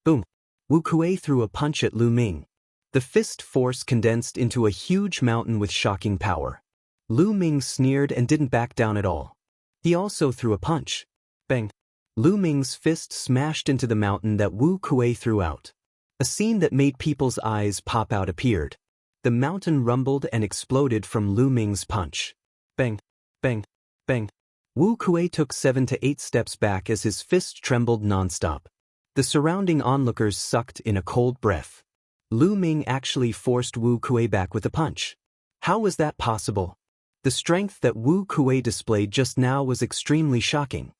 Boom! Wu Kuei threw a punch at Lu Ming. The fist force condensed into a huge mountain with shocking power. Lu Ming sneered and didn't back down at all. He also threw a punch. Bang! Lu Ming's fist smashed into the mountain that Wu Kuei threw out. A scene that made people's eyes pop out appeared. The mountain rumbled and exploded from Lu Ming's punch. Bang! Bang! Bang! Wu Kuei took 7 to 8 steps back as his fist trembled nonstop. The surrounding onlookers sucked in a cold breath. Lu Ming actually forced Wu Kuei back with a punch. How was that possible? The strength that Wu Kuei displayed just now was extremely shocking.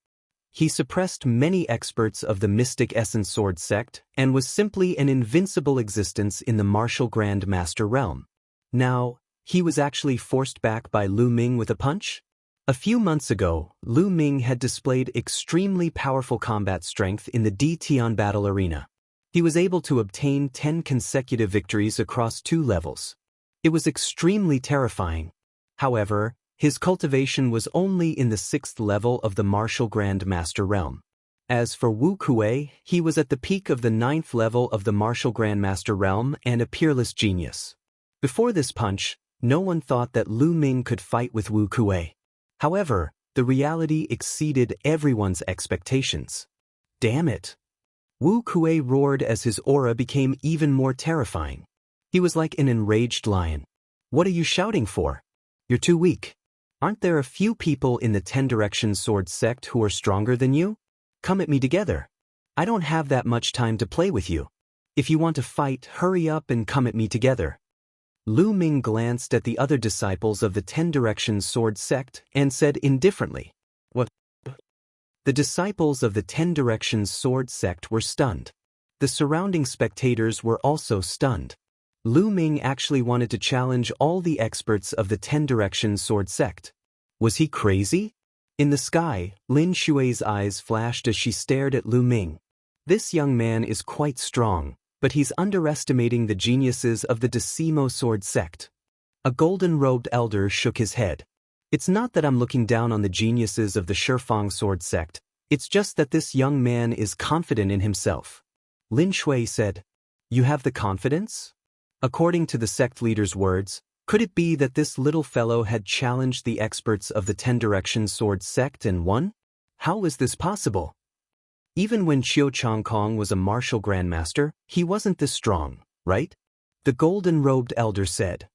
He suppressed many experts of the Mystic Essence Sword sect and was simply an invincible existence in the martial Grand Master realm. Now, he was actually forced back by Lu Ming with a punch? A few months ago, Lu Ming had displayed extremely powerful combat strength in the D-Tian battle arena. He was able to obtain 10 consecutive victories across 2 levels. It was extremely terrifying. However, his cultivation was only in the 6th level of the martial Grand Master realm. As for Wu Kuei, he was at the peak of the 9th level of the martial Grand Master realm and a peerless genius. Before this punch, no one thought that Lu Ming could fight with Wu Kuei. However, the reality exceeded everyone's expectations. Damn it! Wu Kuei roared as his aura became even more terrifying. He was like an enraged lion. What are you shouting for? You're too weak. Aren't there a few people in the 10 Directions sword sect who are stronger than you? Come at me together. I don't have that much time to play with you. If you want to fight, hurry up and come at me together. Lu Ming glanced at the other disciples of the 10 Directions sword sect and said indifferently, "What?" The disciples of the 10 Directions sword sect were stunned. The surrounding spectators were also stunned. Lu Ming actually wanted to challenge all the experts of the 10 Directions sword sect. Was he crazy? In the sky, Lin Xue's eyes flashed as she stared at Lu Ming. This young man is quite strong, but he's underestimating the geniuses of the Decimo sword sect. A golden-robed elder shook his head. It's not that I'm looking down on the geniuses of the Shifang sword sect, it's just that this young man is confident in himself. Lin Xue said, "You have the confidence?" According to the sect leader's words, could it be that this little fellow had challenged the experts of the 10 Directions sword sect and won? How is this possible? Even when Qiu Changkong was a martial grandmaster, he wasn't this strong, right? The golden-robed elder said.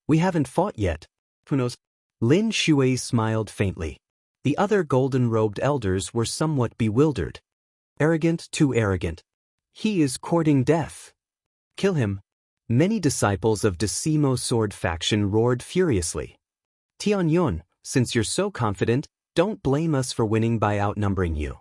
We haven't fought yet. Who knows? Lin Xue smiled faintly. The other golden-robed elders were somewhat bewildered. Arrogant, too arrogant. He is courting death. Kill him. Many disciples of Decimo sword faction roared furiously. Tianyun, since you're so confident, don't blame us for winning by outnumbering you.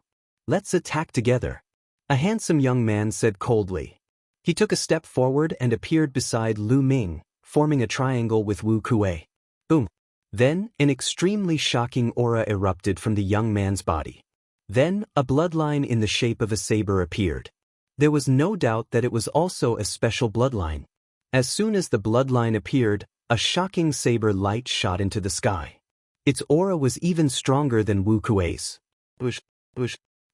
Let's attack together. A handsome young man said coldly. He took a step forward and appeared beside Lu Ming, forming a triangle with Wu Kuei. Boom. Then, an extremely shocking aura erupted from the young man's body. Then, a bloodline in the shape of a saber appeared. There was no doubt that it was also a special bloodline. As soon as the bloodline appeared, a shocking saber light shot into the sky. Its aura was even stronger than Wu Kuei's. Bush.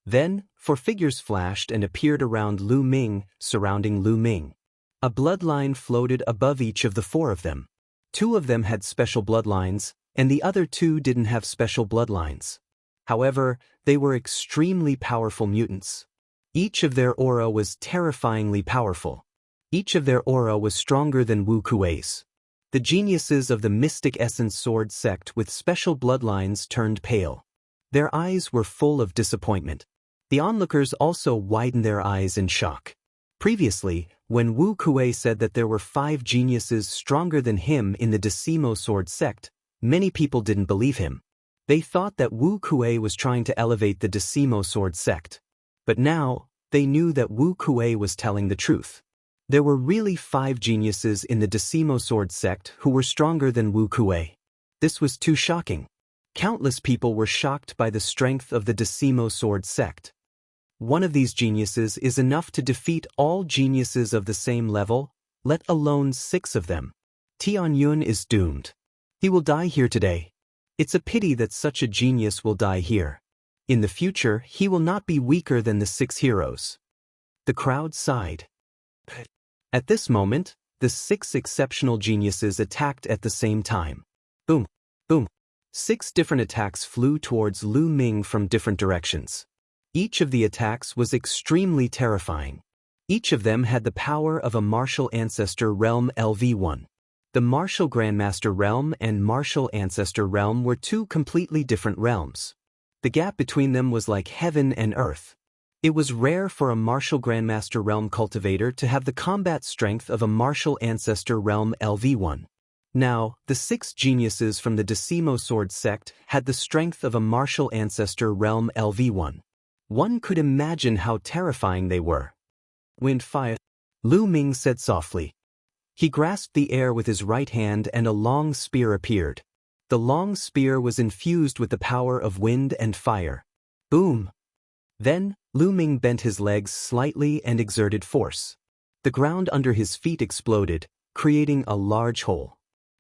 Then, 4 figures flashed and appeared around Lu Ming, surrounding Lu Ming. A bloodline floated above each of the 4 of them. 2 of them had special bloodlines, and the other 2 didn't have special bloodlines. However, they were extremely powerful mutants. Each of their aura was terrifyingly powerful. Each of their aura was stronger than Wu Kuei's. The geniuses of the Mystic Essence sword sect with special bloodlines turned pale. Their eyes were full of disappointment. The onlookers also widened their eyes in shock. Previously, when Wu Kuei said that there were 5 geniuses stronger than him in the Decimo sword sect, many people didn't believe him. They thought that Wu Kuei was trying to elevate the Decimo sword sect. But now, they knew that Wu Kuei was telling the truth. There were really 5 geniuses in the Decimo sword sect who were stronger than Wu Kuei. This was too shocking. Countless people were shocked by the strength of the Decimo sword sect. One of these geniuses is enough to defeat all geniuses of the same level, let alone 6 of them. Tianyun is doomed. He will die here today. It's a pity that such a genius will die here. In the future, he will not be weaker than the 6 heroes. The crowd sighed. At this moment, the 6 exceptional geniuses attacked at the same time. Boom, boom. 6 different attacks flew towards Lu Ming from different directions. Each of the attacks was extremely terrifying. Each of them had the power of a martial ancestor realm LV1. The martial grandmaster realm and martial ancestor realm were 2 completely different realms. The gap between them was like heaven and earth. It was rare for a martial grandmaster realm cultivator to have the combat strength of a martial ancestor realm LV1. Now, the 6 geniuses from the Decimo Sword sect had the strength of a martial ancestor realm LV1. One could imagine how terrifying they were. Wind fire, Lu Ming said softly. He grasped the air with his right hand and a long spear appeared. The long spear was infused with the power of wind and fire. Boom! Then, Lu Ming bent his legs slightly and exerted force. The ground under his feet exploded, creating a large hole.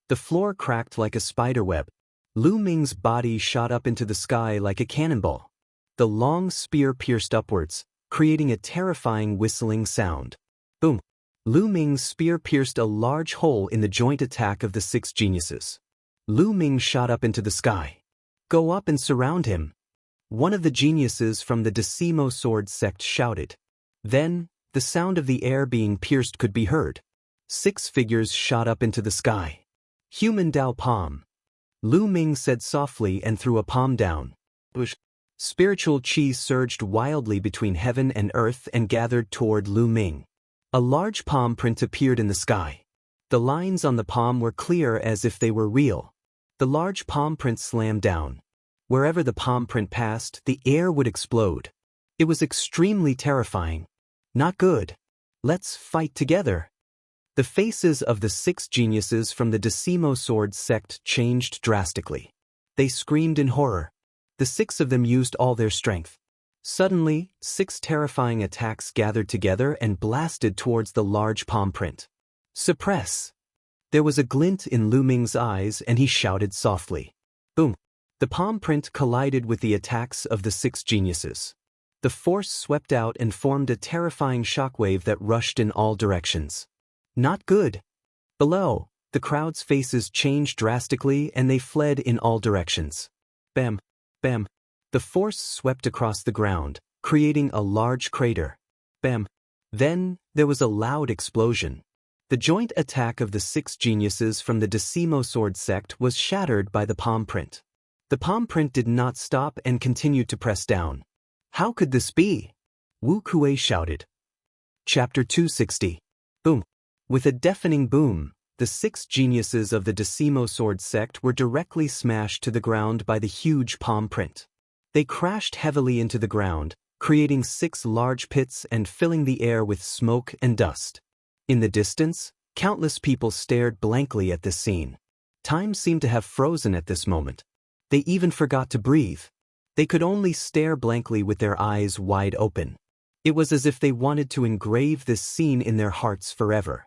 The floor cracked like a spiderweb. Lu Ming's body shot up into the sky like a cannonball. The long spear pierced upwards, creating a terrifying whistling sound. Boom! Lu Ming's spear pierced a large hole in the joint attack of the 6 geniuses. Lu Ming shot up into the sky. Go up and surround him. One of the geniuses from the Decimo Sword sect shouted. Then, the sound of the air being pierced could be heard. 6 figures shot up into the sky. Human Dao Palm. Lu Ming said softly and threw a palm down. Spiritual chi surged wildly between heaven and earth and gathered toward Lu Ming. A large palm print appeared in the sky. The lines on the palm were clear as if they were real. The large palm print slammed down. Wherever the palm print passed, the air would explode. It was extremely terrifying. Not good. Let's fight together. The faces of the 6 geniuses from the Decimo Sword sect changed drastically. They screamed in horror. The 6 of them used all their strength. Suddenly, 6 terrifying attacks gathered together and blasted towards the large palm print. Suppress! There was a glint in Lu Ming's eyes and he shouted softly. Boom! The palm print collided with the attacks of the 6 geniuses. The force swept out and formed a terrifying shockwave that rushed in all directions. Not good. Below, the crowd's faces changed drastically and they fled in all directions. Bam! Bam! The force swept across the ground, creating a large crater. Bam! Then, there was a loud explosion. The joint attack of the 6 geniuses from the Decimo Sword sect was shattered by the palm print. The palm print did not stop and continued to press down. How could this be? Wu Kuei shouted. Chapter 260. Boom! With a deafening boom, the 6 geniuses of the Decimo Sword sect were directly smashed to the ground by the huge palm print. They crashed heavily into the ground, creating 6 large pits and filling the air with smoke and dust. In the distance, countless people stared blankly at this scene. Time seemed to have frozen at this moment. They even forgot to breathe. They could only stare blankly with their eyes wide open. It was as if they wanted to engrave this scene in their hearts forever.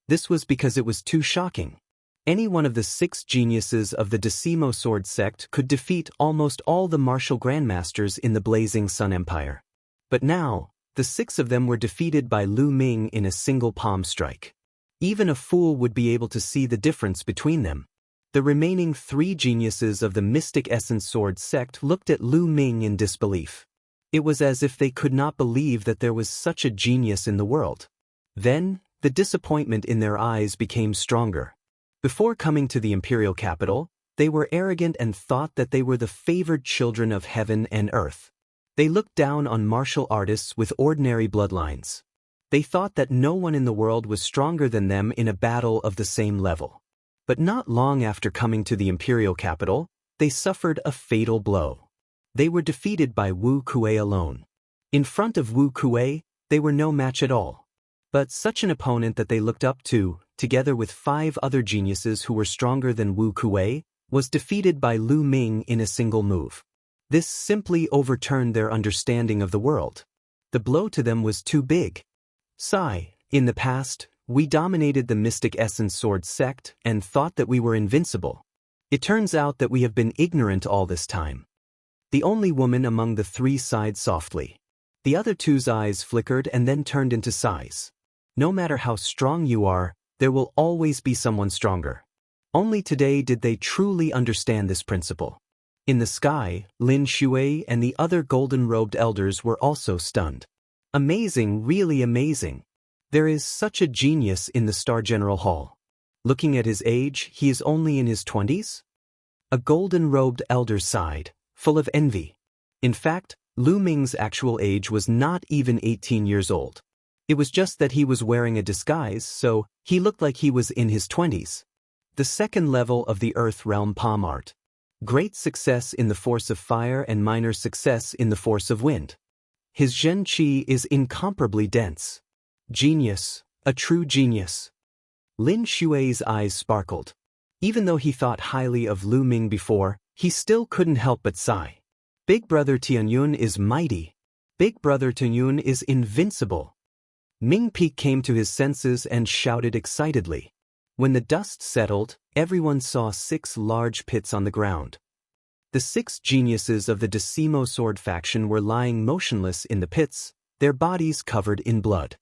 This was because it was too shocking. Any one of the 6 geniuses of the Decimo Sword sect could defeat almost all the martial grandmasters in the Blazing Sun Empire. But now, the 6 of them were defeated by Lu Ming in a single palm strike. Even a fool would be able to see the difference between them. The remaining 3 geniuses of the Mystic Essence Sword sect looked at Lu Ming in disbelief. It was as if they could not believe that there was such a genius in the world. Then, the disappointment in their eyes became stronger. Before coming to the imperial capital, they were arrogant and thought that they were the favored children of heaven and earth. They looked down on martial artists with ordinary bloodlines. They thought that no one in the world was stronger than them in a battle of the same level. But not long after coming to the imperial capital, they suffered a fatal blow. They were defeated by Wu Kuei alone. In front of Wu Kuei, they were no match at all. But such an opponent that they looked up to, together with 5 other geniuses who were stronger than Wu Kuei, was defeated by Lu Ming in a single move. This simply overturned their understanding of the world. The blow to them was too big. Sigh, in the past, we dominated the Mystic Essence Sword sect and thought that we were invincible. It turns out that we have been ignorant all this time. The only woman among the three sighed softly. The other two's eyes flickered and then turned into sighs. No matter how strong you are, there will always be someone stronger. Only today did they truly understand this principle. In the sky, Lin Shui and the other golden-robed elders were also stunned. Amazing, really amazing. There is such a genius in the Star General Hall. Looking at his age, he is only in his 20s? A golden-robed elder sighed, full of envy. In fact, Lu Ming's actual age was not even 18 years old. It was just that he was wearing a disguise, so he looked like he was in his 20s. The second level of the Earth Realm Palm Art. Great success in the force of fire and minor success in the force of wind. His Zhen Qi is incomparably dense. Genius, a true genius. Lin Shui's eyes sparkled. Even though he thought highly of Lu Ming before, he still couldn't help but sigh. Big Brother Tianyun is mighty. Big Brother Tianyun is invincible. Ming Peak came to his senses and shouted excitedly. When the dust settled, everyone saw 6 large pits on the ground. The 6 geniuses of the Decimo Sword faction were lying motionless in the pits, their bodies covered in blood.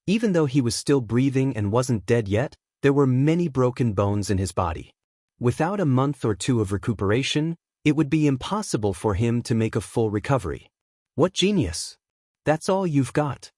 Even though he was still breathing and wasn't dead yet, there were many broken bones in his body. Without a month or two of recuperation, it would be impossible for him to make a full recovery. What genius! That's all you've got.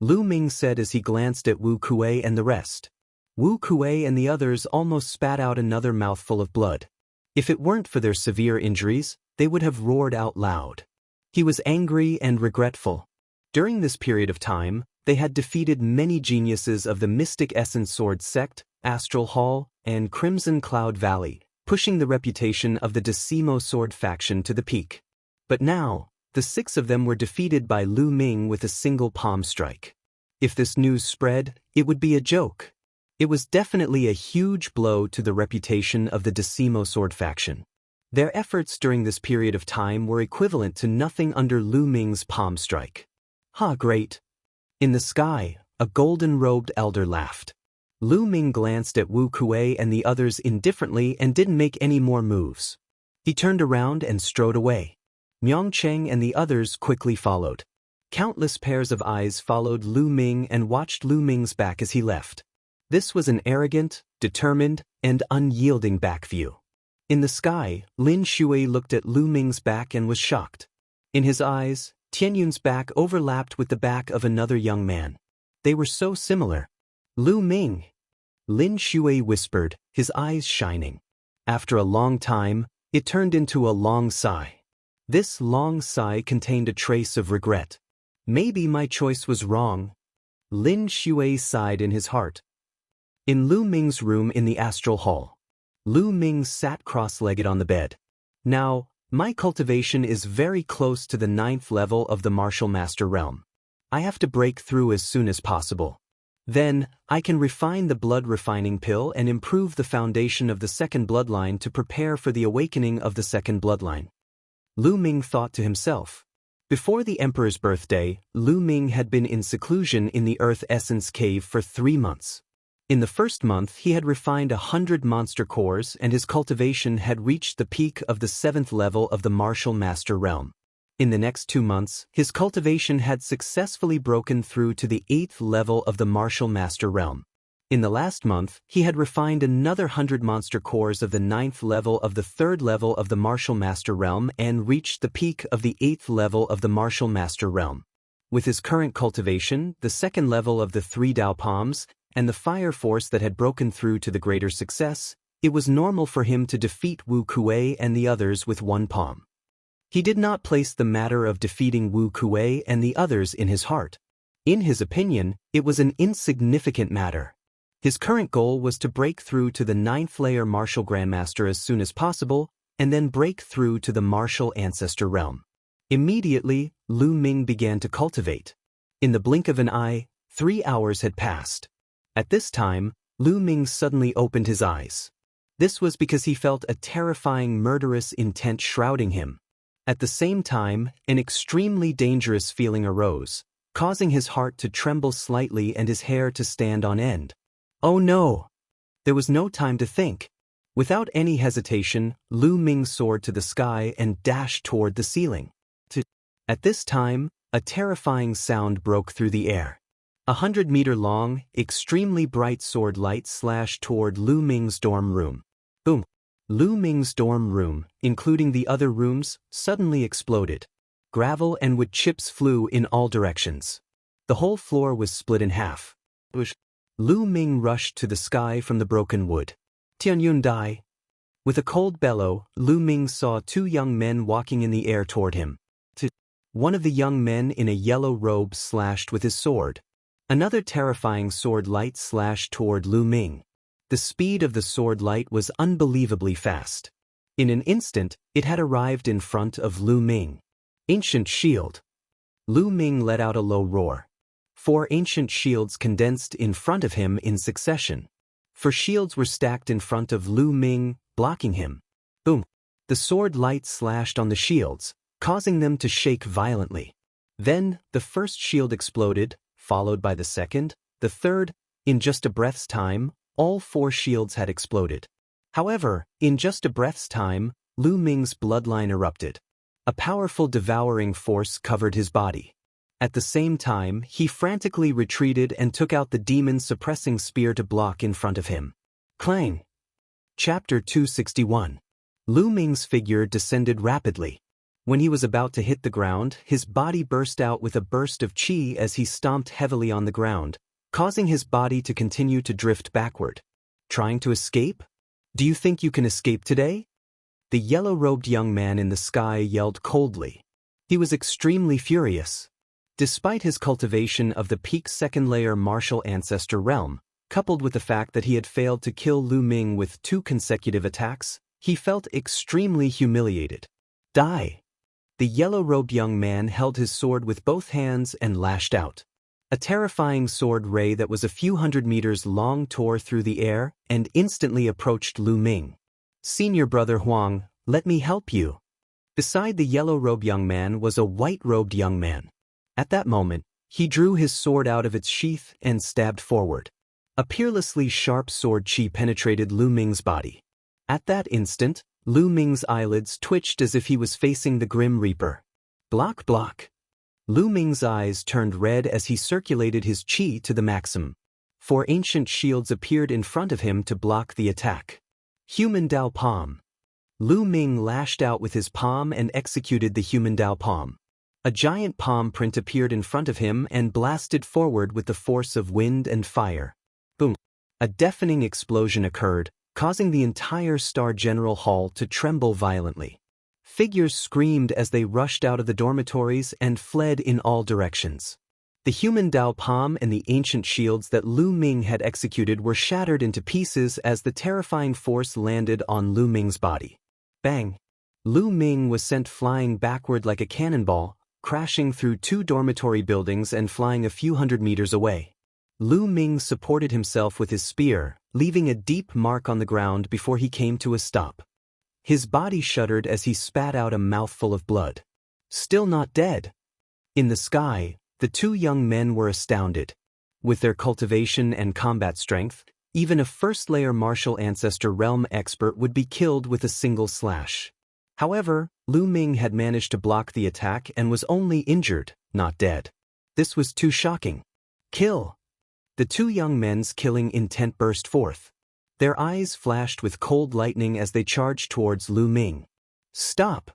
Lu Ming said as he glanced at Wu Kuei and the rest. Wu Kuei and the others almost spat out another mouthful of blood. If it weren't for their severe injuries, they would have roared out loud. He was angry and regretful. During this period of time, they had defeated many geniuses of the Mystic Essence Sword sect, Astral Hall, and Crimson Cloud Valley, pushing the reputation of the Decimo Sword faction to the peak. But now, the 6 of them were defeated by Lu Ming with a single palm strike. If this news spread, it would be a joke. It was definitely a huge blow to the reputation of the Decimo Sword faction. Their efforts during this period of time were equivalent to nothing under Lu Ming's palm strike. Ha, great. In the sky, a golden-robed elder laughed. Lu Ming glanced at Wu Kuei and the others indifferently and didn't make any more moves. He turned around and strode away. Miang Cheng and the others quickly followed. Countless pairs of eyes followed Lu Ming and watched Lu Ming's back as he left. This was an arrogant, determined, and unyielding back view. In the sky, Lin Shui looked at Lu Ming's back and was shocked. In his eyes, Tianyun's back overlapped with the back of another young man. They were so similar. Lu Ming! Lin Shui whispered, his eyes shining. After a long time, it turned into a long sigh. This long sigh contained a trace of regret. Maybe my choice was wrong. Lin Shui sighed in his heart. In Lu Ming's room in the Astral Hall, Lu Ming sat cross-legged on the bed. Now, my cultivation is very close to the 9th level of the Martial Master Realm. I have to break through as soon as possible. Then, I can refine the blood refining pill and improve the foundation of the second bloodline to prepare for the awakening of the second bloodline. Lu Ming thought to himself. Before the Emperor's birthday, Lu Ming had been in seclusion in the Earth Essence Cave for 3 months. In the first month, he had refined 100 monster cores and his cultivation had reached the peak of the 7th level of the Martial Master Realm. In the next 2 months, his cultivation had successfully broken through to the 8th level of the Martial Master Realm. In the last month, he had refined another 100 monster cores of the 9th level of the 3rd level of the Martial Master Realm and reached the peak of the 8th level of the Martial Master Realm. With his current cultivation, the 2nd level of the 3 Dao Palms, and the fire force that had broken through to the greater success, it was normal for him to defeat Wu Kuei and the others with 1 palm. He did not place the matter of defeating Wu Kuei and the others in his heart. In his opinion, it was an insignificant matter. His current goal was to break through to the 9th layer Martial Grandmaster as soon as possible, and then break through to the Martial Ancestor Realm. Immediately, Lu Ming began to cultivate. In the blink of an eye, 3 hours had passed. At this time, Lu Ming suddenly opened his eyes. This was because he felt a terrifying murderous intent shrouding him. At the same time, an extremely dangerous feeling arose. causing his heart to tremble slightly and his hair to stand on end. Oh no! There was no time to think. Without any hesitation, Lu Ming soared to the sky and dashed toward the ceiling. At this time, a terrifying sound broke through the air. 100-meter-long, extremely bright sword light slashed toward Lu Ming's dorm room. Boom! Lu Ming's dorm room, including the other rooms, suddenly exploded. Gravel and wood chips flew in all directions. The whole floor was split in half. Lu Ming rushed to the sky from the broken wood. Tianyun Dai. With a cold bellow, Lu Ming saw two young men walking in the air toward him. One of the young men in a yellow robe slashed with his sword. Another terrifying sword light slashed toward Lu Ming. The speed of the sword light was unbelievably fast. In an instant, it had arrived in front of Lu Ming. Ancient shield. Lu Ming let out a low roar. 4 ancient shields condensed in front of him in succession. 4 shields were stacked in front of Lu Ming, blocking him. Boom! The sword light slashed on the shields, causing them to shake violently. Then, the first shield exploded, followed by the second, the third. In just a breath's time, all 4 shields had exploded. However, in just a breath's time, Lu Ming's bloodline erupted. A powerful devouring force covered his body. At the same time, he frantically retreated and took out the demon-suppressing spear to block in front of him. Clang! Chapter 261. Lu Ming's figure descended rapidly. When he was about to hit the ground, his body burst out with a burst of qi as he stomped heavily on the ground, causing his body to continue to drift backward. Trying to escape? Do you think you can escape today? The yellow-robed young man in the sky yelled coldly. He was extremely furious. Despite his cultivation of the peak second-layer martial ancestor realm, coupled with the fact that he had failed to kill Lu Ming with 2 consecutive attacks, he felt extremely humiliated. Die! The yellow-robed young man held his sword with both hands and lashed out. A terrifying sword ray that was a few hundred meters long tore through the air and instantly approached Lu Ming. Senior brother Huang, let me help you. Beside the yellow-robed young man was a white-robed young man. At that moment, he drew his sword out of its sheath and stabbed forward. A peerlessly sharp sword qi penetrated Lu Ming's body. At that instant, Lu Ming's eyelids twitched as if he was facing the Grim Reaper. Block, block. Lu Ming's eyes turned red as he circulated his qi to the maximum. 4 ancient shields appeared in front of him to block the attack. Human Dao Palm. Lu Ming lashed out with his palm and executed the Human Dao Palm. A giant palm print appeared in front of him and blasted forward with the force of wind and fire. Boom! A deafening explosion occurred, causing the entire Star General Hall to tremble violently. Figures screamed as they rushed out of the dormitories and fled in all directions. The Human Dao Palm and the ancient shields that Lu Ming had executed were shattered into pieces as the terrifying force landed on Lu Ming's body. Bang! Lu Ming was sent flying backward like a cannonball, crashing through 2 dormitory buildings and flying a few hundred meters away. Lu Ming supported himself with his spear, leaving a deep mark on the ground before he came to a stop. His body shuddered as he spat out a mouthful of blood. Still not dead. In the sky, the 2 young men were astounded. With their cultivation and combat strength, even a first-layer martial ancestor realm expert would be killed with a single slash. However, Lu Ming had managed to block the attack and was only injured, not dead. This was too shocking. Kill! The 2 young men's killing intent burst forth. Their eyes flashed with cold lightning as they charged towards Lu Ming. Stop!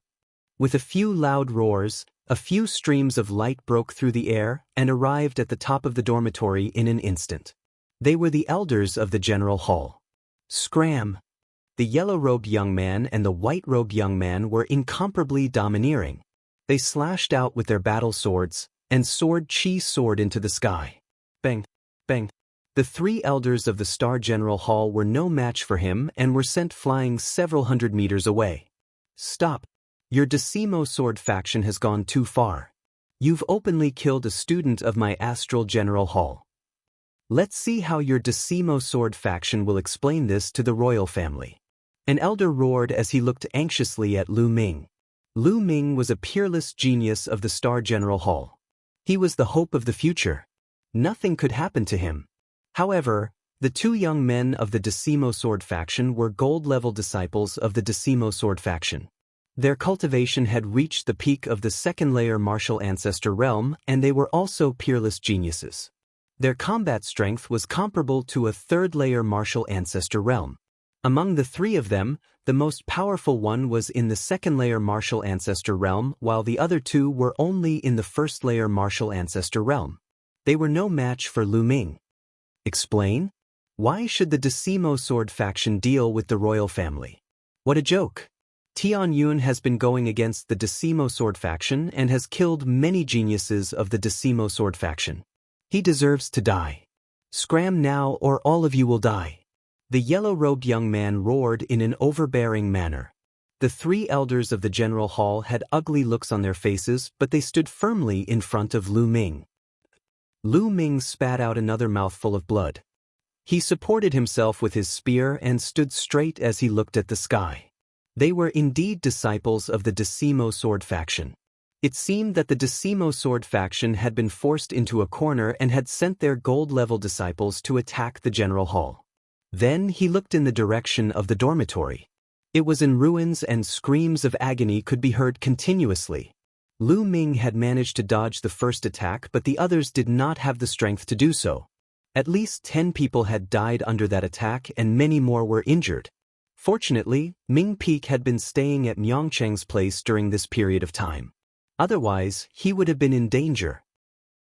With a few loud roars, a few streams of light broke through the air and arrived at the top of the dormitory in an instant. They were the elders of the General Hall. Scram! The yellow-robed young man and the white-robed young man were incomparably domineering. They slashed out with their battle swords, and sword qi soared into the sky. Bang! Bang! The 3 elders of the Star General Hall were no match for him and were sent flying several hundred meters away. Stop! Your Decimo Sword faction has gone too far. You've openly killed a student of my Astral General Hall. Let's see how your Decimo Sword faction will explain this to the royal family. An elder roared as he looked anxiously at Lu Ming. Lu Ming was a peerless genius of the Star General Hall. He was the hope of the future. Nothing could happen to him. However, the two young men of the Decimo Sword faction were gold-level disciples of the Decimo Sword faction. Their cultivation had reached the peak of the second-layer martial ancestor realm, and they were also peerless geniuses. Their combat strength was comparable to a third-layer martial ancestor realm. Among the three of them, the most powerful one was in the second-layer martial ancestor realm, while the other two were only in the first-layer martial ancestor realm. They were no match for Lu Ming. Explain? Why should the Decimo Sword faction deal with the royal family? What a joke! Tian Yun has been going against the Decimo Sword faction and has killed many geniuses of the Decimo Sword faction. He deserves to die. Scram now or all of you will die. The yellow-robed young man roared in an overbearing manner. The three elders of the general hall had ugly looks on their faces, but they stood firmly in front of Lu Ming. Lu Ming spat out another mouthful of blood. He supported himself with his spear and stood straight as he looked at the sky. They were indeed disciples of the Decimo Sword faction. It seemed that the Decimo Sword faction had been forced into a corner and had sent their gold-level disciples to attack the general hall. Then he looked in the direction of the dormitory. It was in ruins and screams of agony could be heard continuously. Lu Ming had managed to dodge the first attack, but the others did not have the strength to do so. At least 10 people had died under that attack and many more were injured. Fortunately, Ming Peak had been staying at Myongcheng's place during this period of time. Otherwise, he would have been in danger.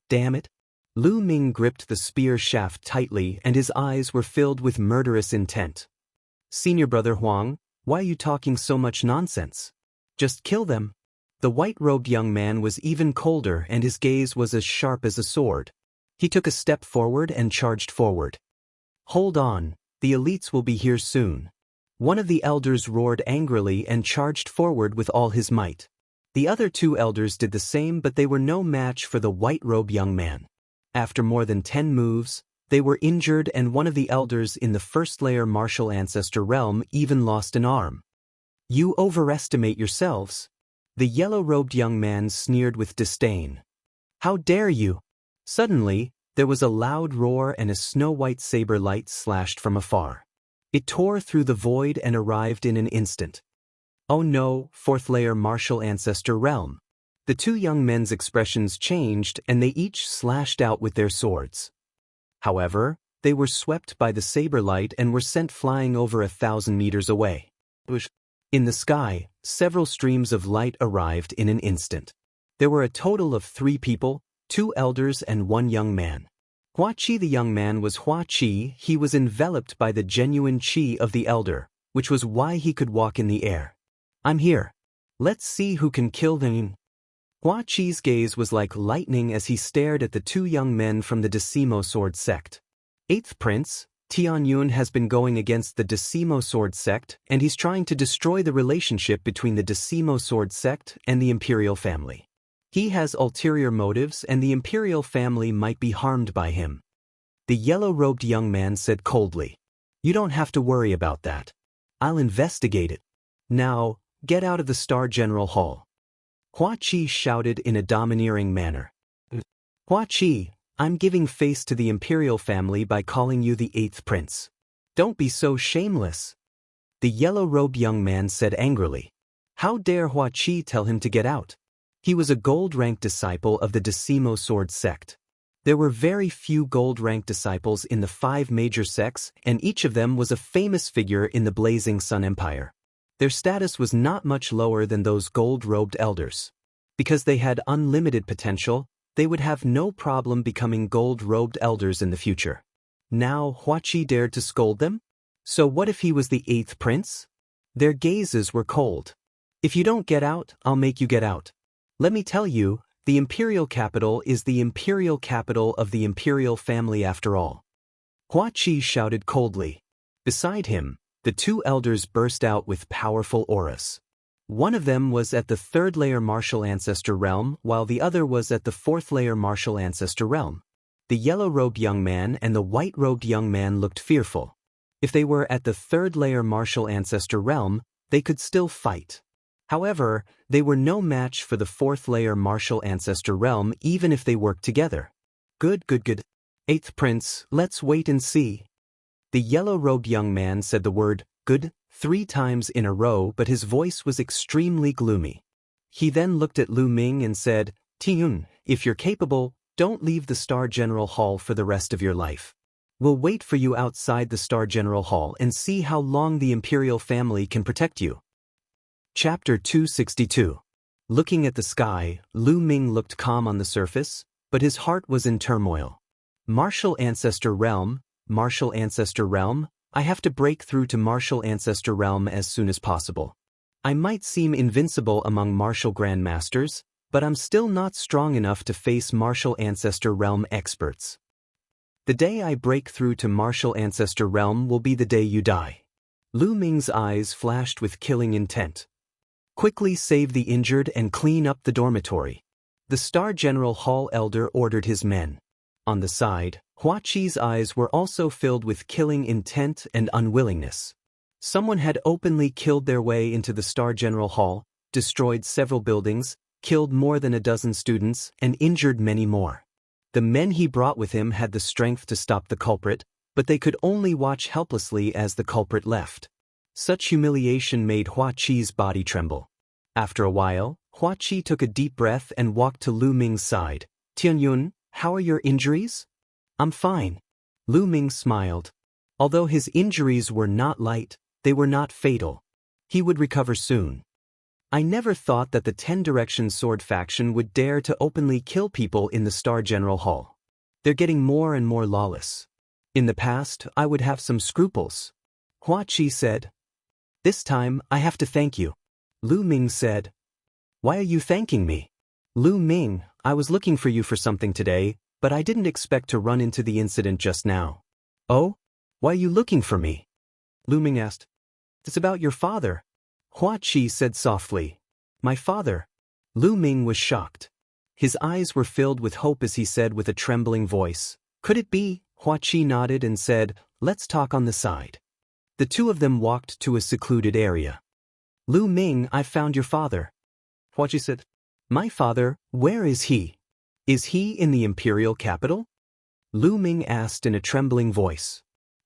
Damn it! Lu Ming gripped the spear shaft tightly and his eyes were filled with murderous intent. Senior brother Huang, why are you talking so much nonsense? Just kill them. The white-robed young man was even colder and his gaze was as sharp as a sword. He took a step forward and charged forward. Hold on, the elites will be here soon. One of the elders roared angrily and charged forward with all his might. The other two elders did the same, but they were no match for the white-robed young man. After more than 10 moves, they were injured and one of the elders in the first-layer martial ancestor realm even lost an arm. You overestimate yourselves. The yellow-robed young man sneered with disdain. How dare you? Suddenly, there was a loud roar and a snow-white saber light slashed from afar. It tore through the void and arrived in an instant. Oh no, fourth-layer martial ancestor realm. The two young men's expressions changed and they each slashed out with their swords. However, they were swept by the saber light and were sent flying over 1,000 meters away. In the sky, several streams of light arrived in an instant. There were a total of 3 people, 2 elders and 1 young man. Hua Qi, the young man, was Hua Qi. He was enveloped by the genuine qi of the elder, which was why he could walk in the air. I'm here. Let's see who can kill them. Hua Qi's gaze was like lightning as he stared at the 2 young men from the Decimo Sword sect. 8th Prince, Tian Yun has been going against the Decimo Sword sect and he's trying to destroy the relationship between the Decimo Sword sect and the imperial family. He has ulterior motives and the imperial family might be harmed by him. The yellow-robed young man said coldly. You don't have to worry about that. I'll investigate it. Now, get out of the Star General Hall. Hua Qi shouted in a domineering manner. Hua Qi, I'm giving face to the imperial family by calling you the 8th Prince. Don't be so shameless. The yellow-robed young man said angrily. How dare Hua Qi tell him to get out? He was a gold-ranked disciple of the Decimo Sword sect. There were very few gold-ranked disciples in the 5 major sects, and each of them was a famous figure in the Blazing Sun Empire. Their status was not much lower than those gold-robed elders. Because they had unlimited potential, they would have no problem becoming gold-robed elders in the future. Now Hua Qi dared to scold them? So what if he was the 8th Prince? Their gazes were cold. If you don't get out, I'll make you get out. Let me tell you, the imperial capital is the imperial capital of the imperial family after all. Hua Qi shouted coldly. Beside him, the 2 elders burst out with powerful auras. One of them was at the 3rd-layer martial ancestor realm, while the other was at the 4th-layer martial ancestor realm. The yellow-robed young man and the white-robed young man looked fearful. If they were at the 3rd-layer martial ancestor realm, they could still fight. However, they were no match for the fourth-layer martial ancestor realm even if they worked together. Good. Eighth prince, let's wait and see. The yellow-robed young man said the word, good, 3 times in a row, but his voice was extremely gloomy. He then looked at Lu Ming and said, Tiyun, if you're capable, don't leave the Star General Hall for the rest of your life. We'll wait for you outside the Star General Hall and see how long the Imperial family can protect you. Chapter 262. Looking at the sky, Lu Ming looked calm on the surface, but his heart was in turmoil. Martial Ancestor Realm, I have to break through to Martial Ancestor Realm as soon as possible. I might seem invincible among Martial Grandmasters, but I'm still not strong enough to face Martial Ancestor Realm experts. The day I break through to Martial Ancestor Realm will be the day you die. Lu Ming's eyes flashed with killing intent. Quickly save the injured and clean up the dormitory. The Star General Hall Elder ordered his men. On the side, Hua Qi's eyes were also filled with killing intent and unwillingness. Someone had openly killed their way into the Star General Hall, destroyed several buildings, killed more than a dozen students, and injured many more. The men he brought with him had the strength to stop the culprit, but they could only watch helplessly as the culprit left. Such humiliation made Hua Qi's body tremble. After a while, Hua Qi took a deep breath and walked to Lu Ming's side. Tianyun, how are your injuries? I'm fine. Lu Ming smiled. Although his injuries were not light, they were not fatal. He would recover soon. I never thought that the 10 Direction Sword faction would dare to openly kill people in the Star General Hall. They're getting more and more lawless. In the past, I would have some scruples. Hua Qi said. This time, I have to thank you. Lu Ming said. Why are you thanking me? Lu Ming, I was looking for you for something today, but I didn't expect to run into the incident just now. Oh? Why are you looking for me? Lu Ming asked. It's about your father. Hua Qi said softly. My father. Lu Ming was shocked. His eyes were filled with hope as he said with a trembling voice. Could it be? Hua Qi nodded and said, let's talk on the side. The two of them walked to a secluded area. Lu Ming, I've found your father. Hua Qi said. My father, where is he? Is he in the Imperial capital? Lu Ming asked in a trembling voice.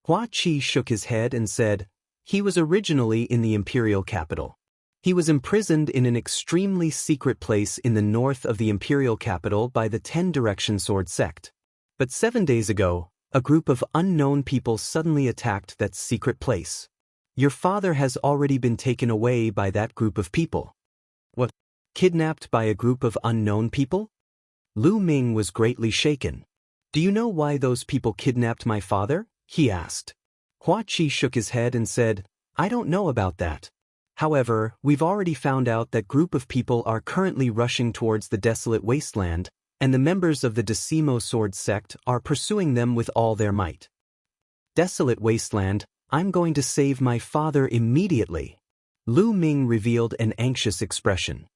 Hua Qi shook his head and said, he was originally in the Imperial capital. He was imprisoned in an extremely secret place in the north of the Imperial capital by the 10 Direction Sword sect. But 7 days ago, a group of unknown people suddenly attacked that secret place. Your father has already been taken away by that group of people. What? Kidnapped by a group of unknown people? Lu Ming was greatly shaken. Do you know why those people kidnapped my father? He asked. Hua Qi shook his head and said, I don't know about that. However, we've already found out that group of people are currently rushing towards the desolate wasteland, and the members of the Decimo Sword sect are pursuing them with all their might. Desolate wasteland, I'm going to save my father immediately. Lu Ming revealed an anxious expression.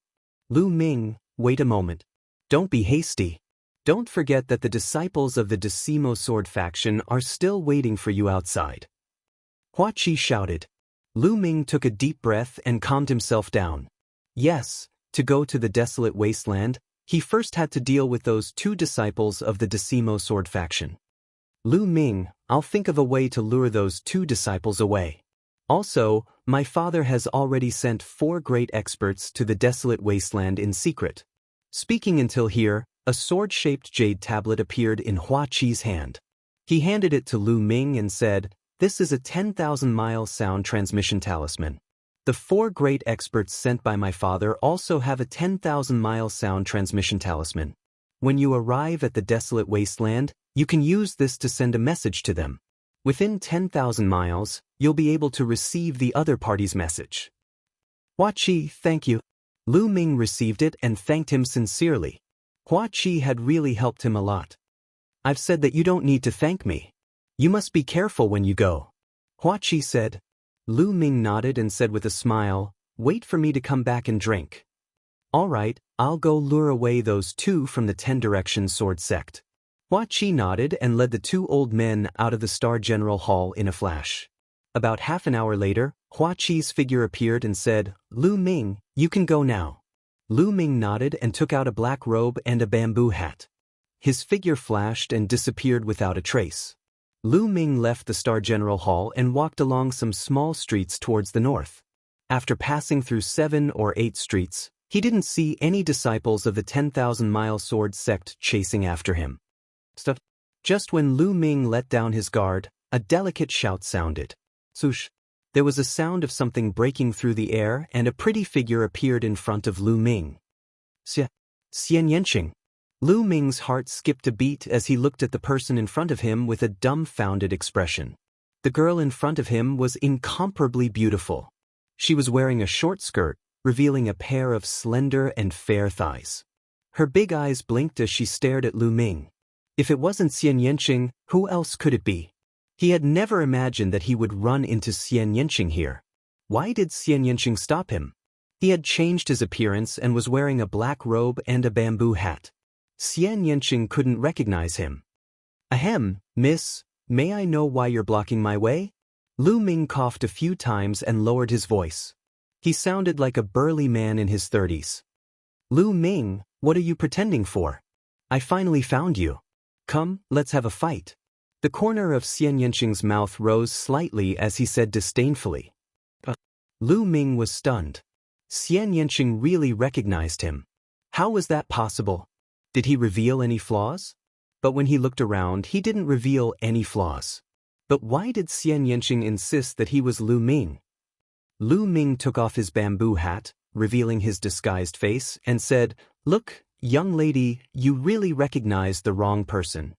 Lu Ming, wait a moment. Don't be hasty. Don't forget that the disciples of the Decimo Sword faction are still waiting for you outside. Hua Qi shouted. Lu Ming took a deep breath and calmed himself down. Yes, to go to the desolate wasteland, he first had to deal with those 2 disciples of the Decimo Sword faction. Lu Ming, I'll think of a way to lure those 2 disciples away. Also, my father has already sent 4 great experts to the desolate wasteland in secret. Speaking until here, a sword-shaped jade tablet appeared in Hua Qi's hand. He handed it to Lu Ming and said, this is a 10,000-mile sound transmission talisman. The 4 great experts sent by my father also have a 10,000-mile sound transmission talisman. When you arrive at the desolate wasteland, you can use this to send a message to them. Within 10,000 miles, you'll be able to receive the other party's message. Hua Qi, thank you. Lu Ming received it and thanked him sincerely. Hua Qi had really helped him a lot. I've said that you don't need to thank me. You must be careful when you go. Hua Qi said. Lu Ming nodded and said with a smile, wait for me to come back and drink. All right, I'll go lure away those 2 from the 10 Direction Sword sect. Hua Qi nodded and led the 2 old men out of the Star General Hall in a flash. About half an hour later, Hua Qi's figure appeared and said, "Lu Ming, you can go now." Lu Ming nodded and took out a black robe and a bamboo hat. His figure flashed and disappeared without a trace. Lu Ming left the Star General Hall and walked along some small streets towards the north. After passing through 7 or 8 streets, he didn't see any disciples of the 10,000-mile sword sect chasing after him. Just when Lu Ming let down his guard, a delicate shout sounded. Swoosh! There was a sound of something breaking through the air and a pretty figure appeared in front of Lu Ming. Xianxia. Lu Ming's heart skipped a beat as he looked at the person in front of him with a dumbfounded expression. The girl in front of him was incomparably beautiful. She was wearing a short skirt, revealing a pair of slender and fair thighs. Her big eyes blinked as she stared at Lu Ming. If it wasn't Xianxia, who else could it be? He had never imagined that he would run into Xianxia here. Why did Xianxia stop him? He had changed his appearance and was wearing a black robe and a bamboo hat. Xianxia couldn't recognize him. "Ahem, miss, may I know why you're blocking my way?" Lu Ming coughed a few times and lowered his voice. He sounded like a burly man in his 30s. "Lu Ming, what are you pretending for? I finally found you. Come, let's have a fight." The corner of Xianxia's mouth rose slightly as he said disdainfully. Lu Ming was stunned. Xianxia really recognized him. How was that possible? Did he reveal any flaws? But when he looked around, he didn't reveal any flaws. But why did Xianxia insist that he was Lu Ming? Lu Ming took off his bamboo hat, revealing his disguised face, and said, "Look, young lady, you really recognized the wrong person."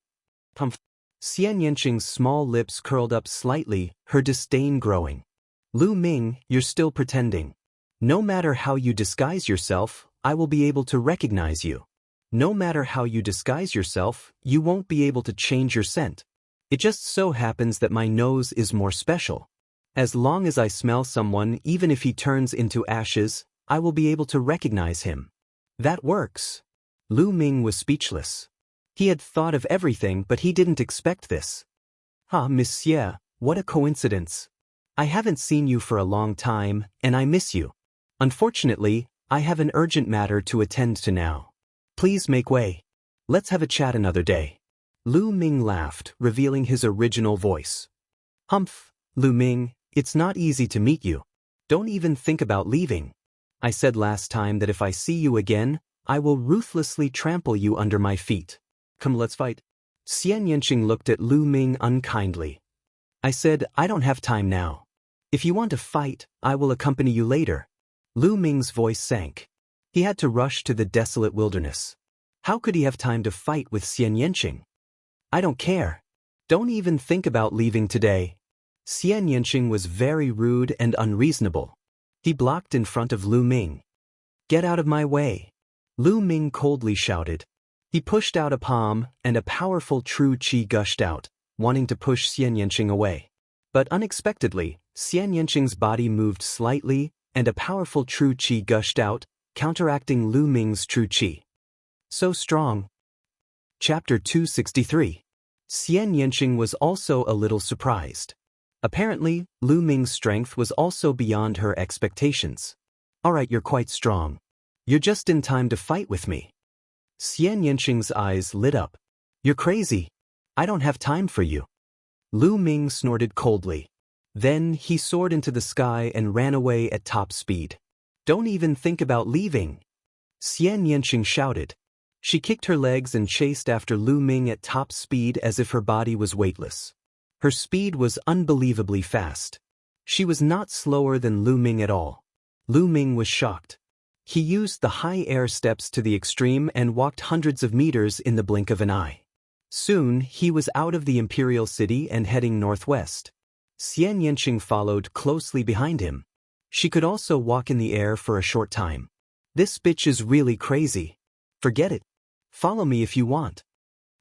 Xianxia's small lips curled up slightly, her disdain growing. "Lu Ming, you're still pretending. No matter how you disguise yourself, I will be able to recognize you. No matter how you disguise yourself, you won't be able to change your scent. It just so happens that my nose is more special. As long as I smell someone, even if he turns into ashes, I will be able to recognize him. That works." Lu Ming was speechless. He had thought of everything, but he didn't expect this. "Ah, monsieur, what a coincidence. I haven't seen you for a long time, and I miss you. Unfortunately, I have an urgent matter to attend to now. Please make way. Let's have a chat another day." Lu Ming laughed, revealing his original voice. "Humph, Lu Ming, it's not easy to meet you. Don't even think about leaving. I said last time that if I see you again, I will ruthlessly trample you under my feet. Come, let's fight." Xianxia looked at Lu Ming unkindly. "I said I don't have time now. If you want to fight, I will accompany you later." Lu Ming's voice sank. He had to rush to the desolate wilderness. How could he have time to fight with Xianxia? "I don't care. Don't even think about leaving today." Xianxia was very rude and unreasonable. He blocked in front of Lu Ming. "Get out of my way," Lu Ming coldly shouted. He pushed out a palm, and a powerful true qi gushed out, wanting to push Xianxia away. But unexpectedly, Xianxia's body moved slightly, and a powerful true qi gushed out, counteracting Lu Ming's true qi. So strong. Chapter 263. Xianxia was also a little surprised. Apparently, Lu Ming's strength was also beyond her expectations. "Alright, you're quite strong. You're just in time to fight with me." Xianxia's eyes lit up. "You're crazy. I don't have time for you." Lu Ming snorted coldly. Then he soared into the sky and ran away at top speed. "Don't even think about leaving," Xianxia shouted. She kicked her legs and chased after Lu Ming at top speed as if her body was weightless. Her speed was unbelievably fast. She was not slower than Lu Ming at all. Lu Ming was shocked. He used the high air steps to the extreme and walked hundreds of meters in the blink of an eye. Soon, he was out of the imperial city and heading northwest. Xianxia followed closely behind him. She could also walk in the air for a short time. "This bitch is really crazy. Forget it. Follow me if you want."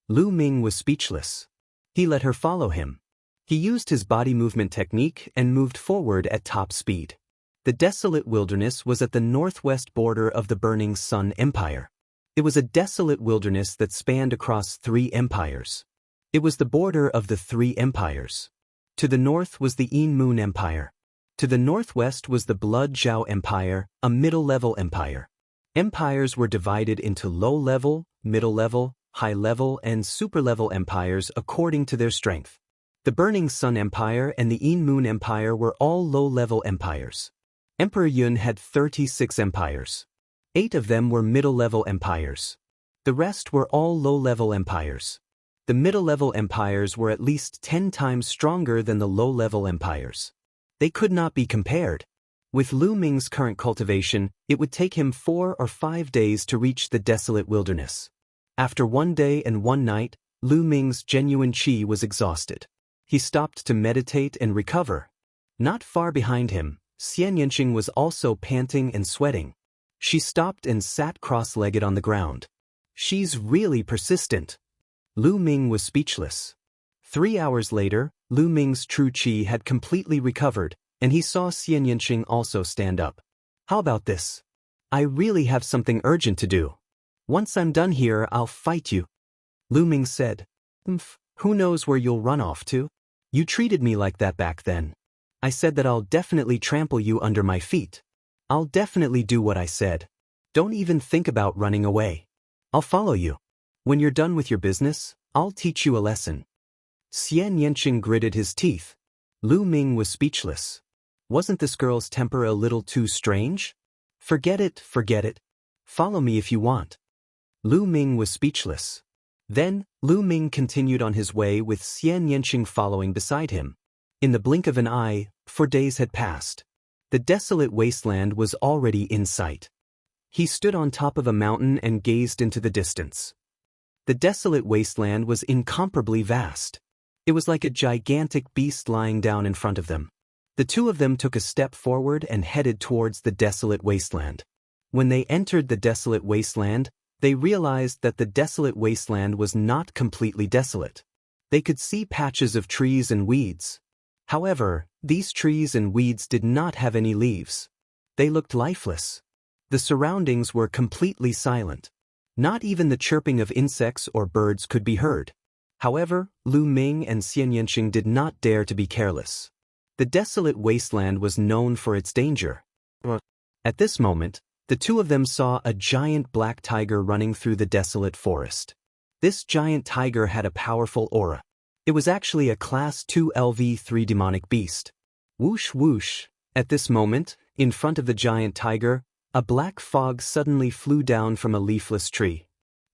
Lu Ming was speechless. He let her follow him. He used his body movement technique and moved forward at top speed. The desolate wilderness was at the northwest border of the Burning Sun Empire. It was a desolate wilderness that spanned across 3 empires. It was the border of the 3 empires. To the north was the Moon Empire. To the northwest was the Blood Zhao Empire, a middle-level empire. Empires were divided into low-level, middle-level, high-level, and super-level empires according to their strength. The Burning Sun Empire and the Yin Moon Empire were all low-level empires. Emperor Yun had 36 empires. 8 of them were middle-level empires. The rest were all low-level empires. The middle-level empires were at least 10 times stronger than the low-level empires. They could not be compared. With Lu Ming's current cultivation, it would take him 4 or 5 days to reach the desolate wilderness. After 1 day and 1 night, Lu Ming's genuine qi was exhausted. He stopped to meditate and recover. Not far behind him, Xianxia was also panting and sweating. She stopped and sat cross-legged on the ground. She's really persistent. Lu Ming was speechless. 3 hours later, Lu Ming's true qi had completely recovered, and he saw Xianxia also stand up. How about this? I really have something urgent to do. Once I'm done here, I'll fight you. Lu Ming said. Who knows where you'll run off to? You treated me like that back then. I said that I'll definitely trample you under my feet. I'll definitely do what I said. Don't even think about running away. I'll follow you. When you're done with your business, I'll teach you a lesson. Xianxia gritted his teeth. Lu Ming was speechless. Wasn't this girl's temper a little too strange? Forget it, forget it. Follow me if you want. Lu Ming was speechless. Then, Lu Ming continued on his way with Xianxia following beside him. In the blink of an eye, 4 days had passed. The desolate wasteland was already in sight. He stood on top of a mountain and gazed into the distance. The desolate wasteland was incomparably vast. It was like a gigantic beast lying down in front of them. The two of them took a step forward and headed towards the desolate wasteland. When they entered the desolate wasteland, they realized that the desolate wasteland was not completely desolate. They could see patches of trees and weeds. However, these trees and weeds did not have any leaves. They looked lifeless. The surroundings were completely silent. Not even the chirping of insects or birds could be heard. However, Lu Ming and Xianxia did not dare to be careless. The desolate wasteland was known for its danger. At this moment, the two of them saw a giant black tiger running through the desolate forest. This giant tiger had a powerful aura. It was actually a Class 2 LV3 demonic beast. Whoosh whoosh. At this moment, in front of the giant tiger, a black fog suddenly flew down from a leafless tree.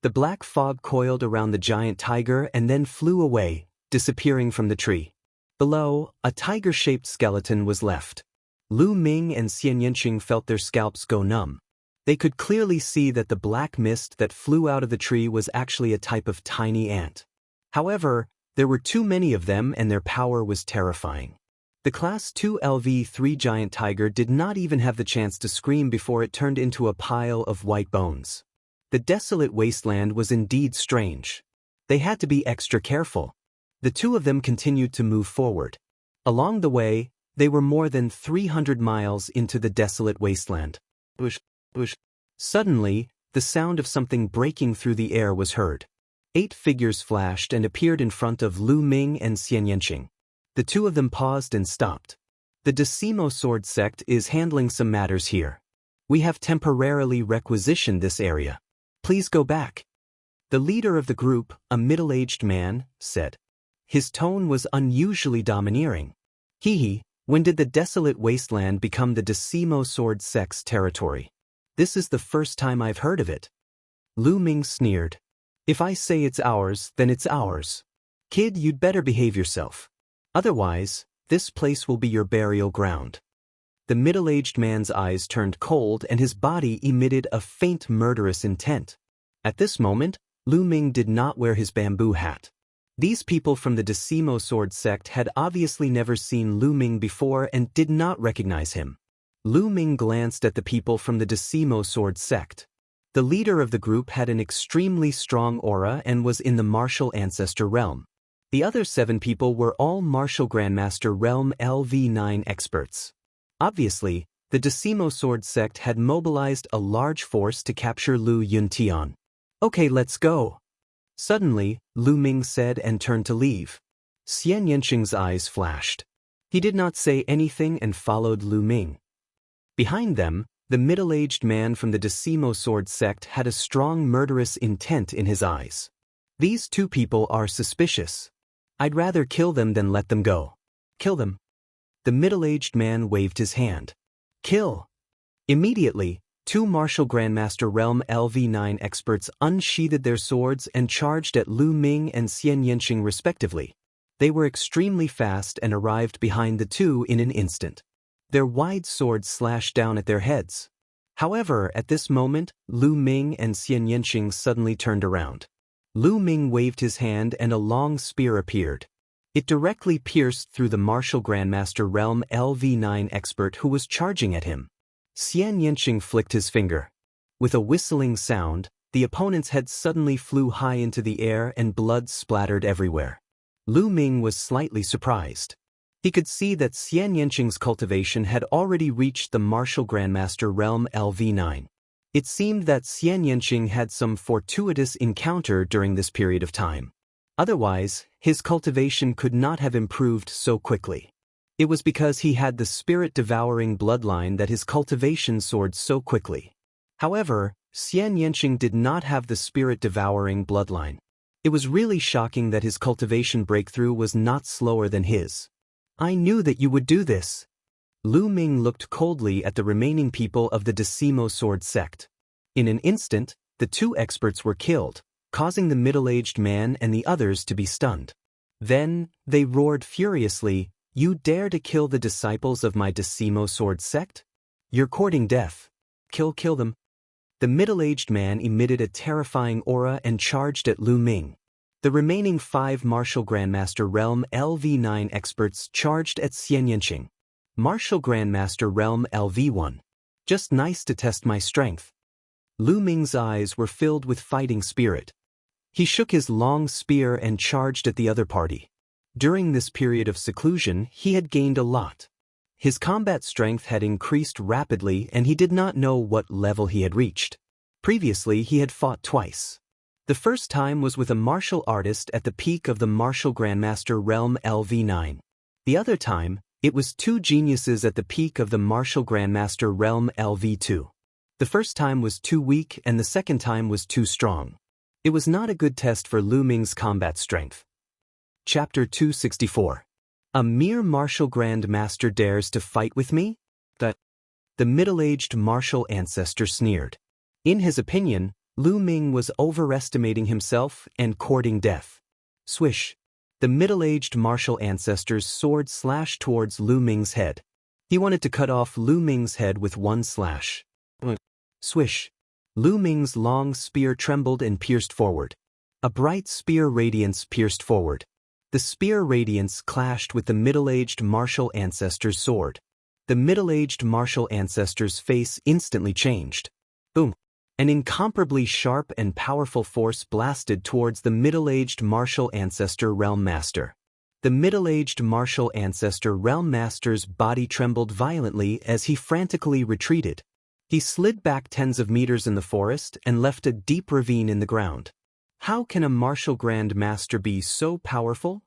The black fog coiled around the giant tiger and then flew away, disappearing from the tree. Below, a tiger-shaped skeleton was left. Lu Ming and Xianxia felt their scalps go numb. They could clearly see that the black mist that flew out of the tree was actually a type of tiny ant. However, there were too many of them and their power was terrifying. The Class 2 LV3 giant tiger did not even have the chance to scream before it turned into a pile of white bones. The desolate wasteland was indeed strange. They had to be extra careful. The two of them continued to move forward. Along the way, they were more than 300 miles into the desolate wasteland. Whoosh, whoosh. Suddenly, the sound of something breaking through the air was heard. 8 figures flashed and appeared in front of Lu Ming and Xianxia. The two of them paused and stopped. The Decimo Sword sect is handling some matters here. We have temporarily requisitioned this area. Please go back. The leader of the group, a middle-aged man, said. His tone was unusually domineering. When did the desolate wasteland become the Decimo Sword sect's territory? This is the first time I've heard of it. Lu Ming sneered. If I say it's ours, then it's ours. Kid, you'd better behave yourself. Otherwise, this place will be your burial ground. The middle-aged man's eyes turned cold and his body emitted a faint murderous intent. At this moment, Lu Ming did not wear his bamboo hat. These people from the Decimo Sword sect had obviously never seen Lu Ming before and did not recognize him. Lu Ming glanced at the people from the Decimo Sword sect. The leader of the group had an extremely strong aura and was in the martial ancestor realm. The other 7 people were all martial grandmaster realm LV9 experts. Obviously, the Decimo Sword sect had mobilized a large force to capture Lu Yuntian. Okay, let's go. Suddenly, Lu Ming said and turned to leave. Xianxing's eyes flashed. He did not say anything and followed Lu Ming. Behind them, the middle-aged man from the Decimo Sword sect had a strong murderous intent in his eyes. These two people are suspicious. I'd rather kill them than let them go. Kill them. The middle-aged man waved his hand. Kill. Immediately, two martial Grandmaster Realm LV9 experts unsheathed their swords and charged at Lu Ming and Xianxia respectively. They were extremely fast and arrived behind the two in an instant. Their wide swords slashed down at their heads. However, at this moment, Lu Ming and Xianxia suddenly turned around. Lu Ming waved his hand and a long spear appeared. It directly pierced through the martial Grandmaster Realm LV9 expert who was charging at him. Xianxia flicked his finger. With a whistling sound, the opponent's head suddenly flew high into the air and blood splattered everywhere. Lu Ming was slightly surprised. He could see that Xianxia's cultivation had already reached the martial Grandmaster Realm LV9. It seemed that Xianxia had some fortuitous encounter during this period of time. Otherwise, his cultivation could not have improved so quickly. It was because he had the spirit-devouring bloodline that his cultivation soared so quickly. However, Xianxia did not have the spirit-devouring bloodline. It was really shocking that his cultivation breakthrough was not slower than his. I knew that you would do this. Lu Ming looked coldly at the remaining people of the Decimo Sword sect. In an instant, the two experts were killed, causing the middle-aged man and the others to be stunned. Then, they roared furiously, "You dare to kill the disciples of my Decimo Sword sect? You're courting death. Kill them." The middle-aged man emitted a terrifying aura and charged at Lu Ming. The remaining 5 martial Grandmaster Realm LV9 experts charged at Xianxia. Martial Grandmaster Realm LV1. Just nice to test my strength. Lu Ming's eyes were filled with fighting spirit. He shook his long spear and charged at the other party. During this period of seclusion, he had gained a lot. His combat strength had increased rapidly and he did not know what level he had reached. Previously, he had fought twice. The first time was with a martial artist at the peak of the martial Grandmaster Realm LV9. The other time, it was 2 geniuses at the peak of the martial Grandmaster Realm LV2. The first time was too weak and the second time was too strong. It was not a good test for Lu Ming's combat strength. Chapter 264. A mere martial Grand Master dares to fight with me? The middle-aged martial ancestor sneered. In his opinion, Lu Ming was overestimating himself and courting death. Swish. The middle-aged martial ancestor's sword slashed towards Lu Ming's head. He wanted to cut off Lu Ming's head with one slash. Swish. Lu Ming's long spear trembled and pierced forward. A bright spear radiance pierced forward. The spear radiance clashed with the middle-aged martial ancestor's sword. The middle-aged martial ancestor's face instantly changed. Boom. An incomparably sharp and powerful force blasted towards the middle-aged martial ancestor Realm Master. The middle-aged martial ancestor Realm Master's body trembled violently as he frantically retreated. He slid back tens of meters in the forest and left a deep ravine in the ground. How can a martial Grand Master be so powerful?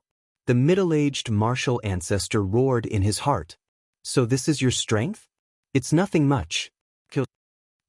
The middle-aged martial ancestor roared in his heart. So this is your strength? It's nothing much. Kill.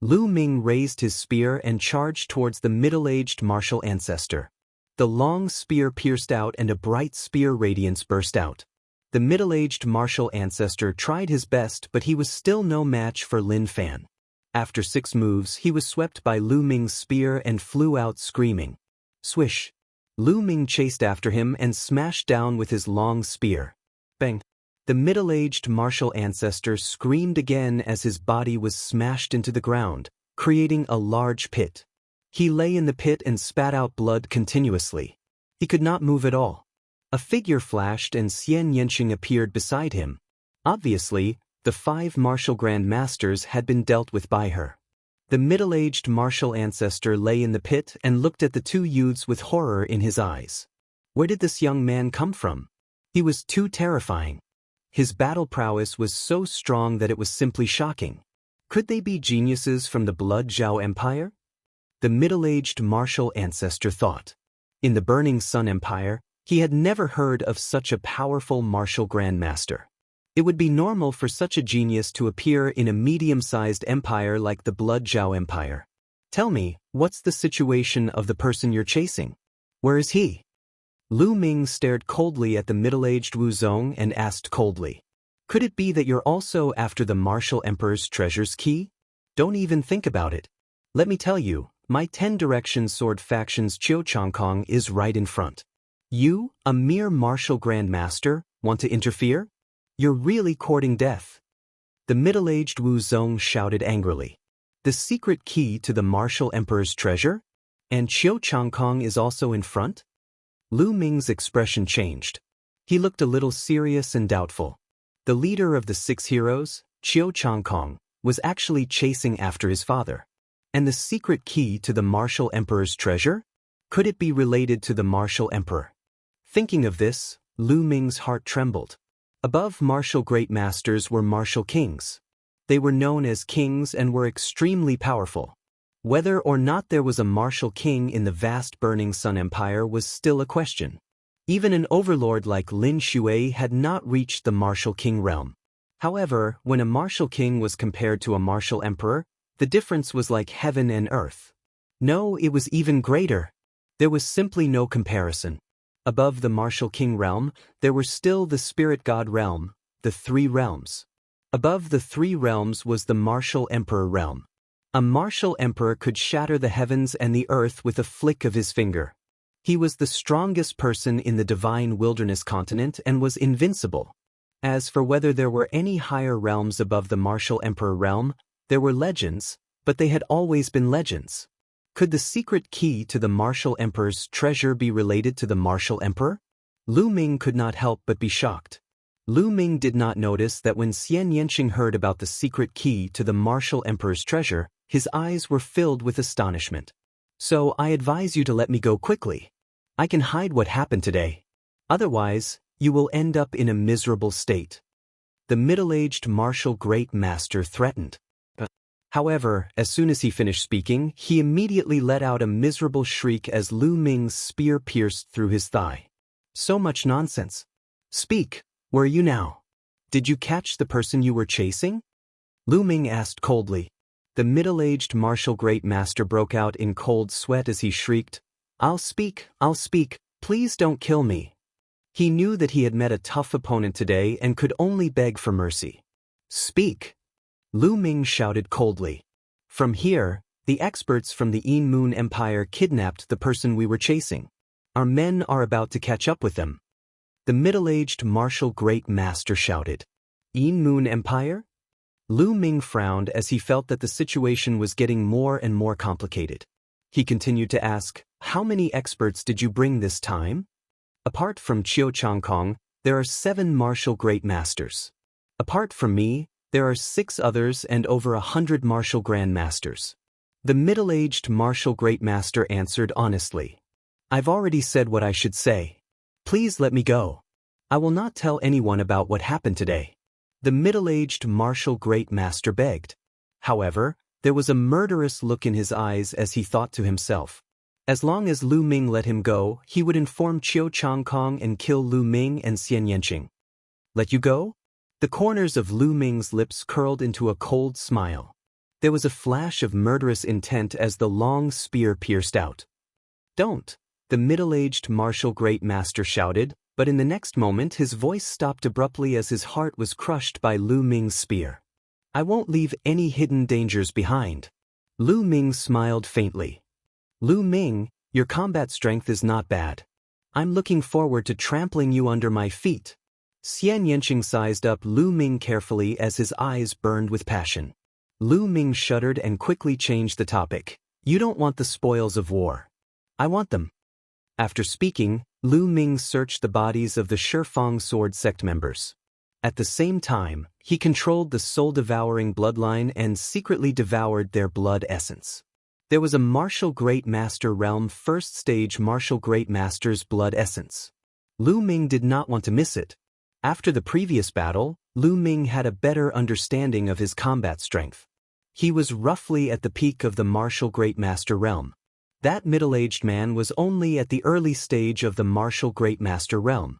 Lu Ming raised his spear and charged towards the middle-aged martial ancestor. The long spear pierced out and a bright spear radiance burst out. The middle-aged martial ancestor tried his best, but he was still no match for Lin Fan. After 6 moves, he was swept by Lu Ming's spear and flew out screaming. Swish. Lu Ming chased after him and smashed down with his long spear. Bang. The middle-aged martial ancestor screamed again as his body was smashed into the ground, creating a large pit. He lay in the pit and spat out blood continuously. He could not move at all. A figure flashed and Xianxia appeared beside him. Obviously, the 5 martial Grand Masters had been dealt with by her. The middle-aged martial ancestor lay in the pit and looked at the 2 youths with horror in his eyes. Where did this young man come from? He was too terrifying. His battle prowess was so strong that it was simply shocking. Could they be geniuses from the Blood Zhao Empire? The middle-aged martial ancestor thought. In the Burning Sun Empire, he had never heard of such a powerful martial Grand Master. It would be normal for such a genius to appear in a medium-sized empire like the Blood Zhao Empire. Tell me, what's the situation of the person you're chasing? Where is he? Lu Ming stared coldly at the middle-aged Wu Zong and asked coldly. Could it be that you're also after the martial emperor's treasure's key? Don't even think about it. Let me tell you, my 10 Directions Sword Faction's Qiu Changkong is right in front. You, a mere martial Grand Master, want to interfere? You're really courting death. The middle-aged Wu Zong shouted angrily. The secret key to the martial emperor's treasure? And Qiu Changkong is also in front? Lu Ming's expression changed. He looked a little serious and doubtful. The leader of the 6 heroes, Qiu Changkong, was actually chasing after his father. And the secret key to the martial emperor's treasure? Could it be related to the martial emperor? Thinking of this, Lu Ming's heart trembled. Above martial great masters were martial kings. They were known as kings and were extremely powerful. Whether or not there was a martial king in the vast Burning Sun Empire was still a question. Even an overlord like Lin Shui had not reached the martial king realm. However, when a martial king was compared to a martial emperor, the difference was like heaven and earth. No, it was even greater. There was simply no comparison. Above the martial king realm, there were still the spirit god realm, the 3 realms. Above the 3 realms was the martial emperor realm. A martial emperor could shatter the heavens and the earth with a flick of his finger. He was the strongest person in the divine wilderness continent and was invincible. As for whether there were any higher realms above the martial emperor realm, there were legends, but they had always been legends. Could the secret key to the martial emperor's treasure be related to the martial emperor? Lu Ming could not help but be shocked. Lu Ming did not notice that when Xianxia heard about the secret key to the martial emperor's treasure, his eyes were filled with astonishment. So I advise you to let me go quickly. I can hide what happened today. Otherwise, you will end up in a miserable state. The middle-aged martial great master threatened. However, as soon as he finished speaking, he immediately let out a miserable shriek as Lu Ming's spear pierced through his thigh. So much nonsense. Speak, where are you now? Did you catch the person you were chasing? Lu Ming asked coldly. The middle-aged martial great master broke out in cold sweat as he shrieked, I'll speak, please don't kill me. He knew that he had met a tough opponent today and could only beg for mercy. Speak. Lu Ming shouted coldly. From here, the experts from the Yin Moon Empire kidnapped the person we were chasing. Our men are about to catch up with them. The middle-aged martial great master shouted. Yin Moon Empire? Lu Ming frowned as he felt that the situation was getting more and more complicated. He continued to ask, how many experts did you bring this time? Apart from Qiu Changkong, there are 7 martial great masters. Apart from me, there are 6 others and over 100 martial grand masters. The middle-aged martial great master answered honestly. I've already said what I should say. Please let me go. I will not tell anyone about what happened today. The middle-aged martial great master begged. However, there was a murderous look in his eyes as he thought to himself. As long as Lu Ming let him go, he would inform Qiu Changkong and kill Lu Ming and Xianxia. Let you go? The corners of Lu Ming's lips curled into a cold smile. There was a flash of murderous intent as the long spear pierced out. Don't, the middle-aged martial great master shouted, but in the next moment his voice stopped abruptly as his heart was crushed by Lu Ming's spear. I won't leave any hidden dangers behind. Lu Ming smiled faintly. Lu Ming, your combat strength is not bad. I'm looking forward to trampling you under my feet. Xianxia sized up Lu Ming carefully as his eyes burned with passion. Lu Ming shuddered and quickly changed the topic. You don't want the spoils of war. I want them. After speaking, Lu Ming searched the bodies of the Shifang sword sect members. At the same time, he controlled the soul-devouring bloodline and secretly devoured their blood essence. There was a martial great master realm first stage martial great master's blood essence. Lu Ming did not want to miss it. After the previous battle, Lu Ming had a better understanding of his combat strength. He was roughly at the peak of the martial great master realm. That middle-aged man was only at the early stage of the martial great master realm.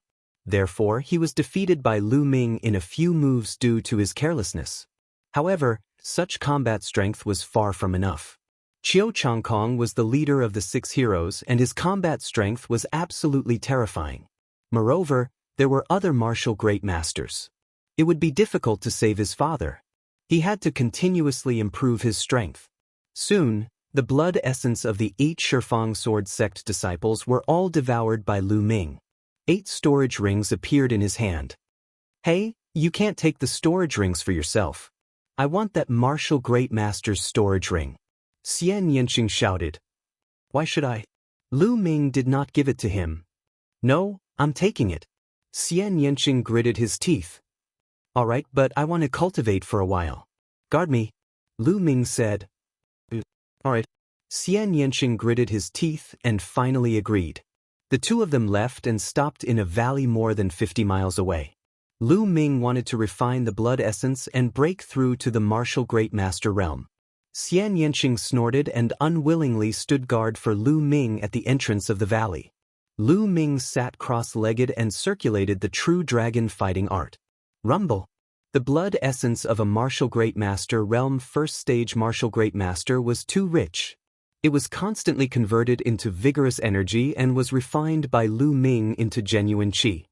Therefore, he was defeated by Lu Ming in a few moves due to his carelessness. However, such combat strength was far from enough. Qiu Changkong was the leader of the 6 heroes and his combat strength was absolutely terrifying. Moreover, there were other martial great masters. It would be difficult to save his father. He had to continuously improve his strength. Soon, the blood essence of the 8 Shifang sword sect disciples were all devoured by Lu Ming. 8 storage rings appeared in his hand. Hey, you can't take the storage rings for yourself. I want that martial great master's storage ring. Xianxia shouted. Why should I? Lu Ming did not give it to him. No, I'm taking it. Xianxia gritted his teeth. Alright, but I want to cultivate for a while. Guard me. Lu Ming said. Alright. Xianxia gritted his teeth and finally agreed. The two of them left and stopped in a valley more than 50 miles away. Lu Ming wanted to refine the blood essence and break through to the martial great master realm. Xianxia snorted and unwillingly stood guard for Lu Ming at the entrance of the valley. Lu Ming sat cross-legged and circulated the true dragon fighting art. Rumble. The blood essence of a martial great master realm first stage martial great master was too rich. It was constantly converted into vigorous energy and was refined by Lu Ming into genuine qi.